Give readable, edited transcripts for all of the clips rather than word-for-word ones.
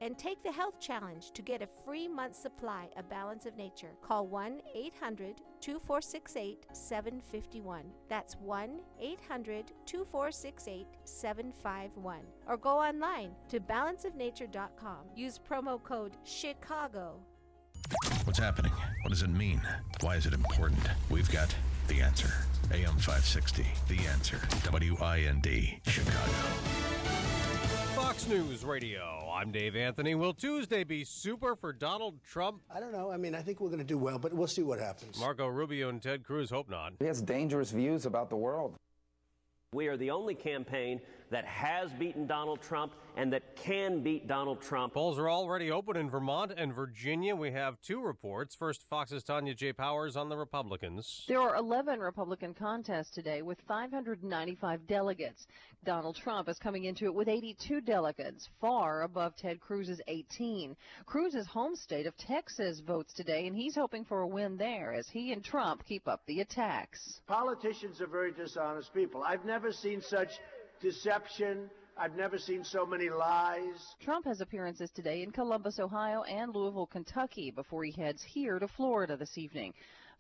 and take the health challenge to get a free month's supply of Balance of Nature. Call 1-800-2468-751. That's 1-800-2468-751. Or go online to balanceofnature.com. Use promo code CHICAGO. What's happening? What does it mean? Why is it important? We've got the answer. AM 560, The Answer. WIND, Chicago. Fox News Radio. I'm Dave Anthony. Will Tuesday be super for Donald Trump? I don't know. I mean, I think we're going to do well, but we'll see what happens. Marco Rubio and Ted Cruz hope not. He has dangerous views about the world. We are the only campaign that has beaten Donald Trump and that can beat Donald Trump. Polls are already open in Vermont and Virginia. We have two reports. First, Fox's Tanya J. Powers on the Republicans. There are 11 Republican contests today with 595 delegates. Donald Trump is coming into it with 82 delegates, far above Ted Cruz's 18. Cruz's home state of Texas votes today, and he's hoping for a win there as he and Trump keep up the attacks. Politicians are very dishonest people. I've never seen such deception. I've never seen so many lies. Trump has appearances today in Columbus, Ohio and Louisville, Kentucky before he heads here to Florida this evening.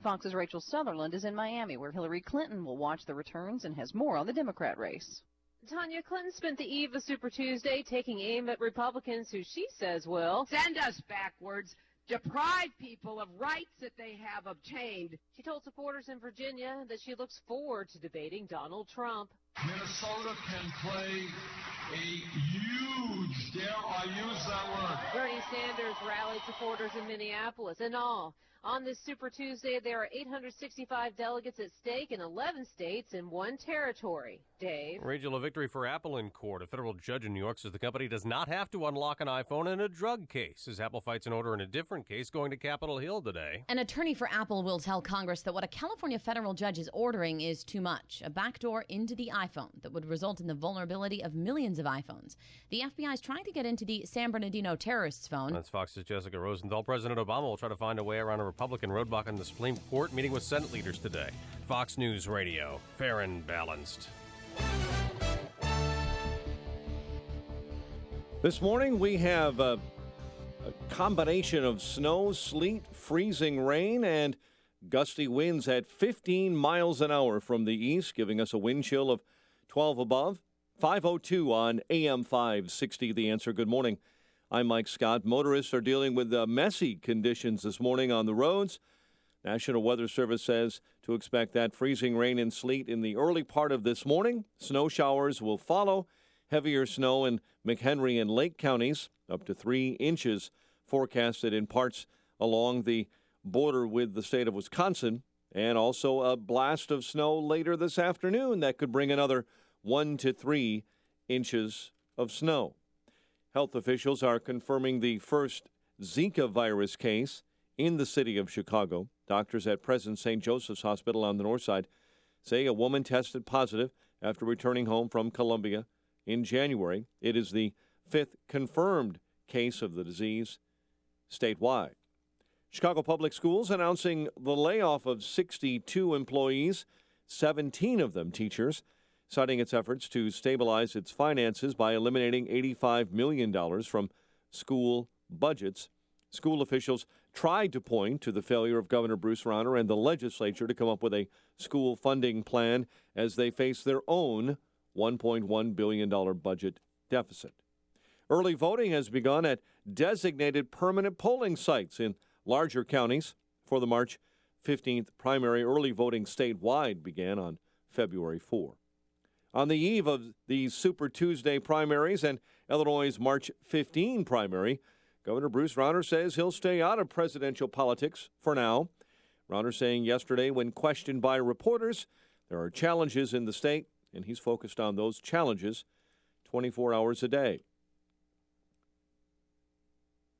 Fox's Rachel Sutherland is in Miami, where Hillary Clinton will watch the returns and has more on the Democrat race. Tanya, Clinton spent the eve of Super Tuesday taking aim at Republicans who she says will send us backwards, deprive people of rights that they have obtained. She told supporters in Virginia that she looks forward to debating Donald Trump. Minnesota can play a huge, dare I use that word. Bernie Sanders rallied supporters in Minneapolis. In all, on this Super Tuesday, there are 865 delegates at stake in 11 states and one territory. Dave? Rachel, a victory for Apple in court. A federal judge in New York says the company does not have to unlock an iPhone in a drug case, as Apple fights an order in a different case going to Capitol Hill today. An attorney for Apple will tell Congress that what a California federal judge is ordering is too much, a backdoor into the iPhone that would result in the vulnerability of millions of iPhones. The FBI is trying to get into the San Bernardino terrorist's phone. That's Fox's Jessica Rosenthal. President Obama will try to find a way around a Republican roadblock in the Supreme Court, meeting with Senate leaders today. Fox News Radio, fair and balanced. This morning we have a combination of snow, sleet, freezing rain, and gusty winds at 15 miles an hour from the east, giving us a wind chill of 12 above. 5:02 on AM 560, The Answer. Good morning. I'm Mike Scott. Motorists are dealing with messy conditions this morning on the roads. National Weather Service says to expect that freezing rain and sleet in the early part of this morning. Snow showers will follow. Heavier snow in McHenry and Lake counties, up to 3 inches forecasted in parts along the border with the state of Wisconsin, and also a blast of snow later this afternoon that could bring another 1 to 3 inches of snow. Health officials are confirming the first Zika virus case in the city of Chicago. Doctors at President St. Joseph's Hospital on the north side say a woman tested positive after returning home from Columbia in January. It is the 5th confirmed case of the disease statewide. Chicago Public Schools announcing the layoff of 62 employees, 17 of them teachers, citing its efforts to stabilize its finances by eliminating $85 million from school budgets. School officials tried to point to the failure of Governor Bruce Rauner and the legislature to come up with a school funding plan as they face their own $1.1 billion budget deficit. Early voting has begun at designated permanent polling sites in larger counties for the March 15th primary. Early voting statewide began on February 4. On the eve of the Super Tuesday primaries and Illinois' March 15 primary, Governor Bruce Rauner says he'll stay out of presidential politics for now. Rauner saying yesterday when questioned by reporters, there are challenges in the state, and he's focused on those challenges 24 hours a day.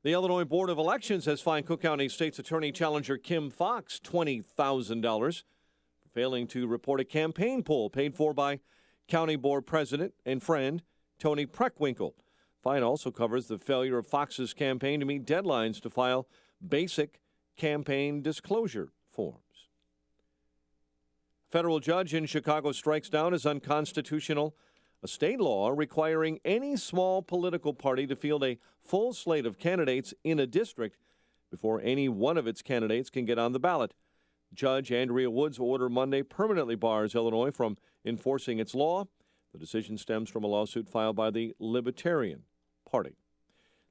The Illinois Board of Elections has fined Cook County State's Attorney challenger Kim Foxx $20,000 for failing to report a campaign poll paid for by County Board President and friend Tony Preckwinkle. Fine also covers the failure of Fox's campaign to meet deadlines to file basic campaign disclosure forms. Federal judge in Chicago strikes down as unconstitutional a state law requiring any small political party to field a full slate of candidates in a district before any one of its candidates can get on the ballot. Judge Andrea Wood's order Monday permanently bars Illinois from enforcing its law. The decision stems from a lawsuit filed by the Libertarian Party.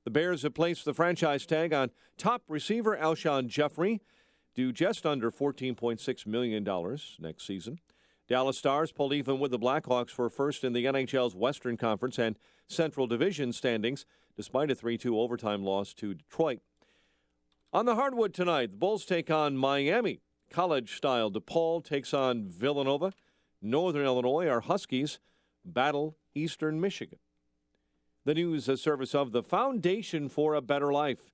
The Bears have placed the franchise tag on top receiver Alshon Jeffrey, due just under $14.6 million next season. Dallas Stars pulled even with the Blackhawks for first in the NHL's Western Conference and Central Division standings, despite a 3-2 overtime loss to Detroit. On the hardwood tonight, the Bulls take on Miami. College-style DePaul takes on Villanova. Northern Illinois, our Huskies battle Eastern Michigan. The news, a service of the Foundation for a Better Life.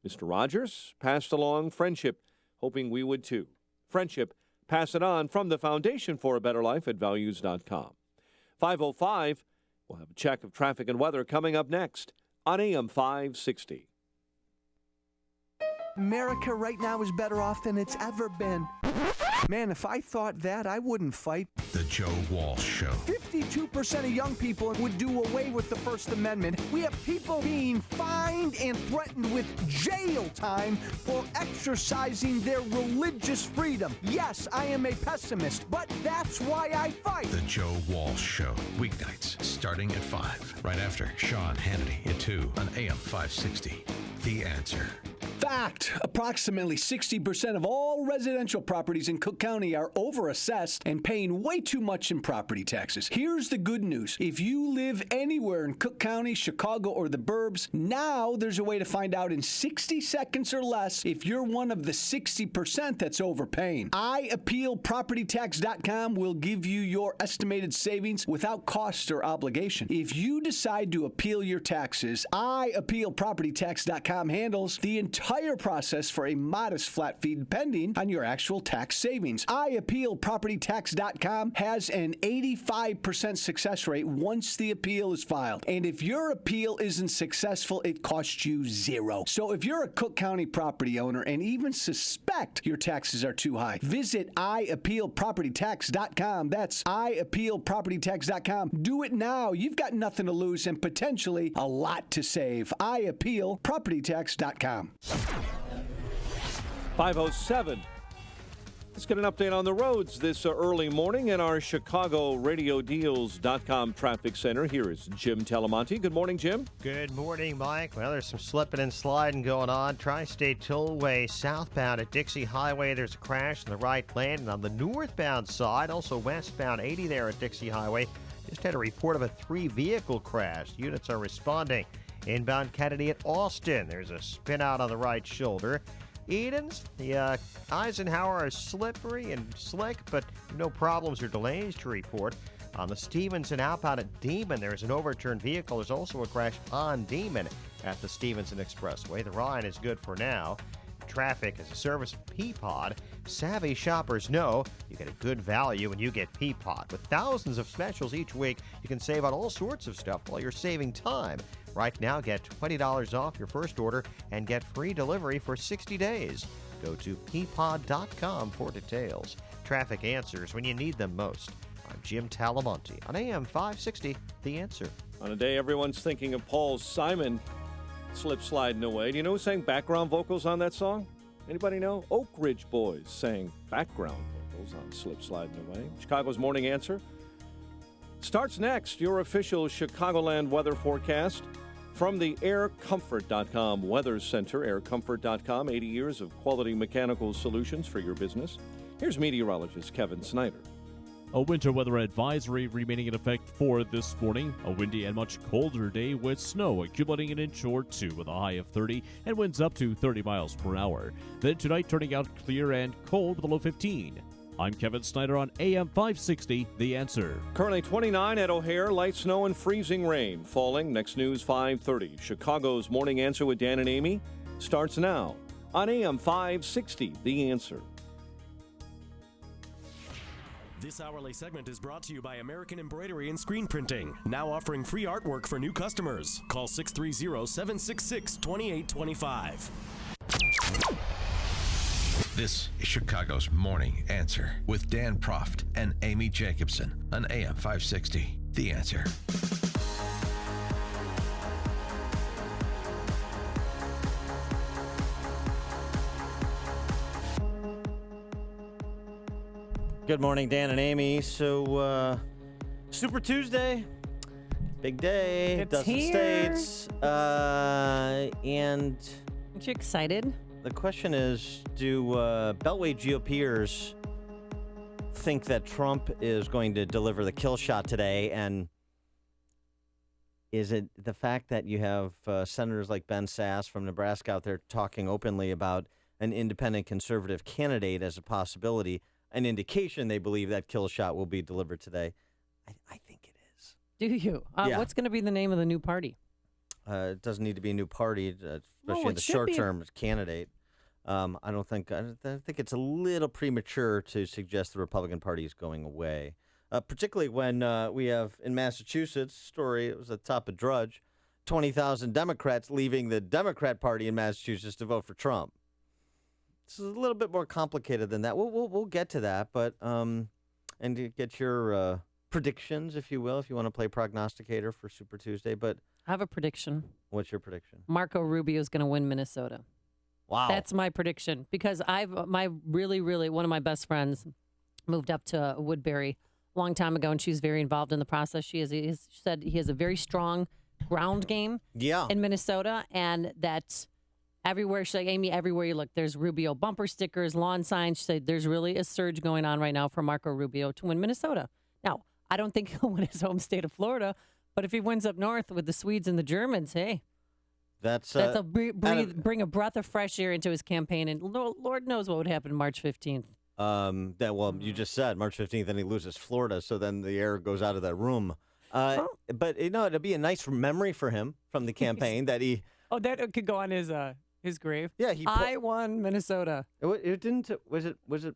Mr. Rogers passed along friendship, hoping we would too. Friendship, pass it on from the Foundation for a Better Life at values.com. 5:05, we'll have a check of traffic and weather coming up next on AM 560. America right now is better off than it's ever been. Man, if I thought that, I wouldn't fight. The Joe Walsh Show. 52% of young people would do away with the First Amendment. We have people being fined and threatened with jail time for exercising their religious freedom. Yes, I am a pessimist, but that's why I fight. The Joe Walsh Show. Weeknights starting at 5. Right after Sean Hannity at 2 on AM 560. The Answer. Fact. Approximately 60% of all residential properties in Cook County are overassessed and paying way too much in property taxes. Here's the good news. If you live anywhere in Cook County, Chicago, or the burbs, now there's a way to find out in 60 seconds or less if you're one of the 60% that's overpaying. IAppealPropertyTax.com will give you your estimated savings without cost or obligation. If you decide to appeal your taxes, IAppealPropertyTax.com handles the entire process for a modest flat fee depending on your actual tax savings. IAppealPropertyTax.com has an 85% success rate once the appeal is filed. And if your appeal isn't successful, it costs you $0. So if you're a Cook County property owner and even suspect your taxes are too high, visit IAppealPropertyTax.com. That's IAppealPropertyTax.com. Do it now. You've got nothing to lose and potentially a lot to save. IAppealPropertyTax.com. 5:07. Let's get an update on the roads this early morning in our ChicagoRadioDeals.com traffic center. Here is Jim Talamonte. Good morning, Jim. Good morning, Mike. Well, there's some slipping and sliding going on. Tri-State Tollway southbound at Dixie Highway. There's a crash in the right lane. And on the northbound side, also westbound 80 there at Dixie Highway, just had a report of a 3-vehicle crash. Units are responding. Inbound Kennedy at Austin. There's a spin out on the right shoulder. Edens, the Eisenhower are slippery and slick, but no problems or delays to report. On the Stevenson outbound at Demon, there's an overturned vehicle. There's also a crash on Demon at the Stevenson Expressway. The Ryan is good for now. Traffic is a service of Peapod. Savvy shoppers know you get a good value when you get Peapod. With thousands of specials each week, you can save on all sorts of stuff while you're saving time. Right now, get $20 off your first order and get free delivery for 60 days. Go to peapod.com for details. Traffic answers when you need them most. I'm Jim Talamonte on AM 560, The Answer. On a day everyone's thinking of Paul Simon slip-sliding away. Do you know who sang background vocals on that song? Anybody know? Oak Ridge Boys sang background vocals on Slip Sliding Away. Chicago's Morning Answer starts next. Your official Chicagoland weather forecast from the AirComfort.com Weather Center. AirComfort.com, 80 years of quality mechanical solutions for your business. Here's meteorologist Kevin Snyder. A winter weather advisory remaining in effect for this morning. A windy and much colder day with snow accumulating an inch or two with a high of 30 and winds up to 30 miles per hour. Then tonight turning out clear and cold with a low 15. I'm Kevin Snyder on AM 560, The Answer. Currently 29 at O'Hare, light snow and freezing rain falling. Next news 5:30. Chicago's Morning Answer with Dan and Amy starts now on AM 560, The Answer. This hourly segment is brought to you by American Embroidery and Screen Printing, now offering free artwork for new customers. Call 630-766-2825. This is Chicago's Morning Answer with Dan Proft and Amy Jacobson on AM 560. The Answer. Good morning, Dan and Amy. So, Super Tuesday, big day, It's dozen here. states. And Aren't you excited? the question is, do Beltway GOPers think that Trump is going to deliver the kill shot today? And is it the fact that you have senators like Ben Sass from Nebraska out there talking openly about an independent conservative candidate as a possibility, an indication they believe that kill shot will be delivered today? I think it is. Do you? Yeah. What's going to be the name of the new party? It doesn't need to be a new party, especially in it the should short be. term candidate. I think it's a little premature to suggest the Republican Party is going away, particularly when we have in Massachusetts story. It was at the top of Drudge, 20,000 Democrats leaving the Democrat Party in Massachusetts to vote for Trump. It's a little bit more complicated than that. We'll get to that, but and to get your predictions, if you will, if you want to play prognosticator for Super Tuesday. But I have a prediction. what's your prediction? Marco Rubio is going to win Minnesota. Wow. That's my prediction because my really one of my best friends moved up to Woodbury a long time ago, and she's very involved in the process. She said he has a very strong ground game in Minnesota, and that everywhere, she's like, Amy, everywhere you look, there's Rubio bumper stickers, lawn signs. She said there's really a surge going on right now for Marco Rubio to win Minnesota. Now, I don't think he'll win his home state of Florida, but if he wins up north with the Swedes and the Germans, hey, that's a bring a breath of fresh air into his campaign, and Lord knows what would happen March 15th. You just said March 15th, and he loses Florida, so then the air goes out of that room. But it'll be a nice memory for him from the campaign that he. Oh, that could go on his grave. Yeah, I won Minnesota. It didn't. Was it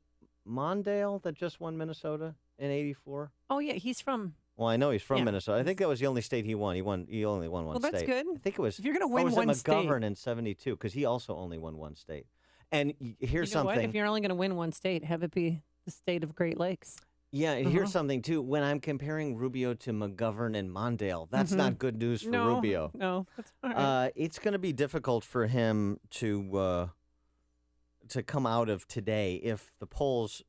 Mondale that just won Minnesota in '84? Oh yeah, he's from. Well, I know he's from Minnesota. I think that was the only state he won. He only won one state. Well, that's good. I think it was. If you're going to win was one it state, McGovern in '72 because he also only won one state. And here's you know something. What? If you're only going to win one state, have it be the state of Great Lakes. Yeah, here's something too. When I'm comparing Rubio to McGovern and Mondale, that's not good news for Rubio. No, that's all right. It's going to be difficult for him to come out of today if the polls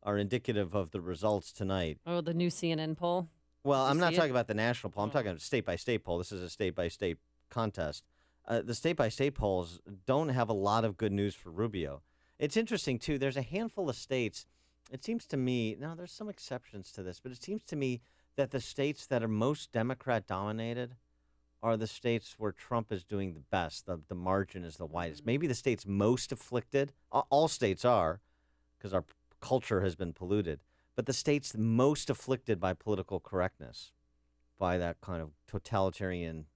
are indicative of the results tonight. Oh, the new CNN poll? Well, Did I'm you not see talking it? about the national poll. I'm talking about state-by-state poll. This is a state-by-state contest. The state-by-state polls don't have a lot of good news for Rubio. It's interesting, too. There's a handful of states. It seems to me, now there's some exceptions to this, but it seems to me that the states that are most Democrat-dominated are the states where Trump is doing the best. The margin is the widest. Maybe the states most afflicted, all states are, because our culture has been polluted, but the states most afflicted by political correctness, by that kind of totalitarian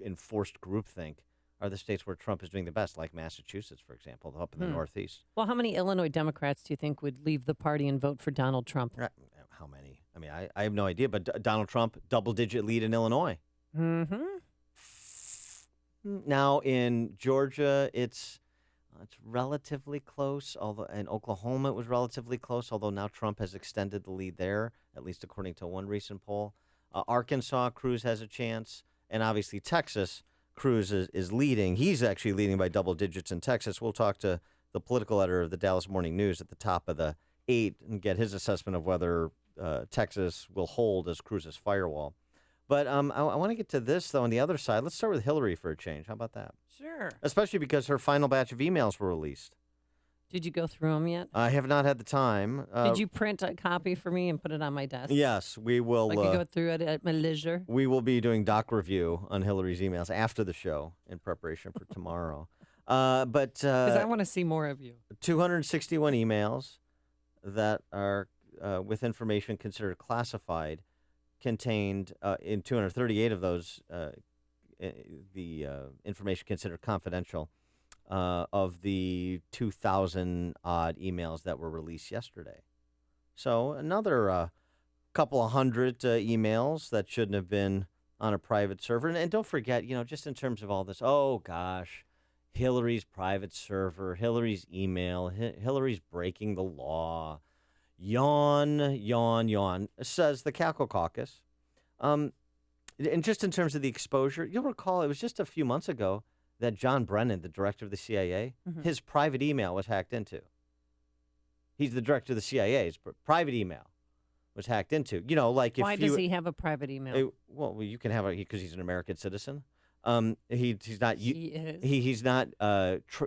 enforced groupthink, are the states where Trump is doing the best, like Massachusetts, for example, up in the Northeast. Well, how many Illinois Democrats do you think would leave the party and vote for Donald Trump? How many? I mean, I have no idea, but Donald Trump, double-digit lead in Illinois. Mm-hmm. Now, in Georgia, it's relatively close, although in Oklahoma it was relatively close, although now Trump has extended the lead there, at least according to one recent poll. Arkansas, Cruz has a chance, and obviously Texas, Cruz is leading. He's actually leading by double digits in Texas. We'll talk to the political editor of the Dallas Morning News at the top of the 8 and get his assessment of whether Texas will hold as Cruz's firewall. But I want to get to this, though, on the other side. Let's start with Hillary for a change. How about that? Sure. Especially because her final batch of emails were released. Did you go through them yet? I have not had the time. Did you print a copy for me and put it on my desk? Yes, we will. I can go through it at my leisure. We will be doing doc review on Hillary's emails after the show in preparation for tomorrow. Because I want to see more of you. 261 emails that are with information considered classified contained in 238 of those the information considered confidential of the 2,000 odd emails that were released yesterday. So another couple of hundred emails that shouldn't have been on a private server. And don't forget, just in terms of all this, oh gosh, Hillary's private server, Hillary's email, Hillary's breaking the law. Yawn, yawn, yawn, says the Cackle Caucus. And just in terms of the exposure, you'll recall it was just a few months ago that John Brennan, the director of the CIA, his private email was hacked into. He's the director of the CIA. His private email was hacked into. You know, like if Why does he have a private email? Well, you can have it because he's an American citizen. He's not. He is. He's not.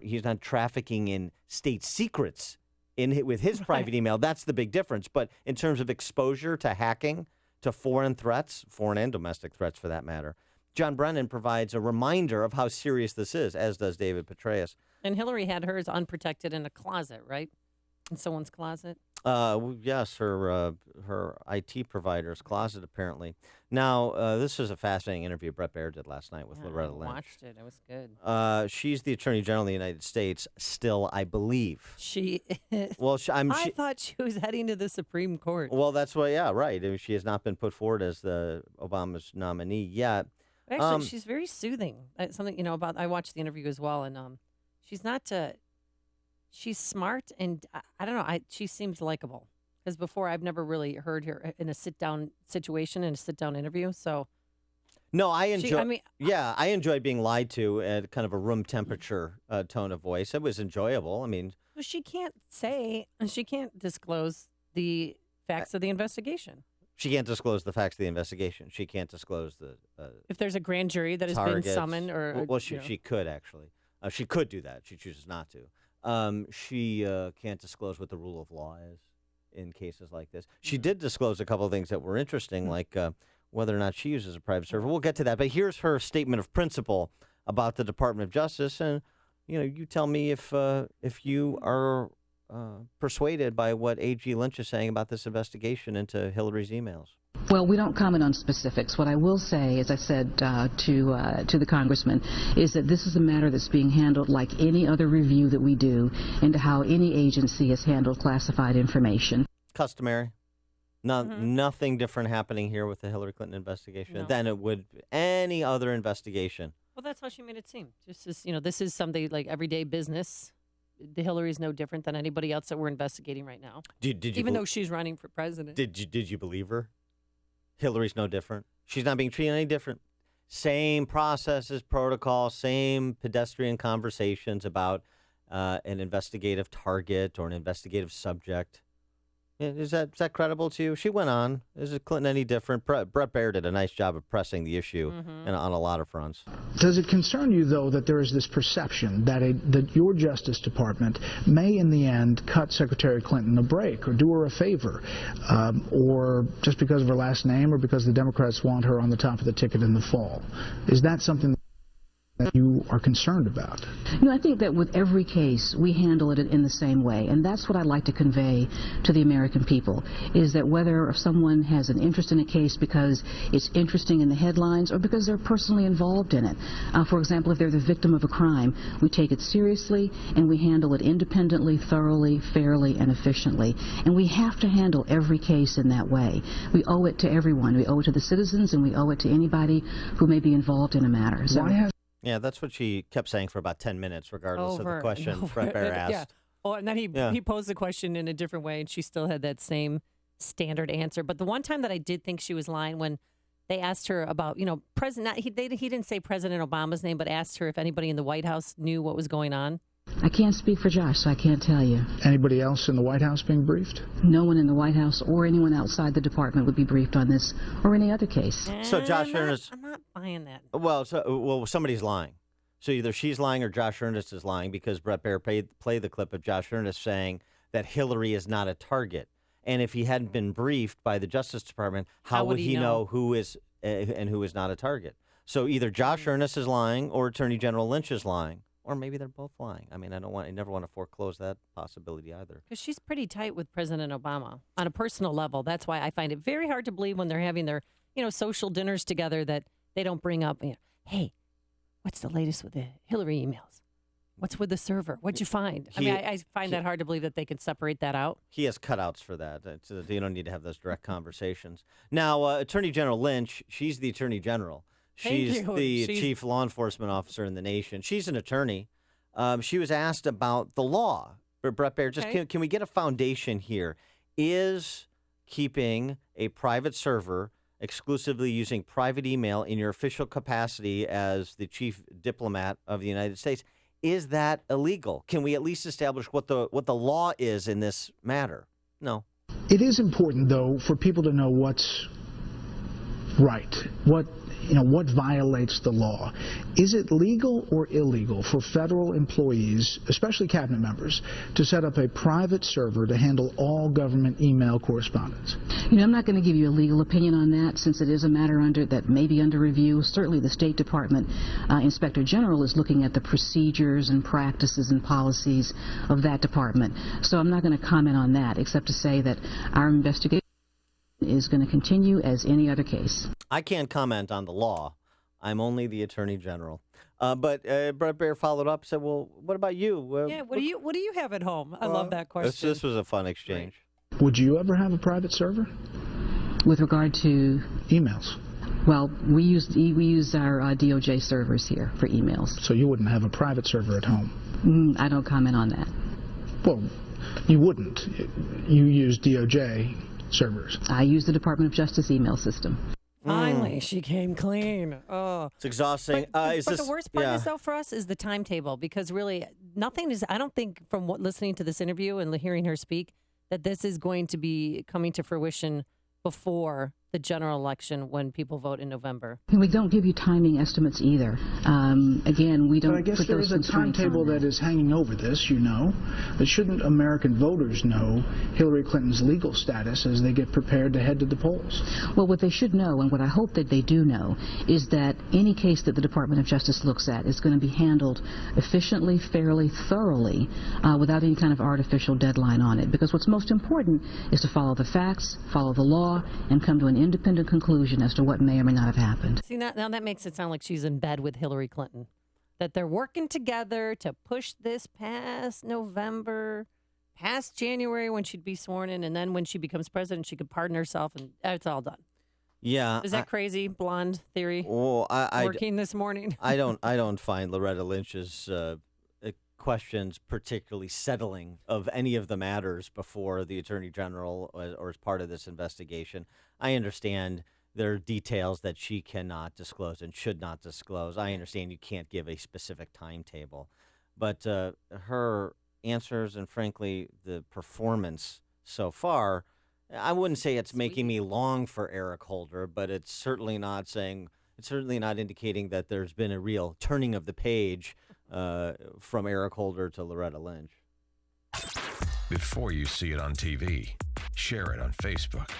He's not trafficking in state secrets with his private email. That's the big difference. But in terms of exposure to hacking, to foreign threats, foreign and domestic threats for that matter, John Brennan provides a reminder of how serious this is, as does David Petraeus. And Hillary had hers unprotected in a closet, right? In someone's closet? Yes, her IT provider's closet, apparently. Now, this was a fascinating interview Brett Baer did last night with Loretta Lynch. I watched it. It was good. She's the Attorney General of the United States still, I believe. She is. Well, I thought she was heading to the Supreme Court. Well, that's what, yeah, right. I mean, she has not been put forward as the Obama's nominee yet. Actually, she's very soothing. Something, about, I watched the interview as well, and she's not, she's smart, and I don't know, she seems likable. Because before, I've never really heard her in a sit-down situation, in a sit-down interview, so. No, I enjoy. I enjoyed being lied to at kind of a room temperature tone of voice. It was enjoyable. I mean, well, she can't disclose the facts of the investigation. She can't disclose the facts of the investigation. She can't disclose the if there's a grand jury that has been summoned, or she could actually. She could do that. She chooses not to. She can't disclose what the rule of law is in cases like this. She did disclose a couple of things that were interesting, like whether or not she uses a private server. We'll get to that. But here's her statement of principle about the Department of Justice, and you tell me if you are persuaded by what A.G. Lynch is saying about this investigation into Hillary's emails. Well, we don't comment on specifics. What I will say, as I said to the congressman, is that this is a matter that's being handled like any other review that we do into how any agency has handled classified information. Customary. Nothing different happening here with the Hillary Clinton investigation than it would any other investigation. Well, that's how she made it seem. Just as, this is something like everyday business. The Hillary is no different than anybody else that we're investigating right now. Did you even though she's running for president. Did you believe her? Hillary's no different. She's not being treated any different. Same processes, protocol, same pedestrian conversations about an investigative target or an investigative subject. Is that credible to you? She went on. Is Clinton any different? Brett Baer did a nice job of pressing the issue on a lot of fronts. Does it concern you, though, that there is this perception that your Justice Department may, in the end, cut Secretary Clinton a break or do her a favor, or just because of her last name or because the Democrats want her on the top of the ticket in the fall? Is that something that you are concerned about? I think that with every case, we handle it in the same way, and that's what I'd like to convey to the American people, is that whether someone has an interest in a case because it's interesting in the headlines or because they're personally involved in it. For example, if they're the victim of a crime, we take it seriously and we handle it independently, thoroughly, fairly, and efficiently. And we have to handle every case in that way. We owe it to everyone. We owe it to the citizens, and we owe it to anybody who may be involved in a matter. So, yeah, that's what she kept saying for about 10 minutes, regardless of the question Brett Baer asked. Yeah. Oh, and then he posed the question in a different way, and she still had that same standard answer. But the one time that I did think she was lying, when they asked her about, President, he didn't say President Obama's name, but asked her if anybody in the White House knew what was going on. I can't speak for Josh, so I can't tell you. Anybody else in the White House being briefed? No one in the White House or anyone outside the department would be briefed on this or any other case. So Josh Earnest... I'm not buying that. Well, somebody's lying. So either she's lying or Josh Earnest is lying, because Brett Baer played the clip of Josh Earnest saying that Hillary is not a target. And if he hadn't been briefed by the Justice Department, how would he know who is and who is not a target? So either Josh Earnest is lying or Attorney General Lynch is lying. Or maybe they're both lying. I mean, I never want to foreclose that possibility either. Because she's pretty tight with President Obama on a personal level. That's why I find it very hard to believe when they're having their, social dinners together that they don't bring up, hey, what's the latest with the Hillary emails? What's with the server? What'd you find? I find that hard to believe that they can separate that out. He has cutouts for that. You don't need to have those direct conversations. Now, Attorney General Lynch, she's the Attorney General. She's the chief law enforcement officer in the nation. She's an attorney. She was asked about the law. Brett Baer, can we get a foundation here? Is keeping a private server exclusively using private email in your official capacity as the chief diplomat of the United States. Is that illegal? Can we at least establish what the law is in this matter? No. It is important, though, for people to know what's right, what violates the law. Is it legal or illegal for federal employees, especially cabinet members, to set up a private server to handle all government email correspondence? I'm not going to give you a legal opinion on that, since it is a matter that may be under review. Certainly the State Department Inspector General is looking at the procedures and practices and policies of that department. So I'm not going to comment on that, except to say that our investigation is going to continue as any other case. I can't comment on the law. I'm only the Attorney General. But Bret Baier followed up, said, "Well, what about you? What do you have at home?" I love that question. This was a fun exchange. Right. Would you ever have a private server? With regard to emails? Well, we use our DOJ servers here for emails. So you wouldn't have a private server at home? I don't comment on that. Well, you wouldn't. You use DOJ servers. I use the Department of Justice email system. Finally, she came clean. Oh, it's exhausting. But the worst part is, though, for us, is the timetable, because really nothing is. I don't think, from listening to this interview and hearing her speak, that this is going to be coming to fruition before the general election when people vote in November. And we don't give you timing estimates either. Again, we don't. But I guess put there those is a timetable that is hanging over this, But shouldn't American voters know Hillary Clinton's legal status as they get prepared to head to the polls? Well, what they should know, and what I hope that they do know, is that any case that the Department of Justice looks at is going to be handled efficiently, fairly, thoroughly, without any kind of artificial deadline on it. Because what's most important is to follow the facts, follow the law, and come to an independent conclusion as to what may or may not have happened. See, now that makes it sound like she's in bed with Hillary Clinton. That they're working together to push this past November, past January when she'd be sworn in, and then when she becomes president, she could pardon herself, and it's all done. Yeah. Is that crazy blonde theory? Well, working this morning. I don't find Loretta Lynch's questions particularly settling of any of the matters before the Attorney General or as part of this investigation. I understand there are details that she cannot disclose and should not disclose. I understand you can't give a specific timetable. But her answers and, frankly, the performance so far, I wouldn't say it's making me long for Eric Holder, but it's certainly not indicating that there's been a real turning of the page from Eric Holder to Loretta Lynch. Before you see it on TV, share it on Facebook,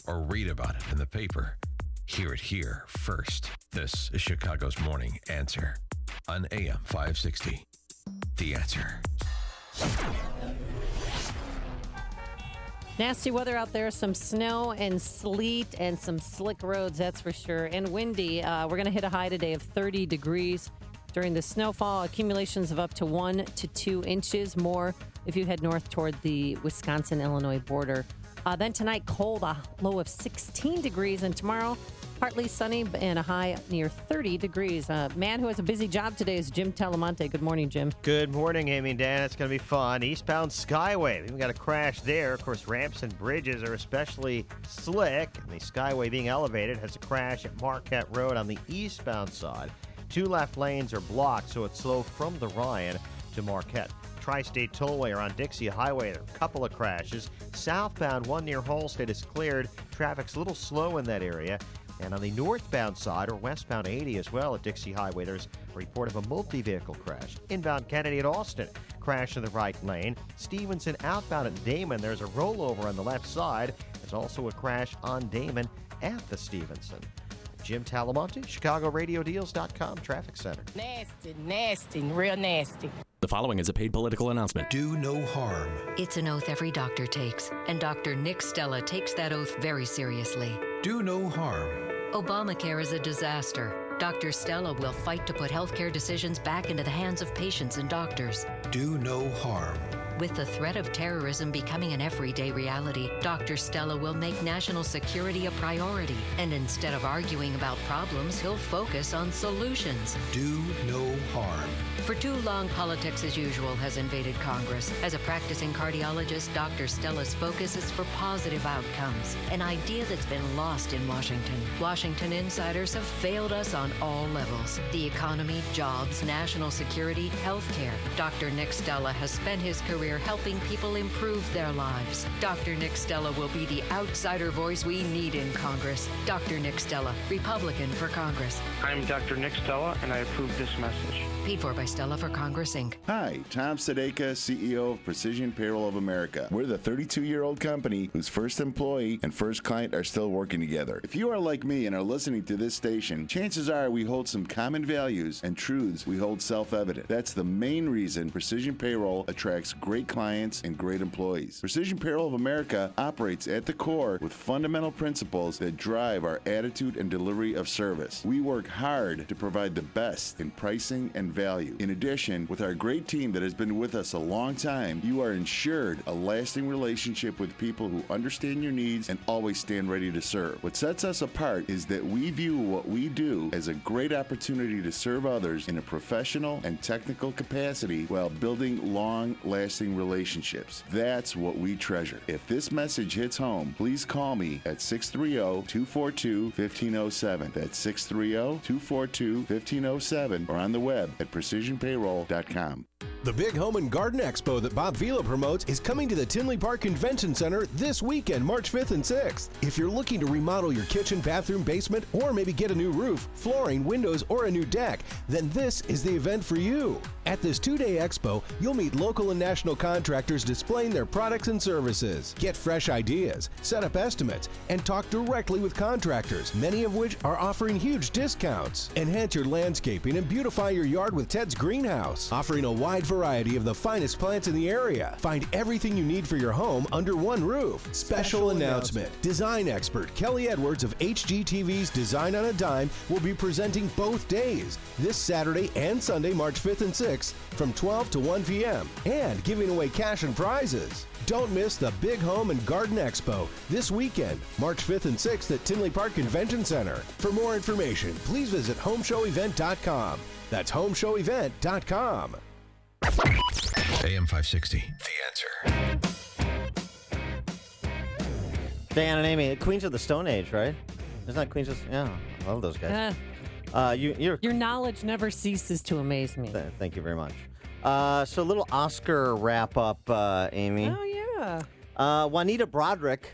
or read about it in the paper. Hear it here first. This is Chicago's Morning Answer on AM 560. The Answer. Nasty weather out there, some snow and sleet and some slick roads, that's for sure, and windy. We're going to hit a high today of 30 degrees. During the snowfall, accumulations of up to 1 to 2 inches more if you head north toward the Wisconsin-Illinois border. Then tonight, cold, a low of 16 degrees, and tomorrow, partly sunny and a high near 30 degrees. Man who has a busy job today is Jim Talamonte. Good morning, Jim. Good morning, Amy and Dan. It's going to be fun. Eastbound Skyway. We've got a crash there. Of course, ramps and bridges are especially slick. And the Skyway being elevated has a crash at Marquette Road on the eastbound side. 2 left lanes are blocked, so it's slow from the Ryan to Marquette. Tri-State Tollway around Dixie Highway. There are a couple of crashes. Southbound, one near Halstead is cleared. Traffic's a little slow in that area. And on the northbound side, or westbound 80 as well at Dixie Highway, there's a report of a multi-vehicle crash. Inbound Kennedy at Austin, crash in the right lane. Stevenson outbound at Damon, there's a rollover on the left side. There's also a crash on Damon at the Stevenson. Jim Talamonte, ChicagoRadioDeals.com Traffic Center. Nasty, real nasty. The following is a paid political announcement. Do no harm. It's an oath every doctor takes, and Dr. Nick Stella takes that oath very seriously. Do no harm. Obamacare is a disaster. Dr. Stella will fight to put healthcare decisions back into the hands of patients and doctors. Do no harm. With the threat of terrorism becoming an everyday reality, Dr. Stella will make national security a priority. And instead of arguing about problems, he'll focus on solutions. Do no harm. For too long, politics as usual has invaded Congress. As a practicing cardiologist, Dr. Stella's focus is for positive outcomes, an idea that's been lost in Washington. Washington insiders have failed us on all levels: the economy, jobs, national security, healthcare. Dr. Nick Stella has spent his career helping people improve their lives. Dr. Nick Stella will be the outsider voice we need in Congress. Dr. Nick Stella, Republican for Congress. I'm Dr. Nick Stella, and I approve this message. Paid for by Stella for Congress, Inc. Hi, Tom Sadeka, CEO of Precision Payroll of America. We're the 32-year-old company whose first employee and first client are still working together. If you are like me and are listening to this station, chances are we hold some common values and truths we hold self-evident. That's the main reason Precision Payroll attracts great clients and great employees. Precision Payroll of America operates at the core with fundamental principles that drive our attitude and delivery of service. We work hard to provide the best in pricing and value. In addition, with our great team that has been with us a long time, you are ensured a lasting relationship with people who understand your needs and always stand ready to serve. What sets us apart is that we view what we do as a great opportunity to serve others in a professional and technical capacity while building long-lasting relationships. That's what we treasure. If this message hits home, please call me at 630-242-1507. That's 630-242-1507 or on the web at precisionpayroll.com. The Big Home and Garden Expo that Bob Vila promotes is coming to the Tinley Park Convention Center this weekend, March 5th and 6th. If you're looking to remodel your kitchen, bathroom, basement, or maybe get a new roof, flooring, windows, or a new deck, then this is the event for you. At this two-day expo, you'll meet local and national contractors displaying their products and services. Get fresh ideas, set up estimates, and talk directly with contractors, many of which are offering huge discounts. Enhance your landscaping and beautify your yard with Ted's Greenhouse, offering a wide variety of the finest plants in the area. Find everything you need for your home under one roof. Special announcement. Design expert Kelly Edwards of HGTV's Design on a Dime will be presenting both days, this Saturday and Sunday, March 5th and 6th, from 12 to 1 p.m., and giving away cash and prizes. Don't miss the Big Home and Garden Expo this weekend, March 5th and 6th at Tinley Park Convention Center. For more information, please visit homeshowevent.com. That's homeshowevent.com. AM 560, The Answer. Dan and Amy, Queens of the Stone Age, right? Isn't that Queens of... Yeah, I love those guys. Your knowledge never ceases to amaze me. Thank you very much. So a little Oscar wrap-up, Amy. Oh, yeah. Juanita Broderick.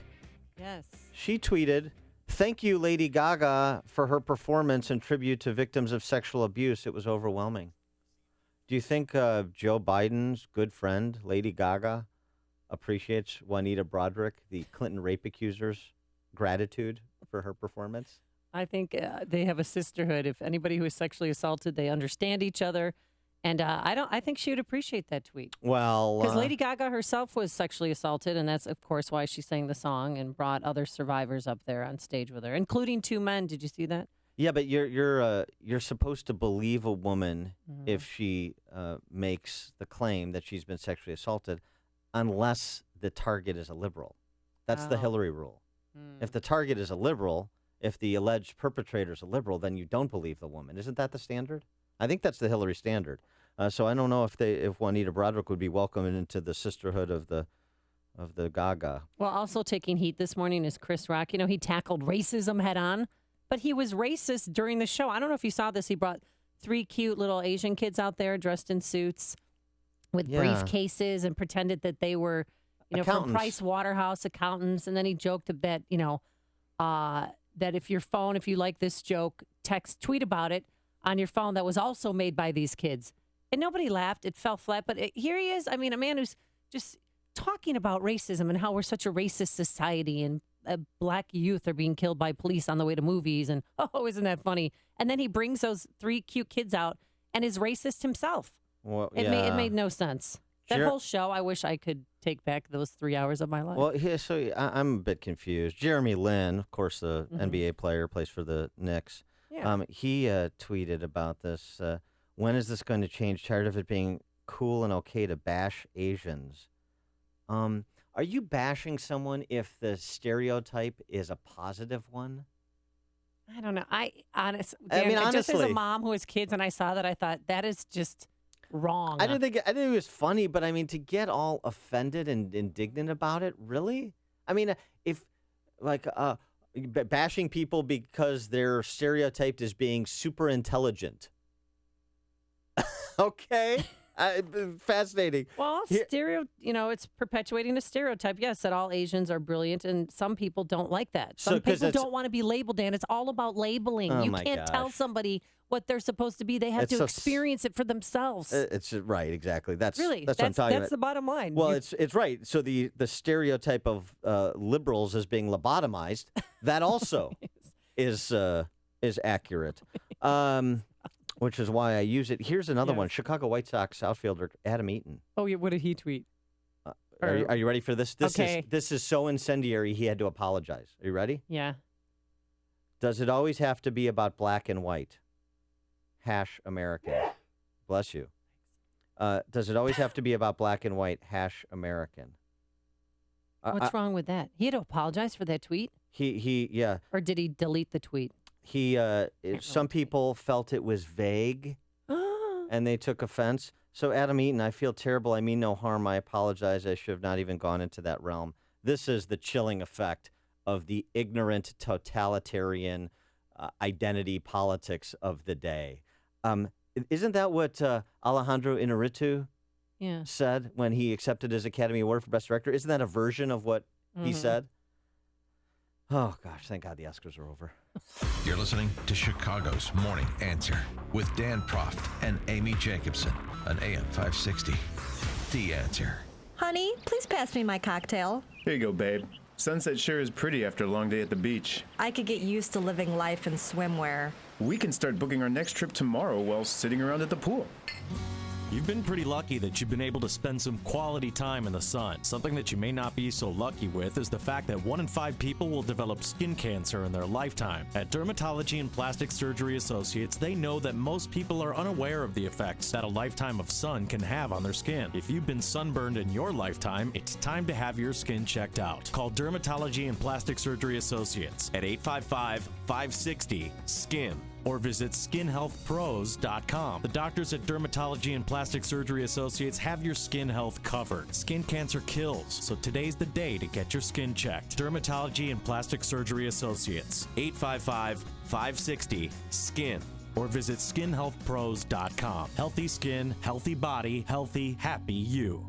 Yes. She tweeted, "Thank you, Lady Gaga, for her performance in tribute to victims of sexual abuse. It was overwhelming." Do you think Joe Biden's good friend, Lady Gaga, appreciates Juanita Broderick, the Clinton rape accuser's gratitude for her performance? I think they have a sisterhood. If anybody who is sexually assaulted, they understand each other. And I think she would appreciate that tweet. Well, because Lady Gaga herself was sexually assaulted, and that's, of course, why she sang the song and brought other survivors up there on stage with her, including two men. Did you see that? Yeah, but you're supposed to believe a woman if she makes the claim that she's been sexually assaulted, unless the target is a liberal. That's the Hillary rule. If the target is a liberal, if the alleged perpetrator is a liberal, then you don't believe the woman. Isn't that the standard? I think that's the Hillary standard. So I don't know if Juanita Broderick would be welcomed into the sisterhood of the Gaga. Well, also taking heat this morning is Chris Rock. You know, he tackled racism head on, but he was racist during the show. I don't know if you saw this. He brought 3 cute little Asian kids out there dressed in suits with briefcases and pretended that they were, from Price Waterhouse accountants. And then he joked that, that if you like this joke, tweet about it on your phone that was also made by these kids. And nobody laughed. It fell flat. But here he is. I mean, a man who's just talking about racism and how we're such a racist society and black youth are being killed by police on the way to movies. And, oh, isn't that funny? And then he brings those 3 cute kids out and is racist himself. Well, it made no sense. That whole show, I wish I could take back those 3 hours of my life. Well, I'm a bit confused. Jeremy Lin, of course, the NBA player, plays for the Knicks. Yeah. He tweeted about this. When is this going to change? Tired of it being cool and okay to bash Asians. Are you bashing someone if the stereotype is a positive one? I don't know. Just honestly, as a mom who has kids, and I saw that, I thought that is just wrong. I didn't think it was funny, but I mean, to get all offended and indignant about it, really? I mean, if like bashing people because they're stereotyped as being super intelligent. Okay. Fascinating. Well, it's perpetuating a stereotype. Yes, that all Asians are brilliant, and some people don't like that. Some people don't want to be labeled, Dan. It's all about labeling. Oh, you my can't tell gosh. somebody what they're supposed to be. They have to experience it for themselves. It's right, exactly. That's what I'm talking about. That's the bottom line. Well, it's right. So the stereotype of liberals as being lobotomized, that also is accurate. Which is why I use it. Here's another one. Chicago White Sox outfielder Adam Eaton. Oh, yeah. What did he tweet? Are you ready for this? Okay. This is so incendiary, he had to apologize. Are you ready? Yeah. Does it always have to be about black and white? American. Bless you. Does it always have to be about black and white? American. What's wrong with that? He had to apologize for that tweet? Yeah. Or did he delete the tweet? Some people felt it was vague, and they took offense. So, Adam Eaton, I feel terrible. I mean no harm. I apologize. I should have not even gone into that realm. This is the chilling effect of the ignorant, totalitarian identity politics of the day. Isn't that what Alejandro Inarritu said when he accepted his Academy Award for Best Director? Isn't that a version of what he said? Oh, gosh, thank God the Oscars are over. You're listening to Chicago's Morning Answer with Dan Proft and Amy Jacobson on AM 560. The Answer. Honey, please pass me my cocktail. Here you go, babe. Sunset sure is pretty after a long day at the beach. I could get used to living life in swimwear. We can start booking our next trip tomorrow while sitting around at the pool. You've been pretty lucky that you've been able to spend some quality time in the sun. Something that you may not be so lucky with is the fact that 1 in 5 people will develop skin cancer in their lifetime. At Dermatology and Plastic Surgery Associates, they know that most people are unaware of the effects that a lifetime of sun can have on their skin. If you've been sunburned in your lifetime, it's time to have your skin checked out. Call Dermatology and Plastic Surgery Associates at 855-560-SKIN. or visit skinhealthpros.com. The doctors at Dermatology and Plastic Surgery Associates have your skin health covered. Skin cancer kills, so today's the day to get your skin checked. Dermatology and Plastic Surgery Associates, 855-560-SKIN. or visit skinhealthpros.com. Healthy skin, healthy body, healthy, happy you.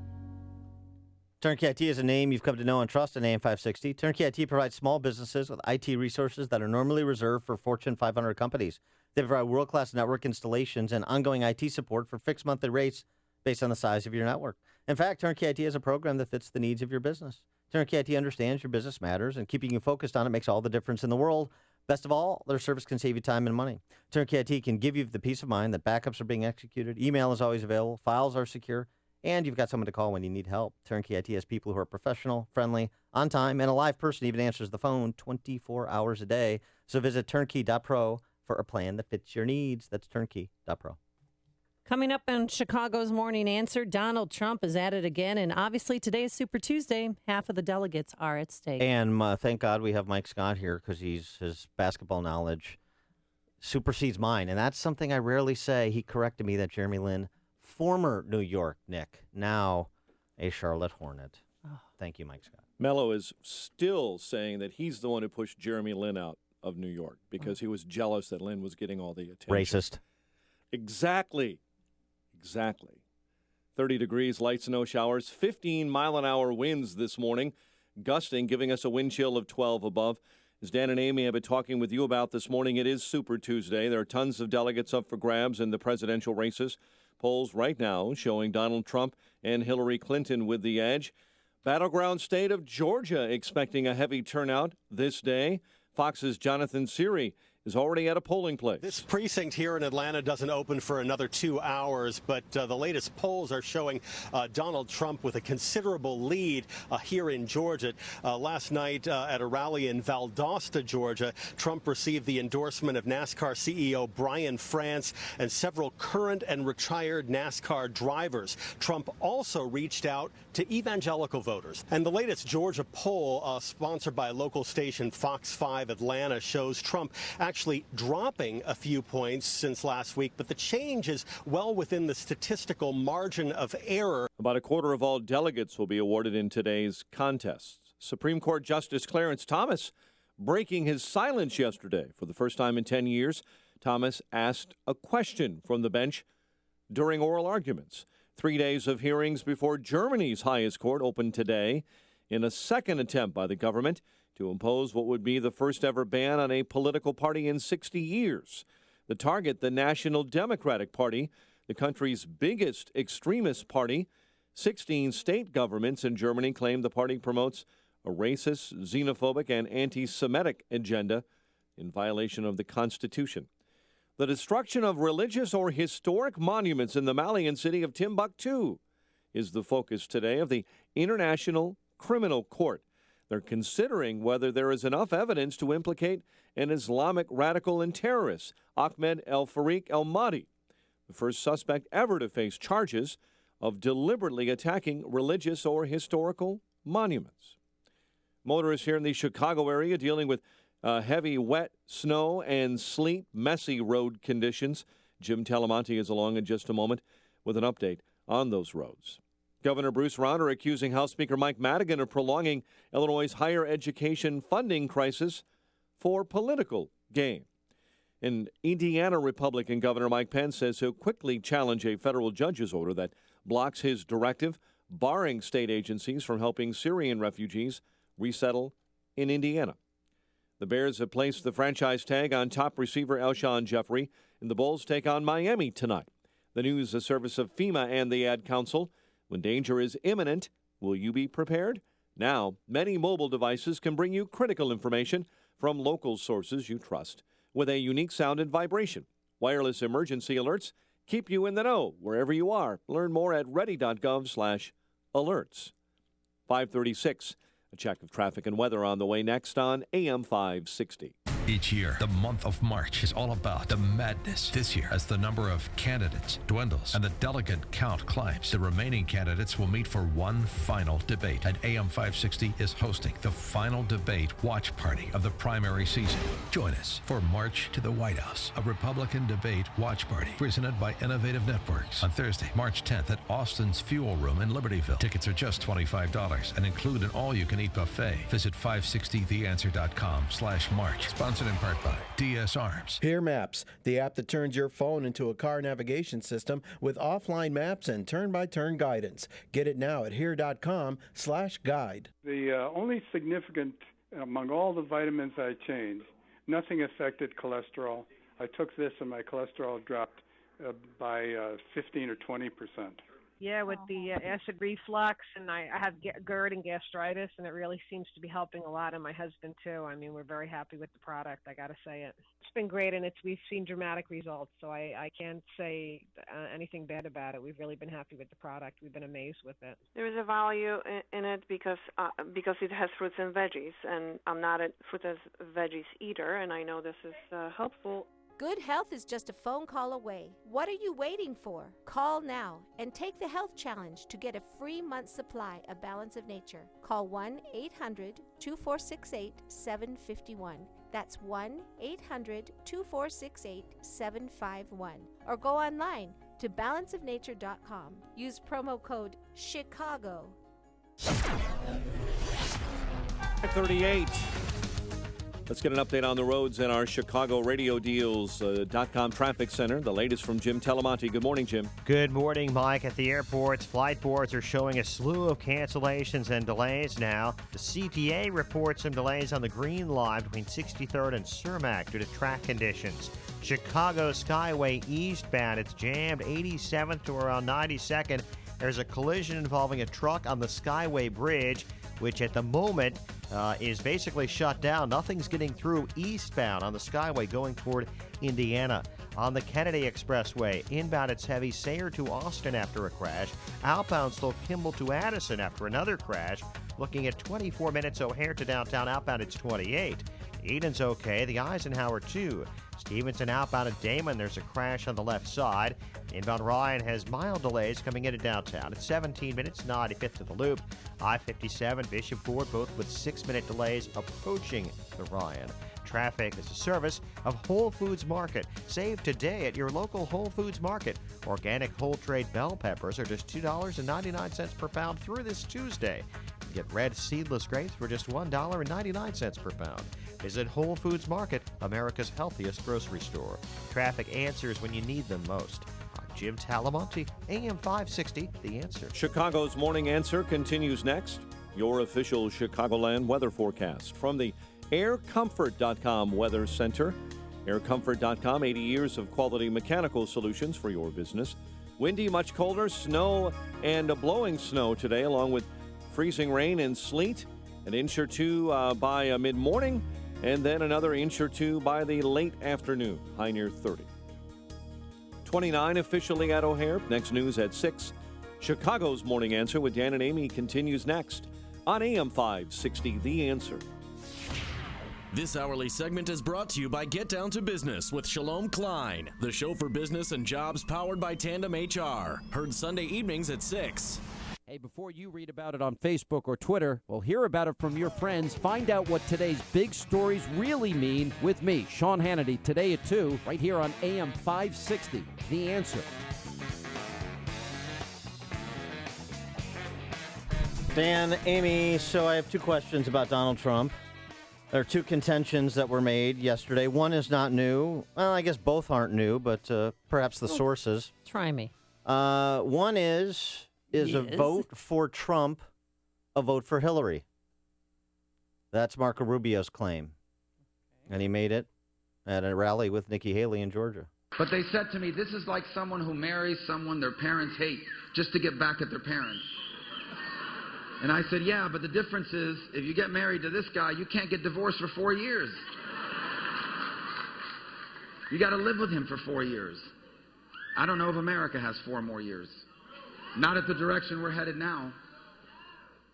Turnkey IT is a name you've come to know and trust in AM 560. Turnkey IT provides small businesses with IT resources that are normally reserved for Fortune 500 companies. They provide world-class network installations and ongoing IT support for fixed monthly rates based on the size of your network. In fact, Turnkey IT is a program that fits the needs of your business. Turnkey IT understands your business matters, and keeping you focused on it makes all the difference in the world. Best of all, their service can save you time and money. Turnkey IT can give you the peace of mind that backups are being executed, email is always available, files are secure, and you've got someone to call when you need help. Turnkey IT has people who are professional, friendly, on time, and a live person even answers the phone 24 hours a day. So visit turnkey.pro for a plan that fits your needs. That's turnkey.pro. Coming up on Chicago's Morning Answer, Donald Trump is at it again, and obviously today is Super Tuesday. Half of the delegates are at stake. And thank God we have Mike Scott here because his basketball knowledge supersedes mine, and that's something I rarely say. He corrected me that Jeremy Lin, former New York Knick, now a Charlotte Hornet. Thank you, Mike Scott. Mello is still saying that he's the one who pushed Jeremy Lin out of New York because he was jealous that Lin was getting all the attention. Racist. Exactly. 30 degrees, light snow showers, 15-mile-an-hour winds this morning, gusting, giving us a wind chill of 12 above. As Dan and Amy have been talking with you about this morning, it is Super Tuesday. There are tons of delegates up for grabs in the presidential races. Polls right now showing Donald Trump and Hillary Clinton with the edge. Battleground state of Georgia expecting a heavy turnout this day. Fox's Jonathan Seary is already at a polling place. This precinct here in Atlanta doesn't open for another 2 hours, but the latest polls are showing Donald Trump with a considerable lead here in Georgia. Last night at a rally in Valdosta, Georgia, Trump received the endorsement of NASCAR CEO Brian France and several current and retired NASCAR drivers. Trump also reached out to evangelical voters. And the latest Georgia poll, sponsored by local station Fox 5 Atlanta, shows Trump actually dropping a few points since last week, but the change is well within the statistical margin of error. About a quarter of all delegates will be awarded in today's contest. Supreme Court Justice Clarence Thomas breaking his silence yesterday. For the first time in 10 years, Thomas asked a question from the bench during oral arguments. 3 days of hearings before Germany's highest court opened today in a second attempt by the government to impose what would be the first ever ban on a political party in 60 years. The target, the National Democratic Party, the country's biggest extremist party. 16 state governments in Germany claim the party promotes a racist, xenophobic, and anti-Semitic agenda in violation of the Constitution. The destruction of religious or historic monuments in the Malian city of Timbuktu is the focus today of the International Criminal Court. They're considering whether there is enough evidence to implicate an Islamic radical and terrorist, Ahmed El-Farik El-Mahdi, the first suspect ever to face charges of deliberately attacking religious or historical monuments. Motorists here in the Chicago area dealing with heavy, wet snow and sleet, messy road conditions. Jim Talamonte is along in just a moment with an update on those roads. Governor Bruce Rauner accusing House Speaker Mike Madigan of prolonging Illinois' higher education funding crisis for political gain. An Indiana Republican Governor Mike Pence says he'll quickly challenge a federal judge's order that blocks his directive barring state agencies from helping Syrian refugees resettle in Indiana. The Bears have placed the franchise tag on top receiver Alshon Jeffrey, and the Bulls take on Miami tonight. The news, a service of FEMA and the Ad Council. When danger is imminent, will you be prepared? Now, many mobile devices can bring you critical information from local sources you trust with a unique sound and vibration. Wireless emergency alerts keep you in the know wherever you are. Learn more at ready.gov/alerts. 5:36. A check of traffic and weather on the way next on AM 560. Each year, the month of March is all about the madness. This year, as the number of candidates dwindles and the delegate count climbs, the remaining candidates will meet for one final debate. And AM 560 is hosting the final debate watch party of the primary season. Join us for March to the White House, a Republican debate watch party presented by Innovative Networks on Thursday, March 10th at Austin's Fuel Room in Libertyville. Tickets are just $25 and include an all-you-can-eat buffet. Visit 560theanswer.com/March. Sponsored in part by DS Arms. Here Maps, the app that turns your phone into a car navigation system with offline maps and turn-by-turn guidance. Get it now at here.com/guide. The only significant among all the vitamins I changed, nothing affected cholesterol. I took this and my cholesterol dropped by 15 or 20%. Yeah, with the acid reflux, and I have GERD and gastritis, and it really seems to be helping a lot, and my husband too. I mean, we're very happy with the product, I got to say it. It's been great, and we've seen dramatic results, so I can't say anything bad about it. We've really been happy with the product. We've been amazed with it. There is a value in it because it has fruits and veggies, and I'm not a fruit and veggies eater, and I know this is helpful. Good health is just a phone call away. What are you waiting for? Call now and take the health challenge to get a free month's supply of Balance of Nature. Call 1-800-2468-751. That's 1-800-2468-751. Or go online to balanceofnature.com. Use promo code CHICAGO. 38. Let's get an update on the roads in our Chicago Radio Deals.com traffic center. The latest from Jim Talamonte. Good morning, Jim. Good morning, Mike. At the airports, flight boards are showing a slew of cancellations and delays now. The CTA reports some delays on the Green Line between 63rd and Cermak due to track conditions. Chicago Skyway eastbound, it's jammed 87th to around 92nd. There's a collision involving a truck on the Skyway Bridge, which at the moment is basically shut down. Nothing's getting through eastbound on the Skyway going toward Indiana. On the Kennedy Expressway, inbound it's heavy Sayre to Austin after a crash. Outbound still Kimball to Addison after another crash. Looking at 24 minutes O'Hare to downtown. Outbound it's 28. Eden's okay. The Eisenhower 2. Stevenson outbound at Damon. There's a crash on the left side. Inbound Ryan has mild delays coming into downtown. It's 17 minutes, 95th to the Loop. I-57, Bishop Ford, both with 6-minute delays approaching the Ryan. Traffic is a service of Whole Foods Market. Save today at your local Whole Foods Market. Organic whole trade bell peppers are just $2.99 per pound through this Tuesday. Get red seedless grapes for just $1.99 per pound. Visit Whole Foods Market, America's healthiest grocery store. Traffic answers when you need them most. I'm Jim Talamonte, AM 560, The Answer. Chicago's Morning Answer continues next. Your official Chicagoland weather forecast from the AirComfort.com Weather Center. AirComfort.com, 80 years of quality mechanical solutions for your business. Windy, much colder, snow and blowing snow today, along with freezing rain and sleet. An inch or two by mid-morning, and then another inch or two by the late afternoon, high near 30. 29 officially at O'Hare. Next news at 6. Chicago's Morning Answer with Dan and Amy continues next on AM 560, The Answer. This hourly segment is brought to you by Get Down to Business with Shalom Klein, the show for business and jobs powered by Tandem HR. Heard Sunday evenings at 6. Hey, before you read about it on Facebook or Twitter, well, hear about it from your friends. Find out what today's big stories really mean with me, Sean Hannity, today at 2, right here on AM 560, The Answer. Dan, Amy, so I have two questions about Donald Trump. There are two contentions that were made yesterday. One is not new. Well, I guess both aren't new, but perhaps the sources. Try me. One is a vote for Trump a vote for Hillary? That's Marco Rubio's claim. And he made it at a rally with Nikki Haley in Georgia. But they said to me, this is like someone who marries someone their parents hate just to get back at their parents. And I said, yeah, but the difference is if you get married to this guy, you can't get divorced for 4 years. You got to live with him for 4 years. I don't know if America has 4 more years. Not at the direction we're headed now.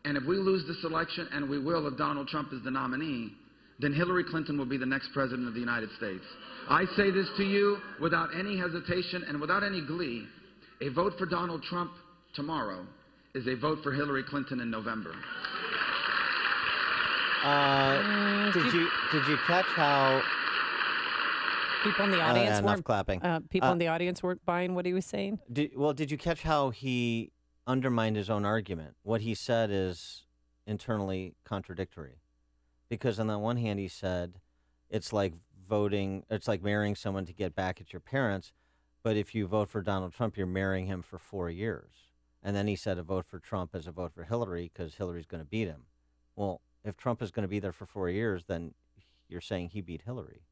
And if we lose this election, and we will if Donald Trump is the nominee, then Hillary Clinton will be the next president of the United States. I say this to you without any hesitation and without any glee. A vote for Donald Trump tomorrow is a vote for Hillary Clinton in November. Did you catch how people in the audience enough weren't clapping? People in the audience weren't buying what he was saying. Did you catch how he undermined his own argument? What he said is internally contradictory, because on the one hand he said it's like marrying someone to get back at your parents, but if you vote for Donald Trump, you're marrying him for 4 years. And then he said a vote for Trump is a vote for Hillary because Hillary's going to beat him. Well, if Trump is going to be there for 4 years, then you're saying he beat Hillary.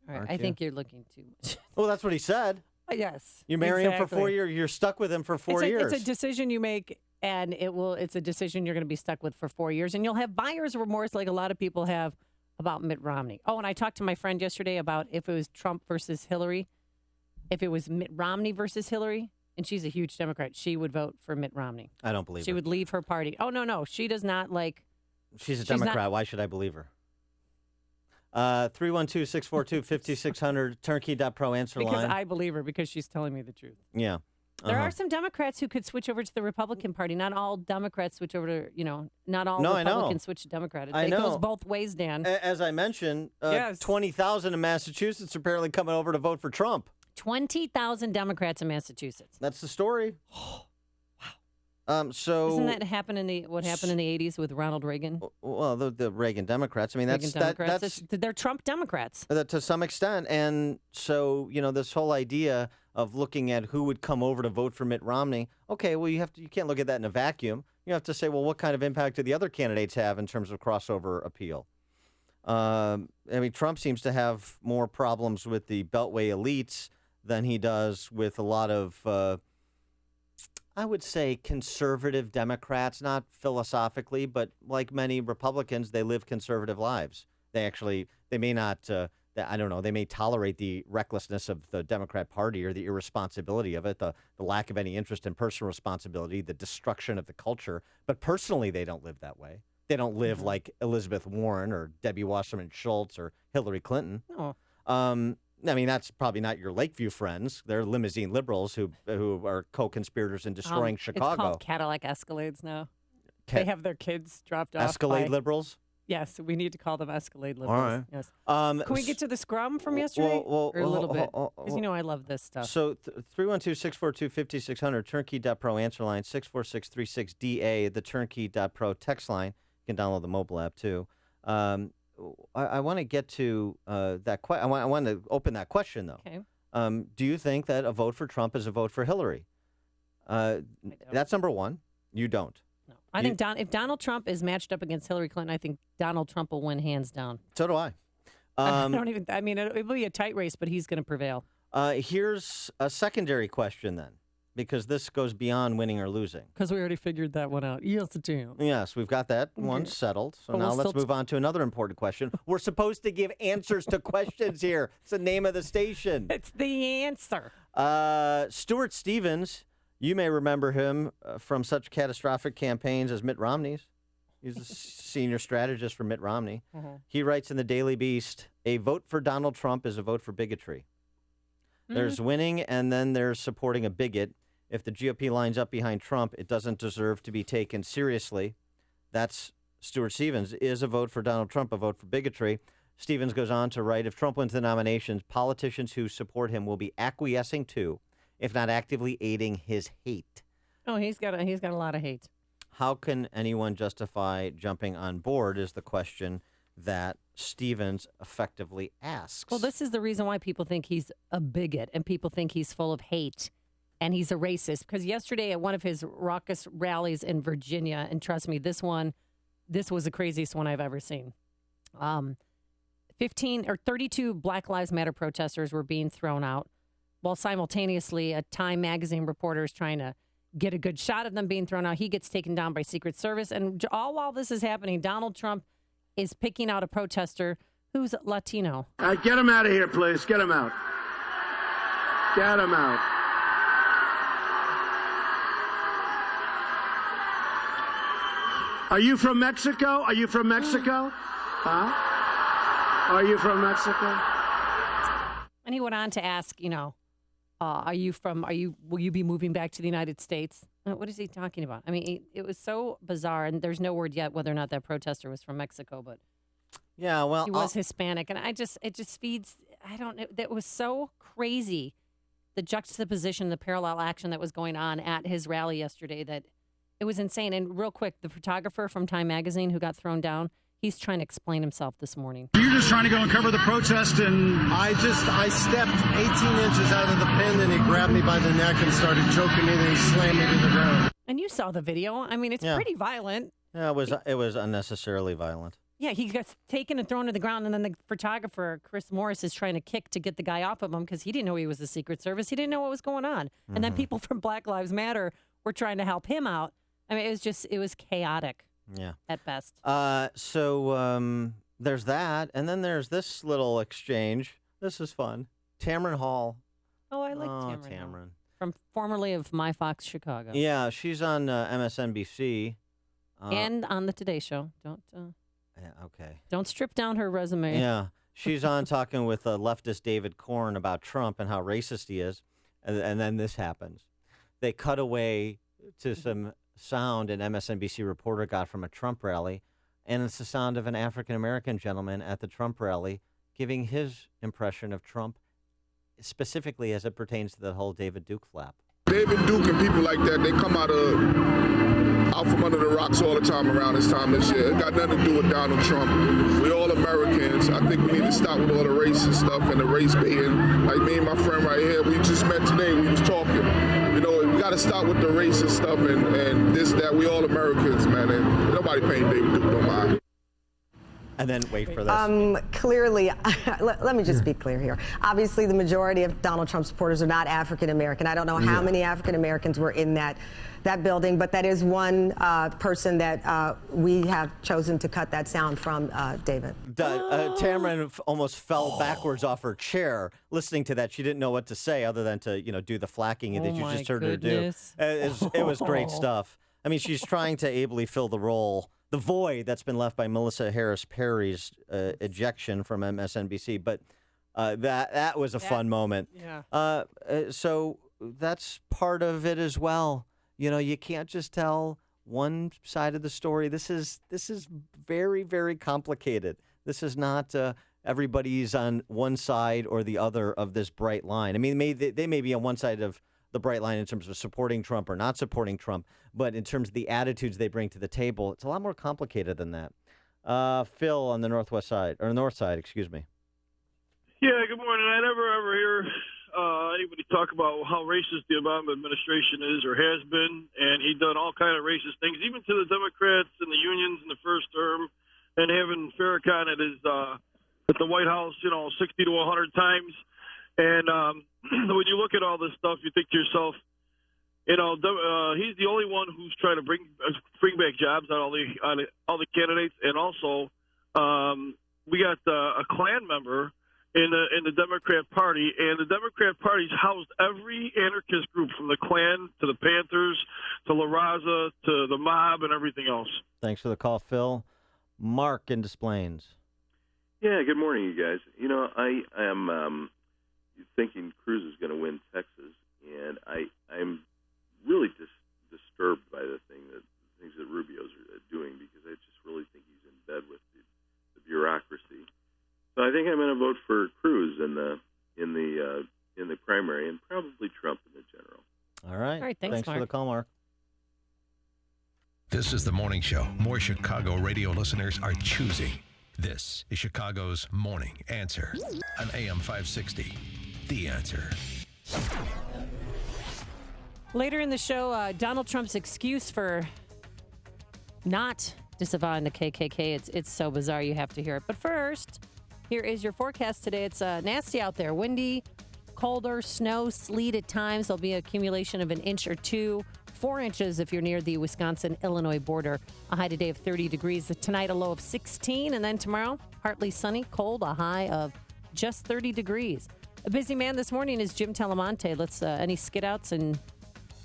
All right, I think you're looking too much. Well, that's what he said. Yes. You marry him for 4 years. You're stuck with him for 4 years. It's a decision you make, and it's a decision you're going to be stuck with for 4 years. And you'll have buyer's remorse like a lot of people have about Mitt Romney. Oh, and I talked to my friend yesterday about if it was Trump versus Hillary, if it was Mitt Romney versus Hillary. And she's a huge Democrat. She would vote for Mitt Romney. I don't believe she would leave her party. Oh, no. She does not like. She's a Democrat. Why should I believe her? 312-642-5600, turnkey.pro answer line. Because I believe her because she's telling me the truth. Yeah. There are some Democrats who could switch over to the Republican Party. Not all Democrats switch over to, not all Republicans switch to Democrat. It goes both ways, Dan. As I mentioned, 20,000 in Massachusetts are apparently coming over to vote for Trump. 20,000 Democrats in Massachusetts. That's the story. Wow. So doesn't that happen what happened in the 80s with Ronald Reagan? Well, the Reagan Democrats. I mean, that's they're Trump Democrats to some extent. And so this whole idea of looking at who would come over to vote for Mitt Romney. Okay, well you can't look at that in a vacuum. You have to say, well, what kind of impact do the other candidates have in terms of crossover appeal? Trump seems to have more problems with the Beltway elites than he does with a lot of I would say conservative Democrats, not philosophically, but like many Republicans, they live conservative lives. They may not, I don't know, they may tolerate the recklessness of the Democrat Party or the irresponsibility of it, the lack of any interest in personal responsibility, the destruction of the culture. But personally, they don't live that way. They don't live like Elizabeth Warren or Debbie Wasserman Schultz or Hillary Clinton. No. I mean, that's probably not your Lakeview friends. They're limousine liberals who are co-conspirators in destroying Chicago. It's called Cadillac Escalades now. They have their kids dropped off. Escalade liberals? Yes, we need to call them Escalade liberals. All right. Yes. Can we get to the scrum from yesterday? Or a little bit? Because you know I love this stuff. So 312-642-5600, turnkey.pro answer line, 64636DA, the turnkey.pro text line. You can download the mobile app, too. I want to get to that question. I want to open that question, though. Okay. Do you think that a vote for Trump is a vote for Hillary? That's number one. You don't. No. I think if Donald Trump is matched up against Hillary Clinton, I think Donald Trump will win hands down. So do I. I mean, it'll be a tight race, but he's going to prevail. Here's a secondary question, then, because this goes beyond winning or losing. Because we already figured that one out. Yes, do. Yes, we've got that one settled. So now let's move on to another important question. We're supposed to give answers to questions here. It's the name of the station. It's the answer. Stuart Stevens, you may remember him from such catastrophic campaigns as Mitt Romney's. He's a senior strategist for Mitt Romney. He writes in the Daily Beast, a vote for Donald Trump is a vote for bigotry. There's winning, and then there's supporting a bigot. If the GOP lines up behind Trump, it doesn't deserve to be taken seriously. That's Stuart Stevens. Is a vote for Donald Trump a vote for bigotry? Stevens goes on to write, if Trump wins the nominations, politicians who support him will be acquiescing to, if not actively aiding, his hate. Oh, he's got a lot of hate. How can anyone justify jumping on board is the question that Stevens effectively asks. Well, this is the reason why people think he's a bigot and people think he's full of hate and he's a racist. Because yesterday at one of his raucous rallies in Virginia, and trust me, this was the craziest one I've ever seen. 32 Black Lives Matter protesters were being thrown out, while simultaneously a Time magazine reporter is trying to get a good shot of them being thrown out. He gets taken down by Secret Service. And all while this is happening, Donald Trump is picking out a protester who's Latino. Get him out of here, please. Get him out. Get him out. Are you from Mexico? Are you from Mexico? Huh? Are you from Mexico? And he went on to ask, will you be moving back to the United States? What is he talking about? I mean, it was so bizarre, and there's no word yet whether or not that protester was from Mexico, but yeah, well, he was Hispanic, and it just feeds. I don't know. That was so crazy, the juxtaposition, the parallel action that was going on at his rally yesterday. That it was insane. And real quick, the photographer from Time magazine who got thrown down, he's trying to explain himself this morning. You're just trying to go and cover the protest, and I stepped 18 inches out of the pen, and he grabbed me by the neck and started choking me, and he slammed me to the ground. And you saw the video. I mean, it's pretty violent. Yeah, it was unnecessarily violent. Yeah, he got taken and thrown to the ground, and then the photographer, Chris Morris, is trying to kick to get the guy off of him because he didn't know he was the Secret Service. He didn't know what was going on. Mm-hmm. And then people from Black Lives Matter were trying to help him out. I mean, it was chaotic. Yeah. At best. So there's that. And then there's this little exchange. This is fun. Tamron Hall. Oh, I like Tamron. From formerly of My Fox Chicago. Yeah, she's on MSNBC. And on the Today Show. Don't strip down her resume. Yeah. She's on talking with leftist David Corn about Trump and how racist he is. And then this happens. They cut away to some sound an MSNBC reporter got from a Trump rally, and it's the sound of an African-American gentleman at the Trump rally giving his impression of Trump, specifically as it pertains to the whole David Duke flap. David Duke and people like that, they come out from under the rocks all the time around this time this year. It got nothing to do with Donald Trump. We're all Americans. I think we need to stop with all the racist stuff and the race baiting. Like me and my friend right here, we just met today, we was talking. We got to stop with the racist stuff and this, that. We all Americans, man. And nobody paying David Duke no mind. And then wait for this. Clearly, let me just be clear here. Obviously, the majority of Donald Trump supporters are not African American. I don't know how many African Americans were in that building, but that is one person that we have chosen to cut that sound from, David. Tamron almost fell backwards off her chair listening to that. She didn't know what to say other than to, do the flacking that you just heard her do. It was great stuff. I mean, she's trying to ably fill the void that's been left by Melissa Harris Perry's ejection from MSNBC. But that was a fun moment. Yeah. So that's part of it as well. You can't just tell one side of the story. This is very, very complicated. This is not everybody's on one side or the other of this bright line. I mean, they may be on one side of the bright line in terms of supporting Trump or not supporting Trump, but in terms of the attitudes they bring to the table, it's a lot more complicated than that. Phil on the north side, excuse me. Yeah, good morning. I never ever hear anybody talk about how racist the Obama administration is or has been, and he done all kind of racist things, even to the Democrats and the unions in the first term, and having Farrakhan at the White House, 60 to 100 times. And when you look at all this stuff, you think to yourself, he's the only one who's trying to bring back jobs on all the candidates, and also we got a Klan member in the Democrat Party, and the Democrat Party's housed every anarchist group from the Klan to the Panthers to La Raza to the mob and everything else. Thanks for the call, Phil. Mark in Des Plaines. Yeah, good morning, you guys. I am thinking Cruz is going to win Texas, and I'm really disturbed by the things that Rubio's doing, because I just really think he's in bed with the bureaucracy. So I think I'm going to vote for Cruz in the primary, and probably Trump in the general. All right. Thanks Mark. for the call, Mark. This is the morning show more Chicago radio listeners are choosing. This is Chicago's Morning Answer on AM 560. The Answer. Later in the show, Donald Trump's excuse for not disavowing the KKK. It's so bizarre you have to hear it. But first, here is your forecast today. It's nasty out there. Windy, colder, snow, sleet at times. There'll be an accumulation of an inch or two. 4 inches if you're near the Wisconsin-Illinois border. A high today of 30 degrees. Tonight, a low of 16. And then tomorrow, partly sunny, cold, a high of just 30 degrees. A busy man this morning is Jim Telemonte. Let's any skid-outs and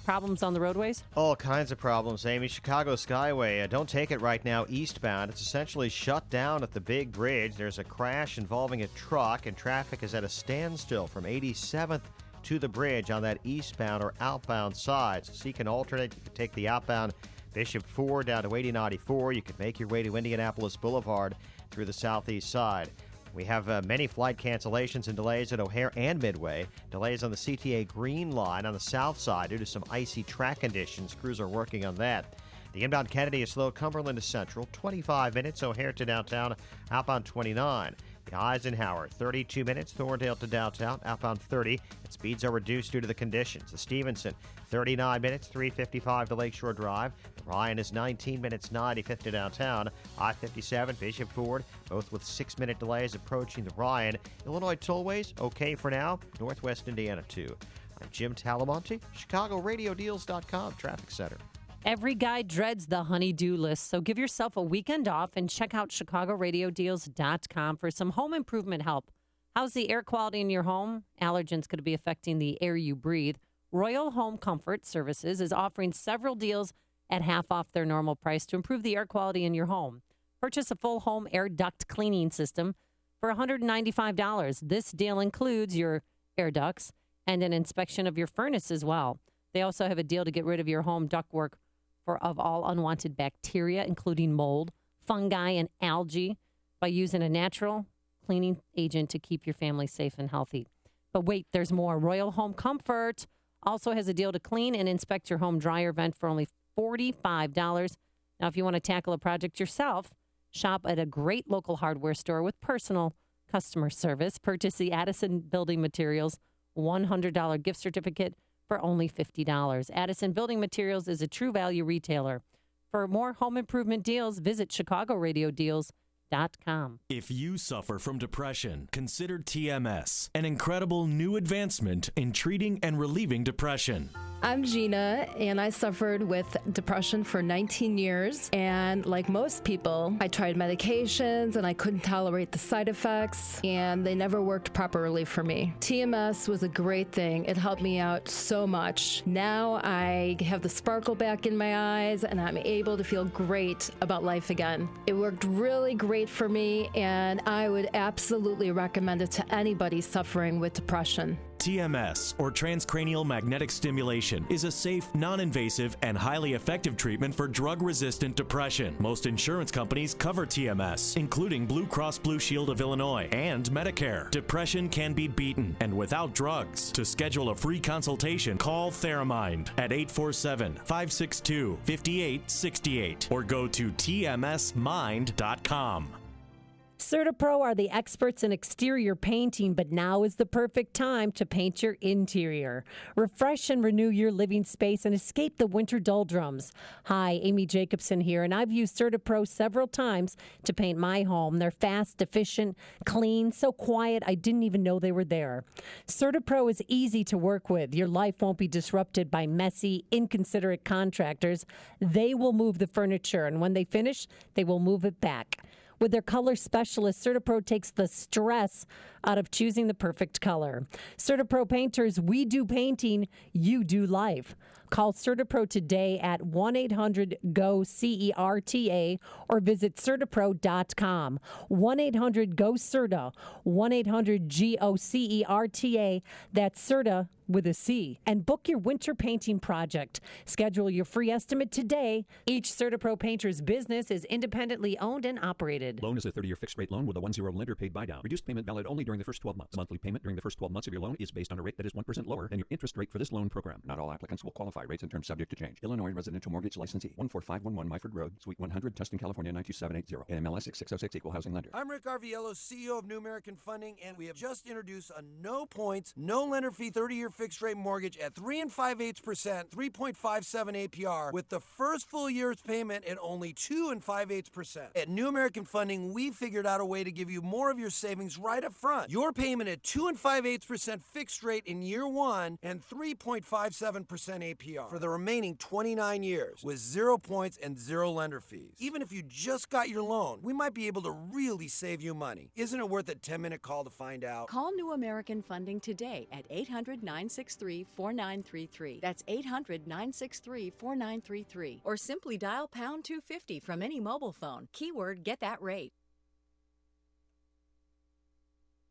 problems on the roadways? All kinds of problems, Amy. Chicago Skyway, don't take it right now eastbound. It's essentially shut down at the big bridge. There's a crash involving a truck, and traffic is at a standstill from 87th to the bridge on that eastbound or outbound side. So seek an alternate. You can take the outbound Bishop Ford down to 8094. You can make your way to Indianapolis Boulevard through the southeast side. We have many flight cancellations and delays at O'Hare and Midway. Delays on the CTA Green Line on the south side due to some icy track conditions. Crews are working on that. The inbound Kennedy is slow. Cumberland to Central, 25 minutes. O'Hare to downtown, outbound 29. The Eisenhower, 32 minutes. Thorndale to downtown, outbound 30. And speeds are reduced due to the conditions. The Stevenson, 39 minutes, 355 to Lakeshore Drive. The Ryan is 19 minutes, 95 to downtown. I-57, Bishop Ford, both with 6-minute delays approaching the Ryan. Illinois tollways, okay for now. Northwest Indiana, too. I'm Jim Talamonte, ChicagoRadioDeals.com, Traffic Center. Every guy dreads the honey-do list, so give yourself a weekend off and check out ChicagoRadioDeals.com for some home improvement help. How's the air quality in your home? Allergens could be affecting the air you breathe. Royal Home Comfort Services is offering several deals at half off their normal price to improve the air quality in your home. Purchase a full home air duct cleaning system for $195. This deal includes your air ducts and an inspection of your furnace as well. They also have a deal to get rid of your home ductwork of all unwanted bacteria, including mold, fungi, and algae, by using a natural cleaning agent to keep your family safe and healthy. But wait, there's more. Royal Home Comfort also has a deal to clean and inspect your home dryer vent for only $45. Now, if you want to tackle a project yourself, shop at a great local hardware store with personal customer service. Purchase the Addison Building Materials $100 gift certificate for only $50. Addison Building Materials is a true value retailer. For more home improvement deals, visit ChicagoRadioDeals.com. If you suffer from depression, consider TMS, an incredible new advancement in treating and relieving depression. I'm Gina, and I suffered with depression for 19 years. And like most people, I tried medications and I couldn't tolerate the side effects, and they never worked properly for me. TMS was a great thing. It helped me out so much. Now I have the sparkle back in my eyes, and I'm able to feel great about life again. It worked really great for me, and I would absolutely recommend it to anybody suffering with depression. TMS, or transcranial magnetic stimulation, is a safe, non-invasive, and highly effective treatment for drug-resistant depression. Most insurance companies cover TMS, including Blue Cross Blue Shield of Illinois and Medicare. Depression can be beaten, and without drugs. To schedule a free consultation, call Theramind at 847-562-5868 or go to tmsmind.com. CertaPro are the experts in exterior painting, but now is the perfect time to paint your interior. Refresh and renew your living space and escape the winter doldrums. Hi, Amy Jacobson here, and I've used CertaPro several times to paint my home. They're fast, efficient, clean, so quiet I didn't even know they were there. CertaPro is easy to work with. Your life won't be disrupted by messy, inconsiderate contractors. They will move the furniture, and when they finish, they will move it back. With their color specialist, CertaPro takes the stress out of choosing the perfect color. CertaPro painters, we do painting, you do life. Call CertaPro today at 1-800-GO-CERTA or visit CertaPro.com. 1-800-GO-CERTA, 1-800-GO-CERTA. That's Certa with a C. And book your winter painting project. Schedule your free estimate today. Each CertaPro painter's business is independently owned and operated. Loan is a 30-year fixed-rate loan with a 1-0 lender paid buy down. Reduced payment valid only during the first 12 months. Monthly payment during the first 12 months of your loan is based on a rate that is 1% lower than your interest rate for this loan program. Not all applicants will qualify. Rates and terms subject to change. Illinois Residential Mortgage Licensee. 14511 Myford Road, Suite 100, Tustin, California 92780. NMLS 6606 Equal Housing Lender. I'm Rick Arviello, CEO of New American Funding, and we have just introduced a no points, no lender fee 30-year fixed-rate mortgage at 3 5/8%, 3.57 APR, with the first full year's payment at only 2 5/8%. At New American Funding, we figured out a way to give you more of your savings right up front. Your payment at 2 5/8% fixed rate in year 1 and 3.57% APR for the remaining 29 years with 0 points and 0 lender fees. Even if you just got your loan, we might be able to really save you money. Isn't it worth a 10-minute call to find out? Call New American Funding today at 800-963-4933. That's 800-963-4933. Or simply dial pound 250 from any mobile phone. Keyword, get that rate.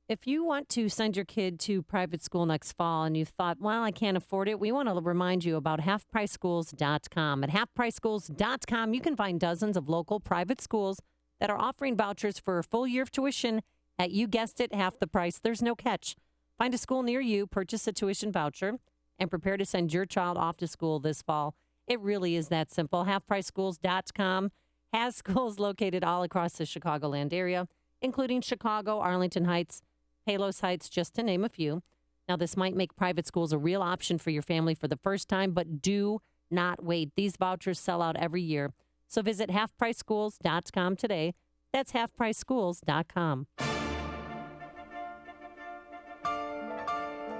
If you want to send your kid to private school next fall and you've thought, well, I can't afford it, we want to remind you about halfpriceschools.com. At halfpriceschools.com, you can find dozens of local private schools that are offering vouchers for a full year of tuition at, you guessed it, half the price. There's no catch. Find a school near you, purchase a tuition voucher, and prepare to send your child off to school this fall. It really is that simple. Halfpriceschools.com has schools located all across the Chicagoland area, including Chicago, Arlington Heights, Palos Heights, just to name a few. Now, this might make private schools a real option for your family for the first time, but do not wait. These vouchers sell out every year. So visit halfpriceschools.com today. That's halfpriceschools.com.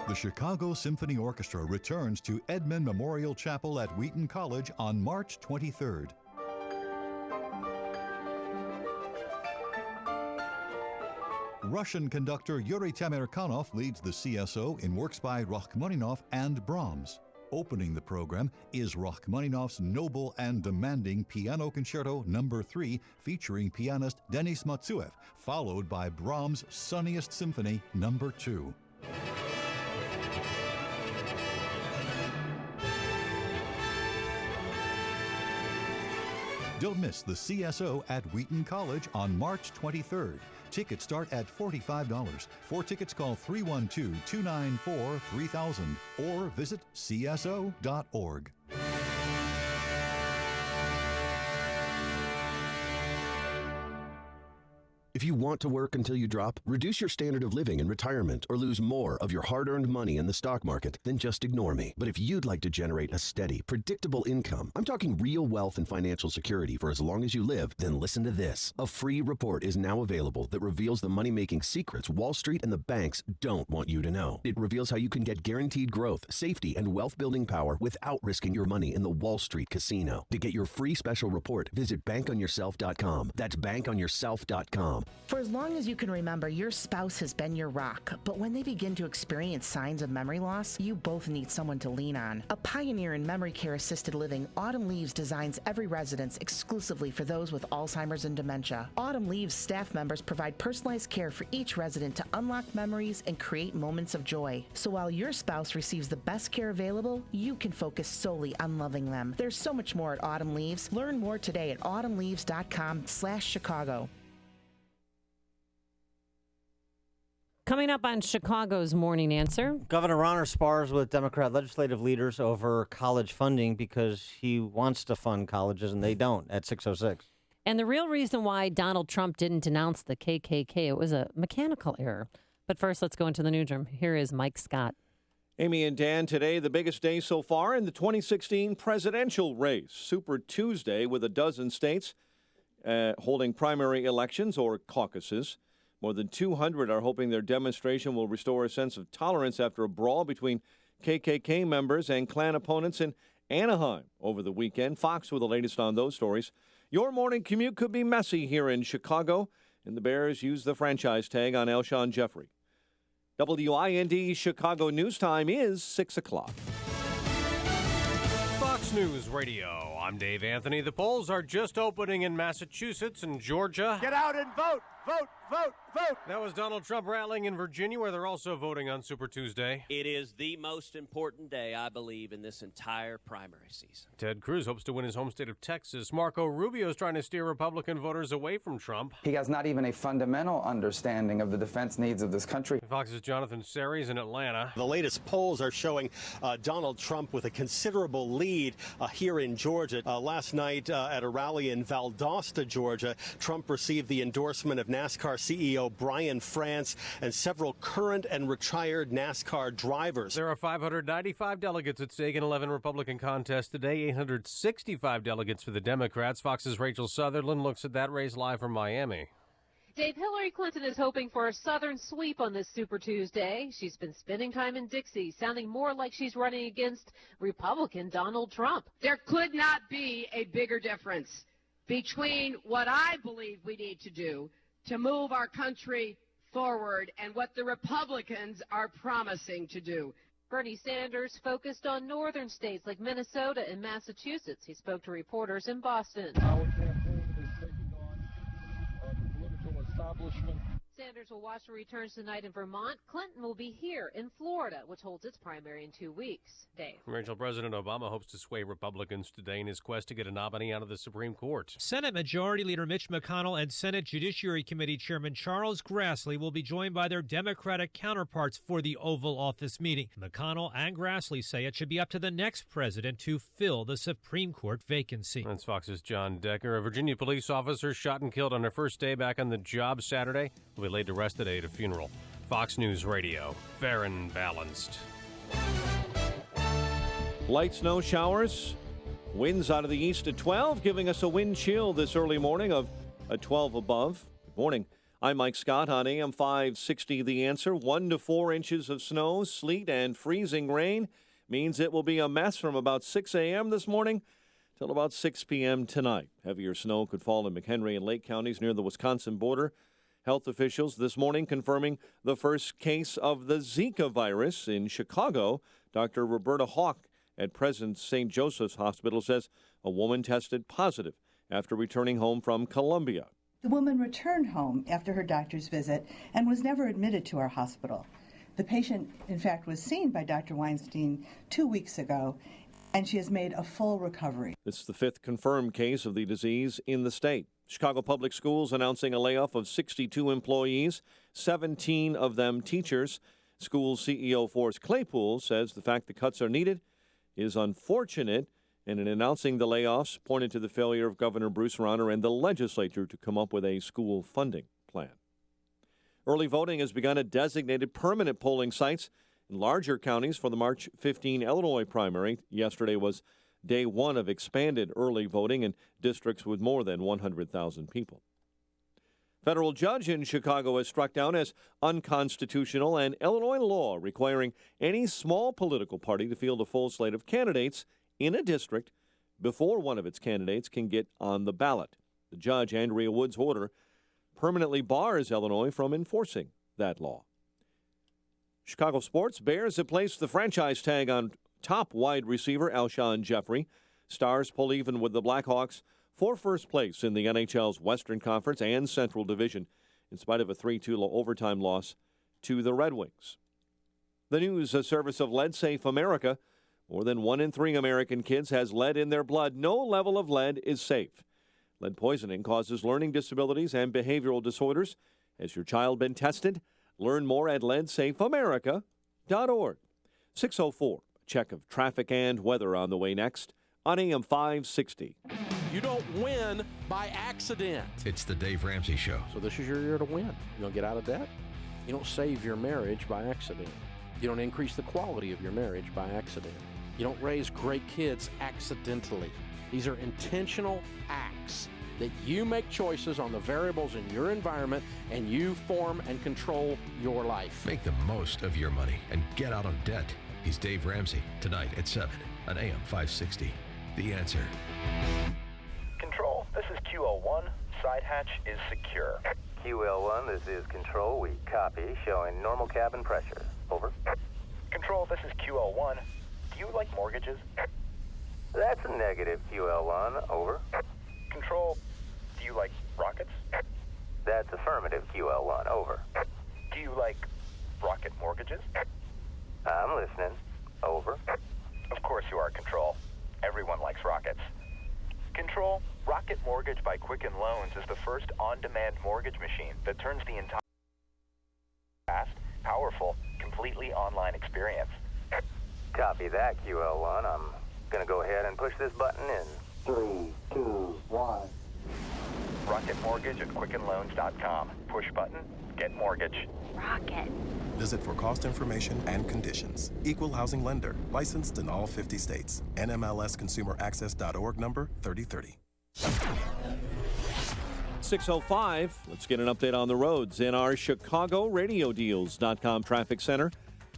The Chicago Symphony Orchestra returns to Edmund Memorial Chapel at Wheaton College on March 23rd. Russian conductor Yuri Tamerkanov leads the CSO in works by Rachmaninoff and Brahms. Opening the program is Rachmaninoff's noble and demanding Piano Concerto No. 3 featuring pianist Denis Matsuev, followed by Brahms' Sunniest Symphony No. 2. Don't miss the CSO at Wheaton College on March 23rd. Tickets start at $45. For tickets, call 312-294-3000 or visit cso.org. If you want to work until you drop, reduce your standard of living in retirement, or lose more of your hard-earned money in the stock market, then just ignore me. But if you'd like to generate a steady, predictable income, I'm talking real wealth and financial security for as long as you live, then listen to this. A free report is now available that reveals the money-making secrets Wall Street and the banks don't want you to know. It reveals how you can get guaranteed growth, safety, and wealth-building power without risking your money in the Wall Street casino. To get your free special report, visit bankonyourself.com. That's bankonyourself.com. For as long as you can remember, your spouse has been your rock, but when they begin to experience signs of memory loss, you both need someone to lean on. A pioneer in memory care assisted living, Autumn Leaves designs every residence exclusively for those with Alzheimer's and dementia. Autumn Leaves staff members provide personalized care for each resident to unlock memories and create moments of joy. So while your spouse receives the best care available, you can focus solely on loving them. There's so much more at Autumn Leaves. Learn more today at autumnleaves.com/Chicago. Coming up on Chicago's Morning Answer. Governor Rauner spars with Democrat legislative leaders over college funding because he wants to fund colleges and they don't at 6:06. And the real reason why Donald Trump didn't denounce the KKK, it was a mechanical error. But first, let's go into the newsroom. Here is Mike Scott. Amy and Dan, today the biggest day so far in the 2016 presidential race. Super Tuesday with a dozen states holding primary elections or caucuses. More than 200 are hoping their demonstration will restore a sense of tolerance after a brawl between KKK members and Klan opponents in Anaheim over the weekend. Fox with the latest on those stories. Your morning commute could be messy here in Chicago, and the Bears use the franchise tag on Alshon Jeffrey. WIND Chicago News Time is 6 o'clock. Fox News Radio. I'm Dave Anthony. The polls are just opening in Massachusetts and Georgia. Get out and vote! Vote! Vote! Vote! That was Donald Trump rallying in Virginia, where they're also voting on Super Tuesday. It is the most important day, I believe, in this entire primary season. Ted Cruz hopes to win his home state of Texas. Marco Rubio is trying to steer Republican voters away from Trump. He has not even a fundamental understanding of the defense needs of this country. Fox's Jonathan Series in Atlanta. The latest polls are showing Donald Trump with a considerable lead here in Georgia. Last night at a rally in Valdosta, Georgia, Trump received the endorsement of NASCAR CEO Brian France and several current and retired NASCAR drivers. There are 595 delegates at stake in 11 Republican contests today, 865 delegates for the Democrats. Fox's Rachel Sutherland looks at that race live from Miami. Dave, Hillary Clinton is hoping for a Southern sweep on this Super Tuesday. She's been spending time in Dixie, sounding more like she's running against Republican Donald Trump. There could not be a bigger difference between what I believe we need to do to move our country forward and what the Republicans are promising to do. Bernie Sanders focused on northern states like Minnesota and Massachusetts. He spoke to reporters in Boston. Our campaign is taking on the political establishment. Sanders will watch the returns tonight in Vermont. Clinton will be here in Florida, which holds its primary in 2 weeks. Dave. Rachel, President Obama hopes to sway Republicans today in his quest to get a nominee out of the Supreme Court. Senate Majority Leader Mitch McConnell and Senate Judiciary Committee Chairman Charles Grassley will be joined by their Democratic counterparts for the Oval Office meeting. McConnell and Grassley say it should be up to the next president to fill the Supreme Court vacancy. That's Fox's John Decker. A Virginia police officer shot and killed on her first day back on the job Saturday will be laid to rest today at a funeral. Fox News Radio, fair and balanced. Light snow showers, winds out of the east at 12, giving us a wind chill this early morning of a 12 above. Good morning. I'm Mike Scott on AM 560. The Answer. 1 to 4 inches of snow, sleet, and freezing rain means it will be a mess from about 6 a.m. this morning till about 6 p.m. tonight. Heavier snow could fall in McHenry and Lake counties near the Wisconsin border. Health officials this morning confirming the first case of the Zika virus in Chicago. Dr. Roberta Hawk at President St. Joseph's Hospital says a woman tested positive after returning home from Colombia. The woman returned home after her doctor's visit and was never admitted to our hospital. The patient, in fact, was seen by Dr. Weinstein 2 weeks ago, and she has made a full recovery. This is the 5th confirmed case of the disease in the state. Chicago Public Schools announcing a layoff of 62 employees, 17 of them teachers. School CEO Forrest Claypool says the fact the cuts are needed is unfortunate, and in announcing the layoffs, pointed to the failure of Governor Bruce Rauner and the legislature to come up with a school funding plan. Early voting has begun at designated permanent polling sites in larger counties for the March 15 Illinois primary. Yesterday was day one of expanded early voting in districts with more than 100,000 people. Federal judge in Chicago has struck down as unconstitutional an Illinois law requiring any small political party to field a full slate of candidates in a district before one of its candidates can get on the ballot. The judge, Andrea Wood's order, permanently bars Illinois from enforcing that law. Chicago sports. Bears have placed the franchise tag on top wide receiver Alshon Jeffrey. Stars pull even with the Blackhawks for first place in the NHL's Western Conference and Central Division in spite of a 3-2 overtime loss to the Red Wings. The news, a service of LeadSafe America. More than 1 in 3 American kids has lead in their blood. No level of lead is safe. Lead poisoning causes learning disabilities and behavioral disorders. Has your child been tested? Learn more at leadsafeamerica.org. 6:04. Check of traffic and weather on the way next on AM 560. You don't win by accident. It's the Dave Ramsey Show. So this is your year to win. You don't get out of debt. You don't save your marriage by accident. You don't increase the quality of your marriage by accident. You don't raise great kids accidentally. These are intentional acts that you make choices on the variables in your environment and you form and control your life. Make the most of your money and get out of debt. He's Dave Ramsey, tonight at 7 on AM 560. The Answer. Control, this is QL1. Side hatch is secure. QL1, this is Control. We copy, showing normal cabin pressure. Over. Control, this is QL1. Do you like mortgages? That's a negative, QL1. Over. Control, do you like rockets? That's affirmative, QL1. Over. Do you like rocket mortgages? I'm listening. Over. Of course you are, Control. Everyone likes rockets. Control, Rocket Mortgage by Quicken Loans is the first on-demand mortgage machine that turns the entire fast, powerful, completely online experience. Copy that, QL1. I'm going to go ahead and push this button in. 3, 2, 1. Rocket Mortgage at QuickenLoans.com. Push button, get mortgage. Rocket. Visit for cost information and conditions. Equal housing lender. Licensed in all 50 states. NMLSConsumerAccess.org number 3030. 6:05. Let's get an update on the roads in our ChicagoRadioDeals.com traffic center.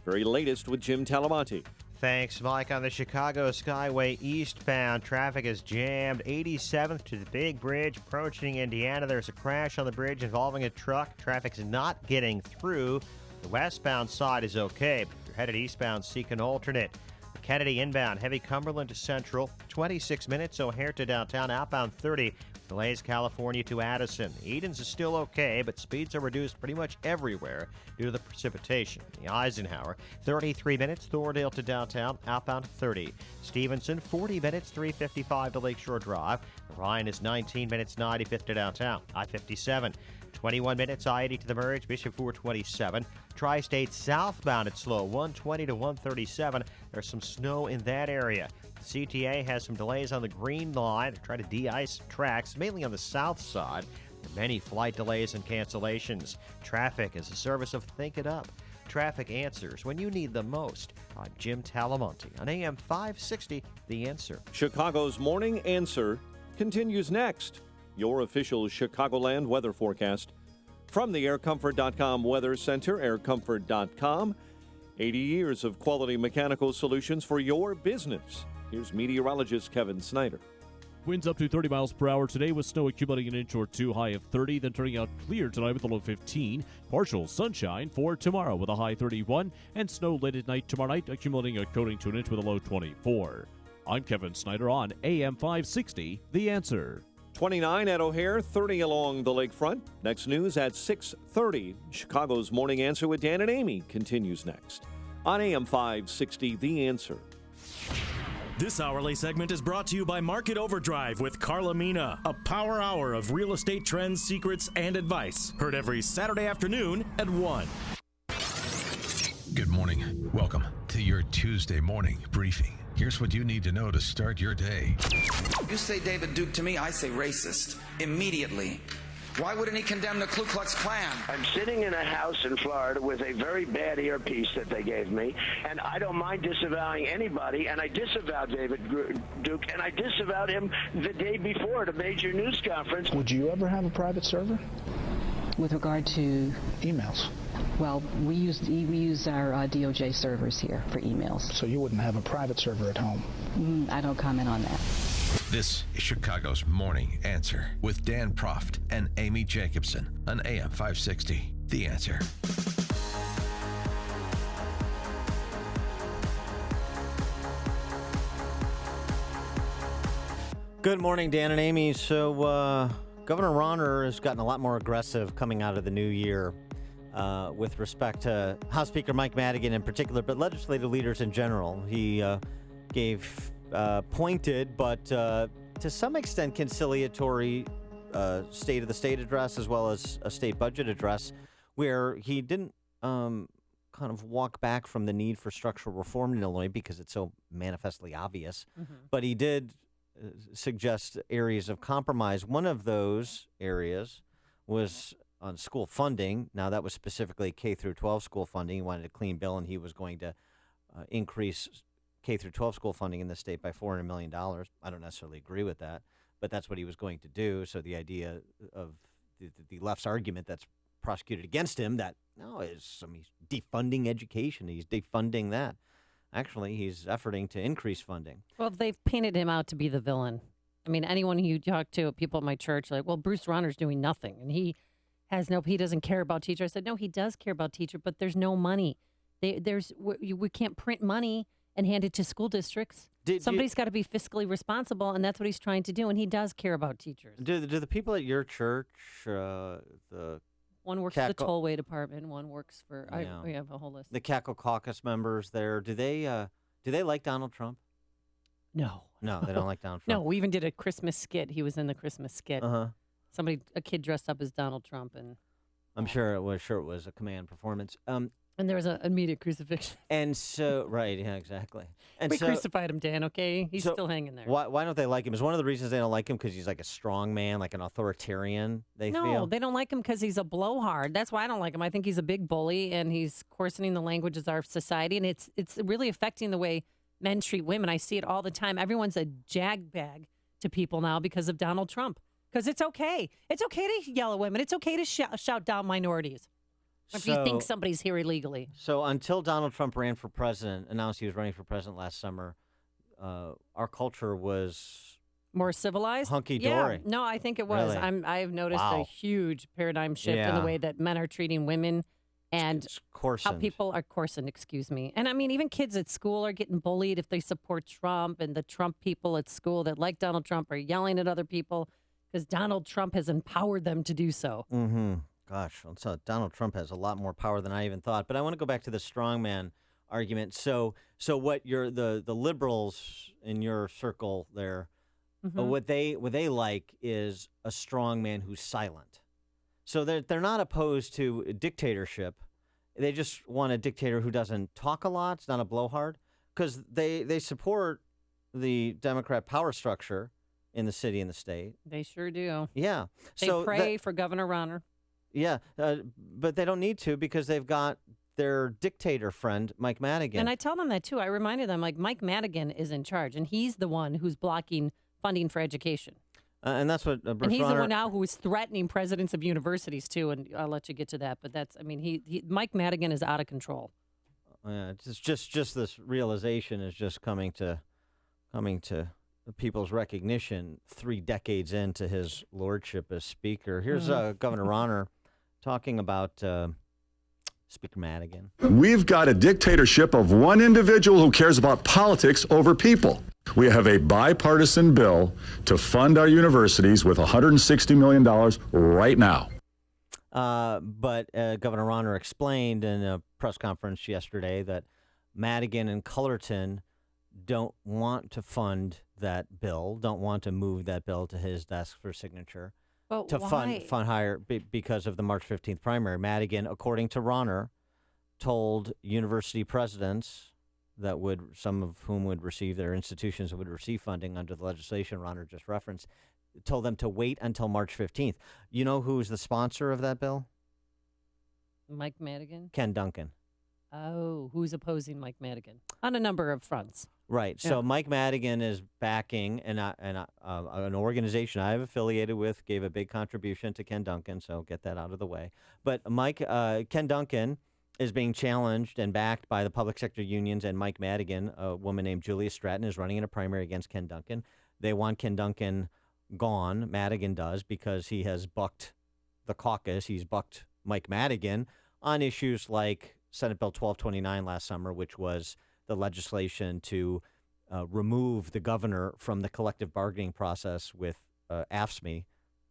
Very latest with Jim Talamonte. Thanks, Mike. On the Chicago Skyway eastbound, traffic is jammed 87th to the Big Bridge approaching Indiana. There's a crash on the bridge involving a truck. Traffic's not getting through. The westbound side is okay, but if you're headed eastbound, seek an alternate. The Kennedy inbound, heavy Cumberland to Central, 26 minutes. O'Hare to downtown, outbound 30. Delays California to Addison. Edens is still okay, but speeds are reduced pretty much everywhere due to the precipitation. The Eisenhower, 33 minutes. Thorndale to downtown, outbound 30. Stevenson, 40 minutes, 355 to Lakeshore Drive. Ryan is 19 minutes, 95th to downtown. I-57, 21 minutes, I-80 to the Merge. Bishop 427. Tri-State southbound, it's slow, 120 to 137. There's some snow in that area. CTA has some delays on the Green Line to try to de-ice tracks, mainly on the south side. There are many flight delays and cancellations. Traffic is a service of Think It Up. Traffic answers when you need them most. I'm Jim Talamonte on AM 560, The Answer. Chicago's Morning Answer continues next. Your official Chicagoland weather forecast from the AirComfort.com Weather Center, aircomfort.com. 80 years of quality mechanical solutions for your business. Here's meteorologist Kevin Snyder. Winds up to 30 miles per hour today with snow accumulating an inch or two, high of 30, then turning out clear tonight with a low 15. Partial sunshine for tomorrow with a high 31, and snow late at night tomorrow night, accumulating a coating to an inch with a low 24. I'm Kevin Snyder on AM 560, The Answer. 29 at O'Hare, 30 along the lakefront. Next news at 6:30. Chicago's Morning Answer with Dan and Amy continues next on AM 560, The Answer. This hourly segment is brought to you by Market Overdrive with Carla Mina, a power hour of real estate trends, secrets, and advice. Heard every Saturday afternoon at 1. Good morning. Welcome to your Tuesday morning briefing. Here's what you need to know to start your day. You say David Duke to me, I say racist. Immediately. Why wouldn't he condemn the Ku Klux Klan? I'm sitting in a house in Florida with a very bad earpiece that they gave me, and I don't mind disavowing anybody, and I disavowed David Duke, and I disavowed him the day before at a major news conference. Would you ever have a private server? With regard to emails? Well, we use our DOJ servers here for emails. So you wouldn't have a private server at home? I don't comment on that. This is Chicago's Morning Answer with Dan Proft and Amy Jacobson on AM 560. The Answer. Good morning, Dan and Amy. So, Governor Rauner has gotten a lot more aggressive coming out of the new year with respect to House Speaker Mike Madigan in particular, but legislative leaders in general. He gave pointed, but to some extent conciliatory State of the State address as well as a state budget address where he didn't kind of walk back from the need for structural reform in Illinois because it's so manifestly obvious, but he did suggest areas of compromise. One of those areas was on school funding. Now, that was specifically K through 12 school funding. He wanted a clean bill, and he was going to increase K through 12 school funding in the state by $400 million. I don't necessarily agree with that, but that's what he was going to do. So the idea of the left's argument that's prosecuted against him that, no, he's defunding education. He's defunding that. Actually, he's efforting to increase funding. Well, they've painted him out to be the villain. I mean, anyone you talk to, people at my church, like, well, Bruce Rauner's doing nothing, and he doesn't care about teacher. I said, no, he does care about teacher, but there's no money. We can't print money and hand it to school districts. Somebody's got to be fiscally responsible, and that's what he's trying to do, and he does care about teachers. Do the people at your church, one works for the tollway department, one works for, we have a whole list. The Cackle Caucus members there, do they like Donald Trump? No. No, they don't like Donald Trump. No, we even did a Christmas skit. He was in the Christmas skit. A kid dressed up as Donald Trump, and I'm sure it was a command performance. And there was an immediate crucifixion. And so, right, yeah, exactly. And we crucified him, Dan, okay? He's still hanging there. Why don't they like him? Is one of the reasons they don't like him because he's like a strong man, like an authoritarian, they feel? No, they don't like him because he's a blowhard. That's why I don't like him. I think he's a big bully, and he's coarsening the languages of our society, and it's really affecting the way men treat women. I see it all the time. Everyone's a jagbag to people now because of Donald Trump. Because it's okay. It's okay to yell at women. It's okay to shout down minorities. If you think somebody's here illegally. So until Donald Trump announced he was running for president last summer, our culture was more civilized, hunky-dory. Yeah, no, I think it was. Really? I've noticed a huge paradigm shift in the way that men are treating women and how people are coarsened. Excuse me. And I mean, even kids at school are getting bullied if they support Trump, and the Trump people at school that like Donald Trump are yelling at other people because Donald Trump has empowered them to do so. Mm-hmm. Gosh, so Donald Trump has a lot more power than I even thought. But I want to go back to the strongman argument. So what the liberals in your circle there, what they like is a strongman who's silent. So they're not opposed to dictatorship. They just want a dictator who doesn't talk a lot. It's not a blowhard because they support the Democrat power structure in the city and the state. They sure do. Yeah. They pray for Governor Rauner. Yeah, but they don't need to because they've got their dictator friend, Mike Madigan. And I tell them that, too. I reminded them, like, Mike Madigan is in charge, and he's the one who's blocking funding for education. And that's what Bruce And he's Rauner, the one now who is threatening presidents of universities, too, and I'll let you get to that. But Mike Madigan is out of control. Yeah, it's just this realization is just coming to people's recognition 3 decades into his lordship as speaker. Here's Governor Rauner talking about Speaker Madigan. We've got a dictatorship of one individual who cares about politics over people. We have a bipartisan bill to fund our universities with $160 million right now. But Governor Rauner explained in a press conference yesterday that Madigan and Cullerton don't want to fund that bill, don't want to move that bill to his desk for signature. But to why? fund higher because of the March 15th primary. Madigan, according to Rauner, told university presidents that some of whom would receive their institutions would receive funding under the legislation Rauner just referenced, told them to wait until March 15th. You know who's the sponsor of that bill? Mike Madigan? Ken Duncan. Oh, who's opposing Mike Madigan? On a number of fronts. Right. So Mike Madigan is backing an organization I've affiliated with, gave a big contribution to Ken Duncan, so get that out of the way. But Ken Duncan is being challenged and backed by the public sector unions, and Mike Madigan, a woman named Julia Stratton, is running in a primary against Ken Duncan. They want Ken Duncan gone, Madigan does, because he has bucked the caucus. He's bucked Mike Madigan on issues like Senate Bill 1229 last summer, which was the legislation to remove the governor from the collective bargaining process with AFSCME,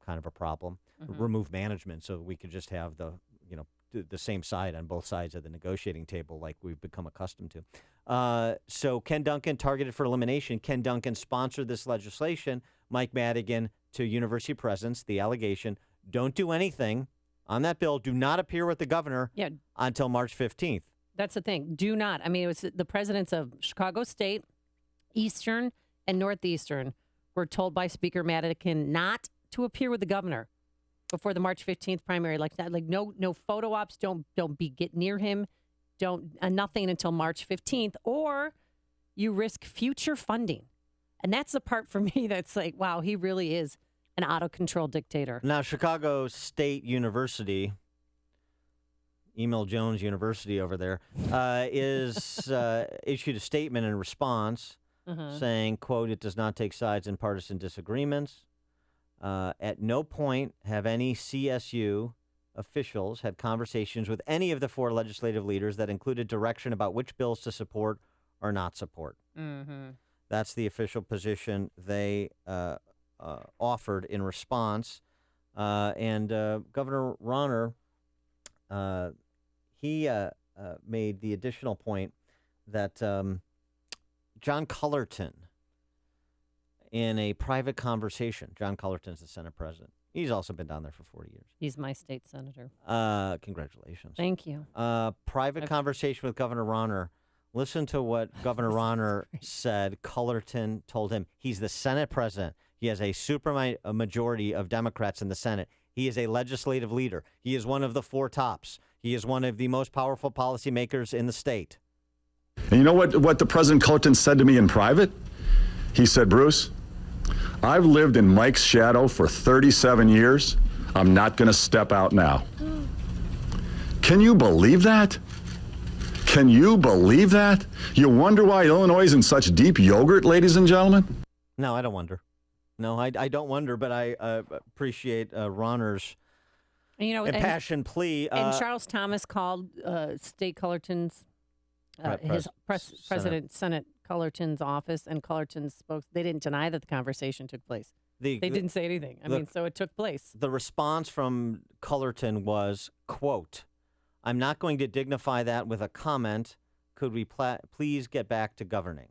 kind of a problem, remove management so we could just have the same side on both sides of the negotiating table like we've become accustomed to. So Ken Duncan targeted for elimination. Ken Duncan sponsored this legislation. Mike Madigan to university presidents, the allegation, don't do anything on that bill. Do not appear with the governor until March 15th. That's the thing. Do not. I mean, it was the presidents of Chicago State, Eastern, and Northeastern were told by Speaker Madigan not to appear with the governor before the March 15th primary. Like that, like no photo ops. Don't get near him. Don't nothing until March 15th, or you risk future funding. And that's the part for me that's like, wow, he really is an out-of-control dictator. Now, Chicago State University, Emil Jones University over there, is issued a statement in response saying, quote, it does not take sides in partisan disagreements. At no point have any CSU officials had conversations with any of the 4 legislative leaders that included direction about which bills to support or not support. That's the official position they offered in response. And Governor Rauner, he made the additional point that John Cullerton, in a private conversation, John Cullerton's the Senate president. He's also been down there for 40 years. He's my state senator. Congratulations. Thank you. Private conversation with Governor Rauner. Listen to what Governor Rauner said. Cullerton told him he's the Senate president. He has a majority of Democrats in the Senate. He is a legislative leader. He is one of the 4 tops. He is one of the most powerful policymakers in the state. And you know what the President Cullerton said to me in private? He said, Bruce, I've lived in Mike's shadow for 37 years. I'm not going to step out now. Can you believe that? Can you believe that? You wonder why Illinois is in such deep yogurt, ladies and gentlemen? No, I don't wonder. No, I don't wonder, but I appreciate Rauner's impassioned plea. And Charles Thomas called State Cullerton's, his President Senate Cullerton's office, and Cullerton spoke. They didn't deny that the conversation took place. They didn't say anything. I mean, so it took place. The response from Cullerton was, quote, I'm not going to dignify that with a comment. Could we please get back to governing?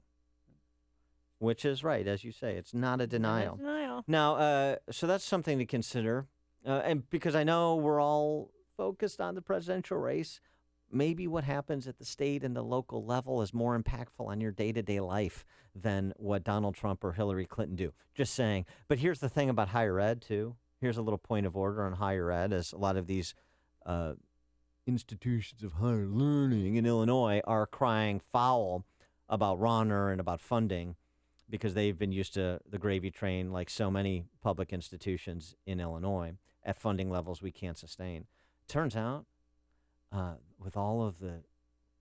Which is right, as you say. It's not a denial. Now, so that's something to consider. And because I know we're all focused on the presidential race, maybe what happens at the state and the local level is more impactful on your day-to-day life than what Donald Trump or Hillary Clinton do. Just saying. But here's the thing about higher ed, too. Here's a little point of order on higher ed, as a lot of these institutions of higher learning in Illinois are crying foul about Rauner and about funding because they've been used to the gravy train, like so many public institutions in Illinois, at funding levels we can't sustain. Turns out, with all of the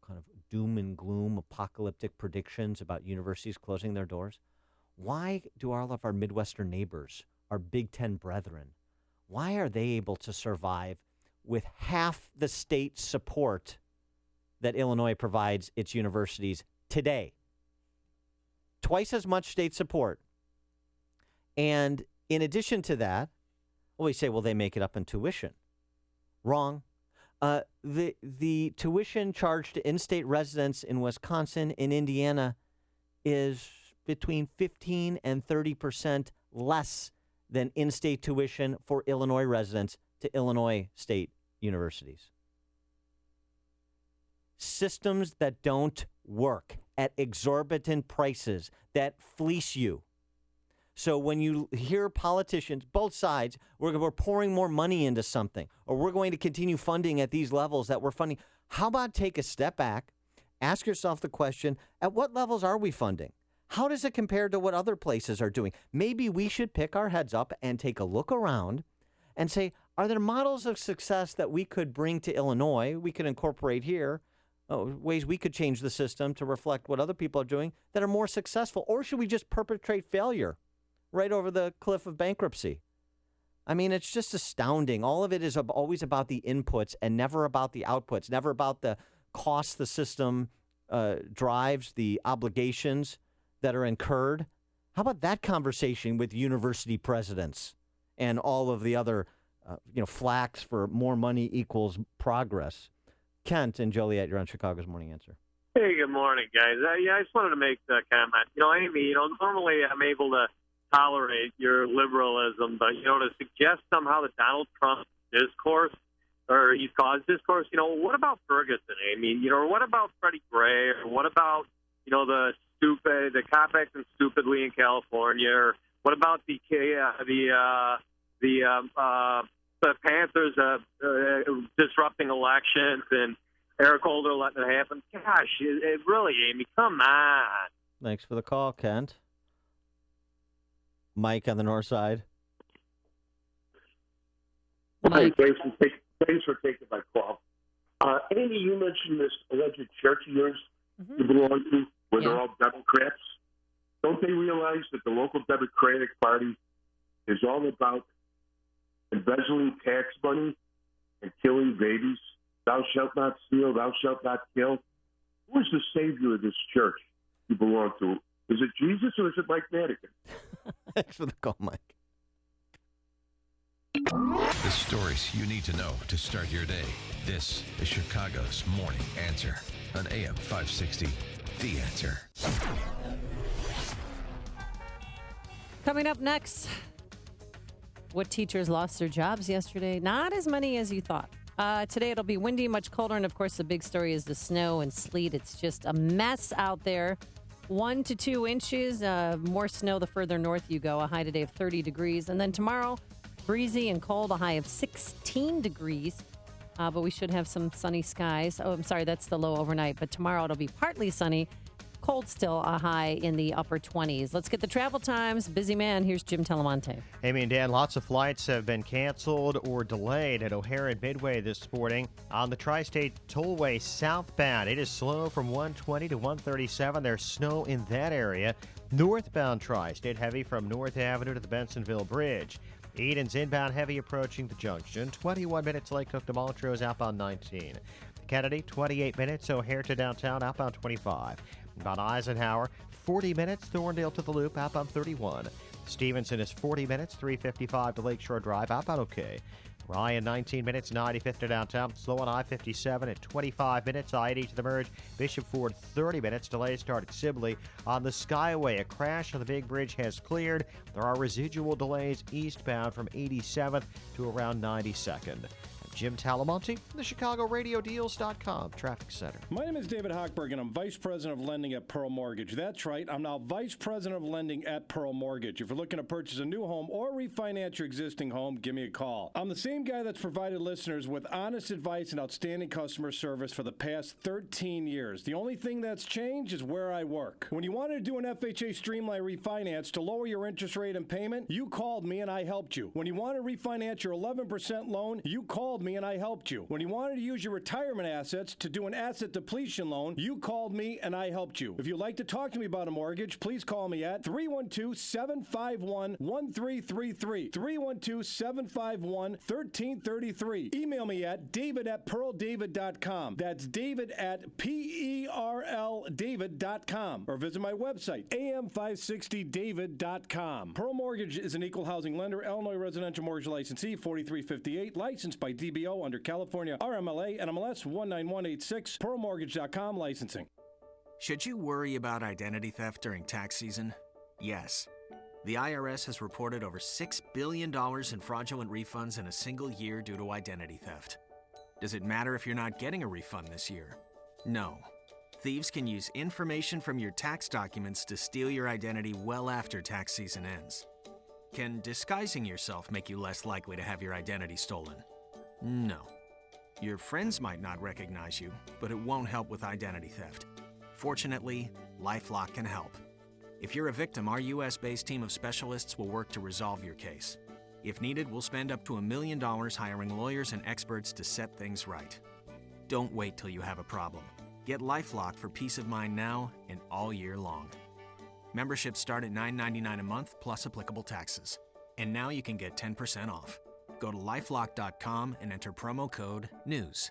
kind of doom and gloom, apocalyptic predictions about universities closing their doors, why do all of our Midwestern neighbors, our Big Ten brethren, why are they able to survive with half the state support that Illinois provides its universities today? Twice as much state support. And in addition to that, we say, well, they make it up in tuition. Wrong. The tuition charged to in-state residents in Wisconsin and Indiana is between 15 and 30% less than in-state tuition for Illinois residents to Illinois state universities. Systems that don't work at exorbitant prices, that fleece you. So when you hear politicians, both sides, we're pouring more money into something, or we're going to continue funding at these levels that we're funding, how about take a step back, ask yourself the question, at what levels are we funding? How does it compare to what other places are doing? Maybe we should pick our heads up and take a look around and say, are there models of success that we could bring to Illinois, we could incorporate here, ways we could change the system to reflect what other people are doing that are more successful? Or should we just perpetrate failure right over the cliff of bankruptcy? I mean, it's just astounding. All of it is always about the inputs and never about the outputs, never about the costs the system drives, the obligations that are incurred. How about that conversation with university presidents and all of the other, flacks for more money equals progress? Kent and Joliet, you're on Chicago's Morning Answer. Hey, good morning, guys. I just wanted to make a comment. Amy, normally I'm able to tolerate your liberalism, but, to suggest somehow that Donald Trump's discourse, or he's caused discourse, what about Ferguson, Amy? Or what about Freddie Gray? Or what about, the cop acting stupidly in California? Or what about the Panthers disrupting elections and Eric Holder letting it happen? Gosh, it really, Amy, come on. Thanks for the call, Kent. Mike on the north side. Mike. Thanks for taking my call. Amy, you mentioned this alleged church of yours you belong to, where they're all Democrats. Don't they realize that the local Democratic Party is all about embezzling tax money and killing babies? Thou shalt not steal, thou shalt not kill. Who is the savior of this church you belong to? Is it Jesus or is it Mike Madigan? Thanks for the call, Mike. The stories you need to know to start your day. This is Chicago's Morning Answer on AM 560. The Answer. Coming up next, what teachers lost their jobs yesterday? Not as many as you thought. Today it'll be windy, much colder, and of course the big story is the snow and sleet. It's just a mess out there. 1 to 2 inches, more snow the further north you go. A high today of 30 degrees. And then tomorrow, breezy and cold, a high of 16 degrees. But we should have some sunny skies. Oh, I'm sorry, that's the low overnight. But tomorrow it'll be partly sunny. Cold still, a high in the upper 20s. Let's get the travel times. Busy man, here's Jim Telemonte. Amy and Dan, lots of flights have been canceled or delayed at O'Hare and Midway this morning. On the Tri-State Tollway southbound, it is slow from 120 to 137. There's snow in that area. Northbound Tri-State heavy from North Avenue to the Bensonville Bridge. Eden's inbound heavy approaching the junction. 21 minutes Lake Cook to Montrose outbound 19. Kennedy, 28 minutes. O'Hare to downtown outbound 25. About Eisenhower, 40 minutes. Thorndale to the Loop outbound 31. Stevenson is 40 minutes. 355 to Lakeshore Drive outbound okay. Ryan, 19 minutes. 95th to downtown. Slow on I-57 at 25 minutes. I-80 to the merge. Bishop Ford, 30 minutes. Delay start at Sibley. On the Skyway, a crash on the big bridge has cleared. There are residual delays eastbound from 87th to around 92nd. Jim Talamonte, the ChicagoRadioDeals.com Traffic Center. My name is David Hochberg, and I'm Vice President of Lending at Pearl Mortgage. That's right, I'm now Vice President of Lending at Pearl Mortgage. If you're looking to purchase a new home or refinance your existing home, give me a call. I'm the same guy that's provided listeners with honest advice and outstanding customer service for the past 13 years. The only thing that's changed is where I work. When you wanted to do an FHA Streamline refinance to lower your interest rate and payment, you called me and I helped you. When you wanted to refinance your 11% loan, you called me and I helped you. When you wanted to use your retirement assets to do an asset depletion loan, you called me and I helped you. If you'd like to talk to me about a mortgage, please call me at 312-751-1333. 312-751-1333. Email me at david@pearldavid.com. That's david@PERLDavid.com. Or visit my website, am560david.com. Pearl Mortgage is an equal housing lender, Illinois residential mortgage licensee, 4358, licensed by DBO under California RMLA and MLS 19186, pearlmortgage.com licensing. Should you worry about identity theft during tax season? Yes. The IRS has reported over $6 billion in fraudulent refunds in a single year due to identity theft. Does it matter if you're not getting a refund this year? No. Thieves can use information from your tax documents to steal your identity well after tax season ends. Can disguising yourself make you less likely to have your identity stolen? No. Your friends might not recognize you, but it won't help with identity theft. Fortunately, LifeLock can help. If you're a victim, our U.S.-based team of specialists will work to resolve your case. If needed, we'll spend up to $1 million hiring lawyers and experts to set things right. Don't wait till you have a problem. Get LifeLock for peace of mind now and all year long. Memberships start at $9.99 a month plus applicable taxes. And now you can get 10% off. Go to lifelock.com and enter promo code NEWS.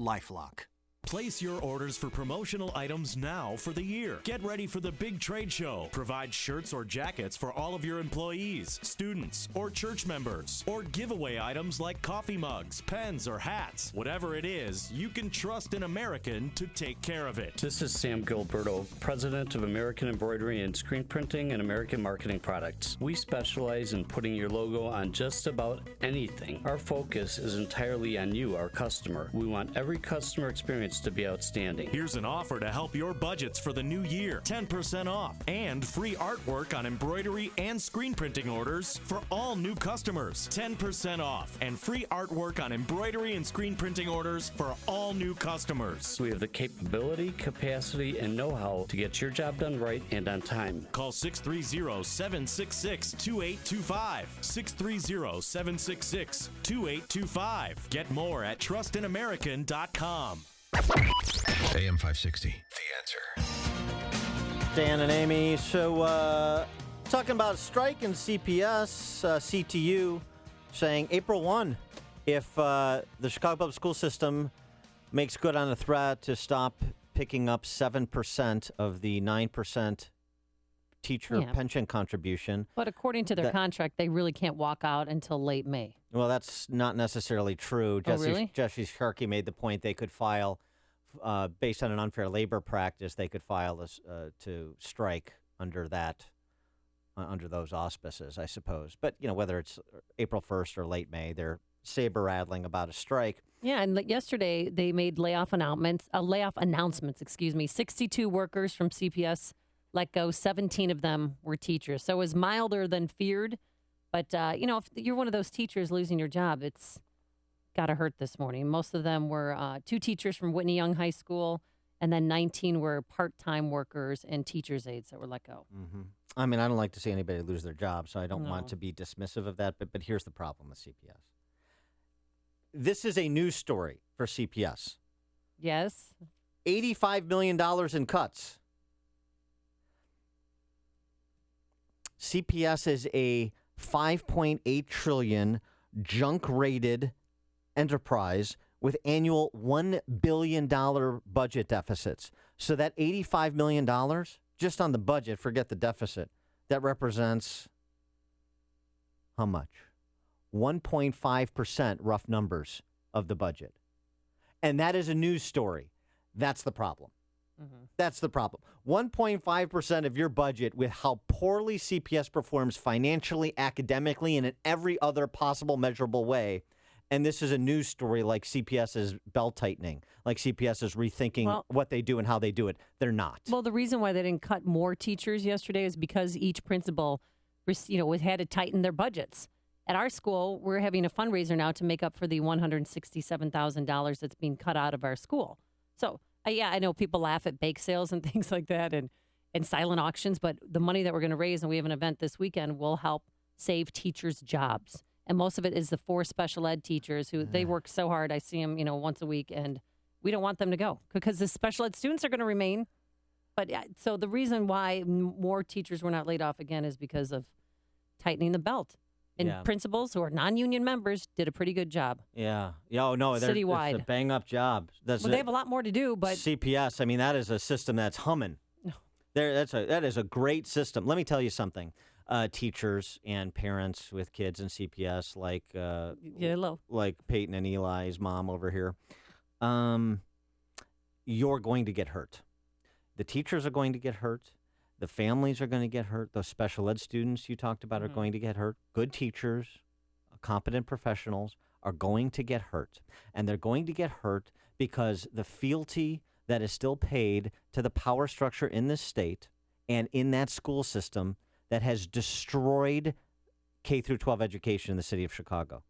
LifeLock. Place your orders for promotional items now for the year. Get ready for the big trade show. Provide shirts or jackets for all of your employees, students, or church members. Or giveaway items like coffee mugs, pens, or hats. Whatever it is, you can trust an American to take care of it. This is Sam Gilberto, president of American Embroidery and Screen Printing and American Marketing Products. We specialize in putting your logo on just about anything. Our focus is entirely on you, our customer. We want every customer experience to be outstanding. Here's an offer to help your budgets for the new year. 10% off and free artwork on embroidery and screen printing orders for all new customers. 10% off and free artwork on embroidery and screen printing orders for all new customers. We have the capability, capacity, and know-how to get your job done right and on time. Call 630-766-2825. 630-766-2825. Get more at trustinamerican.com. AM 560, The Answer. Dan and Amy. So, talking about a strike in CPS, CTU, saying April 1, if the Chicago Public School System makes good on a threat to stop picking up 7% of the 9% teacher pension contribution. But according to their contract, they really can't walk out until late May. Well, that's not necessarily true. Really? Jesse Sharkey made the point they could file, based on an unfair labor practice, they could file this, to strike under that, under those auspices, I suppose. But, whether it's April 1st or late May, they're saber-rattling about a strike. Yeah, and yesterday they made layoff announcements. 62 workers from CPS let go. 17 of them were teachers. So it was milder than feared. But, if you're one of those teachers losing your job, it's got to hurt this morning. Most of them were 2 teachers from Whitney Young High School, and then 19 were part-time workers and teacher's aides that were let go. Mm-hmm. I mean, I don't like to see anybody lose their job, so I don't want to be dismissive of that. But here's the problem with CPS. This is a news story for CPS. Yes. $85 million in cuts. CPS is a $5.8 trillion junk-rated enterprise with annual $1 billion budget deficits. So that $85 million, just on the budget, forget the deficit, that represents how much? 1.5%, rough numbers, of the budget. And that is a news story. That's the problem. Mm-hmm. That's the problem. 1.5% of your budget with how poorly CPS performs financially, academically, and in every other possible measurable way. And this is a news story like CPS is belt-tightening, like CPS is rethinking what they do and how they do it. They're not. Well, the reason why they didn't cut more teachers yesterday is because each principal, had to tighten their budgets. At our school, we're having a fundraiser now to make up for the $167,000 that's being cut out of our school. So, I know people laugh at bake sales and things like that and silent auctions, but the money that we're going to raise, and we have an event this weekend, will help save teachers' jobs. And most of it is the 4 special ed teachers who they work so hard. I see them, once a week, and we don't want them to go because the special ed students are going to remain. But so the reason why more teachers were not laid off again is because of tightening the belt. And principals who are non-union members did a pretty good job. Yeah. Oh, no. Citywide. It's a bang-up job. They have a lot more to do, but... CPS, I mean, that is a system that's humming. That is a great system. Let me tell you something. Teachers and parents with kids in CPS, like Peyton and Eli's mom over here, you're going to get hurt. The teachers are going to get hurt. The families are going to get hurt. Those special ed students you talked about are going to get hurt. Good teachers, competent professionals are going to get hurt. And they're going to get hurt because the fealty that is still paid to the power structure in this state and in that school system that has destroyed K through 12 education in the city of Chicago.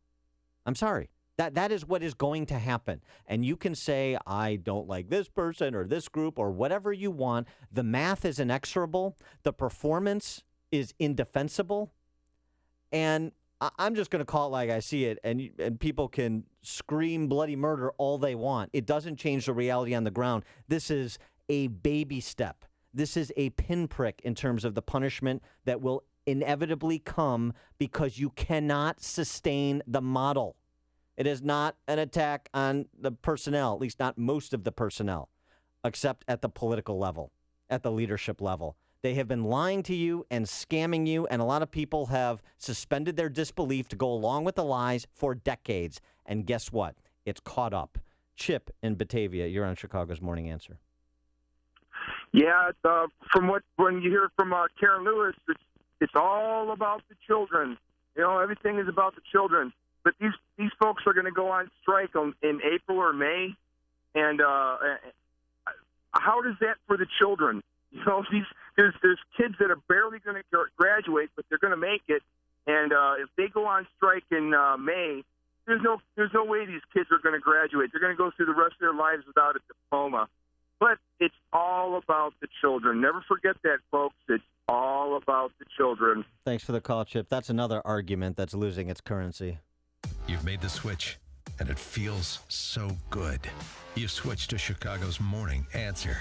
I'm sorry. That is what is going to happen. And you can say, I don't like this person or this group or whatever you want. The math is inexorable. The performance is indefensible. And I'm just going to call it like I see it. And people can scream bloody murder all they want. It doesn't change the reality on the ground. This is a baby step. This is a pinprick in terms of the punishment that will inevitably come because you cannot sustain the model. It is not an attack on the personnel, at least not most of the personnel, except at the political level, at the leadership level. They have been lying to you and scamming you, and a lot of people have suspended their disbelief to go along with the lies for decades. And guess what? It's caught up. Chip in Batavia, you're on Chicago's Morning Answer. Yeah, when you hear from Karen Lewis, it's all about the children. You know, everything is about the children. But these folks are going to go on strike in April or May, and how does that for the children? You know, there's kids that are barely going to graduate, but they're going to make it. And if they go on strike in May, there's no way these kids are going to graduate. They're going to go through the rest of their lives without a diploma. But it's all about the children. Never forget that, folks. It's all about the children. Thanks for the call, Chip. That's another argument that's losing its currency. You've made the switch, and it feels so good. You've switched to Chicago's Morning Answer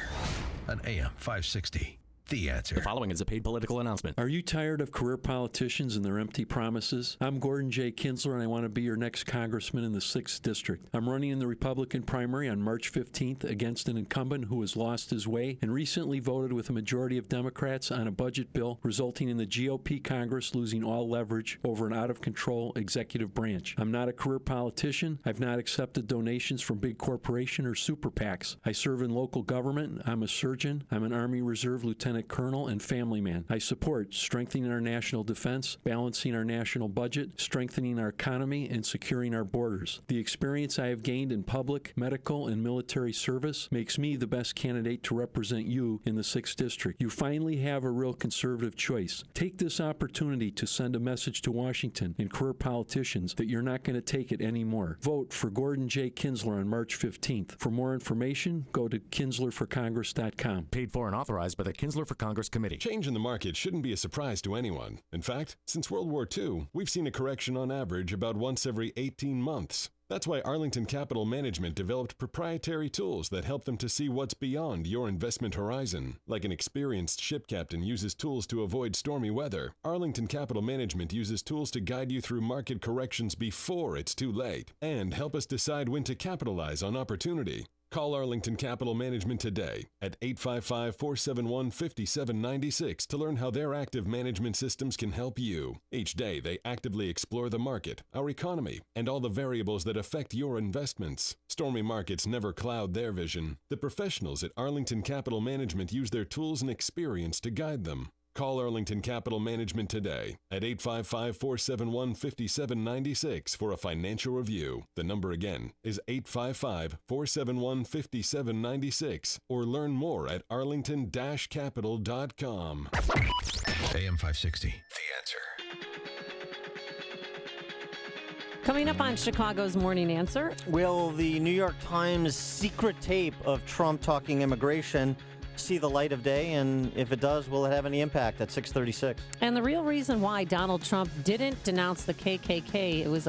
on AM 560. The Answer. The following is a paid political announcement. Are you tired of career politicians and their empty promises? I'm Gordon J. Kinsler, and I want to be your next congressman in the 6th District. I'm running in the Republican primary on March 15th against an incumbent who has lost his way and recently voted with a majority of Democrats on a budget bill, resulting in the GOP Congress losing all leverage over an out-of-control executive branch. I'm not a career politician. I've not accepted donations from big corporation or super PACs. I serve in local government. I'm a surgeon. I'm an Army Reserve Lieutenant Colonel and family man. I support strengthening our national defense, balancing our national budget, strengthening our economy, and securing our borders. The experience I have gained in public, medical, and military service makes me the best candidate to represent you in the 6th District. You finally have a real conservative choice. Take this opportunity to send a message to Washington and career politicians that you're not going to take it anymore. Vote for Gordon J. Kinsler on March 15th. For more information, go to kinslerforcongress.com. Paid for and authorized by the Kinsler for Congress Committee. Change in the market shouldn't be a surprise to anyone. In fact, since World War II, we've seen a correction on average about once every 18 months. That's why Arlington Capital Management developed proprietary tools that help them to see what's beyond your investment horizon. Like an experienced ship captain uses tools to avoid stormy weather, Arlington Capital Management uses tools to guide you through market corrections before it's too late and help us decide when to capitalize on opportunity. Call Arlington Capital Management today at 855-471-5796 to learn how their active management systems can help you. Each day, they actively explore the market, our economy, and all the variables that affect your investments. Stormy markets never cloud their vision. The professionals at Arlington Capital Management use their tools and experience to guide them. Call Arlington Capital Management today at 855-471-5796 for a financial review. The number again is 855-471-5796 or learn more at arlington-capital.com. AM 560. The Answer. Coming up on Chicago's Morning Answer. Will the New York Times secret tape of Trump talking immigration see the light of day, and if it does, will it have any impact at 6:36? And the real reason why Donald Trump didn't denounce the KKK, it was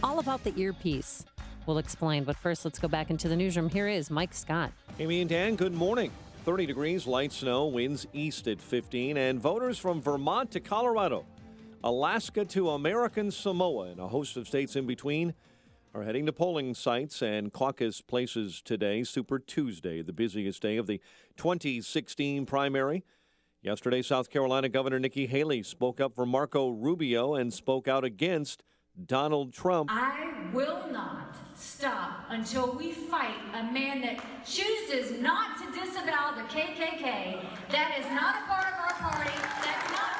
all about the earpiece. We'll explain, but first let's go back into the newsroom. Here is Mike Scott. Amy and Dan, good morning. 30 degrees, light snow, winds east at 15, and voters from Vermont to Colorado, Alaska to American Samoa, and a host of states in between are heading to polling sites and caucus places today, Super Tuesday, the busiest day of the 2016 primary. Yesterday, South Carolina Governor Nikki Haley spoke up for Marco Rubio and spoke out against Donald Trump. I will not stop until we fight a man that chooses not to disavow the KKK. That is not a part of our party. That's not.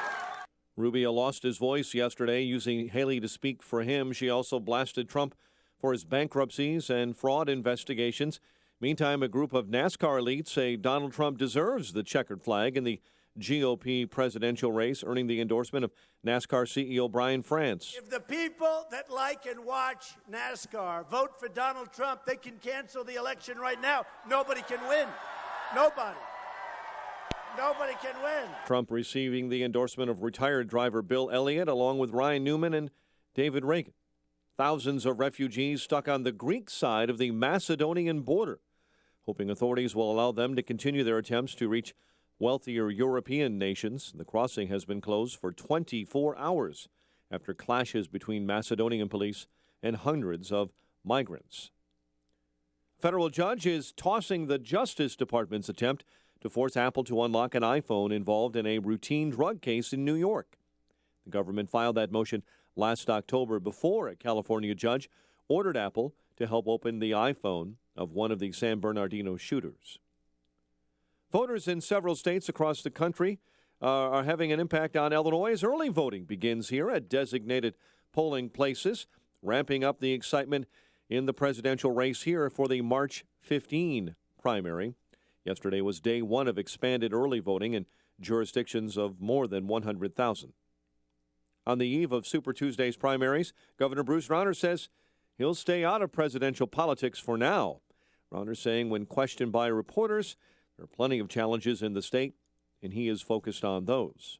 Rubio lost his voice yesterday, using Haley to speak for him. She also blasted Trump for his bankruptcies and fraud investigations. Meantime, a group of NASCAR elites say Donald Trump deserves the checkered flag in the GOP presidential race, earning the endorsement of NASCAR CEO Brian France. If the people that like and watch NASCAR vote for Donald Trump, they can cancel the election right now. Nobody can win. Nobody can win. Trump receiving the endorsement of retired driver Bill Elliott, along with Ryan Newman and David Reagan. Thousands of refugees stuck on the Greek side of the Macedonian border, hoping authorities will allow them to continue their attempts to reach wealthier European nations. The crossing has been closed for 24 hours after clashes between Macedonian police and hundreds of migrants. Federal judge is tossing the Justice Department's attempt to force Apple to unlock an iPhone involved in a routine drug case in New York. The government filed that motion last October before a California judge ordered Apple to help open the iPhone of one of the San Bernardino shooters. Voters in several states across the country are having an impact on Illinois as early voting begins here at designated polling places, ramping up the excitement in the presidential race here for the March 15 primary. Yesterday was day one of expanded early voting in jurisdictions of more than 100,000. On the eve of Super Tuesday's primaries, Governor Bruce Rauner says he'll stay out of presidential politics for now. Rauner saying when questioned by reporters, there are plenty of challenges in the state, and he is focused on those.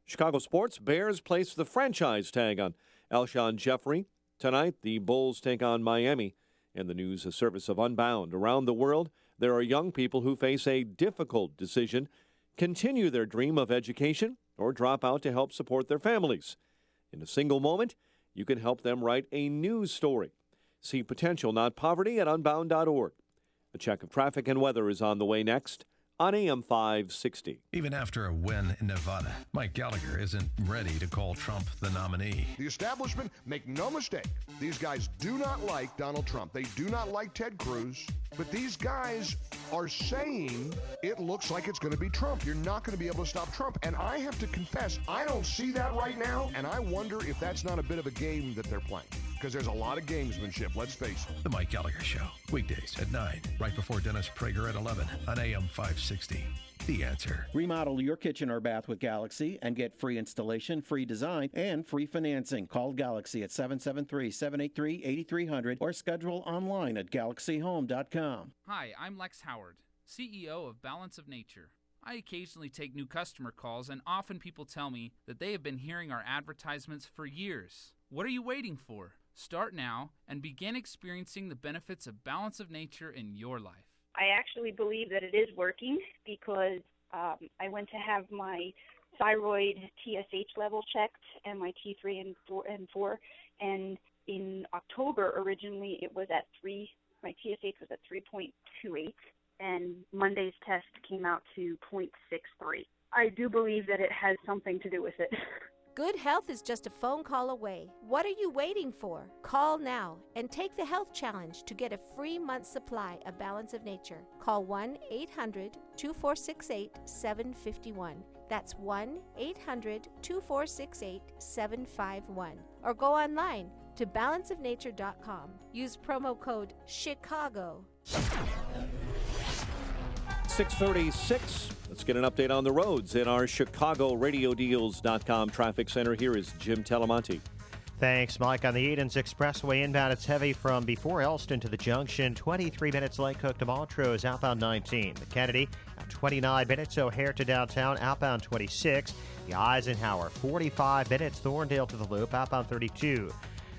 Chicago sports, Bears place the franchise tag on Alshon Jeffrey. Tonight, the Bulls take on Miami. In the news, a service of Unbound. Around the world, there are young people who face a difficult decision: continue their dream of education or drop out to help support their families. In a single moment, you can help them write a news story. See Potential, Not Poverty at unbound.org. A check of traffic and weather is on the way next on AM 560. Even after a win in Nevada, Mike Gallagher isn't ready to call Trump the nominee. The establishment, make no mistake, these guys do not like Donald Trump. They do not like Ted Cruz. But these guys are saying it looks like it's going to be Trump. You're not going to be able to stop Trump. And I have to confess, I don't see that right now. And I wonder if that's not a bit of a game that they're playing. Because there's a lot of gamesmanship, let's face it. The Mike Gallagher Show, weekdays at 9, right before Dennis Prager at 11 on AM 560. The Answer. Remodel your kitchen or bath with Galaxy and get free installation, free design, and free financing. Call Galaxy at 773-783-8300 or schedule online at galaxyhome.com. Hi, I'm Lex Howard, CEO of Balance of Nature. I occasionally take new customer calls, and often people tell me that they have been hearing our advertisements for years. What are you waiting for? Start now and begin experiencing the benefits of Balance of Nature in your life. I actually believe that it is working because I went to have my thyroid TSH level checked and my T3 and 4, and in October originally it was at 3. My TSH was at 3.28, and Monday's test came out to 0.63. I do believe that it has something to do with it. Good health is just a phone call away. What are you waiting for? Call now and take the health challenge to get a free month's supply of Balance of Nature. Call 1-800-2468-751. That's 1-800-2468-751. Or go online to balanceofnature.com. Use promo code CHICAGO. 6:36. Let's get an update on the roads in our ChicagoRadioDeals.com traffic center. Here is Jim Telemonte. Thanks, Mike. On the Edens Expressway inbound, it's heavy from before Elston to the junction. 23 minutes Lake Cook to Montrose, outbound 19. The Kennedy, 29 minutes. O'Hare to downtown, outbound 26. The Eisenhower, 45 minutes. Thorndale to the Loop, outbound 32.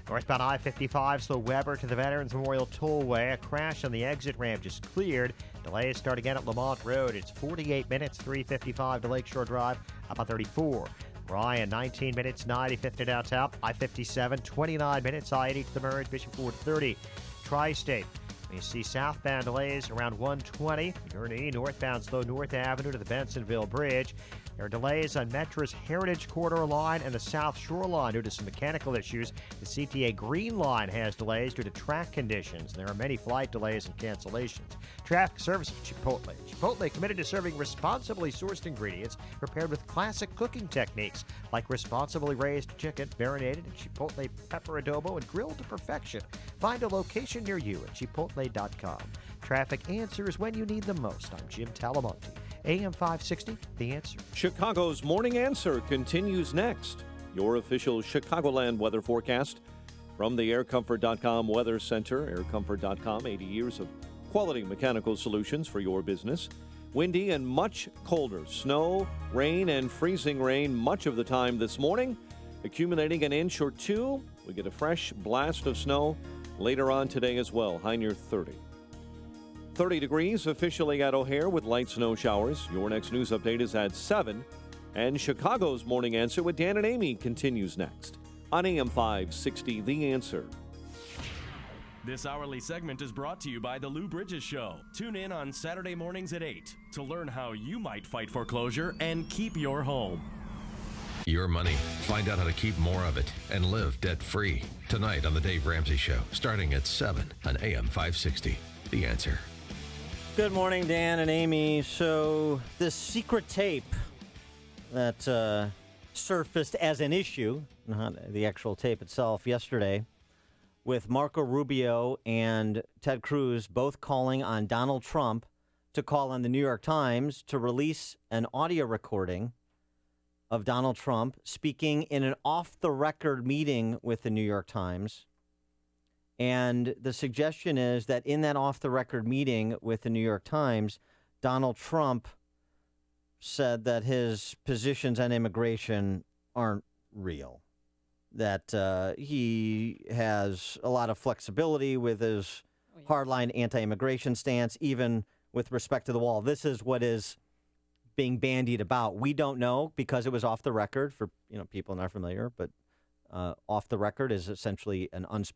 Northbound I-55, slow Weber to the Veterans Memorial Tollway. A crash on the exit ramp just cleared. Delays start again at Lamont Road. It's 48 minutes, 355 to Lakeshore Drive, about 34. Ryan, 19 minutes, 95th to downtown. I-57, 29 minutes, I-80 to the Merge, Bishop Ford 30. Tri-State. You see southbound delays around 120. Gurnee, northbound slow North Avenue to the Bensonville Bridge. There are delays on Metra's Heritage Corridor line and the South Shore line due to some mechanical issues. The CTA Green line has delays due to track conditions. There are many flight delays and cancellations. Traffic service at Chipotle. Chipotle committed to serving responsibly sourced ingredients prepared with classic cooking techniques like responsibly raised chicken, marinated in Chipotle pepper adobo and grilled to perfection. Find a location near you at chipotle.com. Traffic answers when you need them most. I'm Jim Talamonte. AM 560, The Answer. Chicago's Morning Answer continues next. Your official Chicagoland weather forecast from the aircomfort.com Weather Center. Aircomfort.com, 80 years of quality mechanical solutions for your business. Windy and much colder. Snow, rain, and freezing rain much of the time this morning. Accumulating an inch or two. We get a fresh blast of snow later on today as well. High near 30. 30 degrees officially at O'Hare with light snow showers. Your next news update is at 7. And Chicago's Morning Answer with Dan and Amy continues next on AM 560, The Answer. This hourly segment is brought to you by The Lou Bridges Show. Tune in on Saturday mornings at 8 to learn how you might fight foreclosure and keep your home. Your money. Find out how to keep more of it and live debt-free. Tonight on The Dave Ramsey Show, starting at 7 on AM 560, The Answer. Good morning, Dan and Amy. So this secret tape that surfaced as an issue, not the actual tape itself, yesterday, with Marco Rubio and Ted Cruz both calling on Donald Trump to call on the New York Times to release an audio recording of Donald Trump speaking in an off-the-record meeting with the New York Times. And the suggestion is that in that off-the-record meeting with the New York Times, Donald Trump said that his positions on immigration aren't real, that he has a lot of flexibility with his hardline anti-immigration stance, even with respect to the wall. This is what is being bandied about. We don't know because it was off the record for people not familiar, but off the record is essentially it's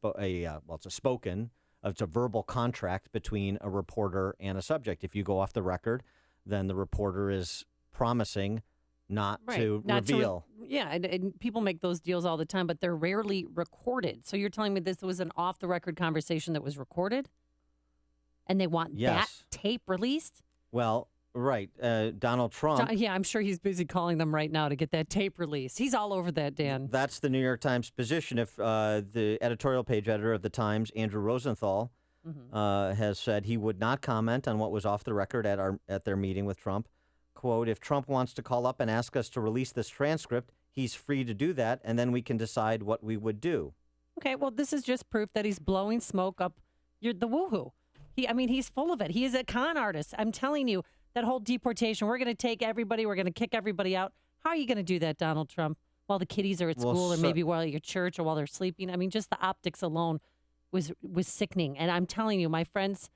a verbal contract between a reporter and a subject. If you go off the record, then the reporter is promising not to reveal. And people make those deals all the time, but they're rarely recorded. So you're telling me this was an off-the-record conversation that was recorded? And they want that tape released? Well, right. Donald Trump. I'm sure he's busy calling them right now to get that tape released. He's all over that, Dan. That's the New York Times position. If the editorial page editor of the Times, Andrew Rosenthal, has said he would not comment on what was off the record at their meeting with Trump. Quote, if Trump wants to call up and ask us to release this transcript, he's free to do that, and then we can decide what we would do. Okay, well, this is just proof that he's blowing smoke up the woohoo. He's full of it. He is a con artist. I'm telling you, that whole deportation, we're going to take everybody, we're going to kick everybody out. How are you going to do that, Donald Trump? While the kiddies are at school or maybe while you're at church or while they're sleeping? Just the optics alone was sickening. And I'm telling you, my friends,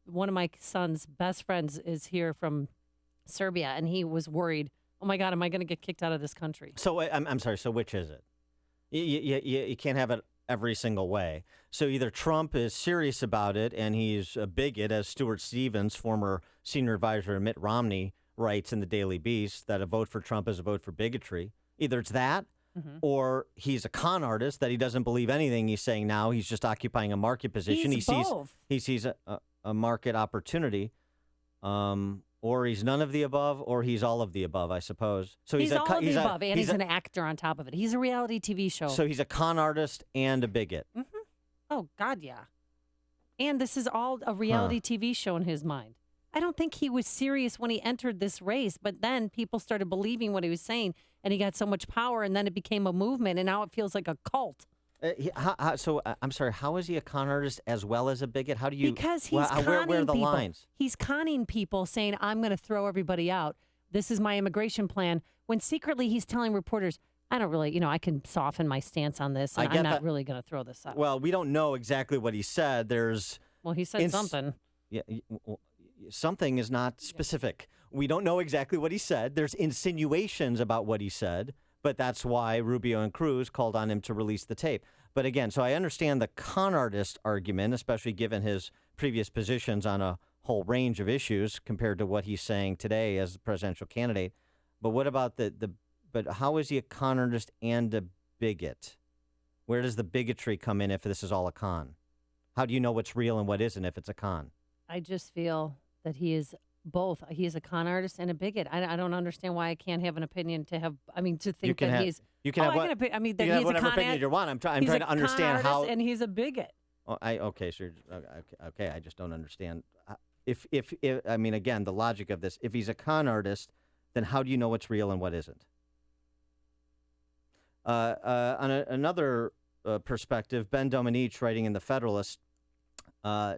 one of my son's best friends is here from Serbia, and he was worried, oh, my God, am I going to get kicked out of this country? So I'm sorry, so which is it? You can't have it every single way. So either Trump is serious about it and he's a bigot, as Stuart Stevens, former senior advisor to Mitt Romney, writes in the Daily Beast, that a vote for Trump is a vote for bigotry. Either it's that, or he's a con artist, that he doesn't believe anything he's saying now. He's just occupying a market position. He sees a market opportunity. Or he's none of the above, or he's all of the above, I suppose. So he's all of the above, and he's an actor on top of it. He's a reality TV show. So he's a con artist and a bigot. Oh, God, yeah. And this is all a reality TV show in his mind. I don't think he was serious when he entered this race, but then people started believing what he was saying, and he got so much power, and then it became a movement, and now it feels like a cult. So I'm sorry. How is he a con artist as well as a bigot? How do you? Because he's conning where are the people. lines? He's conning people, saying, "I'm going to throw everybody out. This is my immigration plan." When secretly he's telling reporters, "I don't really, I can soften my stance on this, and I'm not really going to throw this out." Well, we don't know exactly what he said. He said something. Yeah, something is not specific. We don't know exactly what he said. There's insinuations about what he said. But that's why Rubio and Cruz called on him to release the tape. But again, so I understand the con artist argument, especially given his previous positions on a whole range of issues compared to what he's saying today as the presidential candidate. But what about but how is he a con artist and a bigot? Where does the bigotry come in if this is all a con? How do you know what's real and what isn't if it's a con? I just feel that he is both. He is a con artist and a bigot. I don't understand why I can't have an opinion to think that he's. You can have that you he's can have a whatever con opinion you want. I'm trying to understand con how. artist and he's a bigot. Oh, okay, sure. Okay, I just don't understand. If I mean, again, the logic of this. If he's a con artist, then how do you know what's real and what isn't? On another perspective, Ben Domenech, writing in The Federalist,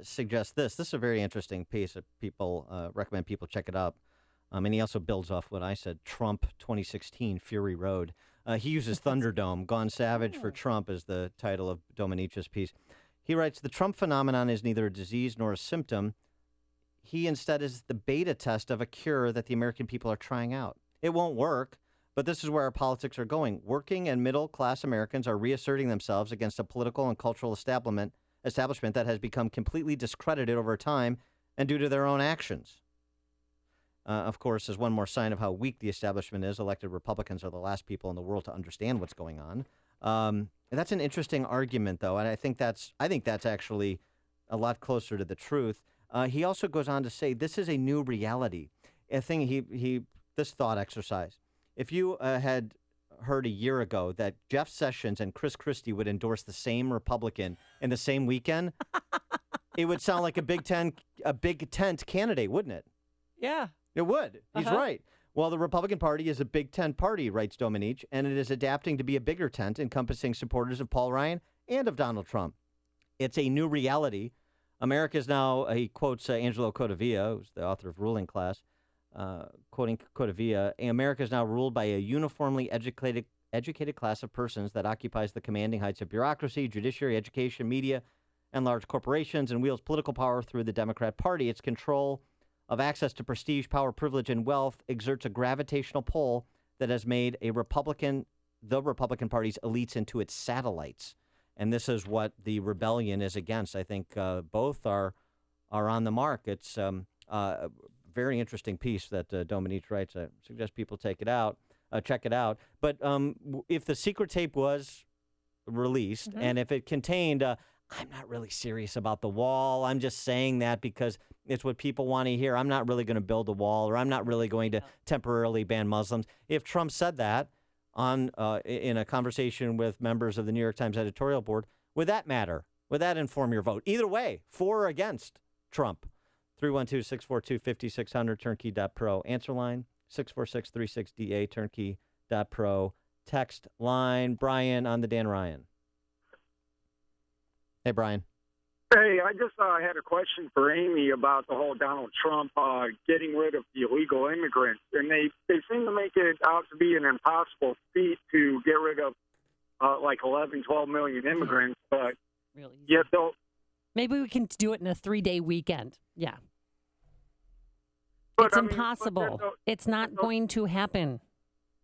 suggests this. This is a very interesting piece that people recommend people check it up. And he also builds off what I said, Trump 2016, Fury Road. He uses Thunderdome, Gone Savage for Trump is the title of Domenech's piece. He writes, the Trump phenomenon is neither a disease nor a symptom. He instead is the beta test of a cure that the American people are trying out. It won't work, but this is where our politics are going. Working and middle-class Americans are reasserting themselves against a political and cultural establishment that has become completely discredited over time and due to their own actions. Of course, as one more sign of how weak the establishment is, elected Republicans are the last people in the world to understand what's going on. And that's an interesting argument, though, and I think that's actually a lot closer to the truth. He also goes on to say this is a new reality. A thing this thought exercise. If you had heard a year ago that Jeff Sessions and Chris Christie would endorse the same Republican in the same weekend, it would sound like a Big Tent candidate, wouldn't it? Yeah. It would. He's right. Well, the Republican Party is a Big Tent party, writes Domenech, and it is adapting to be a bigger tent encompassing supporters of Paul Ryan and of Donald Trump. It's a new reality. America is now, he quotes Angelo Codevilla, who's the author of Ruling Class, quoting Codevilla, America is now ruled by a uniformly educated class of persons that occupies the commanding heights of bureaucracy, judiciary, education, media, and large corporations, and wields political power through the Democrat Party. Its control of access to prestige, power, privilege, and wealth exerts a gravitational pull that has made the Republican Party's elites into its satellites. And this is what the rebellion is against. I think both are on the mark. It's a very interesting piece that Domenech writes. I suggest people check it out. But if the secret tape was released and if it contained, I'm not really serious about the wall. I'm just saying that because it's what people want to hear. I'm not really going to build a wall, or I'm not really going to temporarily ban Muslims. If Trump said that in a conversation with members of the New York Times editorial board, would that matter? Would that inform your vote? Either way, for or against Trump. 312-642-5600, turnkey.pro. Answer line, 646-36DA, turnkey.pro. Text line, Brian on the Dan Ryan. Hey, Brian. Hey, I just had a question for Amy about the whole Donald Trump getting rid of the illegal immigrants. And they seem to make it out to be an impossible feat to get rid of like 11, 12 million immigrants. But really, yet they'll... Maybe we can do it in a 3-day weekend. Yeah. But, it's impossible. It's not going to happen.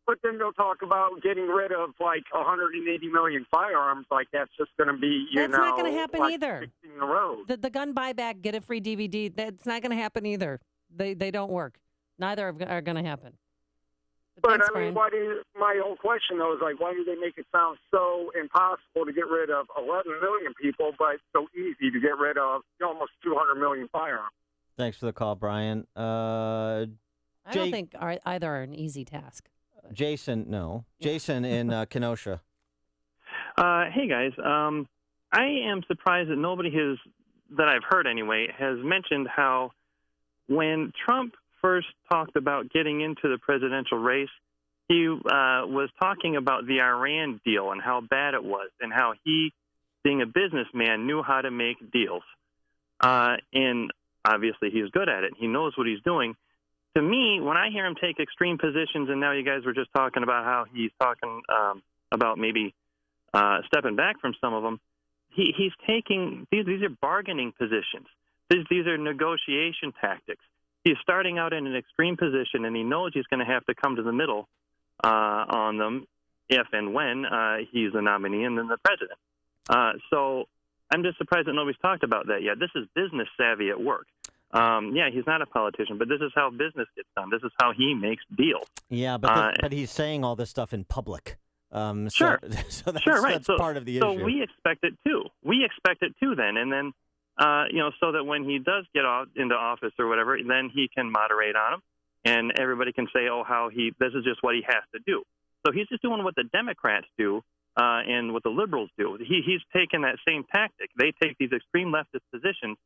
But then they'll talk about getting rid of like 180 million firearms. Like that's just going to be, that's not going to happen like either. fixing the road. The gun buyback, get a free DVD. That's not going to happen either. They don't work. Neither are going to happen. But thanks, I mean, my whole question though is like, why do they make it sound so impossible to get rid of 11 million people, but so easy to get rid of almost 200 million firearms? Thanks for the call, Brian. I don't think either are an easy task. Jason in Kenosha. Hey, guys. I am surprised that nobody that I've heard anyway, has mentioned how when Trump first talked about getting into the presidential race, he was talking about the Iran deal and how bad it was and how he, being a businessman, knew how to make deals. And obviously he's good at it. He knows what he's doing. To me, when I hear him take extreme positions, and now you guys were just talking about how he's talking about maybe stepping back from some of them, he's taking these are bargaining positions. These are negotiation tactics. He's starting out in an extreme position, and he knows he's going to have to come to the middle on them if and when he's the nominee and then the president. So I'm just surprised that nobody's talked about that yet. This is business savvy at work. yeah, he's not a politician, but this is how business gets done. This is how he makes deals. Yeah, but he's saying all this stuff in public. Sure. So that's, right. that's So, part of the so issue. we expect it too. We expect it too then. And then, so that when he does get into office or whatever, then he can moderate on him. And everybody can say, this is just what he has to do. So he's just doing what the Democrats do and what the liberals do. He's taken that same tactic. They take these extreme leftist positions,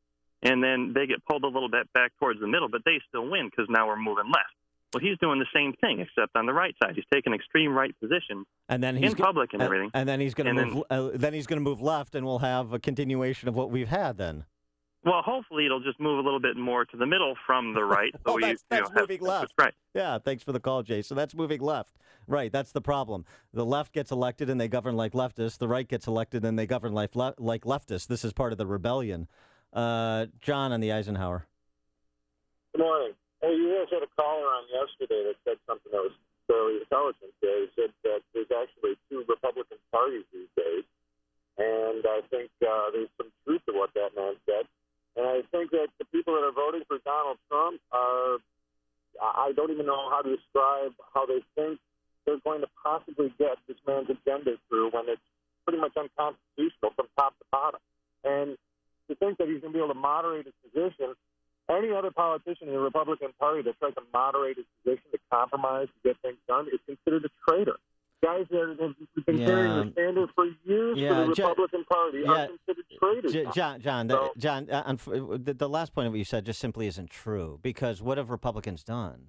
and then they get pulled a little bit back towards the middle, but they still win because now we're moving left. Well, he's doing the same thing, except on the right side. He's taking extreme right positions and then in public and everything. And then he's going to move. Then he's going to move left, and we'll have a continuation of what we've had then. Well, hopefully it'll just move a little bit more to the middle from the right. So that's moving left. Right. Yeah, thanks for the call, Jay. So that's moving left. Right, that's the problem. The left gets elected and they govern like leftists. The right gets elected and they govern like leftists. This is part of the rebellion. John on the Eisenhower. Good morning. Hey, you guys had a caller on yesterday that said something that was fairly intelligent. They said that there's actually two Republican parties these days, and I think there's some truth to what that man said. And I think that the people that are voting for Donald Trump I don't even know how to describe how they think they're going to possibly get this man's agenda through when it's pretty much unconstitutional from top to bottom. And to think that he's going to be able to moderate his position, any other politician in the Republican Party that tries to moderate his position, to compromise, to get things done, is considered a traitor. Guys that have been carrying the standard for years for the Republican Party are considered traitors. John, the last point of what you said just simply isn't true, because what have Republicans done?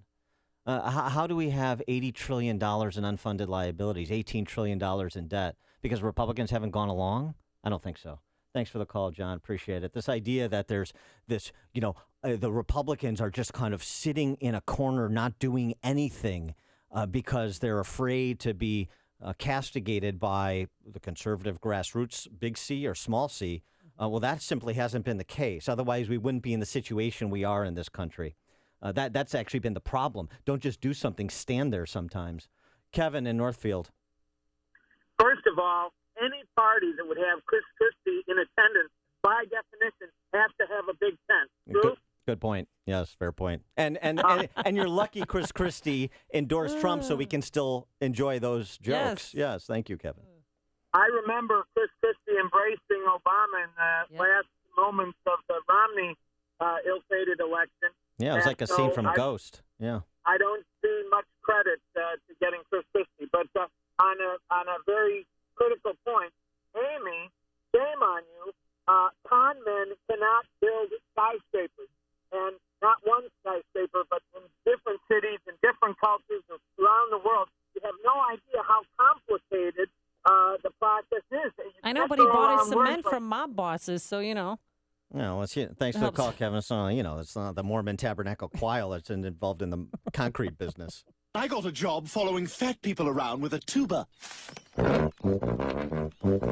How do we have $80 trillion in unfunded liabilities, $18 trillion in debt, because Republicans haven't gone along? I don't think so. Thanks for the call, John. Appreciate it. This idea that there's this, the Republicans are just kind of sitting in a corner not doing anything because they're afraid to be castigated by the conservative grassroots, big C or small c. Well, that simply hasn't been the case. Otherwise, we wouldn't be in the situation we are in this country. That's actually been the problem. Don't just do something, stand there sometimes. Kevin in Northfield. First of all, any party that would have Chris Christie in attendance, by definition, has to have a big tent. True? Good point. Yes, fair point. And you're lucky Chris Christie endorsed Trump so we can still enjoy those jokes. Yes, thank you, Kevin. I remember Chris Christie embracing Obama in the last moments of the Romney ill-fated election. Yeah, it was like a scene from Ghost. Yeah. I don't see much credit to getting Chris Christie, but on a very critical point, Amy, shame on you. Con men cannot build skyscrapers, and not one skyscraper, but in different cities and different cultures around the world. You have no idea how complicated the process is. I know, but he bought his cement from mob bosses, so No, thanks for the call, Kevin. It's not the Mormon Tabernacle Choir that's involved in the concrete business. I got a job following fat people around with a tuba.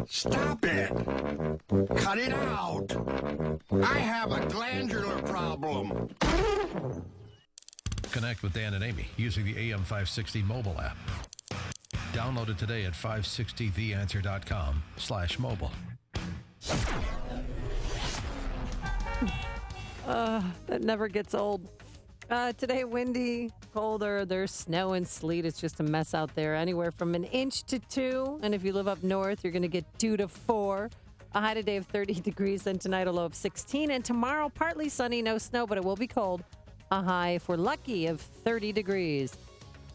Stop it! Cut it out! I have a glandular problem. Connect with Dan and Amy using the AM 560 mobile app. Download it today at 560theanswer.com/mobile. That never gets old. Today, windy, colder. There's snow and sleet. It's just a mess out there. Anywhere from 1 inch to 2. And if you live up north, you're going to get 2 to 4. A high today of 30 degrees, and tonight a low of 16. And tomorrow, partly sunny, no snow, but it will be cold. A high, if we're lucky, of 30 degrees.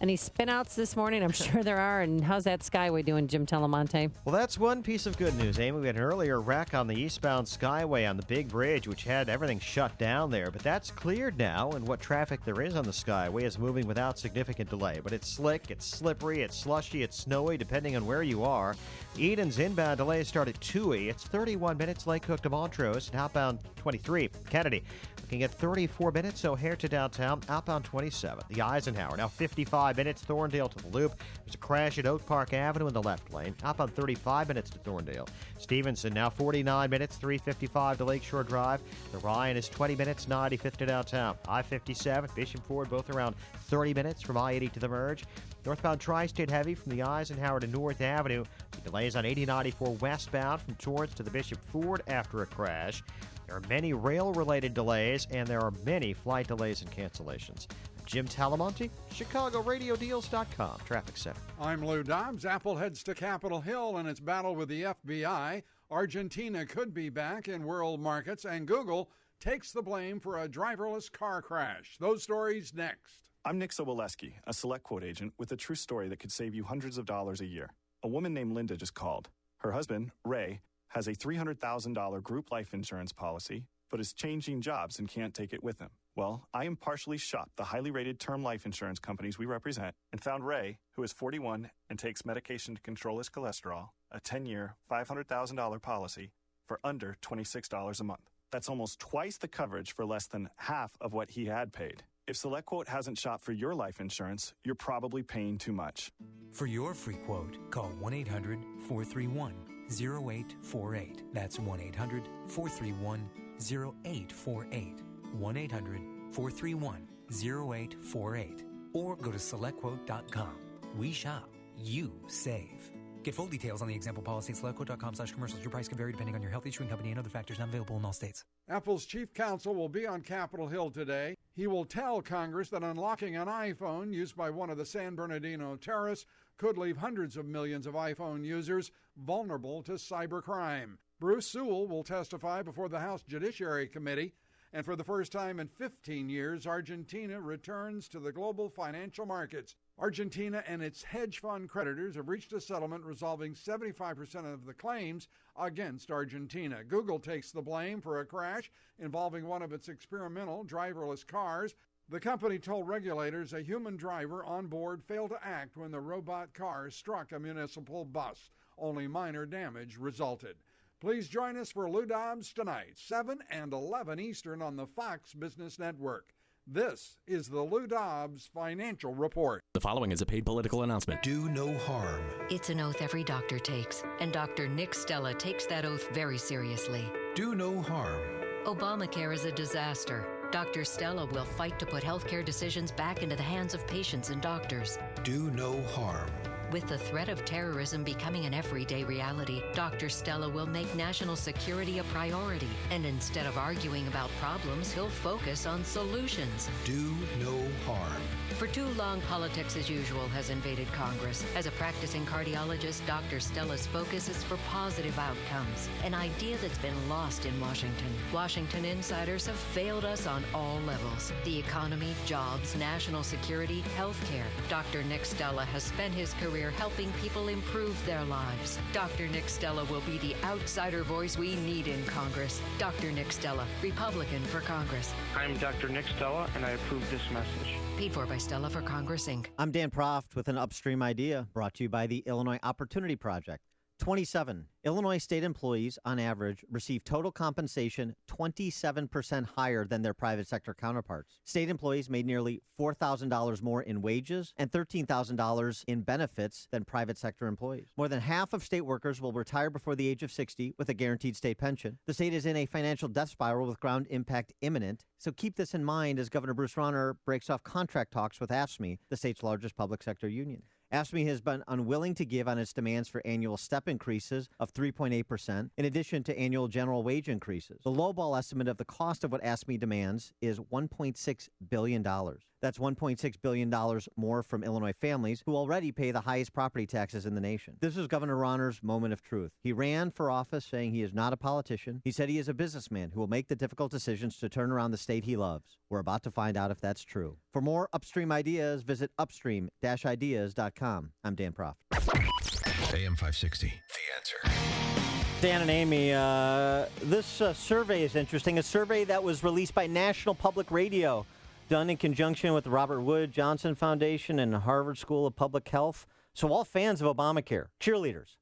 Any spin-outs this morning? I'm sure there are. And how's that Skyway doing, Jim Telemonte? Well, that's one piece of good news, Amy. We had an earlier wreck on the eastbound Skyway on the Big Bridge, which had everything shut down there. But that's cleared now, and what traffic there is on the Skyway is moving without significant delay. But it's slick, it's slippery, it's slushy, it's snowy, depending on where you are. Eden's inbound delays start at 2E. It's 31 minutes Lake Cook to Montrose, and outbound 23. Kennedy, looking at 34 minutes O'Hare to downtown, outbound 27. The Eisenhower, now 55 minutes Thorndale to the Loop. There's a crash at Oak Park Avenue in the left lane, outbound 35 minutes to Thorndale. Stevenson, now 49 minutes, 355 to Lakeshore Drive. The Ryan is 20 minutes, 95th to downtown. I-57, Bishop Ford, both around 30 minutes from I-80 to the merge. Northbound Tri-State heavy from the Eisenhower to North Avenue. The delays on 8094 westbound from Torrance to the Bishop Ford after a crash. There are many rail-related delays, and there are many flight delays and cancellations. Jim Talamonte, ChicagoRadioDeals.com, Traffic Center. I'm Lou Dobbs. Apple heads to Capitol Hill in its battle with the FBI. Argentina could be back in world markets, and Google takes the blame for a driverless car crash. Those stories next. I'm Nick Soboleski, a SelectQuote agent with a true story that could save you hundreds of dollars a year. A woman named Linda just called. Her husband, Ray, has a $300,000 group life insurance policy, but is changing jobs and can't take it with him. Well, I impartially shopped the highly rated term life insurance companies we represent and found Ray, who is 41 and takes medication to control his cholesterol, a 10-year, $500,000 policy for under $26 a month. That's almost twice the coverage for less than half of what he had paid. If SelectQuote hasn't shopped for your life insurance, you're probably paying too much. For your free quote, call 1-800-431-0848. That's 1-800-431-0848. 1-800-431-0848. Or go to SelectQuote.com. We shop. You save. Get full details on the example policy at SelectQuote.com/commercials. Your price can vary depending on your health insurance company and other factors not available in all states. Apple's chief counsel will be on Capitol Hill today. He will tell Congress that unlocking an iPhone used by one of the San Bernardino terrorists could leave hundreds of millions of iPhone users vulnerable to cybercrime. Bruce Sewell will testify before the House Judiciary Committee. And for the first time in 15 years, Argentina returns to the global financial markets. Argentina and its hedge fund creditors have reached a settlement resolving 75% of the claims against Argentina. Google takes the blame for a crash involving one of its experimental driverless cars. The company told regulators a human driver on board failed to act when the robot car struck a municipal bus. Only minor damage resulted. Please join us for Lou Dobbs tonight, 7 and 11 Eastern on the Fox Business Network. This is the Lou Dobbs Financial Report. The following is a paid political announcement. Do no harm. It's an oath every doctor takes, and Dr. Nick Stella takes that oath very seriously. Do no harm. Obamacare is a disaster. Dr. Stella will fight to put healthcare decisions back into the hands of patients and doctors. Do no harm. With the threat of terrorism becoming an everyday reality, Dr. Stella will make national security a priority. And instead of arguing about problems, he'll focus on solutions. Do no harm. For too long, politics as usual has invaded Congress. As a practicing cardiologist, Dr. Stella's focus is for positive outcomes, an idea that's been lost in Washington. Washington insiders have failed us on all levels: the economy, jobs, national security, healthcare. Dr. Nick Stella has spent his career helping people improve their lives. Dr. Nick Stella will be the outsider voice we need in Congress. Dr. Nick Stella, Republican for Congress. I'm Dr. Nick Stella, and I approve this message. Paid for by Stella for Congress, Inc. I'm Dan Proft with an Upstream Idea brought to you by the Illinois Opportunity Project. 27. Illinois state employees, on average, receive total compensation 27% higher than their private sector counterparts. State employees made nearly $4,000 more in wages and $13,000 in benefits than private sector employees. More than half of state workers will retire before the age of 60 with a guaranteed state pension. The state is in a financial death spiral with ground impact imminent. So keep this in mind as Governor Bruce Rauner breaks off contract talks with AFSCME, the state's largest public sector union. AFSCME has been unwilling to give on its demands for annual step increases of 3.8%, in addition to annual general wage increases. The lowball estimate of the cost of what AFSCME demands is $1.6 billion. That's $1.6 billion more from Illinois families who already pay the highest property taxes in the nation. This is Governor Rauner's moment of truth. He ran for office saying he is not a politician. He said he is a businessman who will make the difficult decisions to turn around the state he loves. We're about to find out if that's true. For more Upstream ideas, visit upstream-ideas.com. I'm Dan Proft. AM 560, The Answer. Dan and Amy, this survey is interesting. A survey that was released by National Public Radio, done in conjunction with the Robert Wood Johnson Foundation and the Harvard School of Public Health. So all fans of Obamacare, cheerleaders.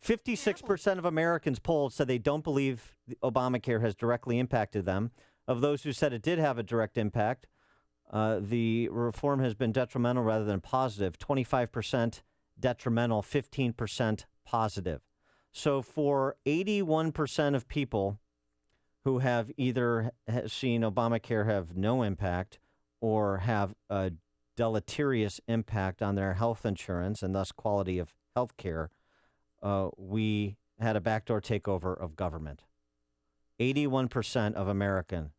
56% of Americans polled said they don't believe Obamacare has directly impacted them. Of those who said it did have a direct impact, the reform has been detrimental rather than positive. 25% detrimental, 15% positive. So for 81% of people who have either seen Obamacare have no impact or have a deleterious impact on their health insurance and thus quality of health care, we had a backdoor takeover of government. 81% of American,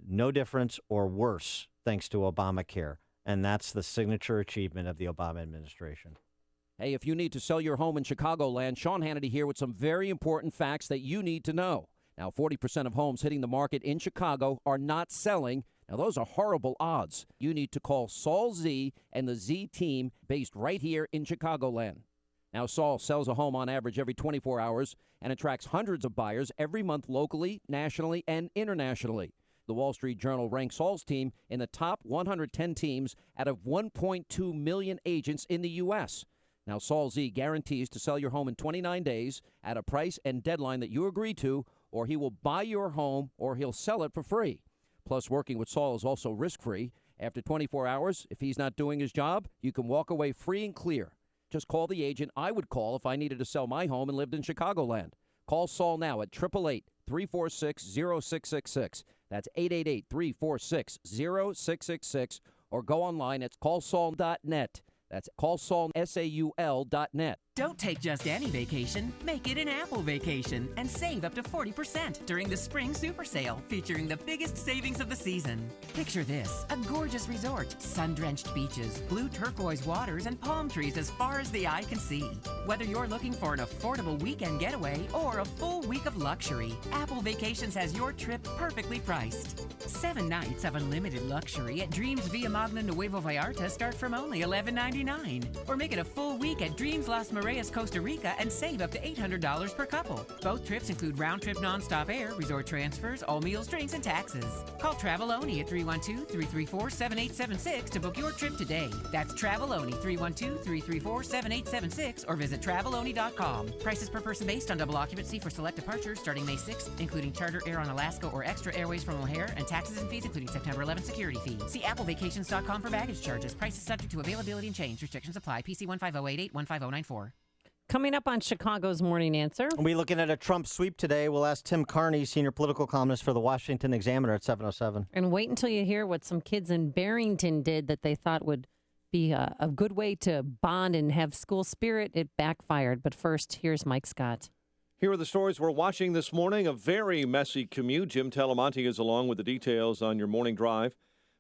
no difference or worse thanks to Obamacare. And that's the signature achievement of the Obama administration. Hey, if you need to sell your home in Chicagoland, Sean Hannity here with some very important facts that you need to know. Now, 40% of homes hitting the market in Chicago are not selling. Now, those are horrible odds. You need to call Saul Z and the Z team based right here in Chicagoland. Now, Saul sells a home on average every 24 hours and attracts hundreds of buyers every month locally, nationally, and internationally. The Wall Street Journal ranks Saul's team in the top 110 teams out of 1.2 million agents in the U.S. Now, Saul Z guarantees to sell your home in 29 days at a price and deadline that you agree to, or he will buy your home or he'll sell it for free. Plus, working with Saul is also risk-free. After 24 hours, if he's not doing his job, you can walk away free and clear. Just call the agent I would call if I needed to sell my home and lived in Chicagoland. Call Saul now at 888-346-0666. That's 888-346-0666. Or go online at callsaul.net. That's callsaul.net. Don't take just any vacation. Make it an Apple vacation and save up to 40% during the Spring Super Sale, featuring the biggest savings of the season. Picture this: a gorgeous resort, sun-drenched beaches, blue turquoise waters, and palm trees as far as the eye can see. Whether you're looking for an affordable weekend getaway or a full week of luxury, Apple Vacations has your trip perfectly priced. 7 nights of unlimited luxury at Dreams Via Magna Nuevo Vallarta start from only $11.99. Or make it a full week at Dreams Las Mareas, Costa Rica, and save up to $800 per couple. Both trips include round-trip nonstop air, resort transfers, all meals, drinks, and taxes. Call Traveloni at 312-334-7876 to book your trip today. That's Traveloni, 312-334-7876, or visit Traveloni.com. Prices per person based on double occupancy for select departures starting May 6th, including charter air on Alaska or extra airways from O'Hare, and taxes and fees including September 11th security fee. See applevacations.com for baggage charges. Prices subject to availability and change. Restrictions apply. PC 15088 15094. Coming up on Chicago's Morning Answer. We'll be looking at a Trump sweep today. We'll ask Tim Carney, senior political columnist for the Washington Examiner, at 7:07. And wait until you hear what some kids in Barrington did that they thought would be a good way to bond and have school spirit. It backfired. But first, here's Mike Scott. Here are the stories we're watching this morning. A very messy commute. Jim Talamonte is along with the details on your morning drive.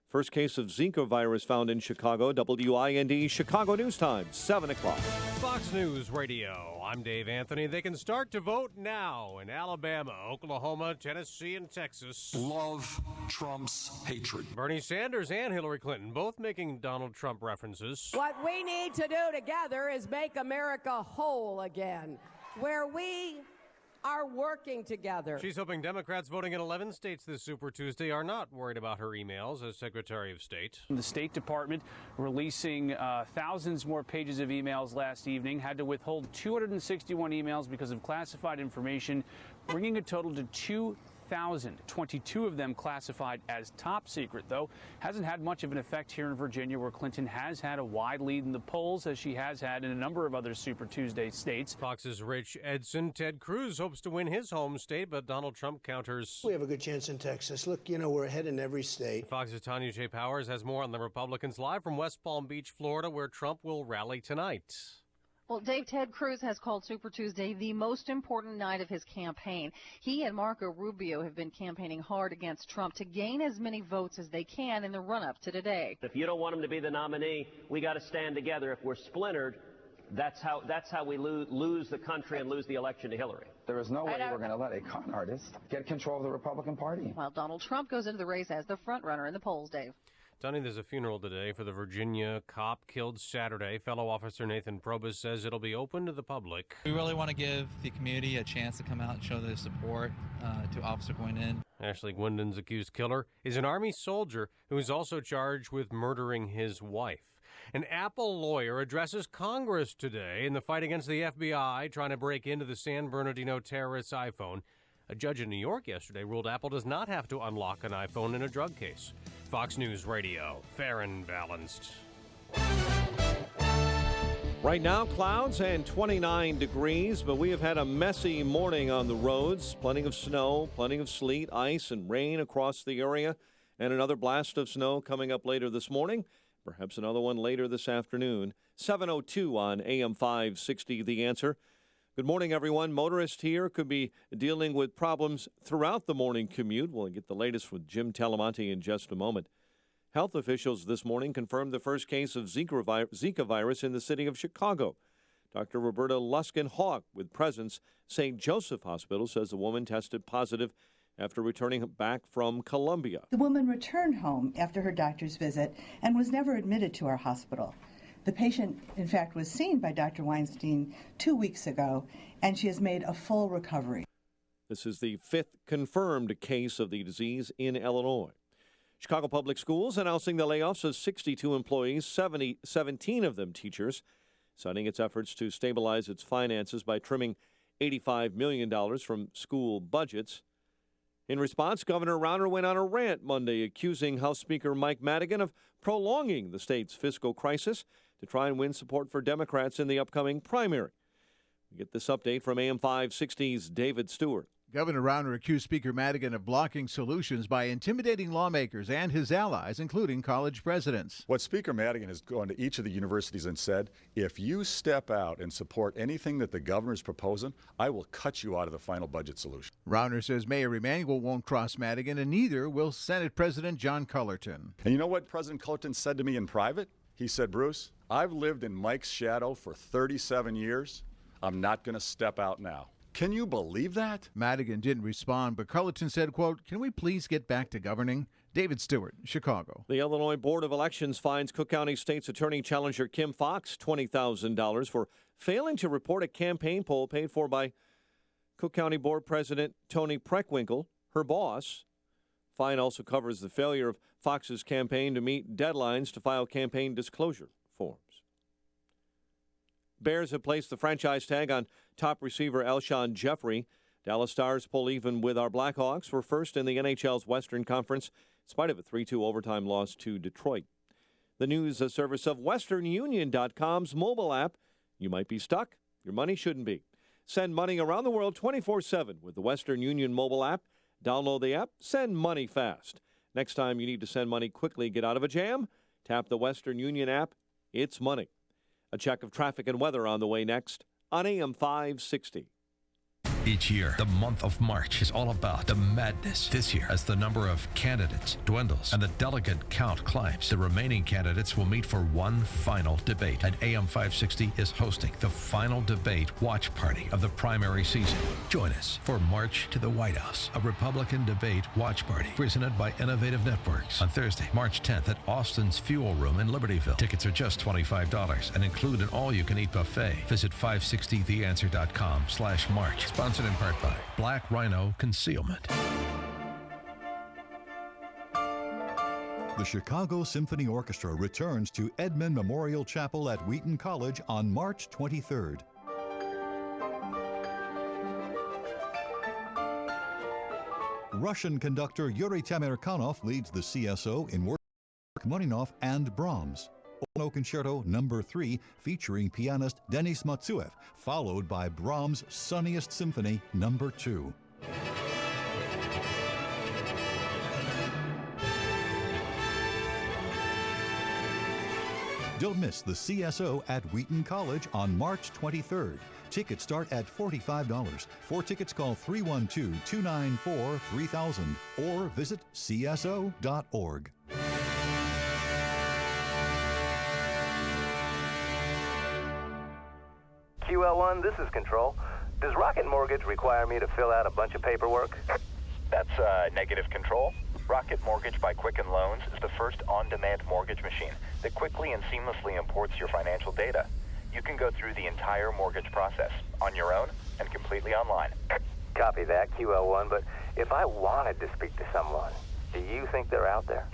First case of Zika virus found in Chicago. WIND Chicago News Time, 7 o'clock. Fox News Radio. I'm Dave Anthony. They can start to vote now in Alabama, Oklahoma, Tennessee, and Texas. Love Trump's hatred. Bernie Sanders and Hillary Clinton both making Donald Trump references. What we need to do together is make America whole again, where we are working together. She's hoping Democrats voting in 11 states this Super Tuesday are not worried about her emails as Secretary of State. The State Department releasing thousands more pages of emails last evening, had to withhold 261 emails because of classified information, bringing a total to 2,000. 22 of them classified as top secret, though. Hasn't had much of an effect here in Virginia, where Clinton has had a wide lead in the polls, as she has had in a number of other Super Tuesday states. Fox's Rich Edson. Ted Cruz hopes to win his home state, but Donald Trump counters. We have a good chance in Texas. Look, we're ahead in every state. Fox's Tanya J. Powers has more on the Republicans live from West Palm Beach, Florida, where Trump will rally tonight. Well, Dave, Ted Cruz has called Super Tuesday the most important night of his campaign. He and Marco Rubio have been campaigning hard against Trump to gain as many votes as they can in the run-up to today. If you don't want him to be the nominee, we got to stand together. If we're splintered, that's how we lose the country and lose the election to Hillary. There is no way we're going to let a con artist get control of the Republican Party. While Donald Trump goes into the race as the front runner in the polls, Dave. Donnie, there's a funeral today for the Virginia cop killed Saturday. Fellow officer Nathan Probus says it'll be open to the public. We really want to give the community a chance to come out and show their support to Officer Guinan. Ashley Gwendon's accused killer is an Army soldier who is also charged with murdering his wife. An Apple lawyer addresses Congress today in the fight against the FBI trying to break into the San Bernardino terrorist's iPhone. A judge in New York yesterday ruled Apple does not have to unlock an iPhone in a drug case. Fox News Radio, fair and balanced. Right now, clouds and 29 degrees, but we have had a messy morning on the roads. Plenty of snow, plenty of sleet, ice, and rain across the area, and another blast of snow coming up later this morning. Perhaps another one later this afternoon. 7:02 on AM 560, The Answer. Good morning, everyone. Motorists here could be dealing with problems throughout the morning commute. We'll get the latest with Jim Talamonte in just a moment. Health officials this morning confirmed the first case of Zika virus in the city of Chicago. Dr. Roberta Luskin-Hawk with Presence St. Joseph Hospital says the woman tested positive after returning back from Colombia. The woman returned home after her doctor's visit and was never admitted to our hospital. The patient, in fact, was seen by Dr. Weinstein 2 weeks ago, and she has made a full recovery. This is the 5th confirmed case of the disease in Illinois. Chicago Public Schools announcing the layoffs of 62 employees, 17 of them teachers, citing its efforts to stabilize its finances by trimming $85 million from school budgets. In response, Governor Rauner went on a rant Monday accusing House Speaker Mike Madigan of prolonging the state's fiscal crisis to try and win support for Democrats in the upcoming primary. We get this update from AM 560's David Stewart. Governor Rauner accused Speaker Madigan of blocking solutions by intimidating lawmakers and his allies, including college presidents. What Speaker Madigan has gone to each of the universities and said, if you step out and support anything that the governor is proposing, I will cut you out of the final budget solution. Rauner says Mayor Emanuel won't cross Madigan, and neither will Senate President John Cullerton. And you know what President Cullerton said to me in private? He said, Bruce, I've lived in Mike's shadow for 37 years. I'm not going to step out now. Can you believe that? Madigan didn't respond, but Cullerton said, quote, can we please get back to governing? David Stewart, Chicago. The Illinois Board of Elections fines Cook County State's Attorney challenger Kim Foxx $20,000 for failing to report a campaign poll paid for by Cook County Board President Tony Preckwinkle, her boss. Fine also covers the failure of Fox's campaign to meet deadlines to file campaign disclosure forms. Bears have placed the franchise tag on top receiver Alshon Jeffrey. Dallas Stars pull even with our Blackhawks. We're first in the NHL's Western Conference, in spite of a 3-2 overtime loss to Detroit. The news service of WesternUnion.com's mobile app. You might be stuck. Your money shouldn't be. Send money around the world 24/7 with the Western Union mobile app. Download the app. Send money fast. Next time you need to send money quickly, get out of a jam, tap the Western Union app. It's money. A check of traffic and weather on the way next on AM 560. Each year, the month of March is all about the madness. This year, as the number of candidates dwindles and the delegate count climbs, the remaining candidates will meet for one final debate. And AM 560 is hosting the final debate watch party of the primary season. Join us for March to the White House, a Republican debate watch party presented by Innovative Networks on Thursday, March 10th at Austin's Fuel Room in Libertyville. Tickets are just $25 and include an all-you-can-eat buffet. Visit 560theanswer.com/March. Sponsored in part by Black Rhino Concealment. The Chicago Symphony Orchestra returns to Edmund Memorial Chapel at Wheaton College on March 23rd. Russian conductor Yuri Tamerkanov leads the CSO in work Rachmaninoff and Brahms. Ono Concerto No. 3 featuring pianist Denis Matsuev, followed by Brahms' Sunniest Symphony No. 2. Don't miss the CSO at Wheaton College on March 23rd. Tickets start at $45. For tickets, call 312-294-3000 or visit cso.org. QL1, this is Control. Does Rocket Mortgage require me to fill out a bunch of paperwork? That's negative, Control. Rocket Mortgage by Quicken Loans is the first on-demand mortgage machine that quickly and seamlessly imports your financial data. You can go through the entire mortgage process on your own and completely online. Copy that, QL1, but if I wanted to speak to someone, do you think they're out there?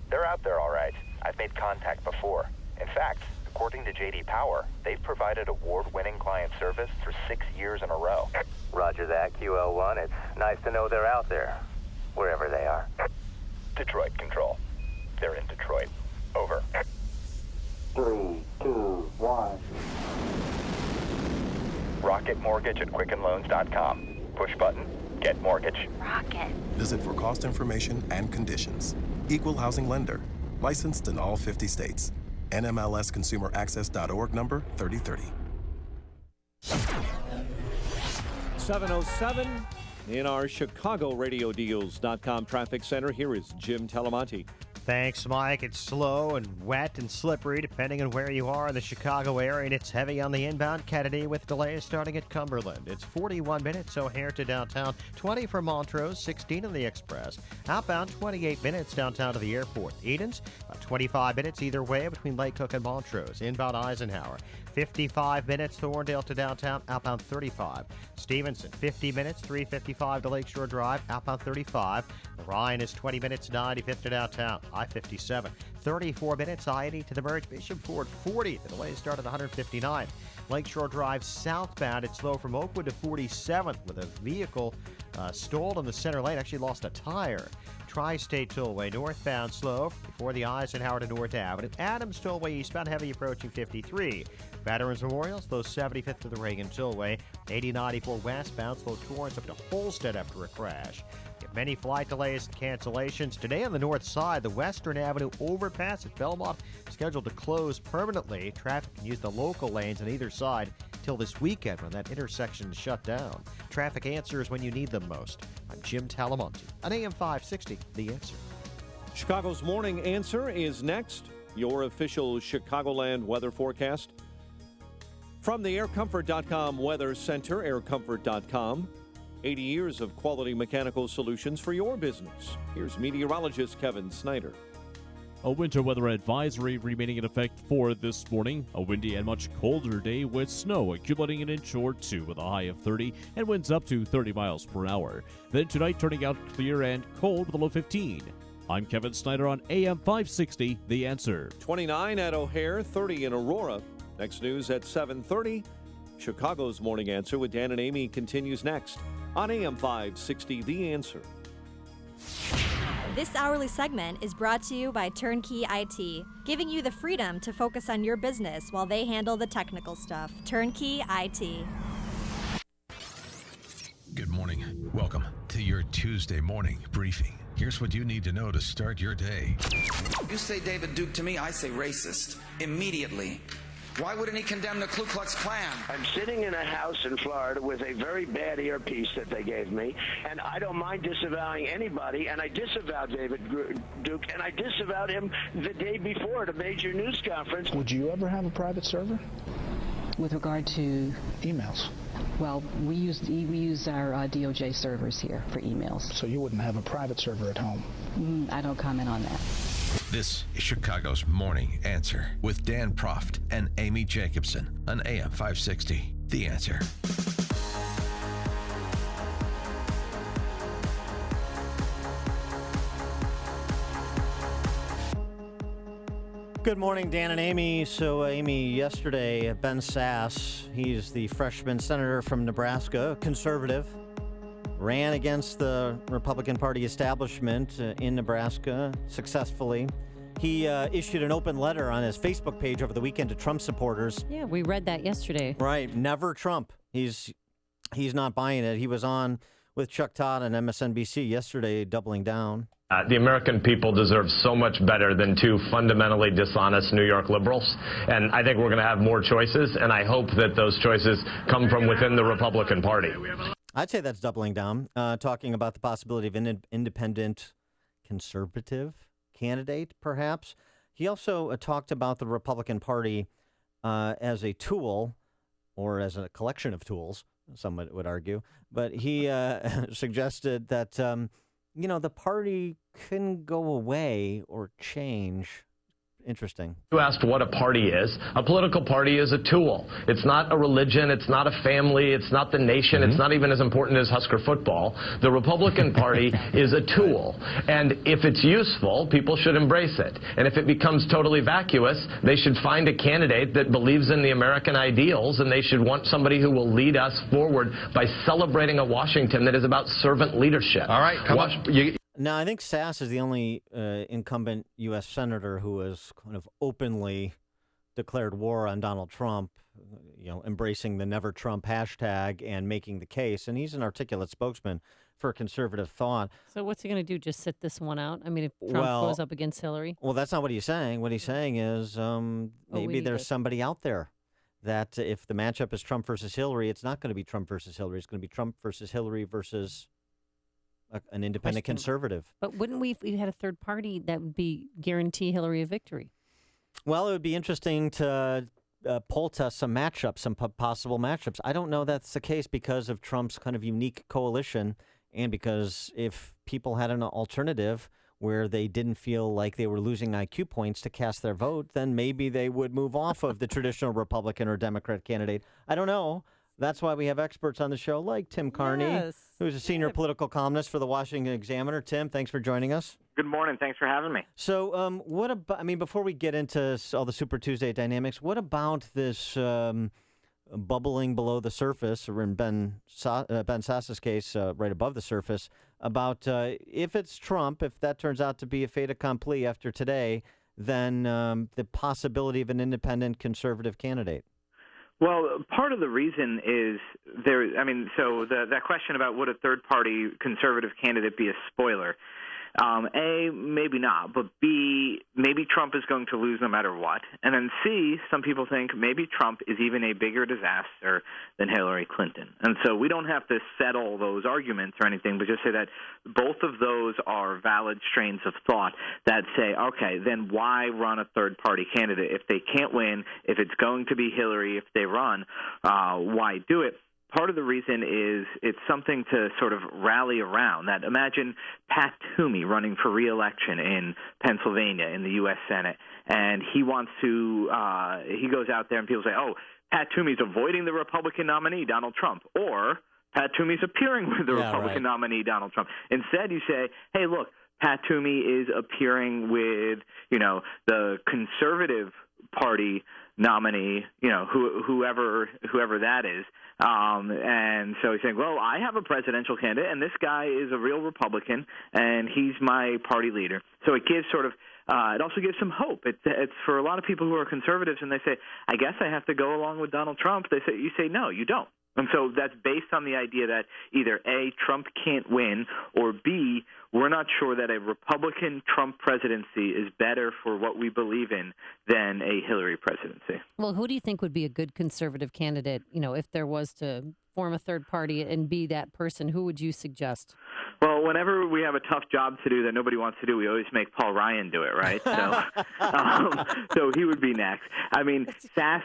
They're out there, all right. I've made contact before. In fact, according to J.D. Power, they've provided award-winning client service for 6 years in a row. Roger that, QL1. It's nice to know they're out there, wherever they are. Detroit Control. They're in Detroit. Over. 3, 2, 1. Rocket Mortgage at QuickenLoans.com. Push button, get mortgage. Rocket. Visit for cost information and conditions. Equal housing lender. Licensed in all 50 states. NMLSConsumerAccess.org number 3030. 7:07 in our ChicagoRadioDeals.com traffic center. Here is Jim Talamonte. Thanks, Mike. It's slow and wet and slippery depending on where you are in the Chicago area, and it's heavy on the inbound Kennedy with delays starting at Cumberland. It's 41 minutes O'Hare to downtown, 20 from Montrose, 16 on the Express. Outbound, 28 minutes downtown to the airport. Edens, about 25 minutes either way between Lake Cook and Montrose. Inbound Eisenhower, 55 minutes Thorndale to downtown, outbound 35. Stevenson, 50 minutes, 355 to Lakeshore Drive, outbound 35. Ryan is 20 minutes, 95th to downtown, I-57. 34 minutes, I-80 to the Merrick Bishop Ford, 40. The delay started 159. Lakeshore Drive southbound, it's slow from Oakwood to 47th with a vehicle stalled in the center lane, actually lost a tire. Tri-State Tollway northbound slow before the Eisenhower to North Avenue. Adams Tollway eastbound heavy approaching 53. Veterans Memorial slow 75th to the Reagan Tollway. 8094 westbound slow Torrance up to Holstead after a crash. Many flight delays and cancellations. Today on the north side, the Western Avenue overpass at Belmont scheduled to close permanently. Traffic can use the local lanes on either side till this weekend when that intersection is shut down. Traffic answers when you need them most. I'm Jim Talamonte on AM 560, The Answer. Chicago's Morning Answer is next. Your official Chicagoland weather forecast. From the AirComfort.com Weather Center, aircomfort.com. 80 years of quality mechanical solutions for your business. Here's meteorologist Kevin Snyder. A winter weather advisory remaining in effect for this morning. A windy and much colder day with snow accumulating an inch or two with a high of 30 and winds up to 30 miles per hour. Then tonight turning out clear and cold with a low 15. I'm Kevin Snyder on AM 560, The Answer. 29 at O'Hare, 30 in Aurora. Next news at 7:30. Chicago's Morning Answer with Dan and Amy continues next on AM 560, The Answer. This hourly segment is brought to you by Turnkey IT, giving you the freedom to focus on your business while they handle the technical stuff. Turnkey IT. Good morning. Welcome to your Tuesday morning briefing. Here's what you need to know to start your day. You say David Duke to me, I say racist. Immediately. Why wouldn't he condemn the Ku Klux Klan? I'm sitting in a house in Florida with a very bad earpiece that they gave me, and I don't mind disavowing anybody, and I disavowed David Duke, and I disavowed him the day before at a major news conference. Would you ever have a private server? With regard to emails? Well, we use our DOJ servers here for emails. So you wouldn't have a private server at home? I don't comment on that. This is Chicago's Morning Answer with Dan Proft and Amy Jacobson on AM 560, The Answer. Good morning, Dan and Amy. So, Amy, yesterday, Ben Sasse, he's the freshman senator from Nebraska, conservative, ran against the Republican Party establishment in Nebraska successfully. He issued an open letter on his Facebook page over the weekend to Trump supporters. Yeah, we read that yesterday. Right. Never Trump. He's not buying it. He was on with Chuck Todd on MSNBC yesterday, doubling down. The American people deserve so much better than two fundamentally dishonest New York liberals. And I think we're going to have more choices, and I hope that those choices come from within the Republican Party. I'd say that's doubling down, talking about the possibility of an independent conservative candidate, perhaps. He also talked about the Republican Party as a tool, or as a collection of tools, some would argue. But he suggested that, the party can go away or change. Interesting. You asked what a party is. A political party is a tool. It's not a religion. It's not a family. It's not the nation. It's not even as important as Husker football. The Republican Party is a tool. And if it's useful, people should embrace it. And if it becomes totally vacuous, they should find a candidate that believes in the American ideals, and they should want somebody who will lead us forward by celebrating a Washington that is about servant leadership. All right, Now, I think Sasse is the only incumbent U.S. senator who has kind of openly declared war on Donald Trump, embracing the Never Trump hashtag and making the case. And he's an articulate spokesman for conservative thought. So what's he going to do? Just sit this one out? I mean, if Trump goes up against Hillary? Well, that's not what he's saying. What he's saying is maybe there's somebody out there that if the matchup is Trump versus Hillary, it's not going to be Trump versus Hillary. It's going to be Trump versus Hillary versus an independent conservative. But wouldn't we, if we had a third party, that would be guarantee Hillary a victory? Well, it would be interesting to poll test some matchups, some possible matchups. I don't know that's the case because of Trump's kind of unique coalition, and because if people had an alternative where they didn't feel like they were losing IQ points to cast their vote, then maybe they would move off of the traditional Republican or Democrat candidate. I don't know. That's why we have experts on the show like Tim Carney, who's a senior political columnist for the Washington Examiner. Tim, thanks for joining us. Good morning. Thanks for having me. So what about, I mean, before we get into all the Super Tuesday dynamics, what about this bubbling below the surface, or in Ben Sassa's case, right above the surface, about if it's Trump, if that turns out to be a fait accompli after today, then the possibility of an independent conservative candidate? Well, part of the reason is that question about would a third-party conservative candidate be a spoiler? A, maybe not, but B, maybe Trump is going to lose no matter what. And then C, some people think maybe Trump is even a bigger disaster than Hillary Clinton. And so we don't have to settle those arguments or anything, but just say that both of those are valid strains of thought that say, okay, then why run a third-party candidate? If they can't win, if it's going to be Hillary if they run, why do it? Part of the reason is it's something to sort of rally around. That imagine Pat Toomey running for re-election in Pennsylvania in the U.S. Senate, and he wants to he goes out there and people say, oh, Pat Toomey's avoiding the Republican nominee, Donald Trump, or Pat Toomey's appearing with the Republican nominee, Donald Trump. Instead, you say, hey, look, Pat Toomey is appearing with, the conservative party nominee, whoever that is. And so he's saying, well, I have a presidential candidate, and this guy is a real Republican, and he's my party leader. So it gives sort of it also gives some hope. It's for a lot of people who are conservatives, and they say, I guess I have to go along with Donald Trump. You say, no, you don't. And so that's based on the idea that either A, Trump can't win, or B, we're not sure that a Republican Trump presidency is better for what we believe in than a Hillary presidency. Well, who do you think would be a good conservative candidate, if there was to form a third party and be that person? Who would you suggest? Well, whenever we have a tough job to do that nobody wants to do, we always make Paul Ryan do it, right? So, so he would be next. I mean, Sass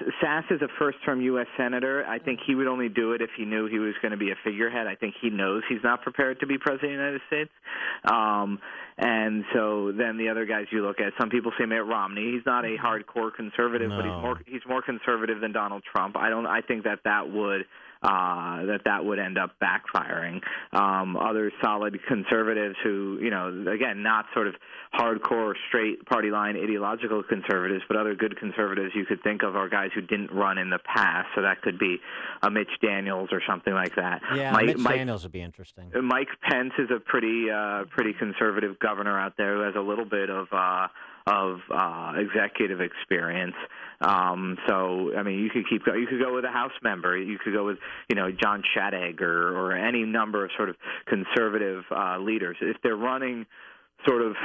is a first-term U.S. senator. I think he would only do it if he knew he was going to be a figurehead. I think he knows he's not prepared to be president of the United States. And so then the other guys you look at, some people say Mitt Romney. He's not a hardcore conservative, but he's more conservative than Donald Trump. I think that would end up backfiring. Other solid conservatives who, again, not sort of hardcore, straight party line ideological conservatives, but other good conservatives you could think of are guys who didn't run in the past. So that could be a Mitch Daniels or something like that. Yeah, Mitch Daniels would be interesting. Mike Pence is a pretty conservative governor out there who has a little bit of executive experience. So, I mean, you could go with a House member. You could go with, John Shadegg or any number of sort of conservative leaders. If they're running sort of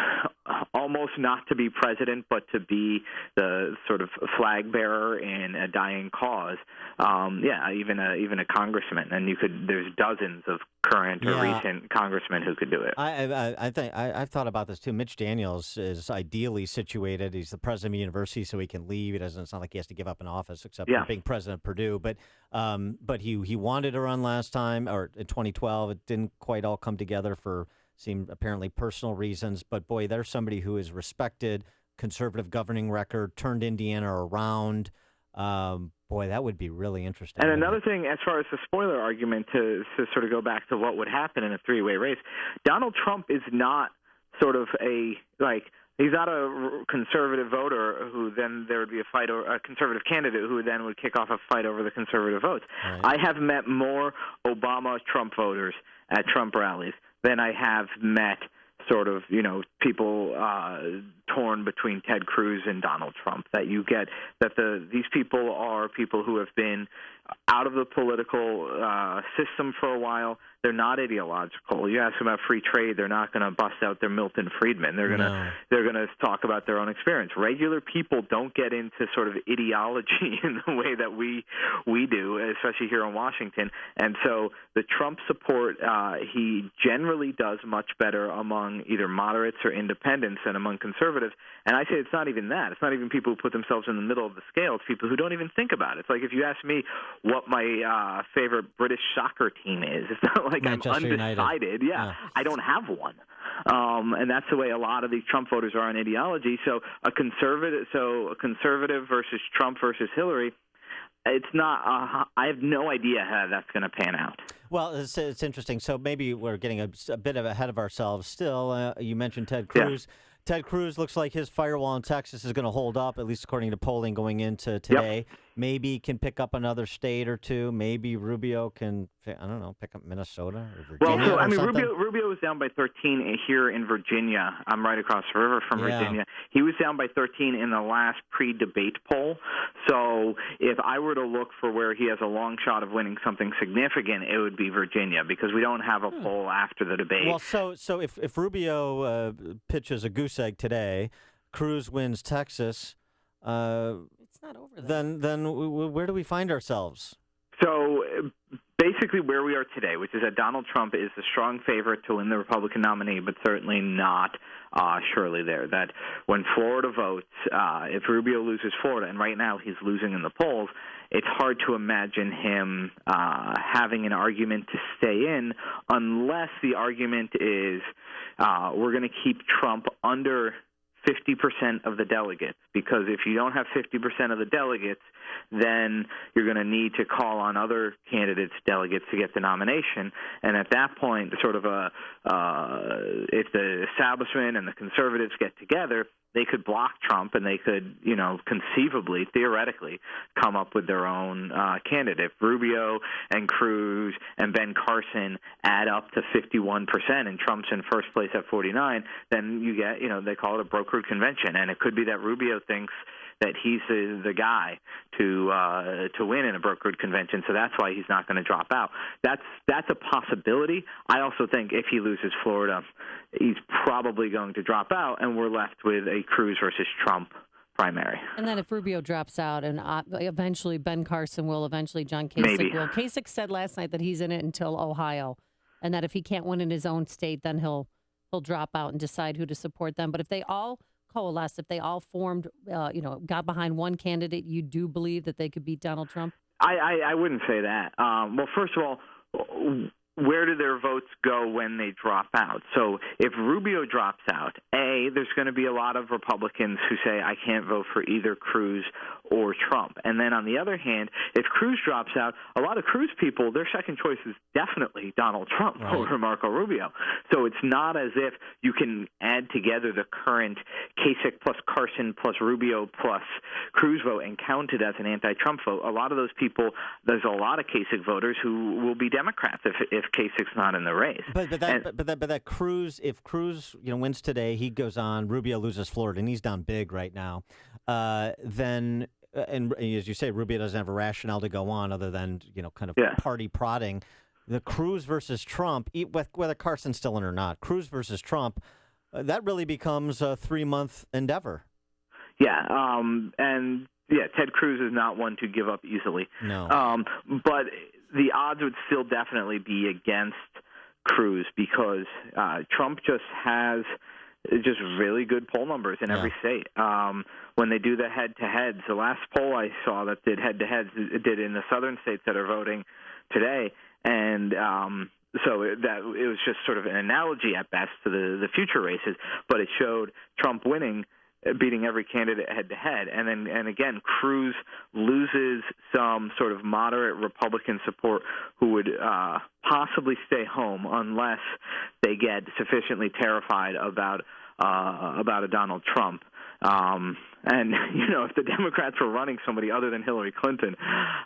almost not to be president, but to be the sort of flag bearer in a dying cause. Even a congressman, and there's dozens of current or recent congressmen who could do it. I think I've thought about this too. Mitch Daniels is ideally situated. He's the president of the university, so he can leave. It's not like he has to give up an office, except for being president of Purdue. But he wanted to run last time, or in 2012. It didn't quite all come together for seemed apparently personal reasons, but boy, there's somebody who is respected, conservative governing record, turned Indiana around. Boy, that would be really interesting. And another thing, as far as the spoiler argument, to sort of go back to what would happen in a three-way race, Donald Trump is not sort of he's not a conservative voter who then there would be a fight, or a conservative candidate who then would kick off a fight over the conservative votes. Right. I have met more Obama-Trump voters at Trump rallies than I have met sort of, people torn between Ted Cruz and Donald Trump. That you get that these people are people who have been out of the political system for a while. They're not ideological. You ask them about free trade, they're not going to bust out their Milton Friedman. They're going to talk about their own experience. Regular people don't get into sort of ideology in the way that we do, especially here in Washington. And so the Trump support, he generally does much better among either moderates or independents than among conservatives. And I say it's not even that. It's not even people who put themselves in the middle of the scale. It's people who don't even think about it. It's like if you ask me what my favorite British soccer team is, it's not like Manchester I'm undecided. United. I don't have one. And that's the way a lot of these Trump voters are on ideology. So a conservative versus Trump versus Hillary, it's not. I have no idea how that's going to pan out. Well, it's interesting. So maybe we're getting a bit ahead of ourselves still. You mentioned Ted Cruz. Yeah. Ted Cruz looks like his firewall in Texas is going to hold up, at least according to polling going into today. Yep. Maybe can pick up another state or two. Maybe Rubio can, I don't know, pick up Minnesota or Virginia. Well, Rubio was down by 13 here in Virginia. I'm right across the river from Virginia. He was down by 13 in the last pre-debate poll. So if I were to look for where he has a long shot of winning something significant, it would be Virginia, because we don't have a poll after the debate. Well, so if Rubio pitches a goose egg today, Cruz wins Texas. It's not over then where do we find ourselves? So basically where we are today, which is that Donald Trump is the strong favorite to win the Republican nominee, but certainly not surely there. That when Florida votes, if Rubio loses Florida, and right now he's losing in the polls, it's hard to imagine him having an argument to stay in unless the argument is we're going to keep Trump under 50% of the delegates, because if you don't have 50% of the delegates, then you're going to need to call on other candidates' delegates to get the nomination. And at that point, sort of if the establishment and the conservatives get together, they could block Trump, and they could, conceivably, theoretically, come up with their own candidate. If Rubio and Cruz and Ben Carson add up to 51%, and Trump's in first place at 49%, then you get, they call it a brokered convention, and it could be that Rubio thinks that he's the guy to win in a brokered convention, so that's why he's not going to drop out. That's a possibility. I also think if he loses Florida, he's probably going to drop out, and we're left with a Cruz versus Trump primary. And then if Rubio drops out, and eventually Ben Carson will, eventually John Kasich will. Kasich said last night that he's in it until Ohio, and that if he can't win in his own state, then he'll drop out and decide who to support them. But if they all coalesced, if they all formed, got behind one candidate, you do believe that they could beat Donald Trump? I wouldn't say that. Well, first of all, where do their votes go when they drop out? So if Rubio drops out, there's going to be a lot of Republicans who say, I can't vote for either Cruz or Trump. And then on the other hand, if Cruz drops out, a lot of Cruz people, their second choice is definitely Donald Trump over Marco Rubio. So it's not as if you can add together the current Kasich plus Carson plus Rubio plus Cruz vote and count it as an anti-Trump vote. A lot of those people, there's a lot of Kasich voters who will be Democrats if Kasich's not in the race. But that Cruz, if Cruz wins today, he goes on. Rubio loses Florida, and he's down big right now. Then, and as you say, Rubio doesn't have a rationale to go on other than party prodding. The Cruz versus Trump, whether Carson's still in or not, Cruz versus Trump, that really becomes a 3-month endeavor. Yeah, and Ted Cruz is not one to give up easily. No, but the odds would still definitely be against Cruz because Trump just has really good poll numbers in every state. When they do the head-to-heads, the last poll I saw that did head-to-heads did in the southern states that are voting today, and so that it was just sort of an analogy at best to the future races, but it showed Trump winning, beating every candidate head-to-head. And again, Cruz loses some sort of moderate Republican support who would possibly stay home unless they get sufficiently terrified about a Donald Trump. And, if the Democrats were running somebody other than Hillary Clinton,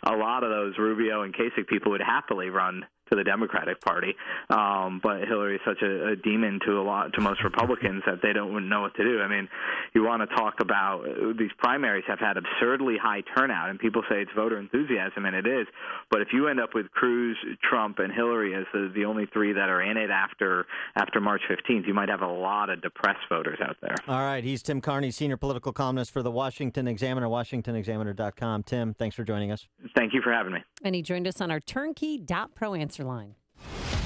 a lot of those Rubio and Kasich people would happily run to the Democratic Party. But Hillary is such a demon to most Republicans that they don't know what to do. I mean, you want to talk about these primaries have had absurdly high turnout, and people say it's voter enthusiasm, and it is. But if you end up with Cruz, Trump, and Hillary as the only three that are in it after March 15th, you might have a lot of depressed voters out there. All right. He's Tim Carney, senior political columnist for the Washington Examiner, WashingtonExaminer.com. Tim, thanks for joining us. Thank you for having me. And he joined us on our Turnkey.pro answer line.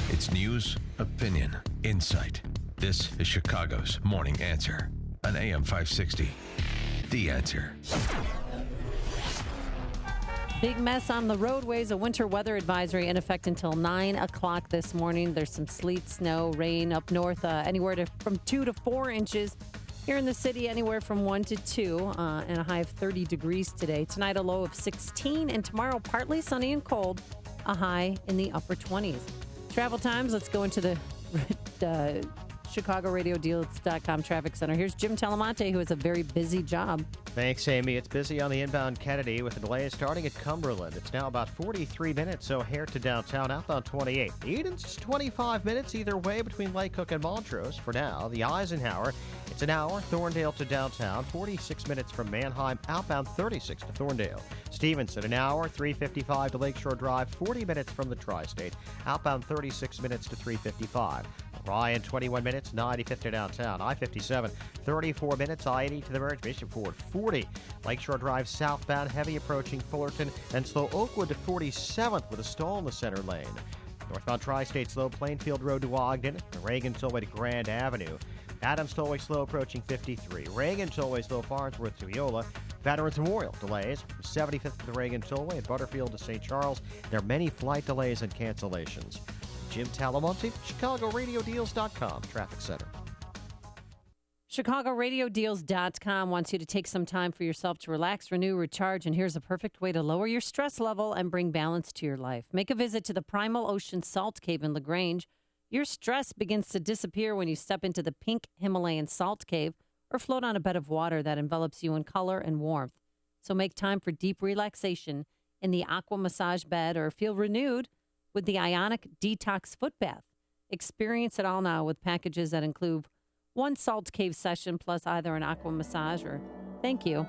It's news, opinion, insight. This is Chicago's Morning Answer on AM 560. The Answer. Big mess on the roadways. A winter weather advisory in effect until 9 o'clock this morning. There's some sleet, snow, rain up north, anywhere from 2 to 4 inches. Here in the city, anywhere from 1 to 2, and a high of 30 degrees today. Tonight, a low of 16, and tomorrow, partly sunny and cold, a high in the upper 20s. Travel times, let's go into the ChicagoRadioDeals.com traffic center. Here's Jim Telemonte, who has a very busy job. Thanks, Amy. It's busy on the inbound Kennedy with a delay starting at Cumberland. It's now about 43 minutes O'Hare to downtown, outbound 28. Eden's 25 minutes either way between Lake Cook and Montrose. For now, the Eisenhower, it's an hour, Thorndale to downtown, 46 minutes from Manheim, outbound 36 to Thorndale. Stevenson, an hour, 355 to Lakeshore Drive, 40 minutes from the Tri-State, outbound 36 minutes to 355. Ryan, 21 minutes, 95th to downtown. I-57, 34 minutes, I-80 to the merge. Bishop Ford, 40. Lakeshore Drive southbound, heavy approaching Fullerton, and slow Oakwood to 47th with a stall in the center lane. Northbound Tri-State slow Plainfield Road to Ogden, Reagan Tollway to Grand Avenue. Adams Tollway slow approaching 53. Reagan Tollway slow Farnsworth to Eola. Veterans Memorial delays from 75th to the Reagan Tollway and Butterfield to St. Charles. There are many flight delays and cancellations. Jim Talamonte, ChicagoRadioDeals.com Traffic Center. ChicagoRadioDeals.com wants you to take some time for yourself to relax, renew, recharge, and here's a perfect way to lower your stress level and bring balance to your life. Make a visit to the Primal Ocean Salt Cave in LaGrange. Your stress begins to disappear when you step into the pink Himalayan salt cave or float on a bed of water that envelops you in color and warmth. So make time for deep relaxation in the aqua massage bed or feel renewed with the Ionic Detox Foot Bath. Experience it all now with packages that include one salt cave session plus either an aqua massage or, thank you,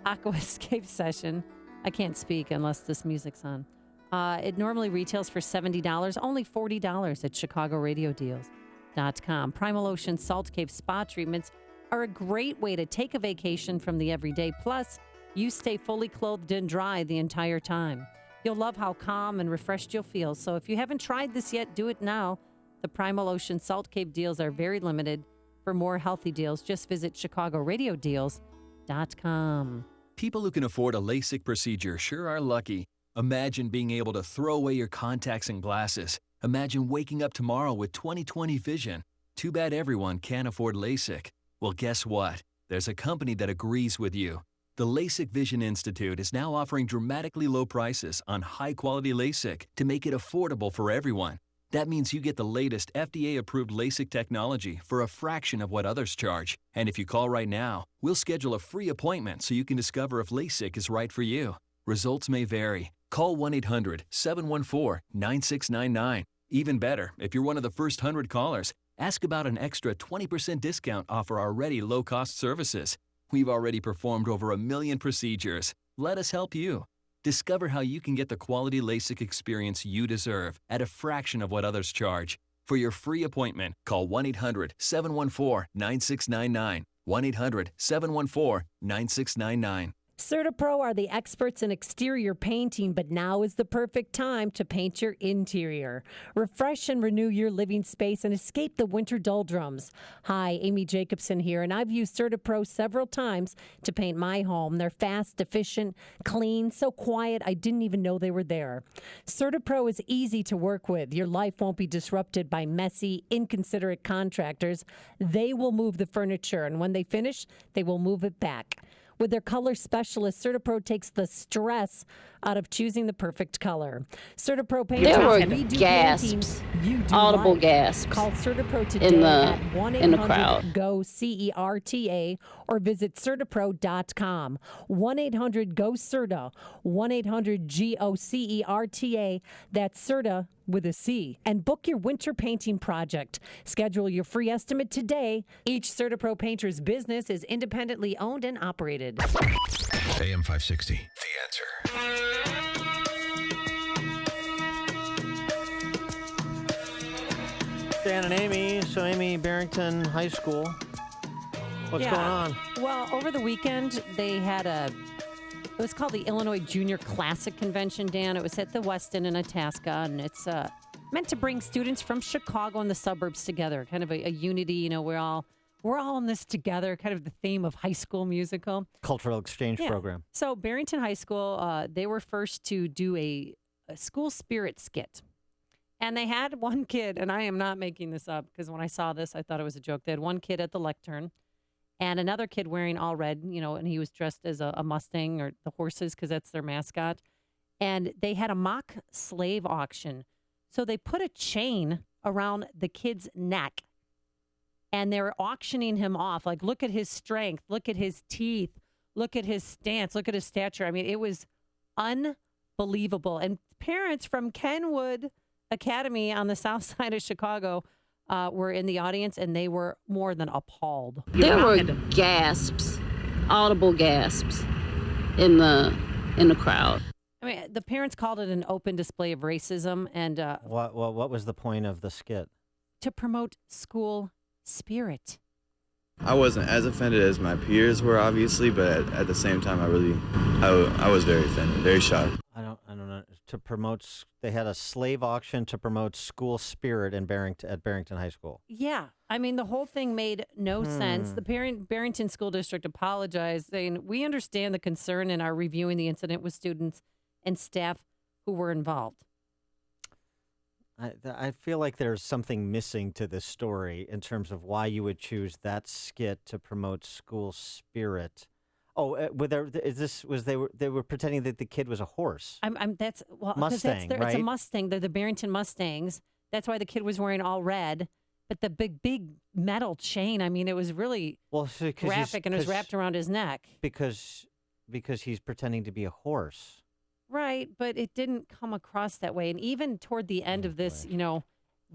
aqua cave session. I can't speak unless this music's on. It normally retails for $70, only $40 at ChicagoRadioDeals.com. Primal Ocean Salt Cave Spa treatments are a great way to take a vacation from the everyday. Plus, you stay fully clothed and dry the entire time. You'll love how calm and refreshed you'll feel. So if you haven't tried this yet, do it now. The Primal Ocean Salt Cave deals are very limited. For more healthy deals, just visit ChicagoRadioDeals.com. People who can afford a LASIK procedure sure are lucky. Imagine being able to throw away your contacts and glasses. Imagine waking up tomorrow with 20/20 vision. Too bad everyone can't afford LASIK. Well, guess what? There's a company that agrees with you. The LASIK Vision Institute is now offering dramatically low prices on high-quality LASIK to make it affordable for everyone. That means you get the latest FDA-approved LASIK technology for a fraction of what others charge. And if you call right now, we'll schedule a free appointment so you can discover if LASIK is right for you. Results may vary. Call 1-800-714-9699. Even better, if you're one of the first 100 callers, ask about an extra 20% discount off our already low-cost services. We've already performed over 1 million procedures. Let us help you. Discover how you can get the quality LASIK experience you deserve at a fraction of what others charge. For your free appointment, call 1-800-714-9699. 1-800-714-9699. CertaPro are the experts in exterior painting, but now is the perfect time to paint your interior. Refresh and renew your living space and escape the winter doldrums. Hi, Amy Jacobson here, and I've used CertaPro several times to paint my home. They're fast, efficient, clean, so quiet I didn't even know they were there. CertaPro is easy to work with. Your life won't be disrupted by messy, inconsiderate contractors. They will move the furniture, and when they finish, they will move it back. With their color specialist, CertaPro takes the stress out of choosing the perfect color. CertaPro painters There were redo gasps, paintings you do audible like. gasps Call CertaPro today in at the crowd. 1-800-GO-CERTA or visit CertaPro.com. 1-800-GO-CERTA, 1-800-GO-CERTA. That's Certa with a C, and book your winter painting project. Schedule your free estimate today. Each CertaPro painter's business is independently owned and operated. AM 560, The Answer. Dan and Amy. So, Amy, Barrington High School. What's going on? Well, over the weekend, they had it was called the Illinois Junior Classic Convention, Dan. It was at the Westin in Itasca, and it's meant to bring students from Chicago and the suburbs together, kind of a unity. You know, we're all in this together, kind of the theme of High School Musical. Cultural exchange program. So Barrington High School, they were first to do a school spirit skit. And they had one kid, and I am not making this up because when I saw this, I thought it was a joke. They had one kid at the lectern and another kid wearing all red, you know, and he was dressed as a Mustang or the horses because that's their mascot. And they had a mock slave auction. So they put a chain around the kid's neck and they were auctioning him off. Like, look at his strength, look at his teeth, look at his stance, look at his stature. I mean, it was unbelievable. And parents from Kenwood Academy on the south side of Chicago were in the audience, and they were more than appalled. There were gasps, audible gasps in the crowd. I mean, the parents called it an open display of racism, and What was the point of the skit? to promote school spirit. I wasn't as offended as my peers were, obviously, but at the same time, I was very offended, very shocked. I don't know. To promote, they had a slave auction to promote school spirit at Barrington High School. Yeah. I mean, the whole thing made no sense. The Barrington School District apologized, saying, we understand the concern and are reviewing the incident with students and staff who were involved. I feel like there's something missing to this story in terms of why you would choose that skit to promote school spirit. Oh, they were pretending that the kid was a horse. Mustang, right? It's a Mustang. They're the Barrington Mustangs. That's why the kid was wearing all red. But the big metal chain, I mean, it was really graphic, and it was wrapped around his neck. Because he's pretending to be a horse. Right, but it didn't come across that way. And even toward the end of this,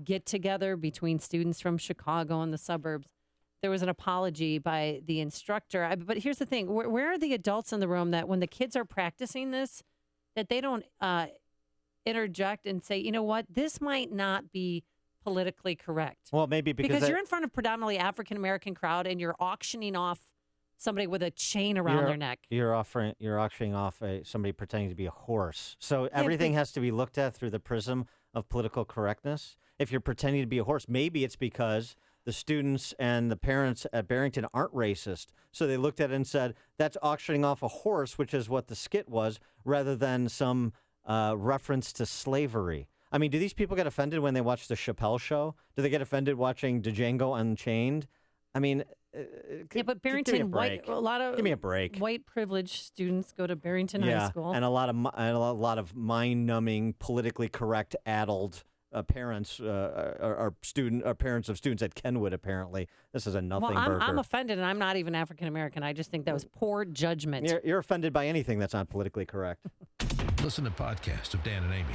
get together between students from Chicago and the suburbs, there was an apology by the instructor. But here's the thing. Where are the adults in the room that when the kids are practicing this, that they don't interject and say, you know what, this might not be politically correct? Well, maybe because you're in front of predominantly African-American crowd and you're auctioning off somebody with a chain around their neck. You're auctioning off somebody pretending to be a horse. So everything has to be looked at through the prism of political correctness. If you're pretending to be a horse, maybe it's because the students and the parents at Barrington aren't racist. So they looked at it and said, that's auctioning off a horse, which is what the skit was, rather than some reference to slavery. I mean, do these people get offended when they watch the Chappelle Show? Do they get offended watching Django Unchained? I mean, but Barrington, give me a break. White privileged students go to Barrington High School, and a lot of mind-numbing, politically correct, addled parents are parents of students at Kenwood. Apparently, this is a nothing burger. I'm offended, and I'm not even African American. I just think that was poor judgment. You're offended by anything that's not politically correct. Listen to podcasts of Dan and Amy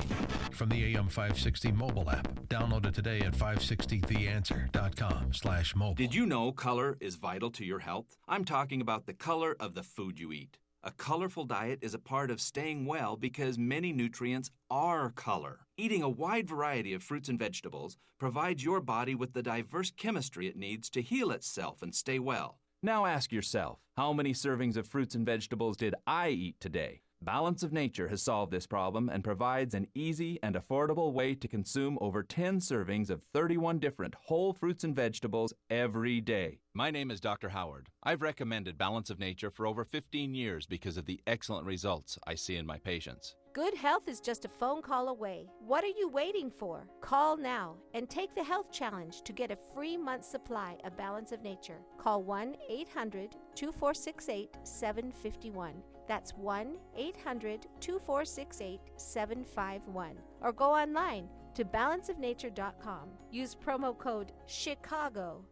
from the AM 560 mobile app. Download it today at 560theanswer.com/mobile. Did you know color is vital to your health? I'm talking about the color of the food you eat. A colorful diet is a part of staying well because many nutrients are color. Eating a wide variety of fruits and vegetables provides your body with the diverse chemistry it needs to heal itself and stay well. Now ask yourself, how many servings of fruits and vegetables did I eat today? Balance of Nature has solved this problem and provides an easy and affordable way to consume over 10 servings of 31 different whole fruits and vegetables every day. My name is Dr. Howard. I've recommended Balance of Nature for over 15 years because of the excellent results I see in my patients. Good health is just a phone call away. What are you waiting for? Call now and take the health challenge to get a free month's supply of Balance of Nature. Call 1-800-2468-751. That's 1-800-2468-751. Or go online to balanceofnature.com. Use promo code CHICAGO.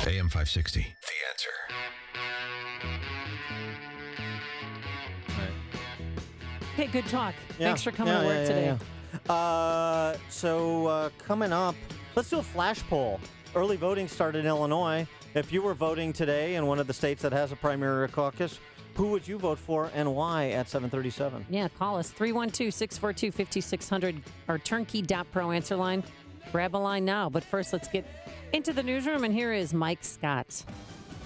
AM 560, The Answer. Hey, good talk. Thanks for coming to work today. So coming up, let's do a flash poll. Early voting started in Illinois. If you were voting today in one of the states that has a primary or caucus, who would you vote for and why at 7:37? Yeah, call us 312-642-5600 or turnkey.pro answer line. Grab a line now. But first, let's get into the newsroom, and here is Mike Scott.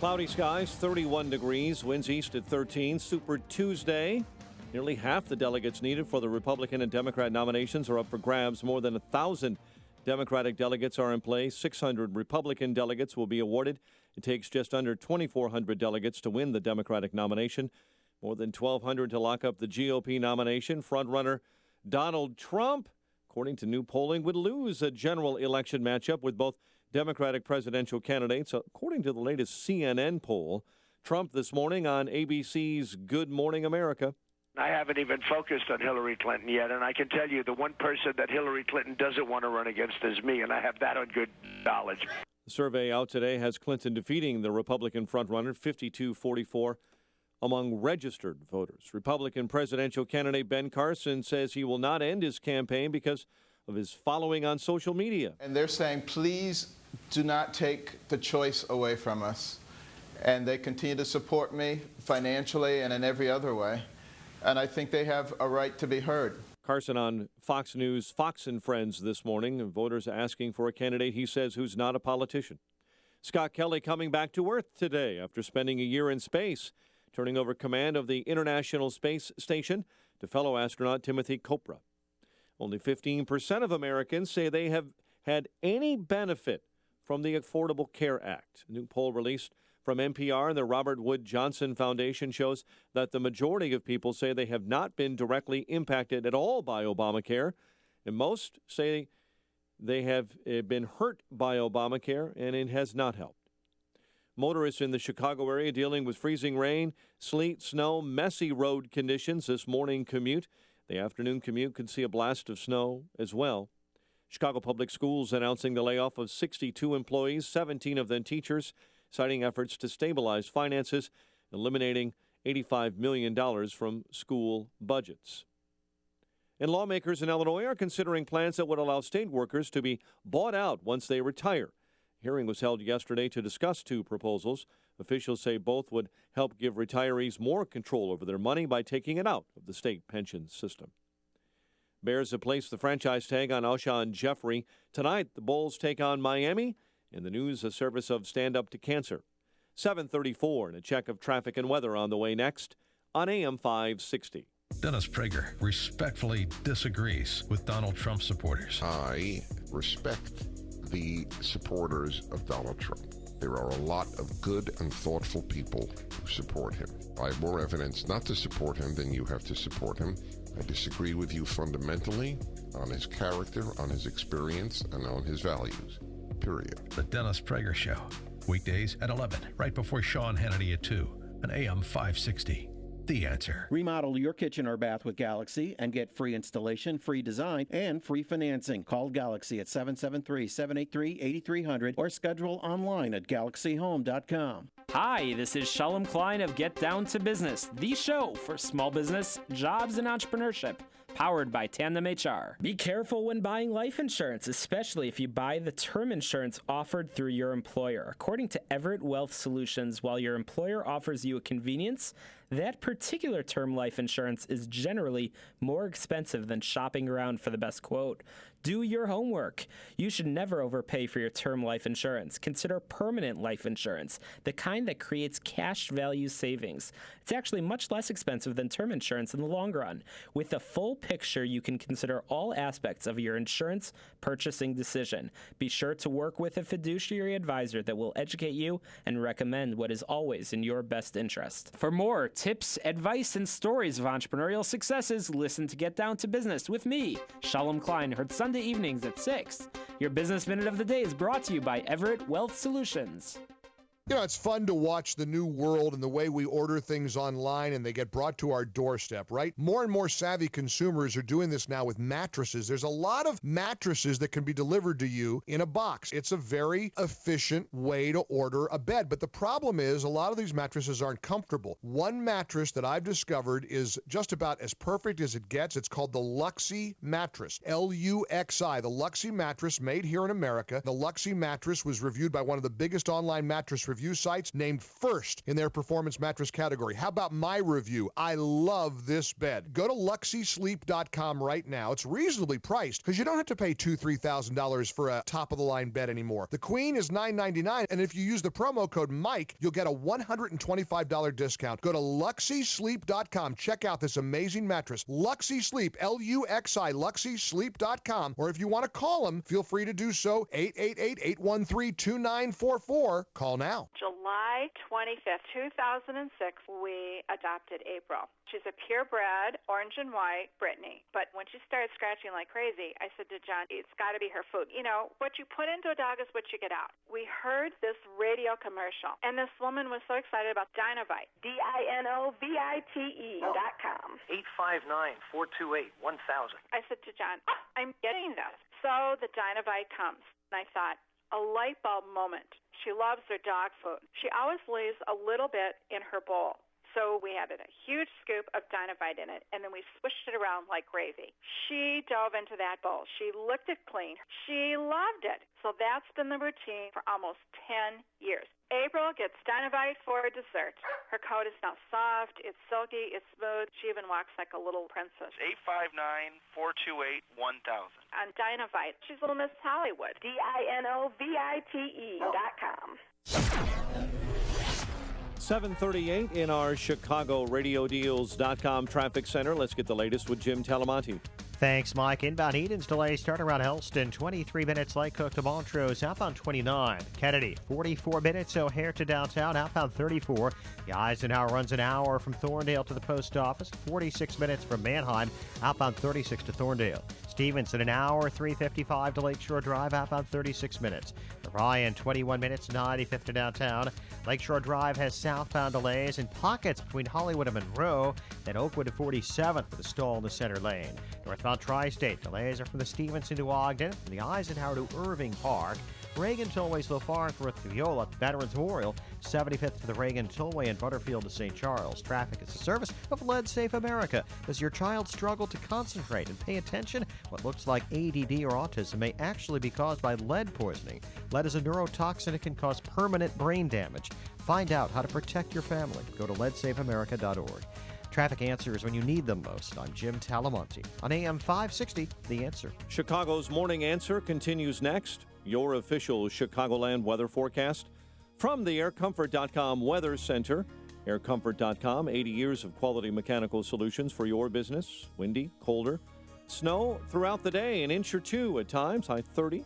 Cloudy skies, 31 degrees, winds east at 13. Super Tuesday. Nearly half the delegates needed for the Republican and Democrat nominations are up for grabs. More than 1,000 Democratic delegates are in play. 600 Republican delegates will be awarded. It takes just under 2,400 delegates to win the Democratic nomination. More than 1,200 to lock up the GOP nomination. Frontrunner Donald Trump, according to new polling, would lose a general election matchup with both Democratic presidential candidates. According to the latest CNN poll, Trump this morning on ABC's Good Morning America. I haven't even focused on Hillary Clinton yet, and I can tell you the one person that Hillary Clinton doesn't want to run against is me, and I have that on good knowledge. The survey out today has Clinton defeating the Republican frontrunner 52-44 among registered voters. Republican presidential candidate Ben Carson says he will not end his campaign because of his following on social media. And they're saying, please do not take the choice away from us. And they continue to support me financially and in every other way. And I think they have a right to be heard. Carson on Fox News, Fox and Friends this morning. Voters asking for a candidate, he says, who's not a politician. Scott Kelly coming back to Earth today after spending a year in space, turning over command of the International Space Station to fellow astronaut Timothy Kopra. Only 15% of Americans say they have had any benefit from the Affordable Care Act. A new poll released from NPR and the Robert Wood Johnson Foundation shows that the majority of people say they have not been directly impacted at all by Obamacare, and most say they have been hurt by Obamacare, and it has not helped. Motorists in the Chicago area dealing with freezing rain, sleet, snow, messy road conditions this morning commute. The afternoon commute could see a blast of snow as well. Chicago Public Schools announcing the layoff of 62 employees, 17 of them teachers, citing efforts to stabilize finances, eliminating $85 million from school budgets. And lawmakers in Illinois are considering plans that would allow state workers to be bought out once they retire. A hearing was held yesterday to discuss two proposals. Officials say both would help give retirees more control over their money by taking it out of the state pension system. Bears have placed the franchise tag on Alshon Jeffrey. Tonight, the Bulls take on Miami. In the news, a service of Stand Up to Cancer. 7:34 and a check of traffic and weather on the way next on AM 560. Dennis Prager respectfully disagrees with Donald Trump supporters. I respect the supporters of Donald Trump. There are a lot of good and thoughtful people who support him. I have more evidence not to support him than you have to support him. I disagree with you fundamentally on his character, on his experience, and on his values. Period. The Dennis Prager Show. Weekdays at 11, right before Sean Hannity at 2, on AM 560. The Answer. Remodel your kitchen or bath with Galaxy and get free installation, free design, and free financing. Call Galaxy at 773-783-8300 or schedule online at galaxyhome.com. Hi, this is Shalom Klein of Get Down to Business, the show for small business, jobs, and entrepreneurship. Powered by Tandem HR. Be careful when buying life insurance, especially if you buy the term insurance offered through your employer. According to Everett Wealth Solutions, while your employer offers you a convenience, that particular term life insurance is generally more expensive than shopping around for the best quote. Do your homework. You should never overpay for your term life insurance. Consider permanent life insurance, the kind that creates cash value savings. It's actually much less expensive than term insurance in the long run. With a full picture, you can consider all aspects of your insurance purchasing decision. Be sure to work with a fiduciary advisor that will educate you and recommend what is always in your best interest. For more tips, advice, and stories of entrepreneurial successes, listen to Get Down to Business with me, Shalom Klein, heard Sunday evenings at 6. Your Business Minute of the Day is brought to you by Everett Wealth Solutions. You know, it's fun to watch the new world and the way we order things online and they get brought to our doorstep, right? More and more savvy consumers are doing this now with mattresses. There's a lot of mattresses that can be delivered to you in a box. It's a very efficient way to order a bed. But the problem is a lot of these mattresses aren't comfortable. One mattress that I've discovered is just about as perfect as it gets. It's called the Luxy mattress, Luxi, the Luxy mattress made here in America. The Luxy mattress was reviewed by one of the biggest online mattress review sites, named first in their performance mattress category. How about my review? I love this bed. Go to LuxySleep.com right now. It's reasonably priced because you don't have to pay $2,000, $3,000 for a top-of-the-line bed anymore. The Queen is $999, and if you use the promo code Mike, you'll get a $125 discount. Go to LuxySleep.com. Check out this amazing mattress. Luxy Sleep, Luxi, LuxySleep.com. Or if you want to call them, feel free to do so. 888-813-2944. Call now. July 25th, 2006, we adopted April. She's a purebred, orange and white Brittany. But when she started scratching like crazy, I said to John, it's got to be her food. You know, what you put into a dog is what you get out. We heard this radio commercial, and this woman was so excited about Dinovite. DINOVITE.com. 859-428-1000. I said to John, I'm getting this. So the Dinovite comes, and I thought, a light bulb moment. She loves her dog food. She always leaves a little bit in her bowl. So we added a huge scoop of Dinovite in it, and then we swished it around like gravy. She dove into that bowl. She licked it clean. She loved it. So that's been the routine for almost 10 years. April gets Dinovite for dessert. Her coat is now soft, it's silky, it's smooth. She even walks like a little princess. 859-428-1000. On Dinovite, she's little Miss Hollywood. DINOVITE.com. 7:38 in our ChicagoRadioDeals.com traffic center. Let's get the latest with Jim Talamonte. Thanks, Mike. Inbound Eden's delay starting around Helston, 23 minutes. Lake Cook to Montrose, outbound 29. Kennedy, 44 minutes. O'Hare to downtown, outbound 34. The Eisenhower runs an hour from Thorndale to the post office, 46 minutes from Manheim, outbound 36 to Thorndale. Stevenson, an hour, 3:55 to Lakeshore Drive, outbound 36 minutes. Ryan, 21 minutes, 95th to downtown. Lakeshore Drive has southbound delays in pockets between Hollywood and Monroe, then Oakwood to 47th with a stall in the center lane. Northbound Tri-State delays are from the Stevenson to Ogden, from the Eisenhower to Irving Park. Reagan Tollway so far through Viola at Veterans Memorial, 75th to the Reagan Tollway and Butterfield to St. Charles. Traffic is a service of Lead Safe America. Does your child struggle to concentrate and pay attention? What looks like ADD or autism may actually be caused by lead poisoning. Lead is a neurotoxin that can cause permanent brain damage. Find out how to protect your family. Go to leadsafeamerica.org. Traffic answers when you need them most. I'm Jim Talamonte on AM 560, The Answer. Chicago's Morning Answer continues next. Your official Chicagoland weather forecast from the AirComfort.com Weather Center. AirComfort.com, 80 years of quality mechanical solutions for your business. Windy, colder, snow throughout the day, an inch or two at times, high 30.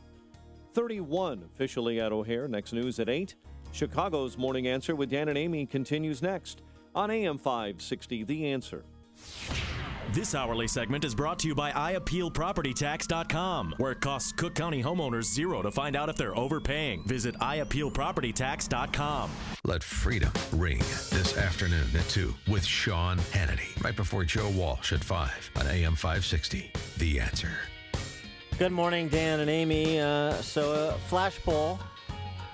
31 officially at O'Hare. Next news at 8. Chicago's Morning Answer with Dan and Amy continues next on AM 560, The Answer. This hourly segment is brought to you by IAppealPropertyTax.com, where it costs Cook County homeowners $0 to find out if they're overpaying. Visit IAppealPropertyTax.com. Let freedom ring this afternoon at 2 with Sean Hannity, right before Joe Walsh at 5 on AM 560, The Answer. Good morning, Dan and Amy. So flash poll.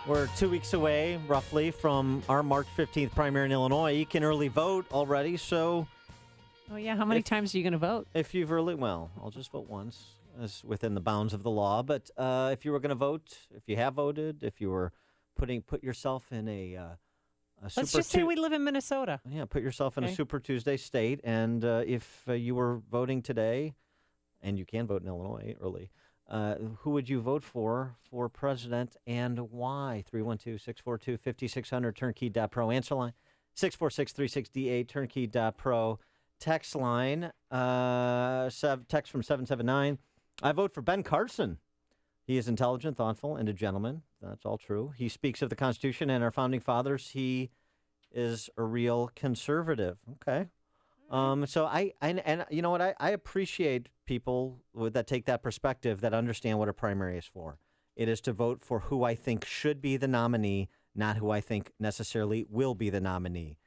We're 2 weeks away, roughly, from our March 15th primary in Illinois. You can early vote already, so... Oh, yeah. How many times are you going to vote? If you've early... Well, I'll just vote once, as within the bounds of the law. But if you were going to vote, if you have voted, if you were put yourself in a Let's just say we live in Minnesota. Yeah, put yourself in a Super Tuesday state. And if you were voting today, and you can vote in Illinois early... who would you vote for president and why? 312-642-5600, turnkey.pro. Answer line, 646-36D8, turnkey.pro. Text line, text from 779. I vote for Ben Carson. He is intelligent, thoughtful, and a gentleman. That's all true. He speaks of the Constitution and our founding fathers. He is a real conservative. Okay. So I you know what, I appreciate people that take that perspective, that understand what a primary is for. It is to vote for who I think should be the nominee, not who I think necessarily will be the nominee.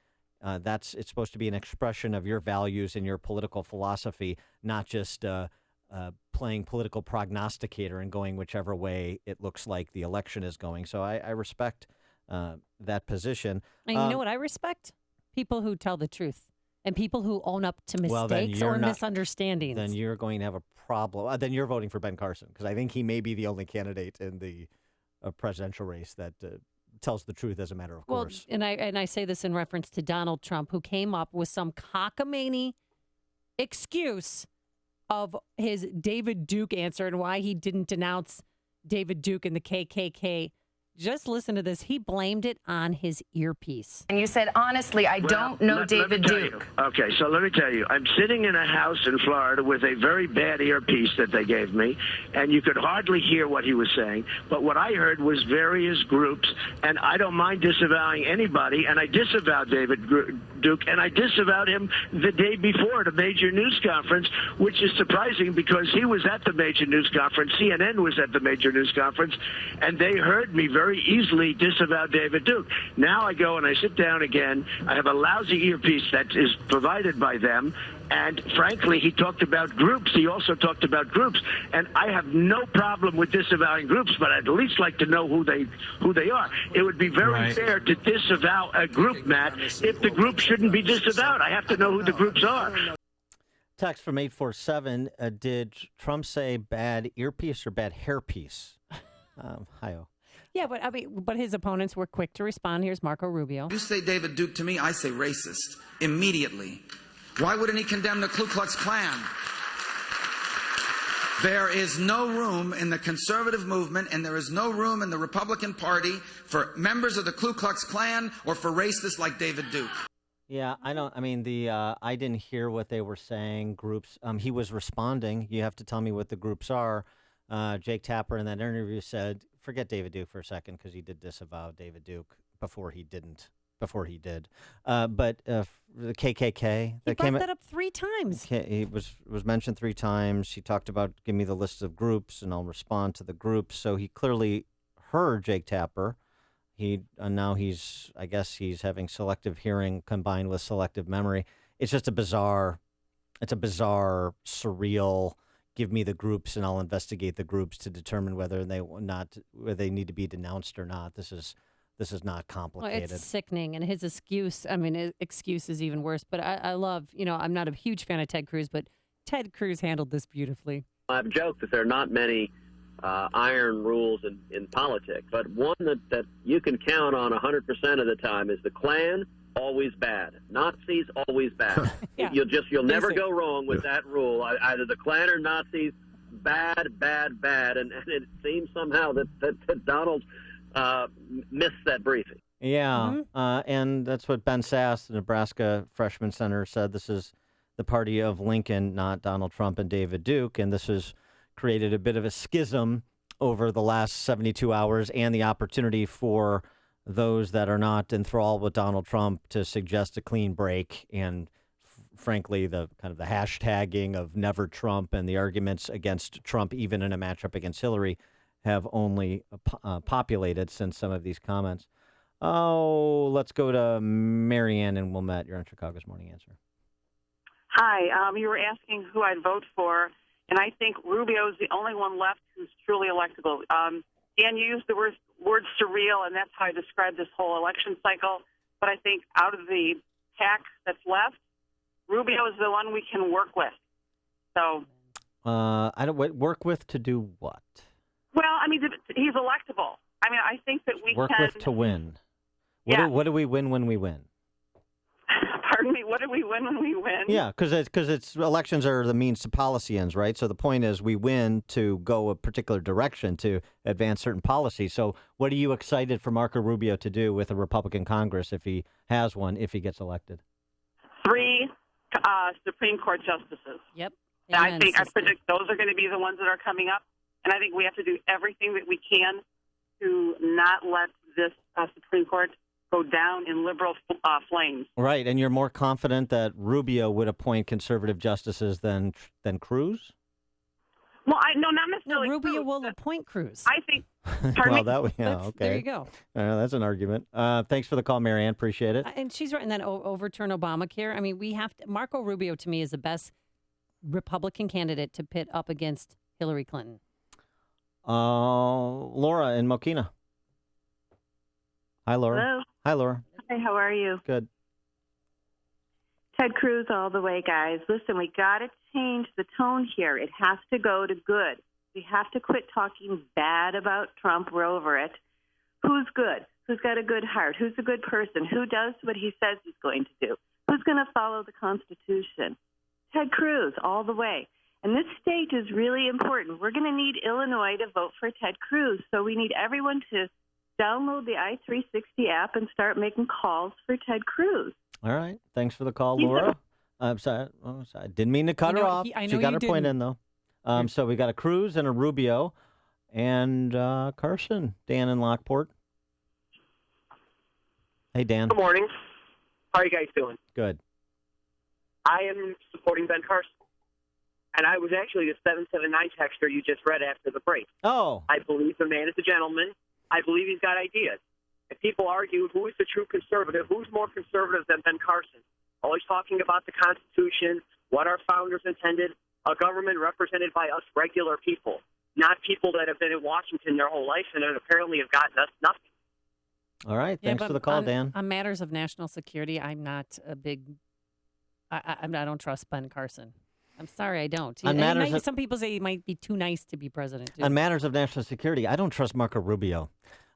It's supposed to be an expression of your values and your political philosophy, not just playing political prognosticator and going whichever way it looks like the election is going. So I respect that position. And you know what I respect? People who tell the truth and people who own up to mistakes or misunderstandings. Then you're going to have a problem. Then you're voting for Ben Carson, because I think he may be the only candidate in the presidential race that tells the truth as a matter of course. And I say this in reference to Donald Trump, who came up with some cockamamie excuse of his David Duke answer and why he didn't denounce David Duke and the KKK. Just listen to this. He blamed it on his earpiece. And you said, honestly, I don't know David Duke. Okay, so let me tell you. I'm sitting in a house in Florida with a very bad earpiece that they gave me, and you could hardly hear what he was saying. But what I heard was various groups, and I don't mind disavowing anybody, and I disavowed David Duke, and I disavowed him the day before at a major news conference, which is surprising because he was at the major news conference. CNN was at the major news conference, and they heard me very easily disavow David Duke. Now I go and I sit down again. I have a lousy earpiece that is provided by them. And frankly, he talked about groups. He also talked about groups. And I have no problem with disavowing groups, but I'd at least like to know who they are. It would be very fair to disavow a group, Matt, if the group shouldn't be disavowed. I have to know who the groups are. Text from 847. Did Trump say bad earpiece or bad hairpiece? Hi-oh. Yeah, but his opponents were quick to respond. Here's Marco Rubio. You say David Duke to me, I say racist immediately. Why wouldn't he condemn the Ku Klux Klan? There is no room in the conservative movement, and there is no room in the Republican Party for members of the Ku Klux Klan or for racists like David Duke. Yeah, I didn't hear what they were saying. Groups. He was responding. You have to tell me what the groups are. Jake Tapper in that interview said, forget David Duke for a second, because he did disavow David Duke before he did. But the KKK. He brought that up 3 times. He was mentioned 3 times. He talked about, give me the list of groups, and I'll respond to the groups. So he clearly heard Jake Tapper. Now he's having selective hearing combined with selective memory. It's just a bizarre, surreal, give me the groups and I'll investigate the groups to determine whether they need to be denounced or not. This is not complicated. Well, it's sickening, and his excuse is even worse. But I love, I'm not a huge fan of Ted Cruz, but Ted Cruz handled this beautifully. I've joked that there are not many iron rules in politics, but one that you can count on 100% of the time is the Klan, always bad. Nazis, always bad. Yeah. You'll never go wrong with that rule. Either the Klan or Nazis, bad. And it seems somehow that Donald missed that briefing. Yeah, and that's what Ben Sass, the Nebraska freshman center, said. This is the party of Lincoln, not Donald Trump and David Duke, and this has created a bit of a schism over the last 72 hours and the opportunity for those that are not enthralled with Donald Trump to suggest a clean break, and frankly, the kind of the hashtagging of never Trump and the arguments against Trump, even in a matchup against Hillary, have only populated since some of these comments. Oh, let's go to Marianne and Wilmette. You're on Chicago's Morning Answer. Hi. You were asking who I'd vote for, and I think Rubio is the only one left who's truly electable. Dan used the word surreal, and that's how I describe this whole election cycle. But I think out of the pack that's left, Rubio is the one we can work with. So, I don't work with to do what? Well, he's electable. I think that we work can with to win. What Yeah. do we win when we win? Pardon me. What do we win when we win? Yeah, because elections are the means to policy ends, right? So the point is we win to go a particular direction to advance certain policies. So what are you excited for Marco Rubio to do with a Republican Congress if he has one, if he gets elected? 3 Supreme Court justices. Yep. I predict those are going to be the ones that are coming up, and I think we have to do everything that we can to not let this Supreme Court go down in liberal flames. Right, and you're more confident that Rubio would appoint conservative justices than Cruz? Well, not necessarily. No, Rubio will appoint Cruz. I think Well, okay. There you go. That's an argument. Thanks for the call, Marianne. Appreciate it. And she's right. And then overturn Obamacare. I mean, we have to. Marco Rubio, to me, is the best Republican candidate to pit up against Hillary Clinton. Laura in Mokina. Hi, Laura. Hello. Hi, Laura. Hi, how are you? Good. Ted Cruz all the way, guys. Listen, we got to change the tone here. It has to go to good. We have to quit talking bad about Trump. We're over it. Who's good? Who's got a good heart? Who's a good person? Who does what he says he's going to do? Who's going to follow the Constitution? Ted Cruz all the way. And this state is really important. We're going to need Illinois to vote for Ted Cruz. So we need everyone to download the I-360 app and start making calls for Ted Cruz. All right. Thanks for the call, Laura. I'm sorry. I didn't mean to cut her off. She got her point in, though. So we got a Cruz and a Rubio and Carson, Dan in Lockport. Hey, Dan. Good morning. How are you guys doing? Good. I am supporting Ben Carson. And I was actually the 779 texter you just read after the break. Oh. I believe the man is a gentleman. I believe he's got ideas. If people argue who is the true conservative, who's more conservative than Ben Carson, always talking about the Constitution, what our founders intended, a government represented by us regular people, not people that have been in Washington their whole life and apparently have gotten us nothing. All right. Thanks for the call, Dan. On matters of national security, I'm not a big. I don't trust Ben Carson. I'm sorry, I don't. Some people say he might be too nice to be president. Too. On matters of national security, I don't trust Marco Rubio.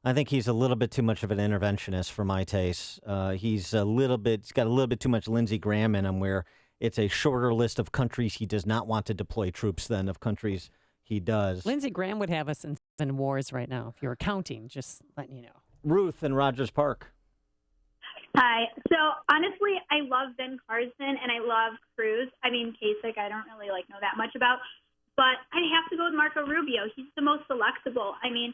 I think he's a little bit too much of an interventionist for my taste. He's got a little bit too much Lindsey Graham in him, where it's a shorter list of countries he does not want to deploy troops than of countries he does. Lindsey Graham would have us in 7 wars right now if you were counting, just letting you know. Ruth in Rogers Park. Hi. So honestly, I love Ben Carson and I love Cruz. I mean, Kasich, I don't really know that much about, but I have to go with Marco Rubio. He's the most electable. I mean,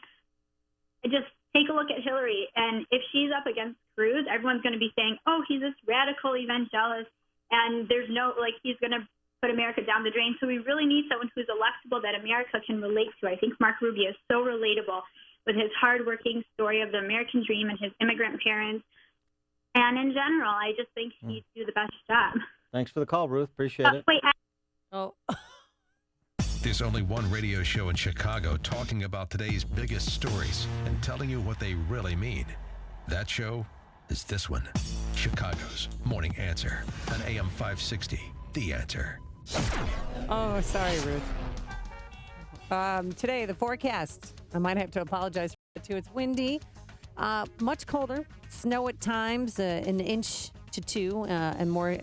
just take a look at Hillary, and if she's up against Cruz, everyone's going to be saying, "Oh, he's this radical evangelist," and there's no he's going to put America down the drain. So we really need someone who's electable that America can relate to. I think Marco Rubio is so relatable with his hardworking story of the American dream and his immigrant parents. And in general, I just think he'd do the best job. Thanks for the call, Ruth. Appreciate it. There's only one radio show in Chicago talking about today's biggest stories and telling you what they really mean. That show is this one, Chicago's Morning Answer on AM 560, The Answer. Oh, sorry, Ruth. Today, the forecast. I might have to apologize for it, too. It's windy. Much colder, snow at times, 1 inch to 2, and more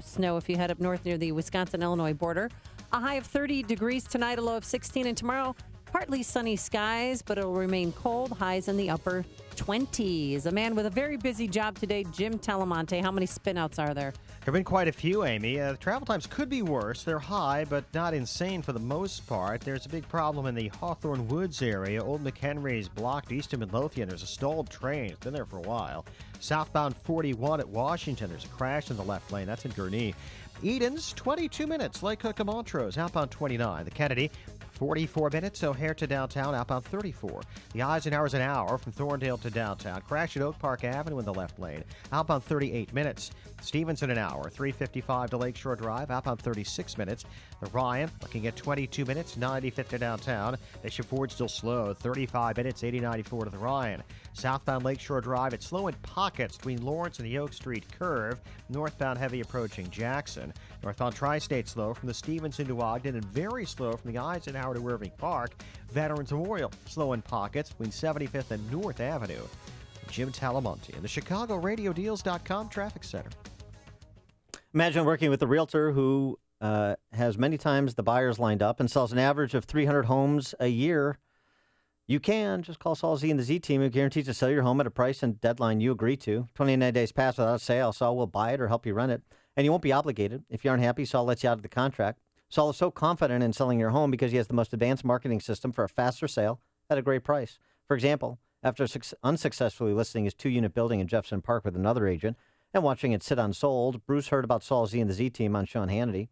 snow if you head up north near the Wisconsin-Illinois border. A high of 30 degrees tonight, a low of 16, and tomorrow, partly sunny skies, but it'll remain cold, highs in the upper 20s. A man with a very busy job today, Jim Talamonte. How many spinouts are there? There have been quite a few, Amy. The travel times could be worse. They're high, but not insane for the most part. There's a big problem in the Hawthorne Woods area. Old McHenry is blocked east of Midlothian. There's a stalled train. It's been there for a while. Southbound 41 at Washington. There's a crash in the left lane. That's in Gurnee. Edens, 22 minutes. Lake Hook to Montrose. Outbound 29. The Kennedy, 44 minutes. O'Hare to downtown. Outbound 34. The Eisenhower's an hour from Thorndale to downtown. Crash at Oak Park Avenue in the left lane. Outbound 38 minutes. Stevenson an hour. 3:55 to Lakeshore Drive. Outbound 36 minutes. The Ryan looking at 22 minutes. 95th to downtown. Bishop Ford still slow. 35 minutes. 80-94 to the Ryan. Southbound Lakeshore Drive. It's slow in pockets between Lawrence and the Oak Street curve. Northbound heavy approaching Jackson. Northbound Tri-State slow from the Stevenson to Ogden and very slow from the Eisenhower to Irving Park. Veterans Memorial slow in pockets between 75th and North Avenue. Jim Talamonte in the ChicagoRadioDeals.com traffic center. Imagine working with a realtor who has many times the buyers lined up and sells an average of 300 homes a year. You can just call Saul Z and the Z team, who guarantees to sell your home at a price and deadline you agree to. 29 days pass without a sale. Saul will buy it or help you rent it, and you won't be obligated. If you aren't happy, Saul lets you out of the contract. Saul is so confident in selling your home because he has the most advanced marketing system for a faster sale at a great price. For example, after unsuccessfully listing his 2-unit building in Jefferson Park with another agent and watching it sit unsold, Bruce heard about Saul Z and the Z team on Sean Hannity.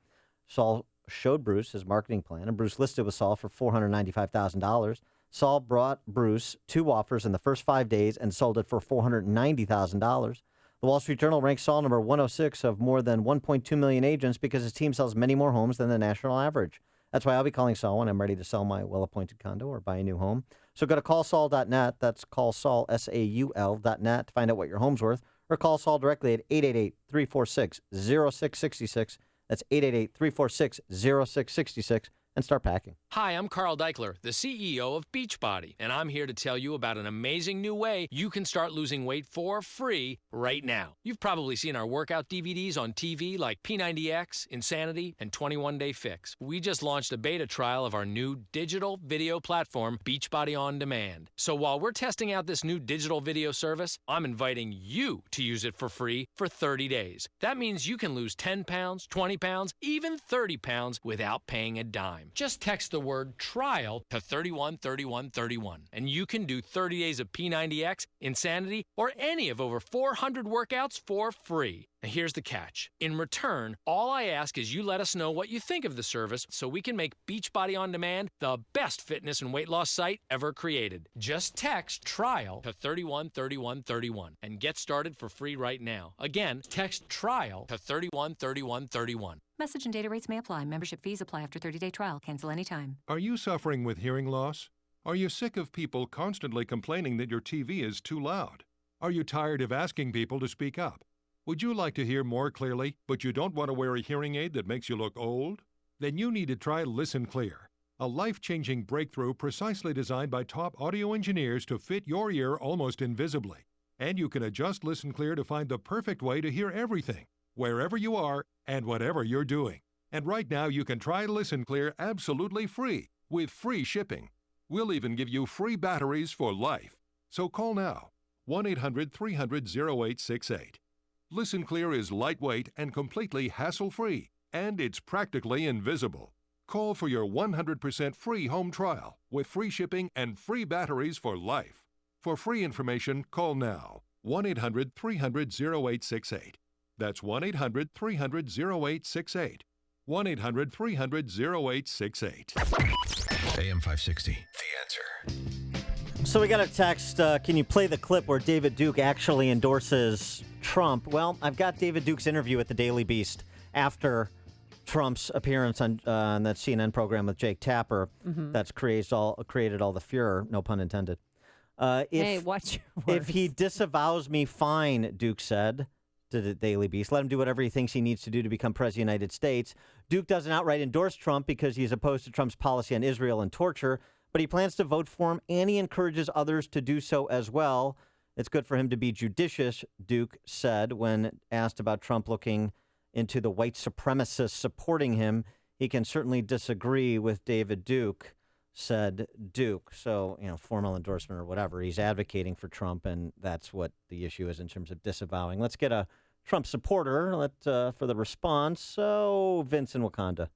Saul showed Bruce his marketing plan, and Bruce listed with Saul for $495,000. Saul brought Bruce 2 offers in the first 5 days and sold it for $490,000. The Wall Street Journal ranks Saul number 106 of more than 1.2 million agents because his team sells many more homes than the national average. That's why I'll be calling Saul when I'm ready to sell my well-appointed condo or buy a new home. So go to callsaul.net. That's callsaul, SAUL.net to find out what your home's worth. Or call Saul directly at 888-346-0666. That's 888-346-0666. And start packing. Hi, I'm Carl Deichler, the CEO of Beachbody, and I'm here to tell you about an amazing new way you can start losing weight for free right now. You've probably seen our workout DVDs on TV like P90X, Insanity, and 21 Day Fix. We just launched a beta trial of our new digital video platform, Beachbody On Demand. So while we're testing out this new digital video service, I'm inviting you to use it for free for 30 days. That means you can lose 10 pounds, 20 pounds, even 30 pounds without paying a dime. Just text the word trial to 313131 and you can do 30 days of P90X, Insanity, or any of over 400 workouts for free. Now here's the catch. In return, all I ask is you let us know what you think of the service so we can make Beachbody On Demand the best fitness and weight loss site ever created. Just text trial to 313131 and get started for free right now. Again, text trial to 313131. Message and data rates may apply. Membership fees apply after 30-day trial. Cancel anytime. Are you suffering with hearing loss? Are you sick of people constantly complaining that your TV is too loud? Are you tired of asking people to speak up? Would you like to hear more clearly, but you don't want to wear a hearing aid that makes you look old? Then you need to try Listen Clear, a life-changing breakthrough precisely designed by top audio engineers to fit your ear almost invisibly. And you can adjust Listen Clear to find the perfect way to hear everything, wherever you are and whatever you're doing. And right now you can try Listen Clear absolutely free with free shipping. We'll even give you free batteries for life. So call now, 1-800-300-0868. Listen Clear is lightweight and completely hassle-free, and it's practically invisible. Call for your 100% free home trial with free shipping and free batteries for life. For free information, call now, 1-800-300-0868. That's 1-800-300-0868. 1-800-300-0868. AM 560, The Answer. So we got a text, can you play the clip where David Duke actually endorses Trump? Well, I've got David Duke's interview at the Daily Beast after Trump's appearance on that CNN program with Jake Tapper that's created all the furor, no pun intended. Hey, watch your words. If he disavows me, fine, Duke said to the Daily Beast. Let him do whatever he thinks he needs to do to become president of the United States. Duke doesn't outright endorse Trump because he's opposed to Trump's policy on Israel and torture, but he plans to vote for him, and he encourages others to do so as well. It's good for him to be judicious, Duke said when asked about Trump looking into the white supremacists supporting him. He can certainly disagree with David Duke, said Duke. So, formal endorsement or whatever. He's advocating for Trump, and that's what the issue is in terms of disavowing. Let's get a Trump supporter for the response. So, Vince in Wakanda.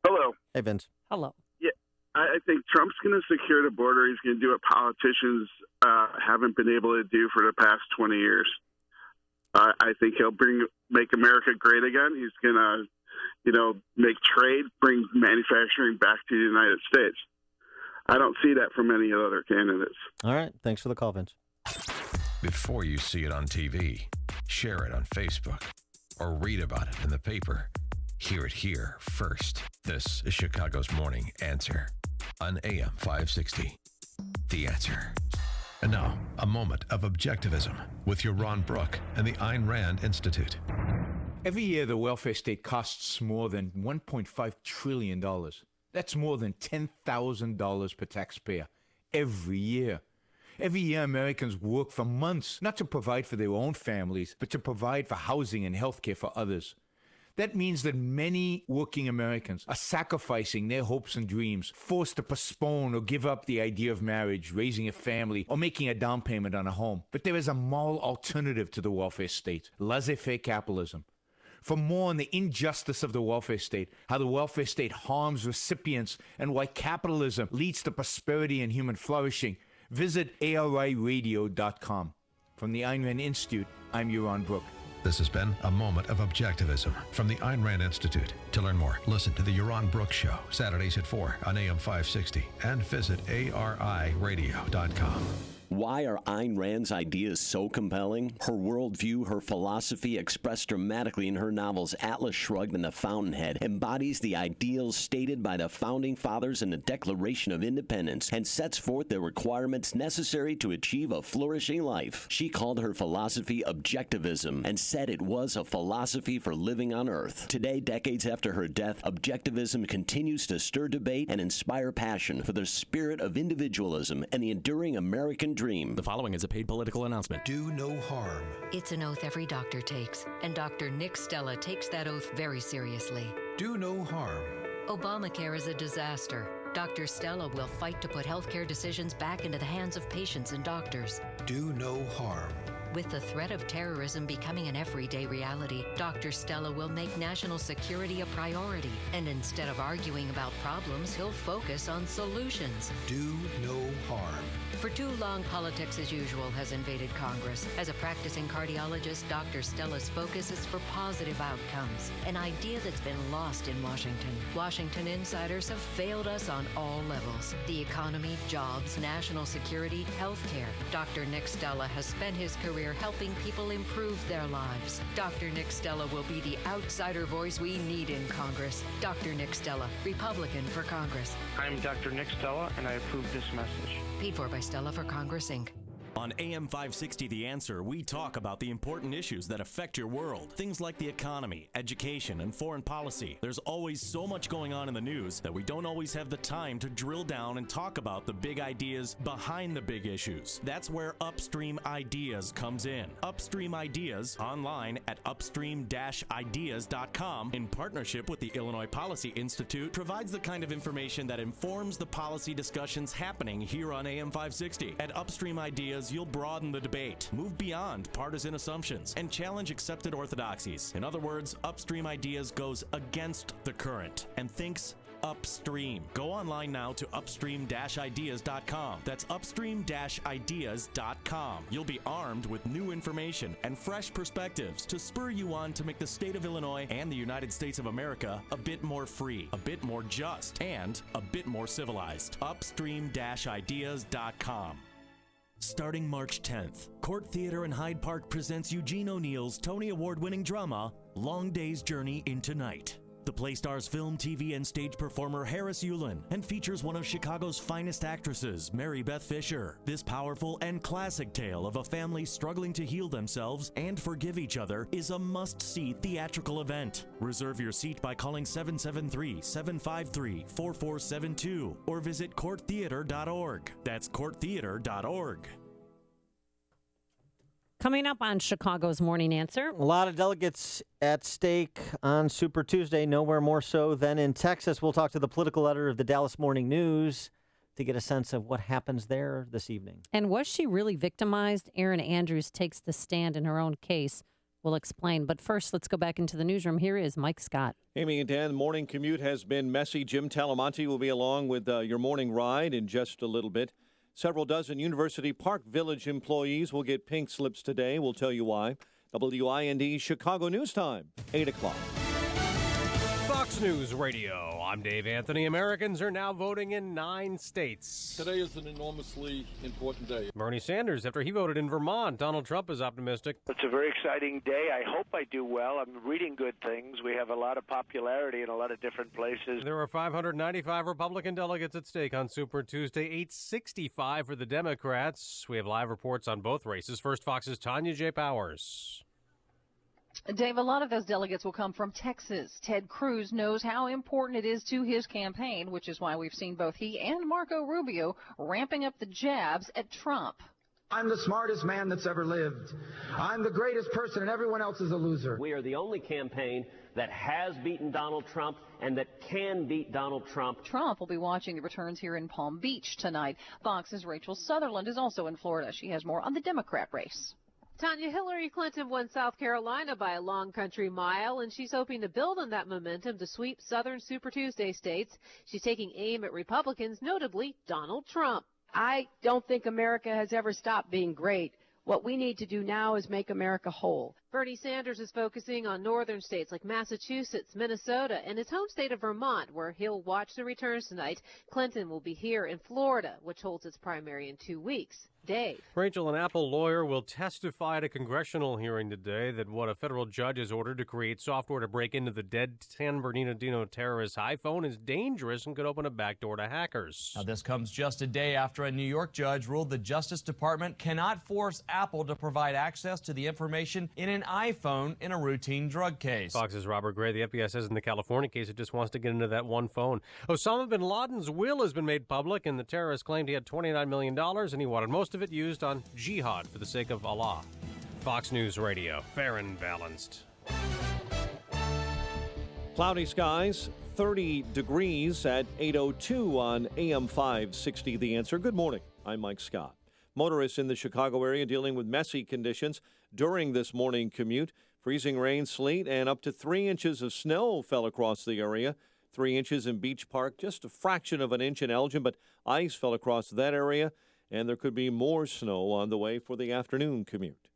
Hello. Hey, Vince. Hello. Yeah, I think Trump's going to secure the border. He's going to do what politicians haven't been able to do for the past 20 years. I think he'll make America great again. He's going to, make trade, bring manufacturing back to the United States. I don't see that from any other candidates. All right. Thanks for the call, Vince. Before you see it on TV, share it on Facebook, or read about it in the paper. Hear it here first. This is Chicago's Morning Answer on AM 560. The Answer. And now, a moment of objectivism with your Ron Brook and the Ayn Rand Institute. Every year, the welfare state costs more than $1.5 trillion. That's more than $10,000 per taxpayer every year. Every year, Americans work for months, not to provide for their own families, but to provide for housing and health care for others. That means that many working Americans are sacrificing their hopes and dreams, forced to postpone or give up the idea of marriage, raising a family, or making a down payment on a home. But there is a moral alternative to the welfare state: laissez-faire capitalism. For more on the injustice of the welfare state, how the welfare state harms recipients, and why capitalism leads to prosperity and human flourishing, visit ARIradio.com. From the Ayn Rand Institute, I'm Ron Brook. This has been a moment of objectivism from the Ayn Rand Institute. To learn more, listen to the Yaron Brooks Show, Saturdays at 4 on AM 560, and visit ariradio.com. Why are Ayn Rand's ideas so compelling? Her worldview, her philosophy, expressed dramatically in her novels Atlas Shrugged and The Fountainhead, embodies the ideals stated by the Founding Fathers in the Declaration of Independence and sets forth the requirements necessary to achieve a flourishing life. She called her philosophy objectivism and said it was a philosophy for living on Earth. Today, decades after her death, objectivism continues to stir debate and inspire passion for the spirit of individualism and the enduring American dream. The following is a paid political announcement. Do no harm. It's an oath every doctor takes, and Dr. Nick Stella takes that oath very seriously. Do no harm. Obamacare is a disaster. Dr. Stella will fight to put healthcare decisions back into the hands of patients and doctors. Do no harm. With the threat of terrorism becoming an everyday reality, Dr. Stella will make national security a priority. And instead of arguing about problems, he'll focus on solutions. Do no harm. For too long, politics as usual has invaded Congress. As a practicing cardiologist, Dr. Stella's focus is for positive outcomes, an idea that's been lost in Washington. Washington insiders have failed us on all levels: the economy, jobs, national security, healthcare. Dr. Nick Stella has spent his career helping people improve their lives. Dr. Nick Stella will be the outsider voice we need in Congress. Dr. Nick Stella, Republican for Congress. I'm Dr. Nick Stella, and I approve this message. Paid for by Stella for Congress, Inc. On AM 560 The Answer, we talk about the important issues that affect your world. Things like the economy, education, and foreign policy. There's always so much going on in the news that we don't always have the time to drill down and talk about the big ideas behind the big issues. That's where Upstream Ideas comes in. Upstream Ideas, online at upstream-ideas.com, in partnership with the Illinois Policy Institute, provides the kind of information that informs the policy discussions happening here on AM 560. At Upstream Ideas, you'll broaden the debate, move beyond partisan assumptions, and challenge accepted orthodoxies. In other words, Upstream Ideas goes against the current and thinks upstream. Go online now to upstream-ideas.com. That's upstream-ideas.com. You'll be armed with new information and fresh perspectives to spur you on to make the state of Illinois and the United States of America a bit more free, a bit more just, and a bit more civilized. Upstream-ideas.com. Starting March 10th, Court Theater in Hyde Park presents Eugene O'Neill's Tony Award-winning drama, Long Day's Journey into Night. The play stars film, TV, and stage performer Harris Yulin and features one of Chicago's finest actresses, Mary Beth Fisher. This powerful and classic tale of a family struggling to heal themselves and forgive each other is a must-see theatrical event. Reserve your seat by calling 773-753-4472 or visit courttheater.org. That's courttheater.org. Coming up on Chicago's Morning Answer. A lot of delegates at stake on Super Tuesday, nowhere more so than in Texas. We'll talk to the political editor of the Dallas Morning News to get a sense of what happens there this evening. And was she really victimized? Erin Andrews takes the stand in her own case. We'll explain. But first, let's go back into the newsroom. Here is Mike Scott. Amy and Dan, the morning commute has been messy. Jim Talamonte will be along with your morning ride in just a little bit. Several dozen University Park Village employees will get pink slips today. We'll tell you why. WIND Chicago News Time, 8 o'clock. Fox News Radio. I'm Dave Anthony. Americans are now voting in 9 states. Today is an enormously important day. Bernie Sanders, after he voted in Vermont. Donald Trump is optimistic. It's a very exciting day. I hope I do well. I'm reading good things. We have a lot of popularity in a lot of different places. There are 595 Republican delegates at stake on Super Tuesday, 865 for the Democrats. We have live reports on both races. First, Fox's Tanya J. Powers. Dave, a lot of those delegates will come from Texas. Ted Cruz knows how important it is to his campaign, which is why we've seen both he and Marco Rubio ramping up the jabs at Trump. I'm the smartest man that's ever lived. I'm the greatest person, and everyone else is a loser. We are the only campaign that has beaten Donald Trump and that can beat Donald Trump. Trump will be watching the returns here in Palm Beach tonight. Fox's Rachel Sutherland is also in Florida. She has more on the Democrat race. Tanya, Hillary Clinton won South Carolina by a long country mile, and she's hoping to build on that momentum to sweep southern Super Tuesday states. She's taking aim at Republicans, notably Donald Trump. I don't think America has ever stopped being great. What we need to do now is make America whole. Bernie Sanders is focusing on northern states like Massachusetts, Minnesota, and his home state of Vermont, where he'll watch the returns tonight. Clinton will be here in Florida, which holds its primary in 2 weeks. Dave. Rachel, an Apple lawyer will testify at a congressional hearing today that what a federal judge has ordered to create software to break into the dead San Bernardino terrorist iPhone is dangerous and could open a backdoor to hackers. Now, this comes just a day after a New York judge ruled the Justice Department cannot force Apple to provide access to the information in an iPhone in a routine drug case. Fox's Robert Gray. The FBI says in the California case it just wants to get into that one phone. Osama bin Laden's will has been made public, and the terrorist claimed he had $29 million, and he wanted most of it used on jihad for the sake of Allah. Fox News Radio, fair and balanced. Cloudy skies, 30 degrees at 8:02 on AM 560. The Answer. Good morning. I'm Mike Scott. Motorists in the Chicago area dealing with messy conditions during this morning commute. Freezing rain, sleet, and up to 3 inches of snow fell across the area. 3 inches in Beach Park, just a fraction of an inch in Elgin, but ice fell across that area, and there could be more snow on the way for the afternoon commute.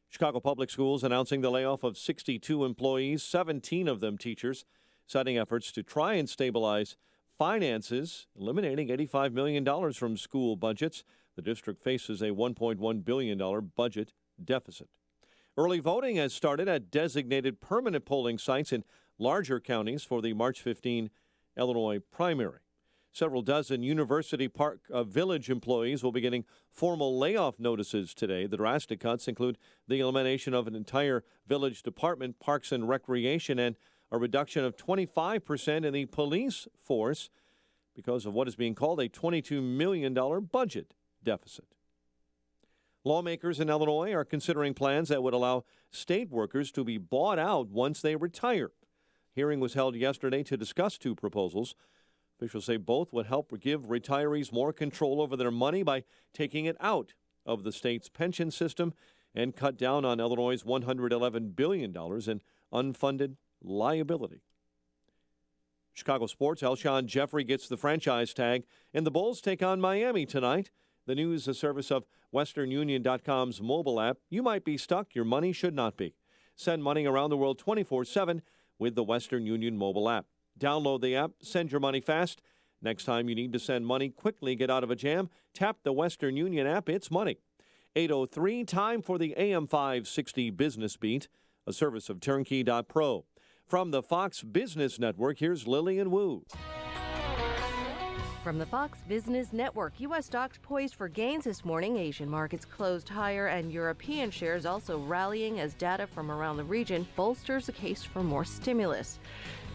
Chicago Public Schools announcing the layoff of 62 employees, 17 of them teachers, citing efforts to try and stabilize finances, eliminating $85 million from school budgets. The district faces a $1.1 billion budget deficit. Early voting has started at designated permanent polling sites in larger counties for the March 15 Illinois primary. Several dozen University Park Village employees will be getting formal layoff notices today. The drastic cuts include the elimination of an entire village department, Parks and Recreation, and a reduction of 25% in the police force because of what is being called a $22 million budget deficit. Lawmakers in Illinois are considering plans that would allow state workers to be bought out once they retire. Hearing was held yesterday to discuss two proposals. Officials say both would help give retirees more control over their money by taking it out of the state's pension system and cut down on Illinois' $111 billion in unfunded liability. Chicago sports, Alshon Jeffrey gets the franchise tag, and the Bulls take on Miami tonight. The news is a service of WesternUnion.com's mobile app. You might be stuck. Your money should not be. Send money around the world 24/7 with the Western Union mobile app. Download the app, send your money fast. Next time you need to send money, quickly get out of a jam, tap the Western Union app. It's money. 8:03, time for the AM 560 Business Beat, a service of Turnkey.pro. From the Fox Business Network, here's Lillian Wu. From the Fox Business Network, U.S. stocks poised for gains this morning. Asian markets closed higher, and European shares also rallying as data from around the region bolsters the case for more stimulus.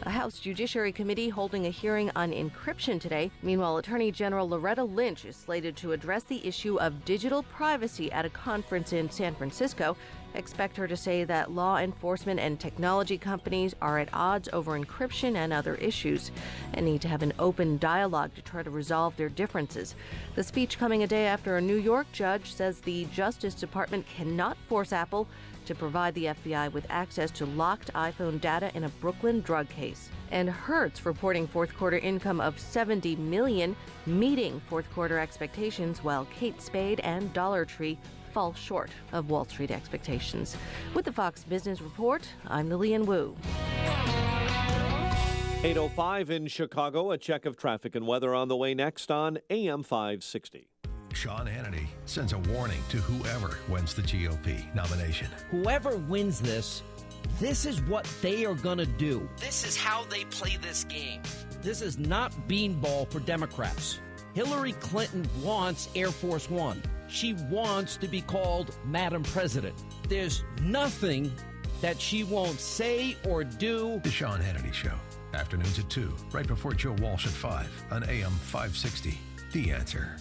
A House Judiciary Committee holding a hearing on encryption today. Meanwhile, Attorney General Loretta Lynch is slated to address the issue of digital privacy at a conference in San Francisco. Expect her to say that law enforcement and technology companies are at odds over encryption and other issues and need to have an open dialogue to try to resolve their differences. The speech coming a day after a New York judge says the Justice Department cannot force Apple to provide the FBI with access to locked iPhone data in a Brooklyn drug case. And Hertz reporting fourth quarter income of $70 million, meeting fourth quarter expectations, while Kate Spade and Dollar Tree fall short of Wall Street expectations. With the Fox Business Report, I'm Lillian Wu. 8:05 in Chicago. A check of traffic and weather on the way next on AM 560. Sean Hannity sends a warning to whoever wins the GOP nomination. Whoever wins this is what they are going to do. This is how they play this game. This is not beanball for Democrats. Hillary Clinton wants Air Force One. She wants to be called Madam President. There's nothing that she won't say or do. The Sean Hannity Show. Afternoons at 2, right before Joe Walsh at 5 on AM 560. The Answer.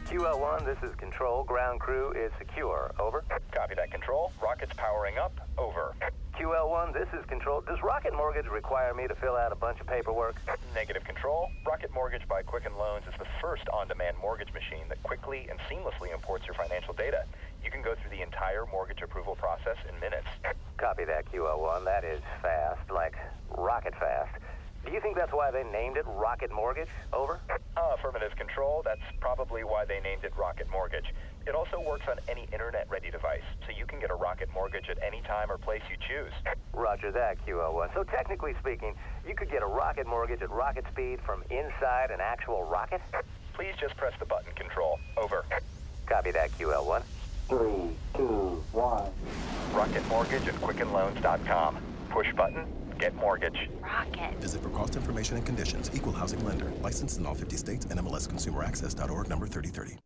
QL1, this is Control. Ground crew is secure. Over. Copy that, Control. Rockets powering up. Over. QL1, this is Control. Does Rocket Mortgage require me to fill out a bunch of paperwork? Negative, Control. Rocket Mortgage by Quicken Loans is the first on-demand mortgage machine that quickly and seamlessly imports your financial data. You can go through the entire mortgage approval process in minutes. Copy that, QL1. That is fast, like rocket fast. Do you think that's why they named it Rocket Mortgage? Over. Affirmative, Control. That's probably why they named it Rocket Mortgage. It also works on any internet-ready device, so you can get a Rocket Mortgage at any time or place you choose. Roger that, QL1. So technically speaking, you could get a Rocket Mortgage at rocket speed from inside an actual rocket? Please just press the button control. Over. Copy that, QL1. 3, 2, 1. Rocket Mortgage at QuickenLoans.com. Push button, get mortgage. Rocket. Visit for cost information and conditions. Equal housing lender. Licensed in all 50 states. NMLSConsumerAccess.org number 3030.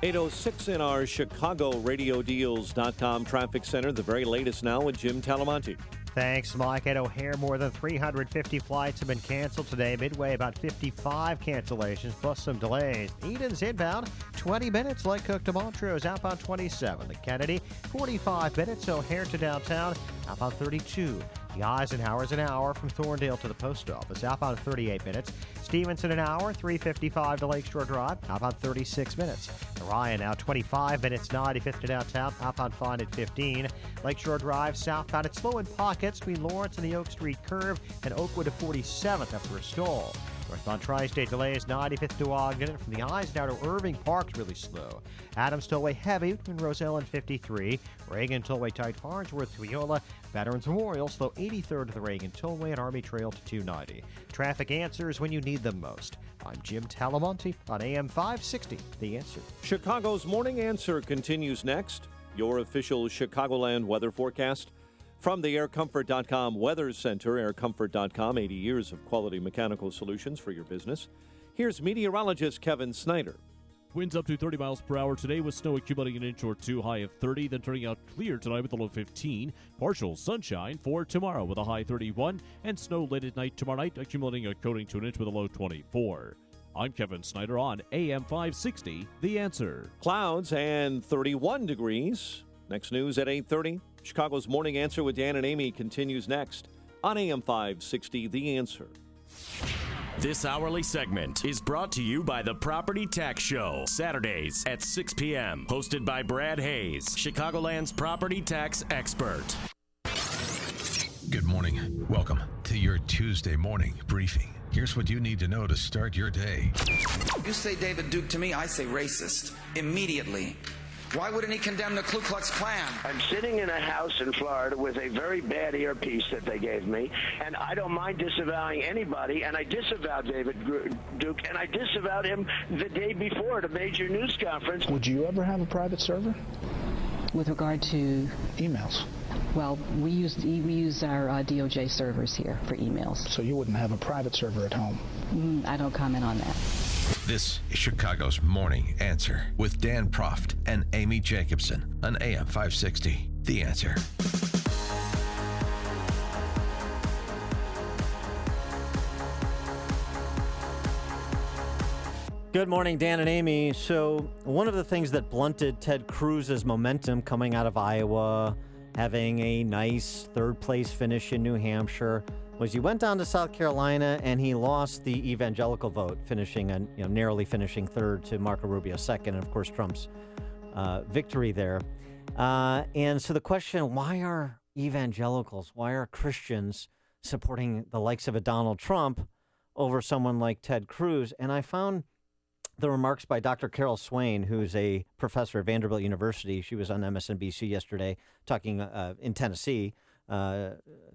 8:06 in our ChicagoRadioDeals.com traffic center. The very latest now with Jim Talamonte. Thanks, Mike. At O'Hare, more than 350 flights have been canceled today. Midway, about 55 cancellations, plus some delays. Eden's inbound, 20 minutes. Lake Cook to Montrose, outbound 27. The Kennedy, 45 minutes. O'Hare to downtown, outbound 32. The Eisenhower's an hour from Thorndale to the post office, outbound 38 minutes. Stevenson an hour, 3:55 to Lakeshore Drive, outbound 36 minutes. The Ryan now 25 minutes, 95th to downtown, outbound fine at 15. Lakeshore Drive southbound, it's slow in pockets between Lawrence and the Oak Street curve, and Oakwood to 47th after a stall. Northbound Tri-State delays 95th to Ogden, and from the Eisenhower to Irving Park's really slow. Adams Tollway heavy between Roselle and 53. Reagan Tollway tight Farnsworth to Eola. Veterans Memorial slow 83rd to the Reagan Tollway and Army Trail to 290. Traffic answers when you need them most. I'm Jim Talamonte on AM 560, The Answer. Chicago's Morning Answer continues next. Your official Chicagoland weather forecast. From the AirComfort.com Weather Center, AirComfort.com, 80 years of quality mechanical solutions for your business. Here's meteorologist Kevin Snyder. Winds up to 30 miles per hour today with snow accumulating an inch or two, high of 30, then turning out clear tonight with a low 15. Partial sunshine for tomorrow with a high 31, and snow late at night tomorrow night, accumulating a coating to an inch with a low 24. I'm Kevin Snyder on AM 560, The Answer. Clouds and 31 degrees. Next news at 8:30. Chicago's Morning Answer with Dan and Amy continues next on AM 560, The Answer. This hourly segment is brought to you by the Property Tax Show, Saturdays at 6 p.m., hosted by Brad Hayes, Chicagoland's property tax expert. Good morning. Welcome to your Tuesday morning briefing. Here's what you need to know to start your day. You say David Duke to me, I say racist. Immediately. Why wouldn't he condemn the Ku Klux Klan? I'm sitting in a house in Florida with a very bad earpiece that they gave me, and I don't mind disavowing anybody, and I disavowed David Duke, and I disavowed him the day before at a major news conference. Would you ever have a private server? With regard to emails? Well, we use our DOJ servers here for emails. So you wouldn't have a private server at home? I don't comment on that. This is Chicago's Morning Answer with Dan Proft and Amy Jacobson on AM 560, The Answer. Good morning, Dan and Amy. So one of the things that blunted Ted Cruz's momentum coming out of Iowa, having a nice third-place finish in New Hampshire, was he went down to South Carolina and he lost the evangelical vote, finishing and narrowly finishing third to Marco Rubio second, and of course Trump's victory there. And so the question: why are evangelicals, why are Christians supporting the likes of a Donald Trump over someone like Ted Cruz? And I found the remarks by Dr. Carol Swain, who's a professor at Vanderbilt University. She was on MSNBC yesterday, talking in Tennessee.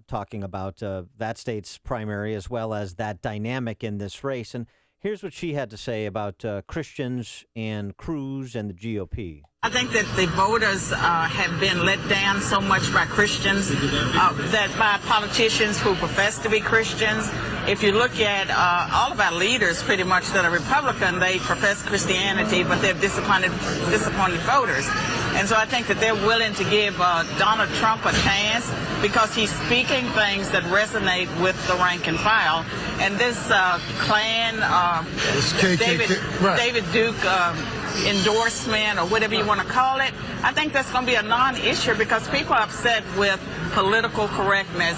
Talking about that state's primary as well as that dynamic in this race. And here's what she had to say about Christians and Cruz and the GOP. I think that the voters have been let down so much by Christians, that by politicians who profess to be Christians. If you look at all of our leaders pretty much that are Republican, they profess Christianity, but they've disappointed voters. And so I think that they're willing to give Donald Trump a chance because he's speaking things that resonate with the rank and file. And this Klan, David Duke endorsement, or whatever you want to call it, I think that's going to be a non-issue because people are upset with political correctness.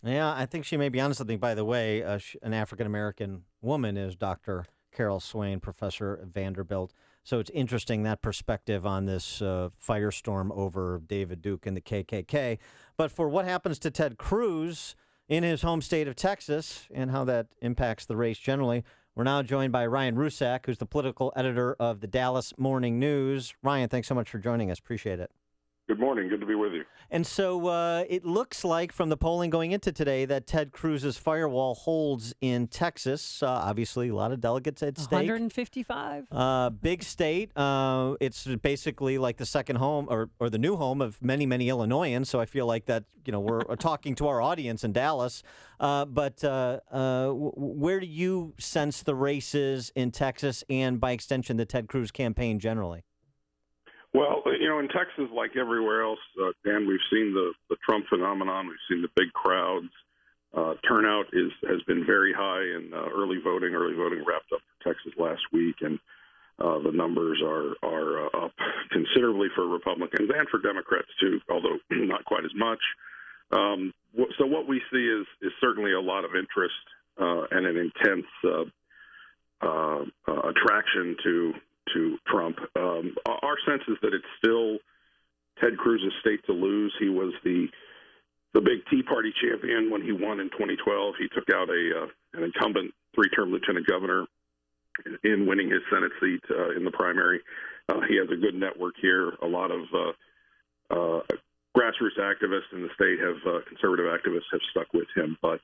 Yeah, I think she may be onto something. By the way, an African-American woman is Dr. Carol Swain, professor at Vanderbilt. So it's interesting, that perspective on this firestorm over David Duke and the KKK. But for what happens to Ted Cruz in his home state of Texas and how that impacts the race generally, We're now joined by Ryan Rusak, who's the political editor of the Dallas Morning News. Ryan, thanks so much for joining us. Appreciate it. Good morning. Good to be with you. And so it looks like from the polling going into today that Ted Cruz's firewall holds in Texas. Obviously, a lot of delegates at stake. 155. Big state. It's basically like the second home or the new home of many, many Illinoisans. So I feel like that, we're talking to our audience in Dallas. But where do you sense the races in Texas and, by extension, the Ted Cruz campaign generally? Well, in Texas, like everywhere else, Dan, we've seen the Trump phenomenon. We've seen the big crowds. Turnout has been very high in early voting. Early voting wrapped up for Texas last week, and the numbers are up considerably for Republicans and for Democrats, too, although not quite as much. So what we see is certainly a lot of interest and an intense attraction to Trump. Our sense is that it's still Ted Cruz's state to lose. He was the big Tea Party champion when he won in 2012. He took out an incumbent three-term lieutenant governor in winning his Senate seat in the primary. He has a good network here. A lot of grassroots activists in the state conservative activists have stuck with him. But,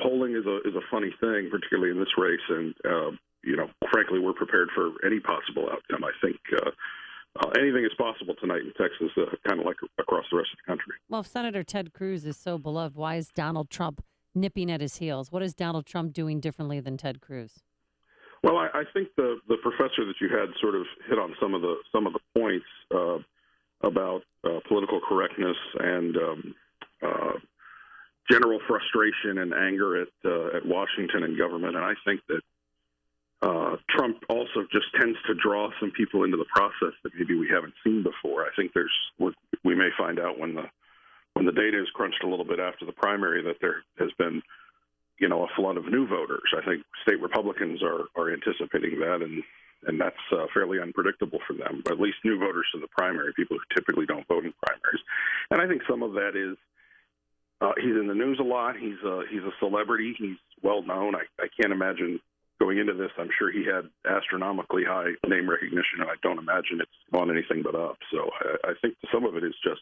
polling is a funny thing, particularly in this race. And, frankly, we're prepared for any possible outcome. I think anything is possible tonight in Texas, kind of like across the rest of the country. Well, if Senator Ted Cruz is so beloved, why is Donald Trump nipping at his heels? What is Donald Trump doing differently than Ted Cruz? Well, I think the professor that you had sort of hit on some of the points about political correctness and general frustration and anger at Washington and government. And I think that Trump also just tends to draw some people into the process that maybe we haven't seen before. I think we may find out when the data is crunched a little bit after the primary that there has been, a flood of new voters. I think state Republicans are anticipating that, and that's fairly unpredictable for them. But at least new voters to the primary, people who typically don't vote in primaries. And I think some of that is he's in the news a lot. He's a celebrity. He's well known. I can't imagine. Going into this, I'm sure he had astronomically high name recognition, and I don't imagine it's gone anything but up. So I think some of it is just,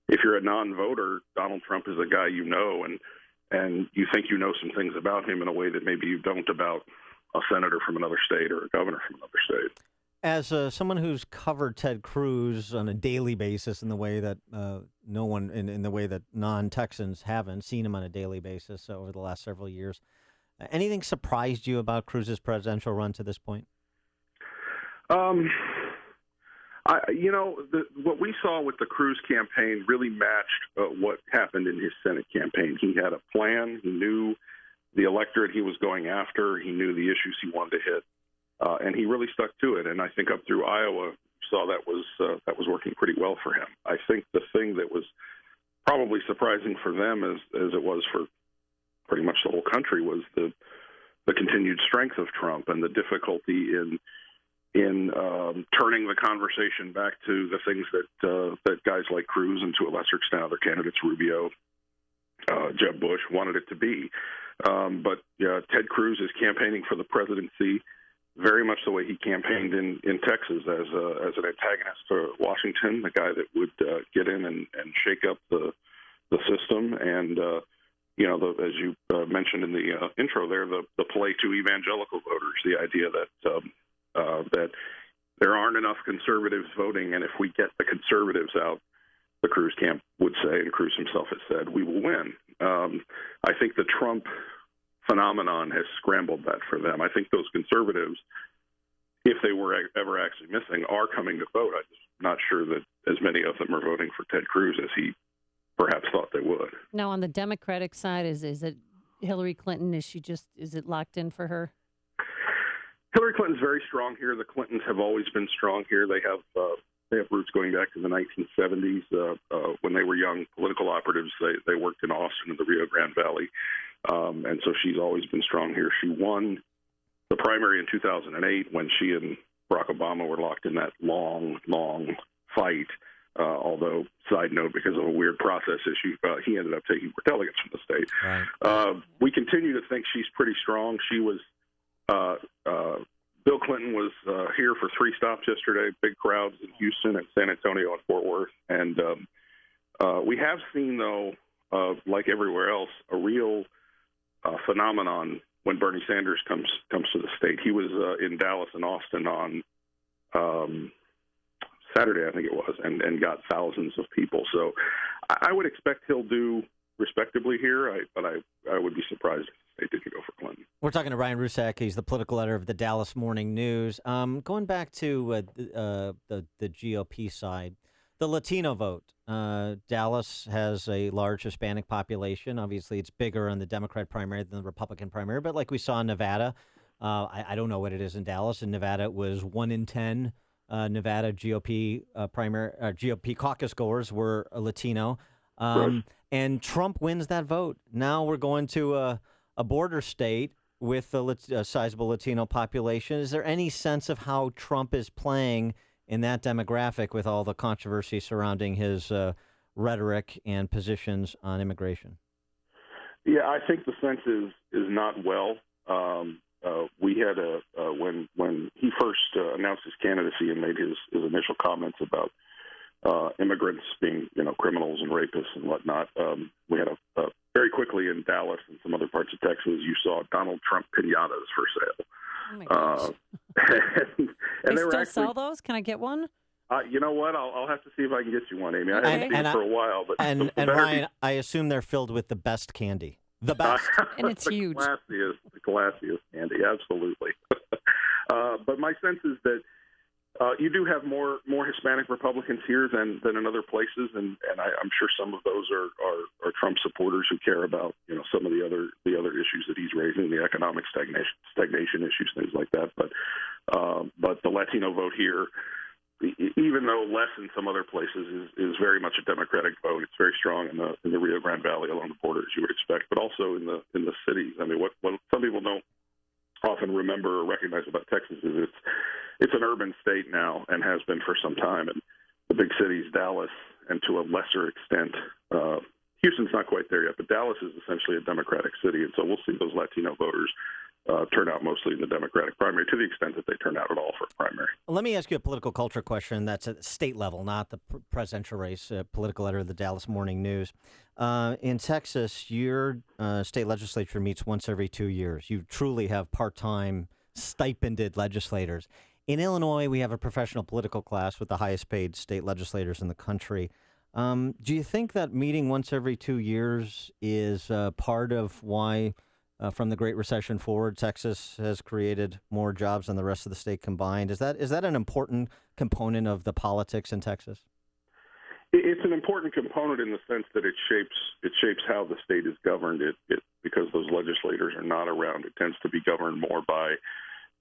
if you're a non-voter, Donald Trump is a guy you know, and you think you know some things about him in a way that maybe you don't about a senator from another state or a governor from another state. As someone who's covered Ted Cruz on a daily basis in the way that no one, in the way that non-Texans haven't seen him on a daily basis over the last several years, anything surprised you about Cruz's presidential run to this point? What we saw with the Cruz campaign really matched what happened in his Senate campaign. He had a plan. He knew the electorate he was going after. He knew the issues he wanted to hit, and he really stuck to it. And I think up through Iowa, we saw that was working pretty well for him. I think the thing that was probably surprising for them, as it was for pretty much the whole country, was the continued strength of Trump and the difficulty in turning the conversation back to the things that guys like Cruz and to a lesser extent other candidates, Rubio, Jeb Bush, wanted it to be. But Ted Cruz is campaigning for the presidency very much the way he campaigned in Texas, as an antagonist for Washington, the guy that would get in and shake up the system. And as you mentioned in the intro there, the play to evangelical voters, the idea that there aren't enough conservatives voting, and if we get the conservatives out, the Cruz camp would say, and Cruz himself has said, we will win. I think the Trump phenomenon has scrambled that for them. I think those conservatives, if they were ever actually missing, are coming to vote. I'm just not sure that as many of them are voting for Ted Cruz as he perhaps thought they would. Now, on the Democratic side, is it Hillary Clinton? Is it locked in for her? Hillary Clinton's very strong here. The Clintons have always been strong here. They have roots going back to the 1970s. When they were young political operatives, they worked in Austin and the Rio Grande Valley. And so she's always been strong here. She won the primary in 2008 when she and Barack Obama were locked in that long, long fight. Although, side note, because of a weird process issue, he ended up taking more delegates from the state. Right. We continue to think she's pretty strong. She was Bill Clinton was here for 3 stops yesterday, big crowds in Houston and San Antonio and Fort Worth. And we have seen, though, like everywhere else, a real phenomenon when Bernie Sanders comes to the state. He was in Dallas and Austin on Saturday, I think it was, and got thousands of people. So I would expect he'll do respectably here, but I would be surprised if they didn't go for Clinton. We're talking to Ryan Rusek. He's the political editor of the Dallas Morning News. Going back to the GOP side, the Latino vote. Dallas has a large Hispanic population. Obviously, it's bigger in the Democrat primary than the Republican primary. But like we saw in Nevada, I don't know what it is in Dallas. In Nevada, it was 1 in 10 Nevada GOP GOP caucus goers were Latino. And Trump wins that vote. Now we're going to a border state with a sizable Latino population. Is there any sense of how Trump is playing in that demographic with all the controversy surrounding his rhetoric and positions on immigration? Yeah, I think the sense is not well. We had when he first announced his candidacy and made his initial comments about immigrants being, criminals and rapists and whatnot. We had a very quickly in Dallas and some other parts of Texas, you saw Donald Trump pinatas for sale. Oh my gosh. and they were still actually, sell those? Can I get one? You know what? I'll have to see if I can get you one, Amy. I haven't seen it for a while. But and Ryan, I assume they're filled with the best candy. The best. And it's huge. The classiest candy, absolutely. But my sense is that you do have more Hispanic Republicans here than in other places, and I'm sure some of those are Trump supporters who care about some of the other issues that he's raising, the economic stagnation issues, things like that. But the Latino vote here, even though less in some other places, is very much a Democratic vote. It's very strong in the Rio Grande Valley along the border, as you would expect, but also in the cities. I mean, what some people don't often remember or recognize about Texas is it's an urban state now and has been for some time. And the big cities, Dallas, and to a lesser extent, Houston's not quite there yet, but Dallas is essentially a Democratic city. And so we'll see those Latino voters turn out mostly in the Democratic primary, to the extent that they turn out at all for a primary. Let me ask you a political culture question that's at state level, not the presidential race. Political editor of the Dallas Morning News. In Texas, your state legislature meets once every 2 years. You truly have part-time stipended legislators. In Illinois, we have a professional political class with the highest paid state legislators in the country. Do you think that meeting once every 2 years is part of why, from the Great Recession forward, Texas has created more jobs than the rest of the state combined? Is that an important component of the politics in Texas? It's an important component in the sense that it shapes how the state is governed. Because those legislators are not around, it tends to be governed more by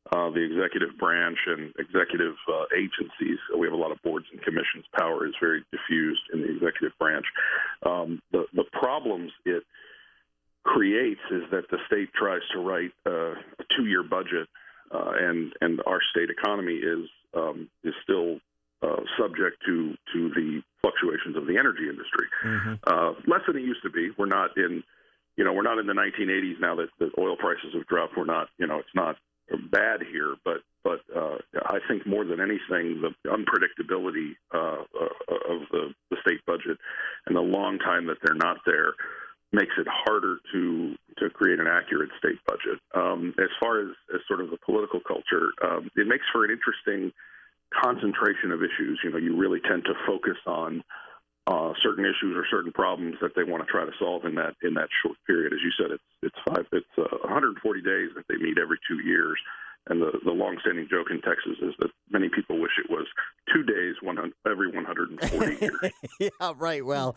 the executive branch and executive agencies. We have a lot of boards and commissions. Power is very diffused in the executive branch. The problems it creates is that the state tries to write a 2-year budget, and our state economy is still subject to the fluctuations of the energy industry. Less than it used to be. We're not in the 1980s now that the oil prices have dropped. We're not, it's not bad here, but I think more than anything, the unpredictability of the state budget and the long time that they're not there makes it harder to create an accurate state budget. As far as sort of the political culture, it makes for an interesting concentration of issues. You really tend to focus on certain issues or certain problems that they want to try to solve in that short period. As you said, it's 140 days that they meet every 2 years. And the longstanding joke in Texas is that many people wish it was 2 days every 140 years. Yeah, right. Well,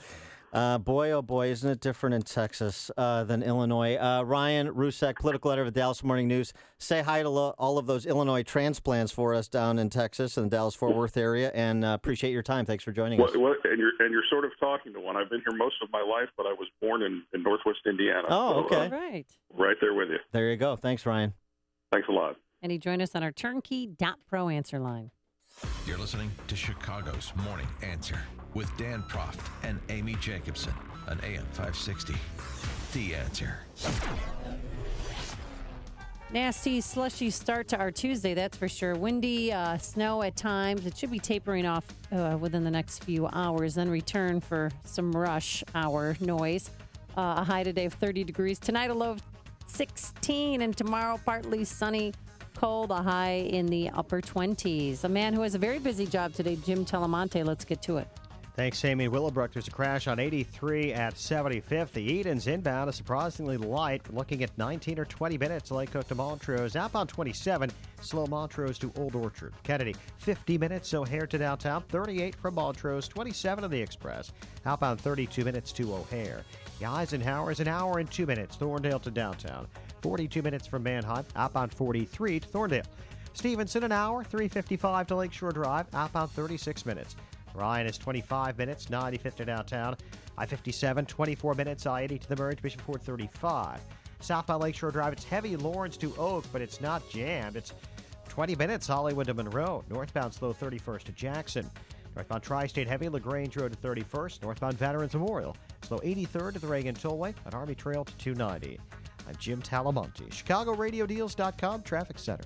boy, oh boy, isn't it different in Texas than Illinois? Ryan Rusek, political editor of the Dallas Morning News. Say hi to all of those Illinois transplants for us down in Texas and the Dallas-Fort Worth area, and appreciate your time. Thanks for joining us. And you're sort of talking to one. I've been here most of my life, but I was born in Northwest Indiana. Oh, so, okay. Right there with you. There you go. Thanks, Ryan. Thanks a lot. And he joined us on our turnkey.pro answer line. You're listening to Chicago's Morning Answer with Dan Proft and Amy Jacobson on AM 560. The Answer. Nasty, slushy start to our Tuesday, that's for sure. Windy, snow at times. It should be tapering off within the next few hours, then return for some rush hour noise. A high today of 30 degrees. Tonight, a low of 16, and tomorrow, partly sunny, cold, a high in the upper 20s. A man who has a very busy job today, Jim Telemonte. Let's get to it. Thanks, Amy. Willowbrook, there's a crash on 83 at 75th. The Edens inbound is surprisingly light. We're looking at 19 or 20 minutes. Lake Cook to Montrose. Outbound 27, slow Montrose to Old Orchard. Kennedy, 50 minutes. O'Hare to downtown. 38 from Montrose. 27 on the Express. Outbound 32 minutes to O'Hare. The Eisenhower is an hour and 2 minutes. Thorndale to downtown. 42 minutes from Manheim. Outbound 43 to Thorndale. Stevenson, an hour. 3:55 to Lakeshore Drive. Outbound 36 minutes. Ryan is 25 minutes, 95th to downtown. I-57, 24 minutes, I-80 to the Murray, Division 435. Southbound Lakeshore Drive, it's heavy Lawrence to Oak, but it's not jammed. It's 20 minutes, Hollywood to Monroe. Northbound slow 31st to Jackson. Northbound Tri-State heavy, LaGrange Road to 31st. Northbound Veterans Memorial, slow 83rd to the Reagan Tollway, and Army Trail to 290. I'm Jim Talamonte, ChicagoRadioDeals.com Traffic Center.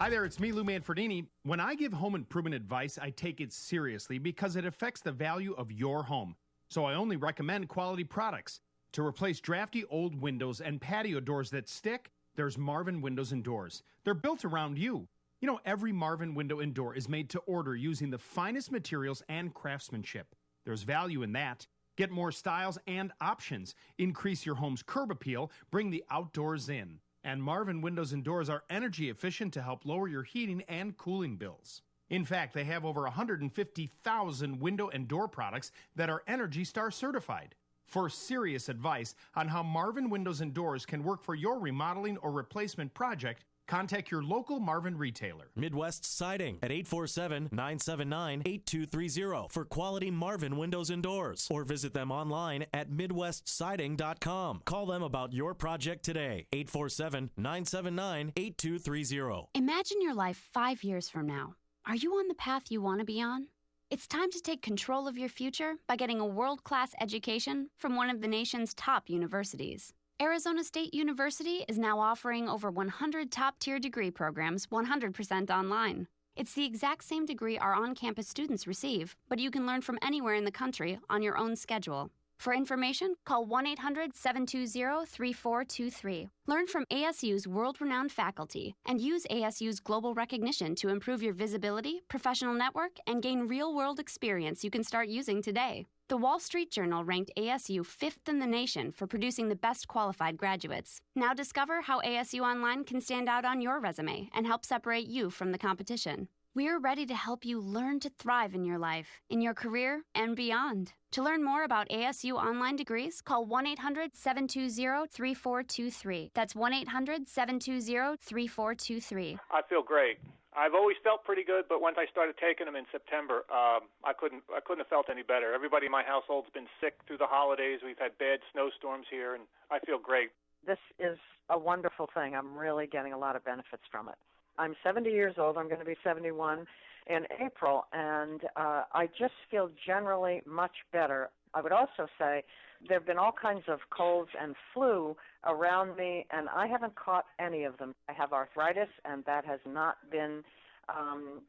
Hi there, it's me, Lou Manfredini. When I give home improvement advice, I take it seriously because it affects the value of your home. So I only recommend quality products. To replace drafty old windows and patio doors that stick, there's Marvin Windows and Doors. They're built around you. You know, every Marvin window and door is made to order using the finest materials and craftsmanship. There's value in that. Get more styles and options. Increase your home's curb appeal. Bring the outdoors in. And Marvin Windows and Doors are energy efficient to help lower your heating and cooling bills. In fact, they have over 150,000 window and door products that are Energy Star certified. For serious advice on how Marvin Windows and Doors can work for your remodeling or replacement project, contact your local Marvin retailer. Midwest Siding at 847-979-8230 for quality Marvin windows and doors. Or visit them online at MidwestSiding.com. Call them about your project today. 847-979-8230. Imagine your life 5 years from now. Are you on the path you want to be on? It's time to take control of your future by getting a world-class education from one of the nation's top universities. Arizona State University is now offering over 100 top-tier degree programs 100% online. It's the exact same degree our on-campus students receive, but you can learn from anywhere in the country on your own schedule. For information, call 1-800-720-3423. Learn from ASU's world-renowned faculty and use ASU's global recognition to improve your visibility, professional network, and gain real-world experience you can start using today. The Wall Street Journal ranked ASU 5th in the nation for producing the best qualified graduates. Now discover how ASU Online can stand out on your resume and help separate you from the competition. We're ready to help you learn to thrive in your life, in your career, and beyond. To learn more about ASU Online degrees, call 1-800-720-3423. That's 1-800-720-3423. I feel great. I've always felt pretty good, but once I started taking them in September, I couldn't have felt any better. Everybody in my household's been sick through the holidays. We've had bad snowstorms here, and I feel great. This is a wonderful thing. I'm really getting a lot of benefits from it. I'm 70 years old. I'm going to be 71 in April, and I just feel generally much better. I would also say there have been all kinds of colds and flu around me, and I haven't caught any of them. I have arthritis, and that has not been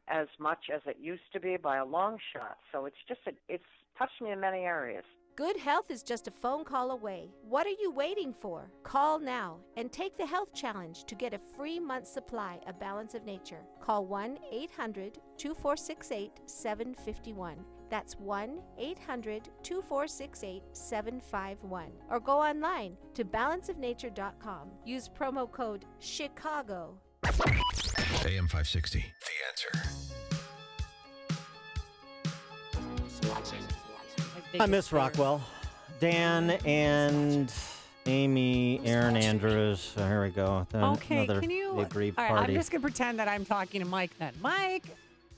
as much as it used to be by a long shot. So it's touched me in many areas. Good health is just a phone call away. What are you waiting for? Call now and take the health challenge to get a free month's supply of Balance of Nature. Call 1-800-2468-751. That's 1-800-2468-751. Or go online to balanceofnature.com. Use promo code CHICAGO. AM 560, The Answer. I miss Rockwell. Dan and Amy, Aaron Andrews. So here we go. Okay, another can you? Big All right, party. I'm just going to pretend that I'm talking to Mike then. Mike,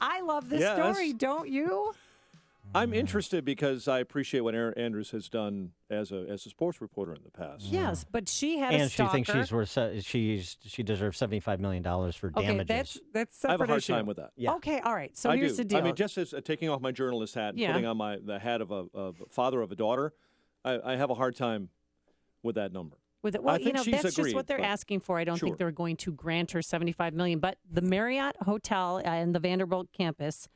I love this story, don't you? I'm interested because I appreciate what Aaron Andrews has done as a sports reporter in the past. Yes, but she had and a stalker. she thinks she deserves $75 million for damages. That's separate I have a hard issue. time with that. Yeah. Okay, all right. So I here's do. the deal. I mean, just as taking off my journalist hat and putting on the hat of a father of a daughter, I have a hard time with that number. With it. Well, I think she's that's agreed, just what they're but- asking for. I don't Sure. think they're going to grant her $75 million. But the Marriott Hotel and the Vanderbilt campus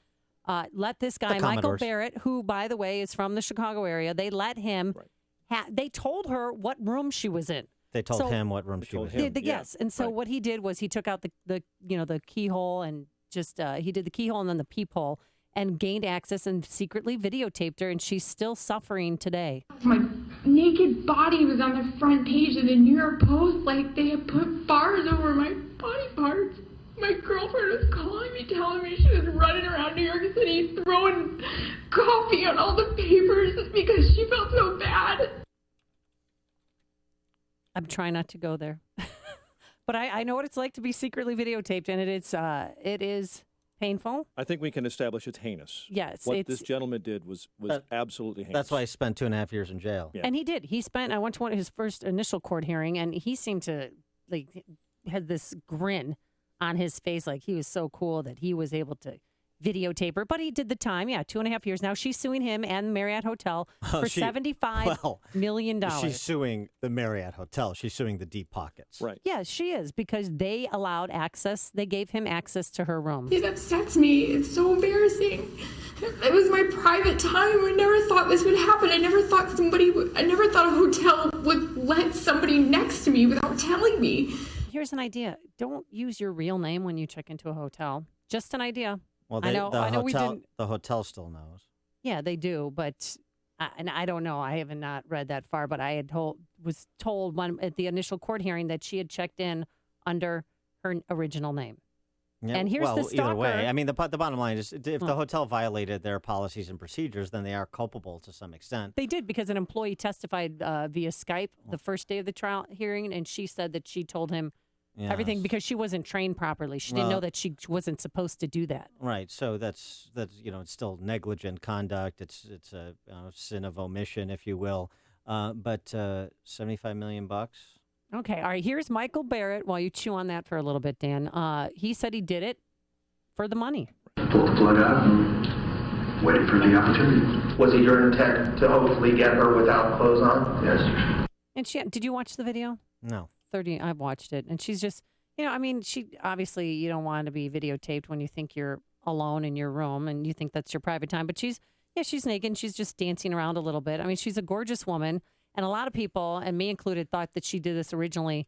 let this guy, Michael Commodores. Barrett, who, by the way, is from the Chicago area, they let him, they told her what room she was in. They told So- him what room she was in. Yes. And so what he did was he took out the keyhole and just, he did the keyhole and then the peephole and gained access and secretly videotaped her. And she's still suffering today. My naked body was on the front page of the New York Post, like they had put bars over my body parts. My girlfriend was calling me, telling me she was running around New York City throwing coffee on all the papers because she felt so bad. I'm trying not to go there. But I know what it's like to be secretly videotaped, and it is painful. I think we can establish it's heinous. Yes, What it's- this gentleman did was absolutely heinous. That's why he spent 2.5 years in jail. And he did. I went to his first initial court hearing, and he seemed to had this grin on his face, like he was so cool that he was able to videotape her. But he did the time, 2.5 years. Now she's suing him and Marriott Hotel for $75 million. She's suing the Marriott Hotel. She's suing the Deep Pockets. Right. Yes, she is, because they allowed access. They gave him access to her room. It upsets me. It's so embarrassing. It was my private time. I never thought this would happen. I never thought a hotel would let somebody next to me without telling me. Here's an idea. Don't use your real name when you check into a hotel. Just an idea. Well, I know we didn't. The hotel still knows. Yeah, they do, but and I don't know. I have not read that far, but I was told at the initial court hearing that she had checked in under her original name. Yeah, And here's the stalker. Either way, I mean, the bottom line is if the hotel violated their policies and procedures, then they are culpable to some extent. They did, because an employee testified via Skype the first day of the trial hearing, and she said that she told him everything because she wasn't trained properly. She didn't know that she wasn't supposed to do that. Right. So that's it's still negligent conduct. It's a sin of omission, if you will. But $75 million. Okay. All right. Here's Michael Barrett. While you chew on that for a little bit, Dan, he said he did it for the money. Pulled the plug out and waited for the opportunity. Was it your intent to hopefully get her without clothes on? Yes. And did you watch the video? No. I've watched it, and she's just, she obviously, you don't want to be videotaped when you think you're alone in your room and you think that's your private time, but she's naked and she's just dancing around a little bit. I mean, she's a gorgeous woman, and a lot of people, and me included, thought that she did this originally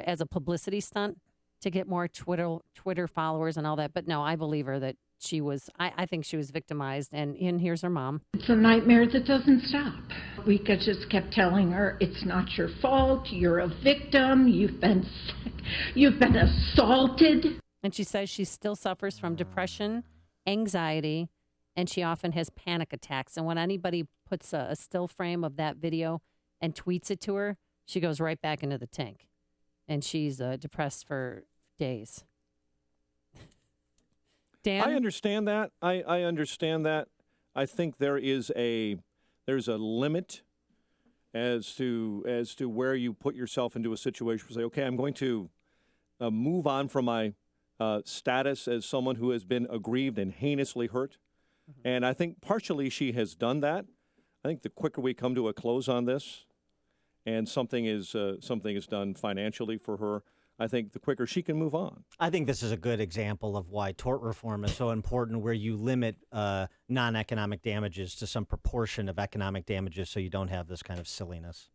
as a publicity stunt to get more Twitter followers and all that, but no, I believe her that she was, I think she was victimized, and here's her mom. It's a nightmare that doesn't stop. We just kept telling her, it's not your fault, you're a victim, you've been assaulted. And she says she still suffers from depression, anxiety, and she often has panic attacks. And when anybody puts a still frame of that video and tweets it to her, she goes right back into the tank. And she's depressed for days. Dan? I understand that. I understand that. I think there's a limit as to where you put yourself into a situation where you say, okay, I'm going to move on from my status as someone who has been aggrieved and heinously hurt. Mm-hmm. And I think partially she has done that. I think the quicker we come to a close on this and something is done financially for her, I think the quicker she can move on. I think this is a good example of why tort reform is so important, where you limit non-economic damages to some proportion of economic damages so you don't have this kind of silliness.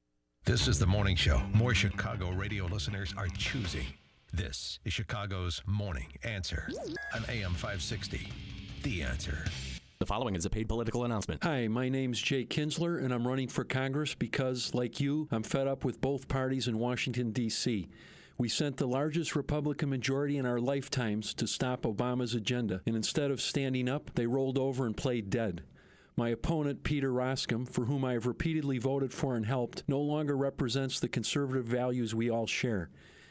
This is the morning show more Chicago radio listeners are choosing. This is Chicago's Morning Answer on AM 560. The Answer. The following is a paid political announcement. Hi, my name's Jay Kinsler, and I'm running for Congress because, like you, I'm fed up with both parties in Washington, D.C. We sent the largest Republican majority in our lifetimes to stop Obama's agenda, and instead of standing up, they rolled over and played dead. My opponent, Peter Roskam, for whom I have repeatedly voted for and helped, no longer represents the conservative values we all share.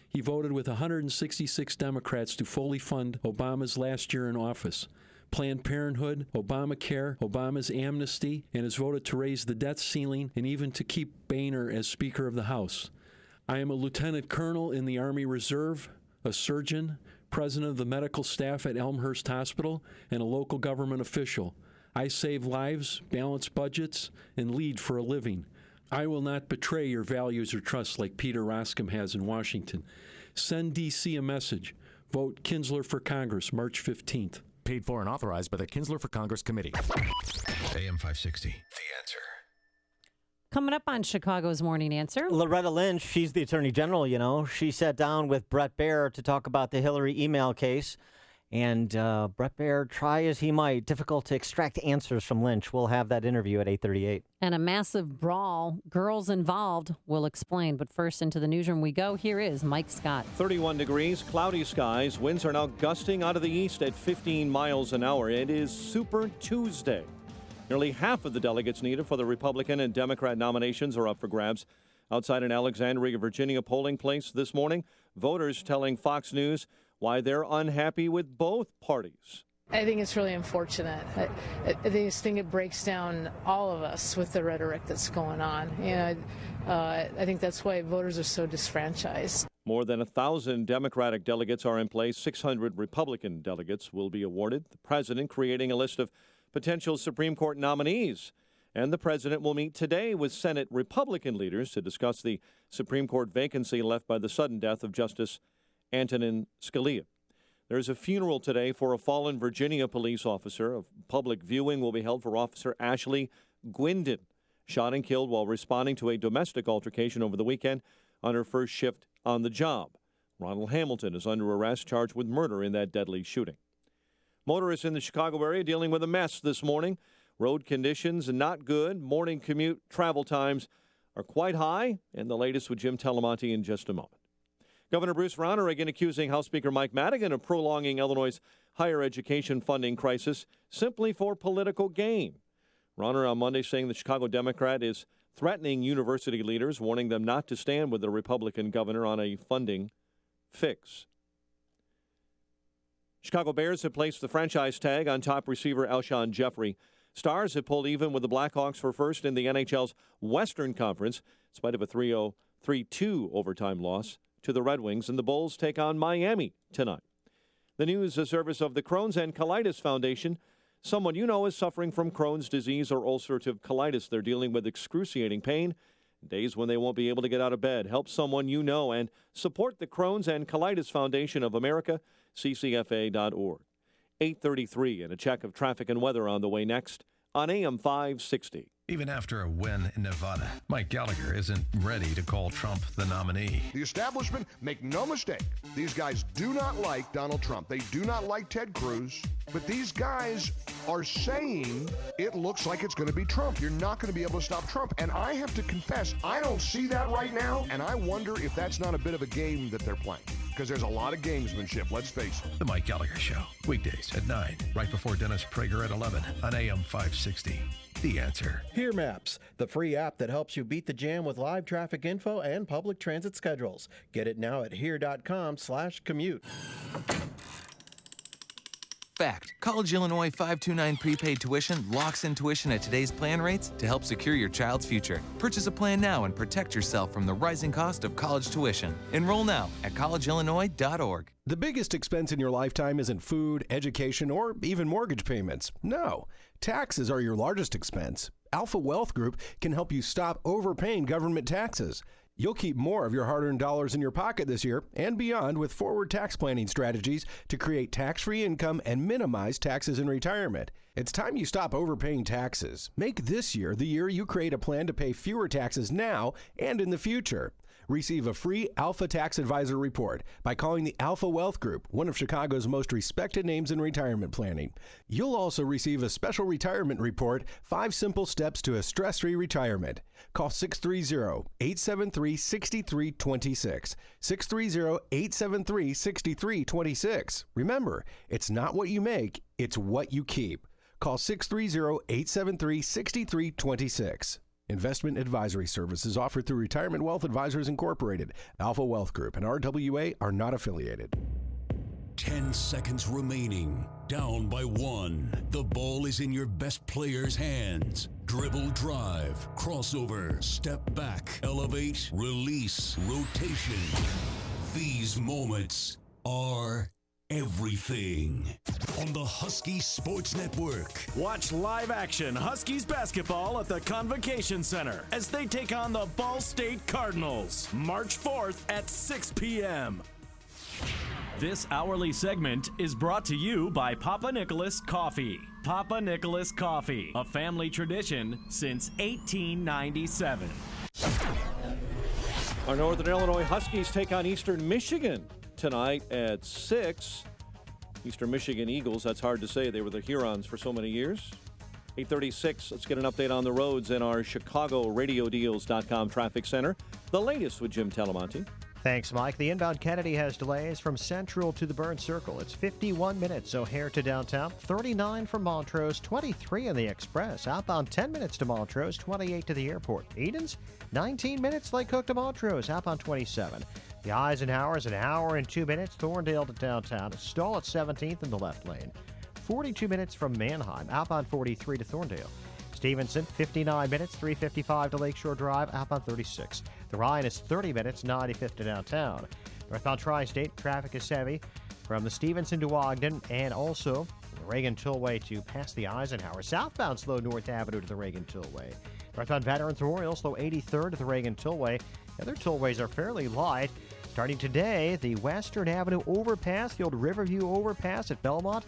He voted with 166 Democrats to fully fund Obama's last year in office. Planned Parenthood, Obamacare, Obama's amnesty, and has voted to raise the debt ceiling and even to keep Boehner as Speaker of the House. I am a lieutenant colonel in the Army Reserve, a surgeon, president of the medical staff at Elmhurst Hospital, and a local government official. I save lives, balance budgets, and lead for a living. I will not betray your values or trust like Peter Roskam has in Washington. Send D.C. a message. Vote Kinsler for Congress, March 15th. Paid for and authorized by the Kinsler for Congress Committee. AM 560, The Answer. Coming up on Chicago's Morning Answer. Loretta Lynch, she's the Attorney General, you know. She sat down with Bret Baier to talk about the Hillary email case. And Bret Baier, try as he might, difficult to extract answers from Lynch. We'll have that interview at 8:38. And a massive brawl. Girls involved. We'll explain. But first, into the newsroom we go. Here is Mike Scott. 31 degrees, cloudy skies. Winds are now gusting out of the east at 15 miles an hour. It is Super Tuesday. Nearly half of the delegates needed for the Republican and Democrat nominations are up for grabs. Outside an Alexandria, Virginia polling place this morning, voters telling Fox News why they're unhappy with both parties. I think it's really unfortunate. I just think it breaks down all of us with the rhetoric that's going on. I think that's why voters are so disfranchised. More than 1,000 Democratic delegates are in place. 600 Republican delegates will be awarded. The president creating a list of potential Supreme Court nominees. And the president will meet today with Senate Republican leaders to discuss the Supreme Court vacancy left by the sudden death of Justice Antonin Scalia. There's a funeral today for a fallen Virginia police officer. A public viewing will be held for Officer Ashley Gwindon, shot and killed while responding to a domestic altercation over the weekend on her first shift on the job. Ronald Hamilton is under arrest, charged with murder in that deadly shooting. Motorists in the Chicago area dealing with a mess this morning. Road conditions not good. Morning commute travel times are quite high. And the latest with Jim Telemonte in just a moment. Governor Bruce Rauner again accusing House Speaker Mike Madigan of prolonging Illinois' higher education funding crisis simply for political gain. Rauner on Monday saying the Chicago Democrat is threatening university leaders, warning them not to stand with the Republican governor on a funding fix. Chicago Bears have placed the franchise tag on top receiver Alshon Jeffrey. Stars have pulled even with the Blackhawks for first in the NHL's Western Conference, in spite of a 3-2 overtime loss to the Red Wings, and the Bulls take on Miami tonight. The news is a service of the Crohn's and Colitis Foundation. Someone you know is suffering from Crohn's disease or ulcerative colitis. They're dealing with excruciating pain, days when they won't be able to get out of bed. Help someone you know and support the Crohn's and Colitis Foundation of America, ccfa.org. 8:33 and a check of traffic and weather on the way next on AM 560. Even after a win in Nevada, Mike Gallagher isn't ready to call Trump the nominee. The establishment, make no mistake, these guys do not like Donald Trump. They do not like Ted Cruz. But these guys are saying it looks like it's going to be Trump. You're not going to be able to stop Trump. And I have to confess, I don't see that right now. And I wonder if that's not a bit of a game that they're playing. Because there's a lot of gamesmanship, let's face it. The Mike Gallagher Show, weekdays at 9, right before Dennis Prager at 11 on AM 560. The Answer. Here Maps, the free app that helps you beat the jam with live traffic info and public transit schedules. Get it now at here.com/commute. Fact, College Illinois 529 prepaid tuition locks in tuition at today's plan rates to help secure your child's future. Purchase a plan now and protect yourself from the rising cost of college tuition. Enroll now at collegeillinois.org. The biggest expense in your lifetime isn't food, education, or even mortgage payments. No, taxes are your largest expense. Alpha Wealth Group can help you stop overpaying government taxes. You'll keep more of your hard-earned dollars in your pocket this year and beyond with forward tax planning strategies to create tax-free income and minimize taxes in retirement. It's time you stop overpaying taxes. Make this year the year you create a plan to pay fewer taxes now and in the future. Receive a free Alpha Tax Advisor report by calling the Alpha Wealth Group, one of Chicago's most respected names in retirement planning. You'll also receive a special retirement report, 5 simple steps to a stress-free retirement. Call 630-873-6326. 630-873-6326. Remember, it's not what you make, it's what you keep. Call 630-873-6326. Investment advisory services offered through Retirement Wealth Advisors Incorporated. Alpha Wealth Group and RWA are not affiliated. 10 seconds remaining. Down by 1. The ball is in your best player's hands. Dribble, drive, crossover, step back, elevate, release, rotation. These moments are everything. on the Husky Sports Network. Watch live action Huskies basketball at the Convocation Center as they take on the Ball State Cardinals, March 4th at 6 p.m. This hourly segment is brought to you by Papa Nicholas Coffee. Papa Nicholas Coffee, a family tradition since 1897. Our Northern Illinois Huskies take on Eastern Michigan tonight at 6. Eastern Michigan Eagles, that's hard to say. They were the Hurons for so many years. 8:36, let's get an update on the roads in our ChicagoRadioDeals.com traffic center. The latest with Jim Talamonte. Thanks, Mike. The inbound Kennedy has delays from Central to the Burn Circle. It's 51 minutes O'Hare to downtown, 39 from Montrose, 23 in the Express. Outbound 10 minutes to Montrose, 28 to the airport. Edens, 19 minutes Lake Cook to Montrose, outbound 27. The Eisenhower is an hour and 2 minutes, Thorndale to downtown. A stall at 17th in the left lane. 42 minutes from Manheim, outbound 43 to Thorndale. Stevenson, 59 minutes, 3:55 to Lakeshore Drive, outbound 36. The Ryan is 30 minutes, 95th to downtown. Northbound Tri-State, traffic is heavy from the Stevenson to Ogden and also from the Reagan Tollway to past the Eisenhower. Southbound slow North Avenue to the Reagan Tollway. Northbound Veterans Memorial, slow 83rd to the Reagan Tollway. The other tollways are fairly light. Starting today, the Western Avenue overpass, the old Riverview overpass at Belmont,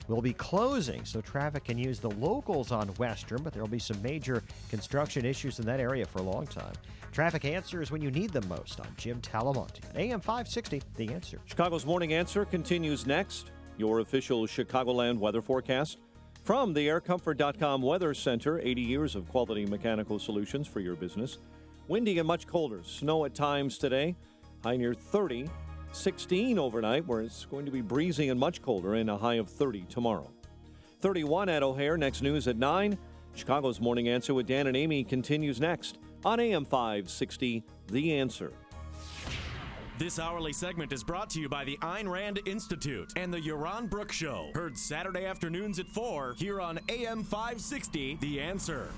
will be closing, so traffic can use the locals on Western, but there will be some major construction issues in that area for a long time. Traffic answers when you need them most. I'm Jim Talamonte. AM 560, The Answer. Chicago's Morning Answer continues next. Your official Chicagoland weather forecast from the AirComfort.com Weather Center. 80 years of quality mechanical solutions for your business. Windy and much colder. Snow at times today. High near 30. 16 overnight, where it's going to be breezy and much colder, and a high of 30 tomorrow. 31 at O'Hare. Next news at 9. Chicago's Morning Answer with Dan and Amy continues next on AM 560, The Answer. This hourly segment is brought to you by the Ayn Rand Institute and the Yaron Brook Show. Heard Saturday afternoons at 4 here on AM 560, The Answer.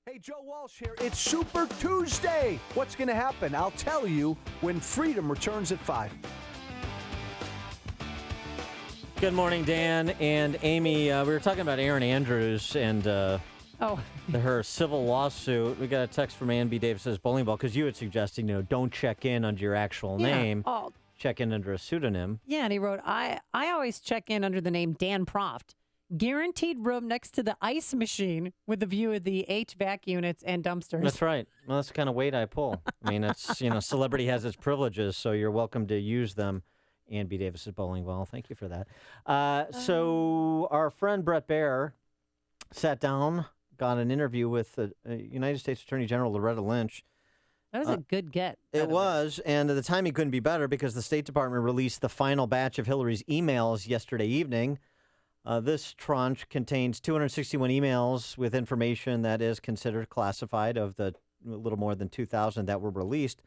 Hey, Joe Walsh here. It's Super Tuesday. What's going to happen? I'll tell you when Freedom returns at 5. Good morning, Dan and Amy. We were talking about Erin Andrews and her civil lawsuit. We got a text from Ann B. Davis says bowling ball because you had suggested, don't check in under your actual name. Oh. Check in under a pseudonym. Yeah, and he wrote, I always check in under the name Dan Proft. Guaranteed room next to the ice machine with a view of the HVAC units and dumpsters. That's right. Well, that's the kind of weight I pull. I mean, it's, celebrity has its privileges, so you're welcome to use them. Ann B. Davis's bowling ball. Thank you for that. So our friend Brett Baer sat down, got an interview with the United States Attorney General Loretta Lynch. That was a good get. It was, and the timing couldn't be better because the State Department released the final batch of Hillary's emails yesterday evening. This tranche contains 261 emails with information that is considered classified of the little more than 2,000 that were released.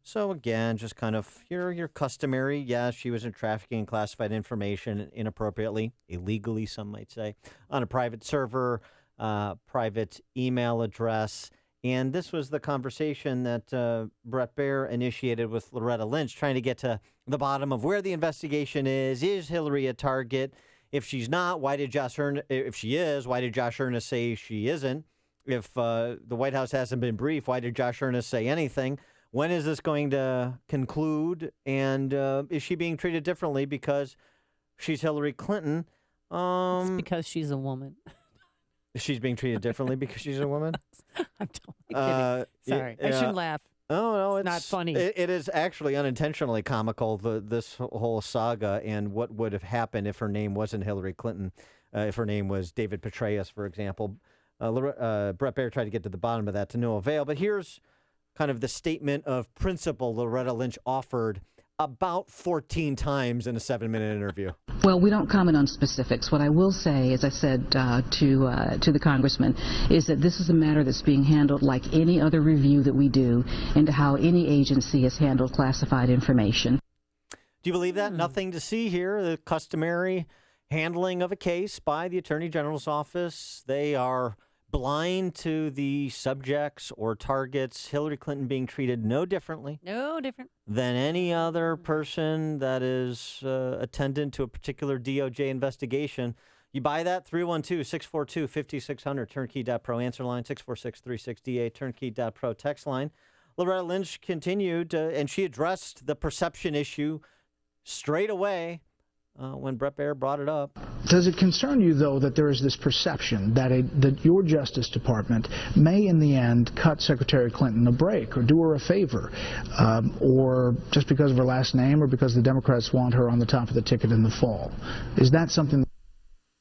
So again, just kind of your customary, yes, she was in trafficking in classified information inappropriately, illegally, some might say, on a private server, private email address. And this was the conversation that Brett Baer initiated with Loretta Lynch, trying to get to the bottom of where the investigation is. Is Hillary a target? If she's not, why did Josh Earnest, if she is, why did Josh Earnest say she isn't? If the White House hasn't been briefed, why did Josh Earnest say anything? When is this going to conclude? And is she being treated differently because she's Hillary Clinton? It's because she's a woman. She's being treated differently because she's a woman? I'm totally kidding. Sorry. I shouldn't laugh. Oh, no, it's not funny. It is actually unintentionally comical, this whole saga, and what would have happened if her name wasn't Hillary Clinton, if her name was David Petraeus, for example. Brett Baer tried to get to the bottom of that to no avail. But here's kind of the statement of principle Loretta Lynch offered about 14 times in a 7-minute interview. Well, we don't comment on specifics. What I will say, as I said to the congressman, is that this is a matter that's being handled like any other review that we do into how any agency has handled classified information. Do you believe that? Nothing to see here. The customary handling of a case by the Attorney General's office. They are blind to the subjects or targets, Hillary Clinton being treated no differently than any other person that is attendant to a particular DOJ investigation. You buy that? 312-642-5600, turnkey.pro answer line, 646-36DA, turnkey.pro text line. Loretta Lynch continued, and she addressed the perception issue straight away when Bret Baier brought it up. Does it concern you, though, that there is this perception that your Justice Department may, in the end, cut Secretary Clinton a break or do her a favor, or just because of her last name or because the Democrats want her on the top of the ticket in the fall? Is that something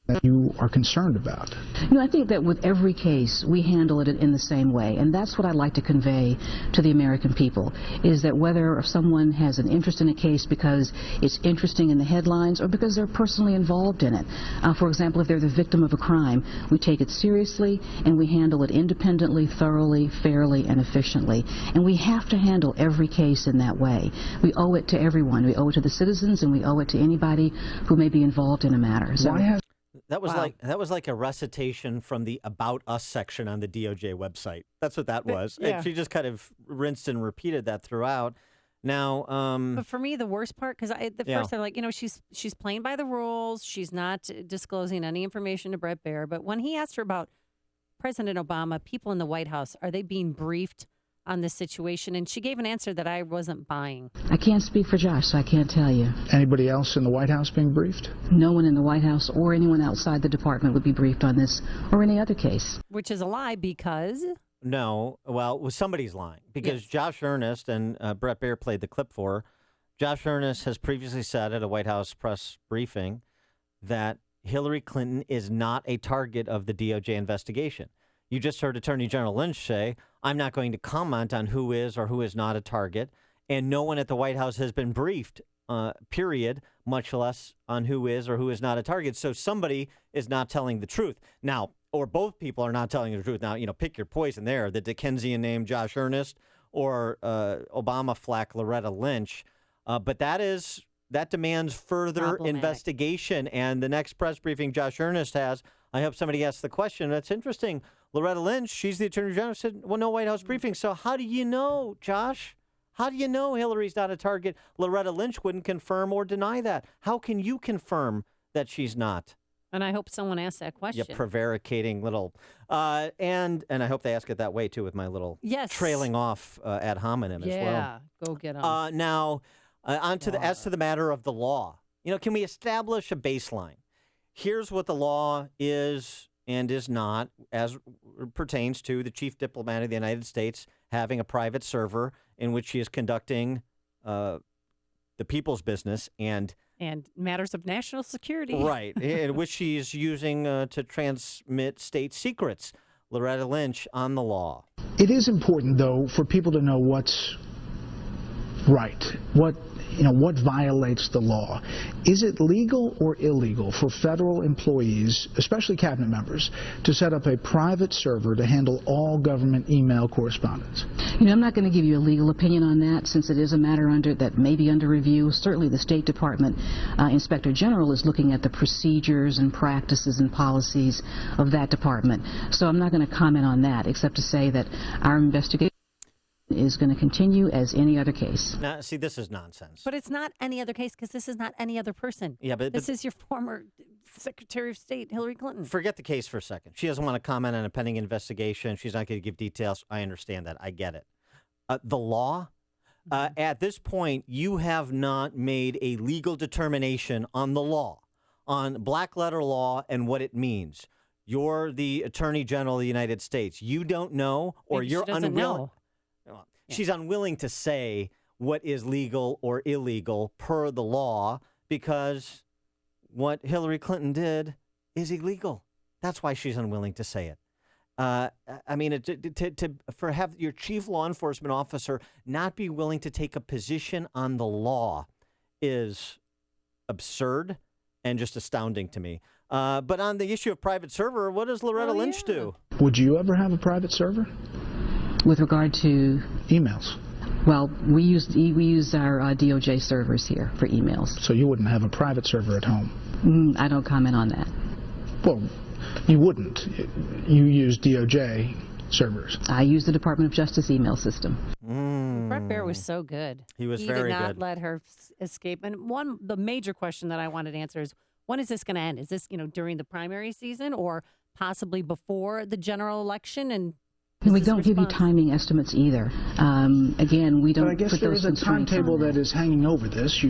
that you are concerned about? I think that with every case, we handle it in the same way, and that's what I'd like to convey to the American people, is that whether someone has an interest in a case because it's interesting in the headlines or because they're personally involved in it. For example, if they're the victim of a crime, we take it seriously and we handle it independently, thoroughly, fairly, and efficiently. And we have to handle every case in that way. We owe it to everyone. We owe it to the citizens, and we owe it to anybody who may be involved in a matter. So, that was like a recitation from the About Us section on the DOJ website. That's what that was. Yeah. And she just kind of rinsed and repeated that throughout. Now, but for me, the worst part, because first I'm like, she's playing by the rules. She's not disclosing any information to Bret Baier. But when he asked her about President Obama, people in the White House, are they being briefed on this situation? And she gave an answer that I wasn't buying. I can't speak for Josh, so I can't tell you. Anybody else in the White House being briefed? No one in the White House or anyone outside the department would be briefed on this or any other case. Which is a lie because... No, well, somebody's lying because Josh Earnest, and Bret Baier played the clip for her. Josh Earnest has previously said at a White House press briefing that Hillary Clinton is not a target of the DOJ investigation. You just heard Attorney General Lynch say, I'm not going to comment on who is or who is not a target, and no one at the White House has been briefed, period, much less on who is or who is not a target. So somebody is not telling the truth. Now, or both people are not telling the truth. Now, pick your poison there, the Dickensian name Josh Earnest or Obama flack Loretta Lynch. But that demands further investigation. And the next press briefing Josh Earnest has, I hope somebody asks the question. That's interesting. Loretta Lynch, she's the Attorney General, said, well, no White House briefing. So how do you know, Josh? How do you know Hillary's not a target? Loretta Lynch wouldn't confirm or deny that. How can you confirm that she's not? And I hope someone asks that question. Yeah, prevaricating little. And I hope they ask it that way, too, with my little trailing off ad hominem as well. Yeah, go get them. Now, as to the matter of the law. Can we establish a baseline? Here's what the law is and is not as pertains to the chief diplomat of the United States having a private server in which he is conducting the people's business and matters of national security. Right, in which she's using to transmit state secrets. Loretta Lynch on the law. It is important, though, for people to know what's right, what violates the law. Is it legal or illegal for federal employees, especially cabinet members, to set up a private server to handle all government email correspondence? I'm not going to give you a legal opinion on that, since it is a matter that may be under review. Certainly the State Department Inspector General is looking at the procedures and practices and policies of that department. So I'm not going to comment on that, except to say that our investigation is going to continue as any other case. Now, see, this is nonsense. But it's not any other case because this is not any other person. Yeah, but this is your former Secretary of State, Hillary Clinton. Forget the case for a second. She doesn't want to comment on a pending investigation. She's not going to give details. I understand that. I get it. The law, at this point, you have not made a legal determination on the law, on black letter law and what it means. You're the Attorney General of the United States. You don't know, or Maybe you're she doesn't unwilling. know. She's unwilling to say what is legal or illegal per the law because what Hillary Clinton did is illegal. That's why she's unwilling to say it. Have your chief law enforcement officer not be willing to take a position on the law is absurd and just astounding to me. But on the issue of private server, what does Loretta Lynch do? Would you ever have a private server? With regard to emails? Well, we use our DOJ servers here for emails. So you wouldn't have a private server at home? I don't comment on that. Well, You wouldn't. You use DOJ servers. I use the Department of Justice email system. Bret Baier was so good. He was He very did not good. let her escape. And the major question that I wanted to answer is, when is this going to end? Is this, during the primary season or possibly before the general election? And And we don't give you timing estimates either. Again, we don't. But I guess put there those is a constraints on timetable that is hanging over this,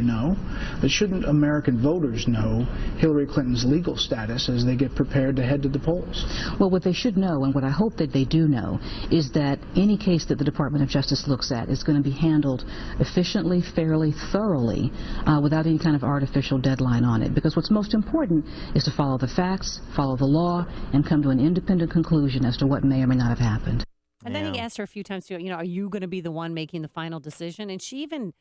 But shouldn't American voters know Hillary Clinton's legal status as they get prepared to head to the polls? Well, what they should know, and what I hope that they do know, is that any case that the Department of Justice looks at is going to be handled efficiently, fairly, thoroughly, without any kind of artificial deadline on it. Because what's most important is to follow the facts, follow the law, and come to an independent conclusion as to what may or may not have happened. And then he asked her a few times, too, are you going to be the one making the final decision? And she even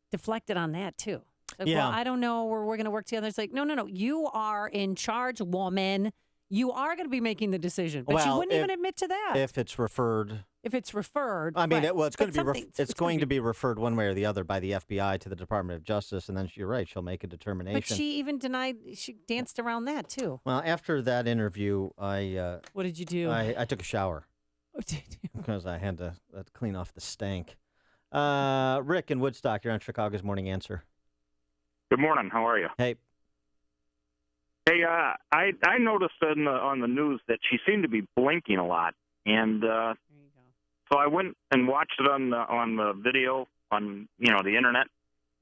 deflected on that, too. Like, Yeah. well, I don't know, we're going to work together. It's like, no. You are in charge, woman. You are going to be making the decision. But she wouldn't even admit to that. If it's referred. If it's referred. I mean, right. it's going to be it's going to be referred one way or the other by the FBI to the Department of Justice, and then you're right, she'll make a determination. But she even denied, she danced around that, too. Well, after that interview, What did you do? I took a shower. Oh, did you? Because I had to clean off the stank. Rick in Woodstock, you're on Chicago's Morning Answer. Good morning. How are you? Hey. Hey, I noticed on the news that she seemed to be blinking a lot, and so I went and watched it on the video on the internet,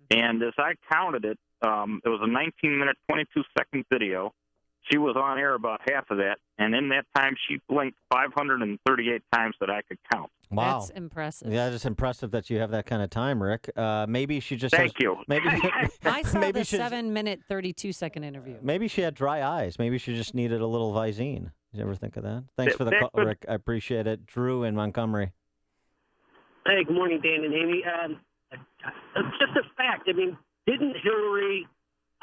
and as I counted it, it was a 19-minute, 22-second video. She was on air about half of that, and in that time, she blinked 538 times that I could count. Wow. That's impressive. Yeah, it's impressive that you have that kind of time, Rick. Maybe she just Thank you. Maybe I saw maybe the she- 7-minute, 32-second interview. Maybe she had dry eyes. Maybe she just needed a little Visine. Did you ever think of that? Thanks for the call, Rick. I appreciate it. Drew in Montgomery. Hey, good morning, Dan and Amy. Just a fact. I mean, didn't Hillary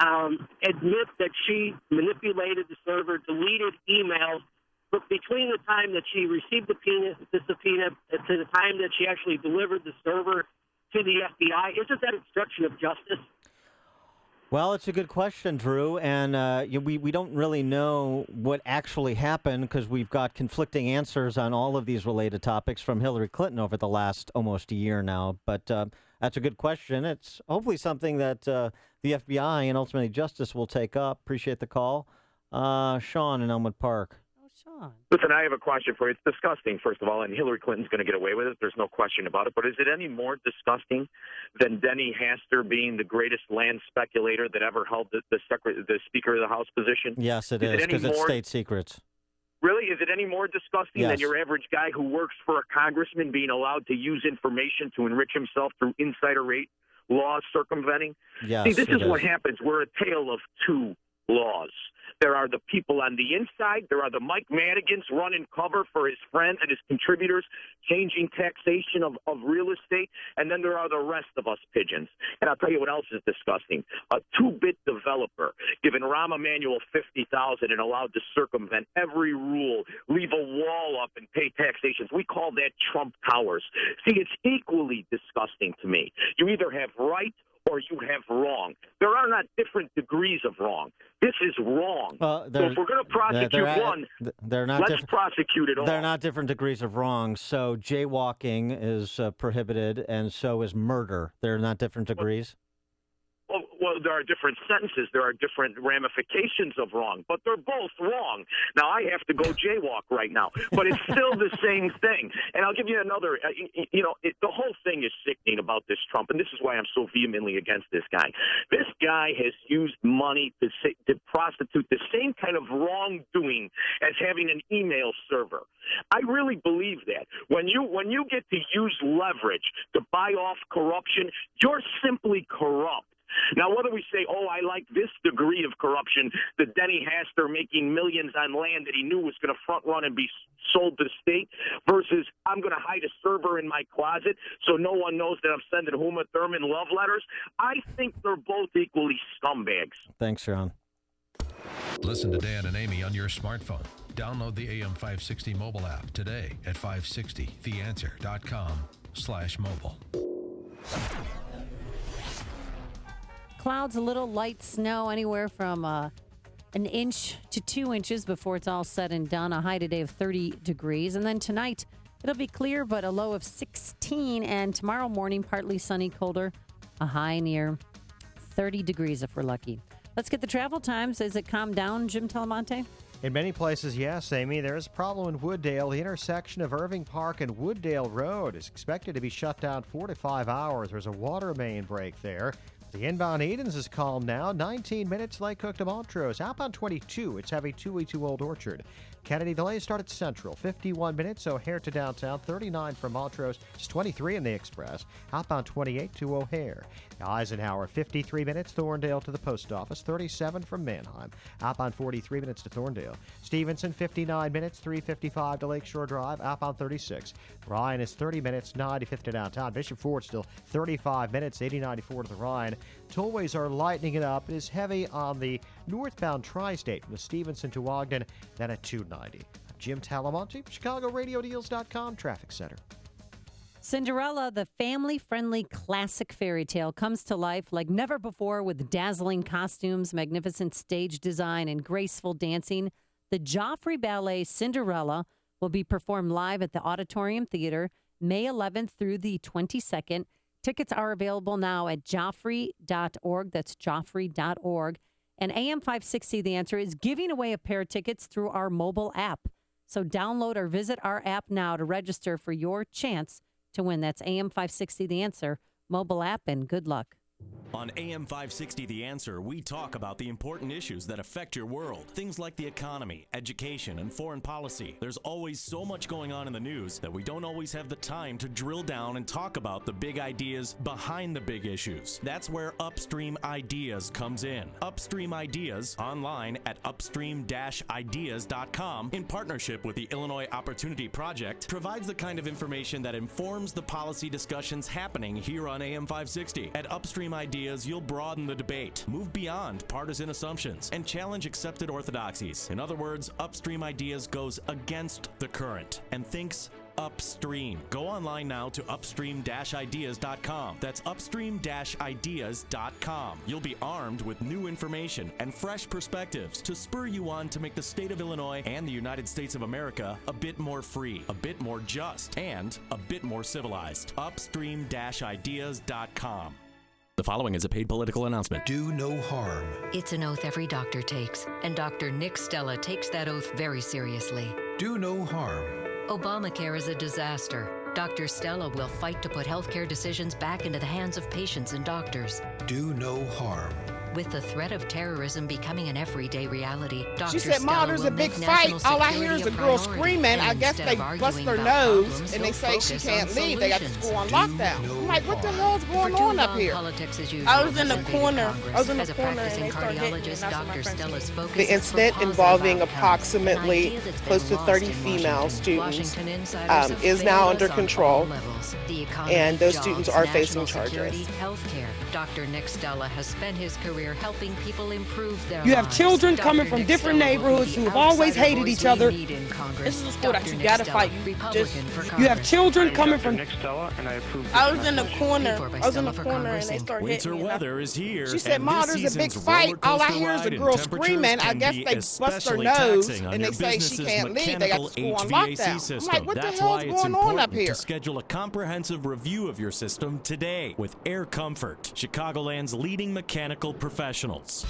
admit that she manipulated the server, deleted emails, but between the time that she received the subpoena to the time that she actually delivered the server to the FBI, isn't that obstruction of justice? Well, it's a good question, Drew, and we don't really know what actually happened because we've got conflicting answers on all of these related topics from Hillary Clinton over the last almost a year now. But that's a good question. It's hopefully something that the FBI and ultimately justice will take up. Appreciate the call. Sean in Elmwood Park. Sean. Listen, I have a question for you. It's disgusting, first of all, and Hillary Clinton's going to get away with it. There's no question about it. But is it any more disgusting than Denny Hastert being the greatest land speculator that ever held the Speaker of the House position? Yes, it is, because it's state secrets. Really? Is it any more disgusting Yes. than your average guy who works for a congressman being allowed to use information to enrich himself through insider rate laws circumventing? Yes, See, this it is what is. happens. We're a tale of two laws. There are the people on the inside. There are the Mike Madigans running cover for his friends and his contributors, changing taxation of real estate. And then there are the rest of us pigeons. And I'll tell you what else is disgusting. A 2-bit developer giving Rahm Emanuel $50,000 and allowed to circumvent every rule, leave a wall up and pay taxations. We call that Trump Towers. See, it's equally disgusting to me. You either have right or you have wrong. There are not different degrees of wrong. This is wrong. So if we're going to prosecute one, let's prosecute it all. They're not different degrees of wrong. So jaywalking is prohibited, and so is murder. They're not different degrees? Well, there are different sentences. There are different ramifications of wrong, but they're both wrong. Now, I have to go jaywalk right now, but it's still the same thing. And I'll give you another, the whole thing is sickening about this Trump, and this is why I'm so vehemently against this guy. This guy has used money to prostitute the same kind of wrongdoing as having an email server. I really believe that. When you get to use leverage to buy off corruption, you're simply corrupt. Now, whether we say, I like this degree of corruption, the Denny Hastert making millions on land that he knew was going to front run and be sold to the state, versus I'm going to hide a server in my closet so no one knows that I'm sending Uma Thurman love letters, I think they're both equally scumbags. Thanks, Sean. Listen to Dan and Amy on your smartphone. Download the AM 560 mobile app today at 560theanswer.com/mobile. Clouds, a little light snow, anywhere from an 1 inch to 2 inches before it's all said and done. A high today of 30 degrees. And then tonight, it'll be clear, but a low of 16. And tomorrow morning, partly sunny, colder, a high near 30 degrees if we're lucky. Let's get the travel times. Is it calmed down, Jim Talamonte? In many places, yes, Amy. There's a problem in Wooddale. The intersection of Irving Park and Wooddale Road is expected to be shut down 4 to 5 hours. There's a water main break there. The inbound Edens is calm now. 19 minutes, Lake Cook to Montrose. Outbound 22, it's heavy 2E2 Old Orchard. Kennedy delays start at Central. 51 minutes, O'Hare to downtown. 39 from Montrose. It's 23 in the Express. Outbound 28 to O'Hare. Eisenhower, 53 minutes. Thorndale to the post office. 37 from Manheim. Outbound 43 minutes to Thorndale. Stevenson, 59 minutes. 355 to Lakeshore Drive. Outbound 36. Ryan is 30 minutes. 95th to downtown. Bishop Ford still 35 minutes. 8094 to the Rhine. Tollways are lightening it up. It is heavy on the northbound tri-state from the Stevenson to Ogden, then at 290. Jim Talamonte, ChicagoRadioDeals.com Traffic Center. Cinderella, the family-friendly classic fairy tale, comes to life like never before with dazzling costumes, magnificent stage design, and graceful dancing. The Joffrey Ballet Cinderella will be performed live at the Auditorium Theater May 11th through the 22nd. Tickets are available now at joffrey.org. That's joffrey.org. And AM 560, The Answer, is giving away a pair of tickets through our mobile app. So download or visit our app now to register for your chance to win. That's AM 560, The Answer, mobile app, and good luck. On AM 560 The Answer, we talk about the important issues that affect your world. Things like the economy, education, and foreign policy. There's always so much going on in the news that we don't always have the time to drill down and talk about the big ideas behind the big issues. That's where Upstream Ideas comes in. Upstream Ideas, online at upstream-ideas.com, in partnership with the Illinois Opportunity Project, provides the kind of information that informs the policy discussions happening here on AM 560. At Upstream Ideas, you'll broaden the debate, move beyond partisan assumptions, and challenge accepted orthodoxies. In other words, Upstream Ideas goes against the current and thinks upstream. Go online now to upstream-ideas.com. That's upstream-ideas.com. You'll be armed with new information and fresh perspectives to spur you on to make the state of Illinois and the United States of America a bit more free, a bit more just, and a bit more civilized. Upstream-ideas.com. The following is a paid political announcement. Do no harm. It's an oath every doctor takes, and Dr. Nick Stella takes that oath very seriously. Do no harm. Obamacare is a disaster. Dr. Stella will fight to put healthcare decisions back into the hands of patients and doctors. Do no harm. With the threat of terrorism becoming an everyday reality, Dr. She said, Ma, there's a big fight. All I hear is a girl screaming. I guess they bust their nose and they say she can't leave. They got the school on lockdown. I'm like, what the hell's going on up here? I was in the corner. And they started hitting me. Dr. Stella's focus the incident involving approximately close to 30 female students is now under control. And those students are facing charges. Dr. Nick Stella has spent his career helping people improve their You have lives. children Dr. coming from Nick different Stella neighborhoods who have always hated each other. This is a school that you gotta fight. You have children coming from. I was in the corner. And they started Winter hitting me. weather is here. She said, and Ma, this there's a big season's fight. All I roller hear is a coaster girl ride and screaming. I temperatures guess can they be bust their especially nose taxing on and your they say she business's can't leave. They got the mechanical school on HVAC lockdown. system. I'm like, what the That's hell's why it's going on up important here? to schedule a comprehensive review of your system today with Air Comfort, Chicagoland's leading mechanical professionals.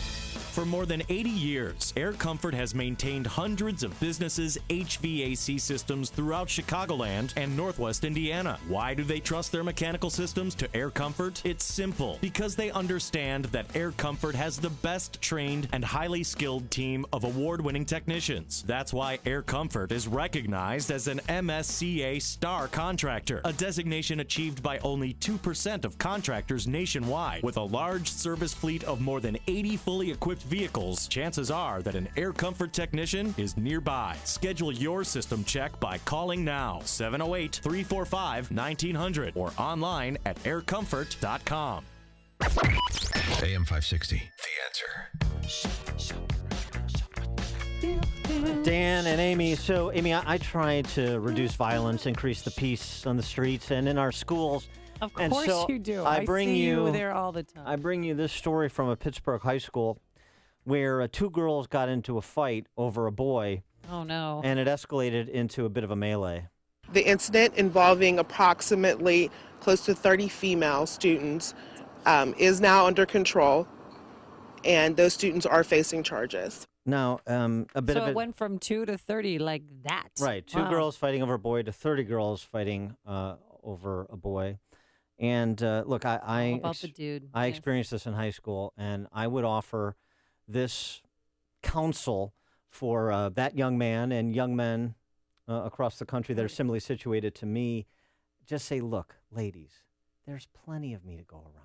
For more than 80 years, Air Comfort has maintained hundreds of businesses' HVAC systems throughout Chicagoland and Northwest Indiana. Why do they trust their mechanical systems to Air Comfort? It's simple. Because they understand that Air Comfort has the best trained and highly skilled team of award-winning technicians. That's why Air Comfort is recognized as an MSCA Star Contractor, a designation achieved by only 2% of contractors nationwide. With a large service fleet of more than 80 fully equipped vehicles, chances are that an Air Comfort technician is nearby. Schedule your system check by calling now, 708-345-1900, or online at aircomfort.com. AM 560, The Answer. Dan and Amy. So, Amy, I try to reduce violence, increase the peace on the streets and in our schools. Of And course so you do. I bring see you there all the time. I bring you this story from a Pittsburgh high school. where two girls got into a fight over a boy. Oh, no. And it escalated into a bit of a melee. The incident involving approximately close to 30 female students is now under control, and those students are facing charges. Now, a bit so of it went from 2 to 30 like that. Right, two Wow. girls fighting over a boy to 30 girls fighting over a boy. And look, All about the dude. I Yes. experienced this in high school, and I would offer this counsel for that young man and young men across the country that are similarly situated to me. Just say, look, ladies, there's plenty of me to go around.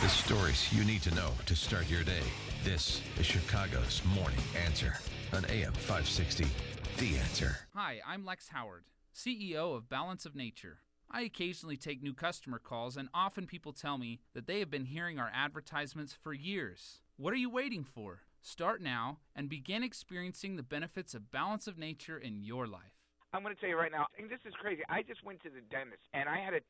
The stories you need to know to start your day. This is Chicago's Morning Answer on AM 560. The Answer. Hi, I'm Lex Howard, CEO of Balance of Nature. I occasionally take new customer calls, and often people tell me that they have been hearing our advertisements for years. What are you waiting for? Start now and begin experiencing the benefits of Balance of Nature in your life. I'm going to tell you right now, and this is crazy. I just went to the dentist, and I had a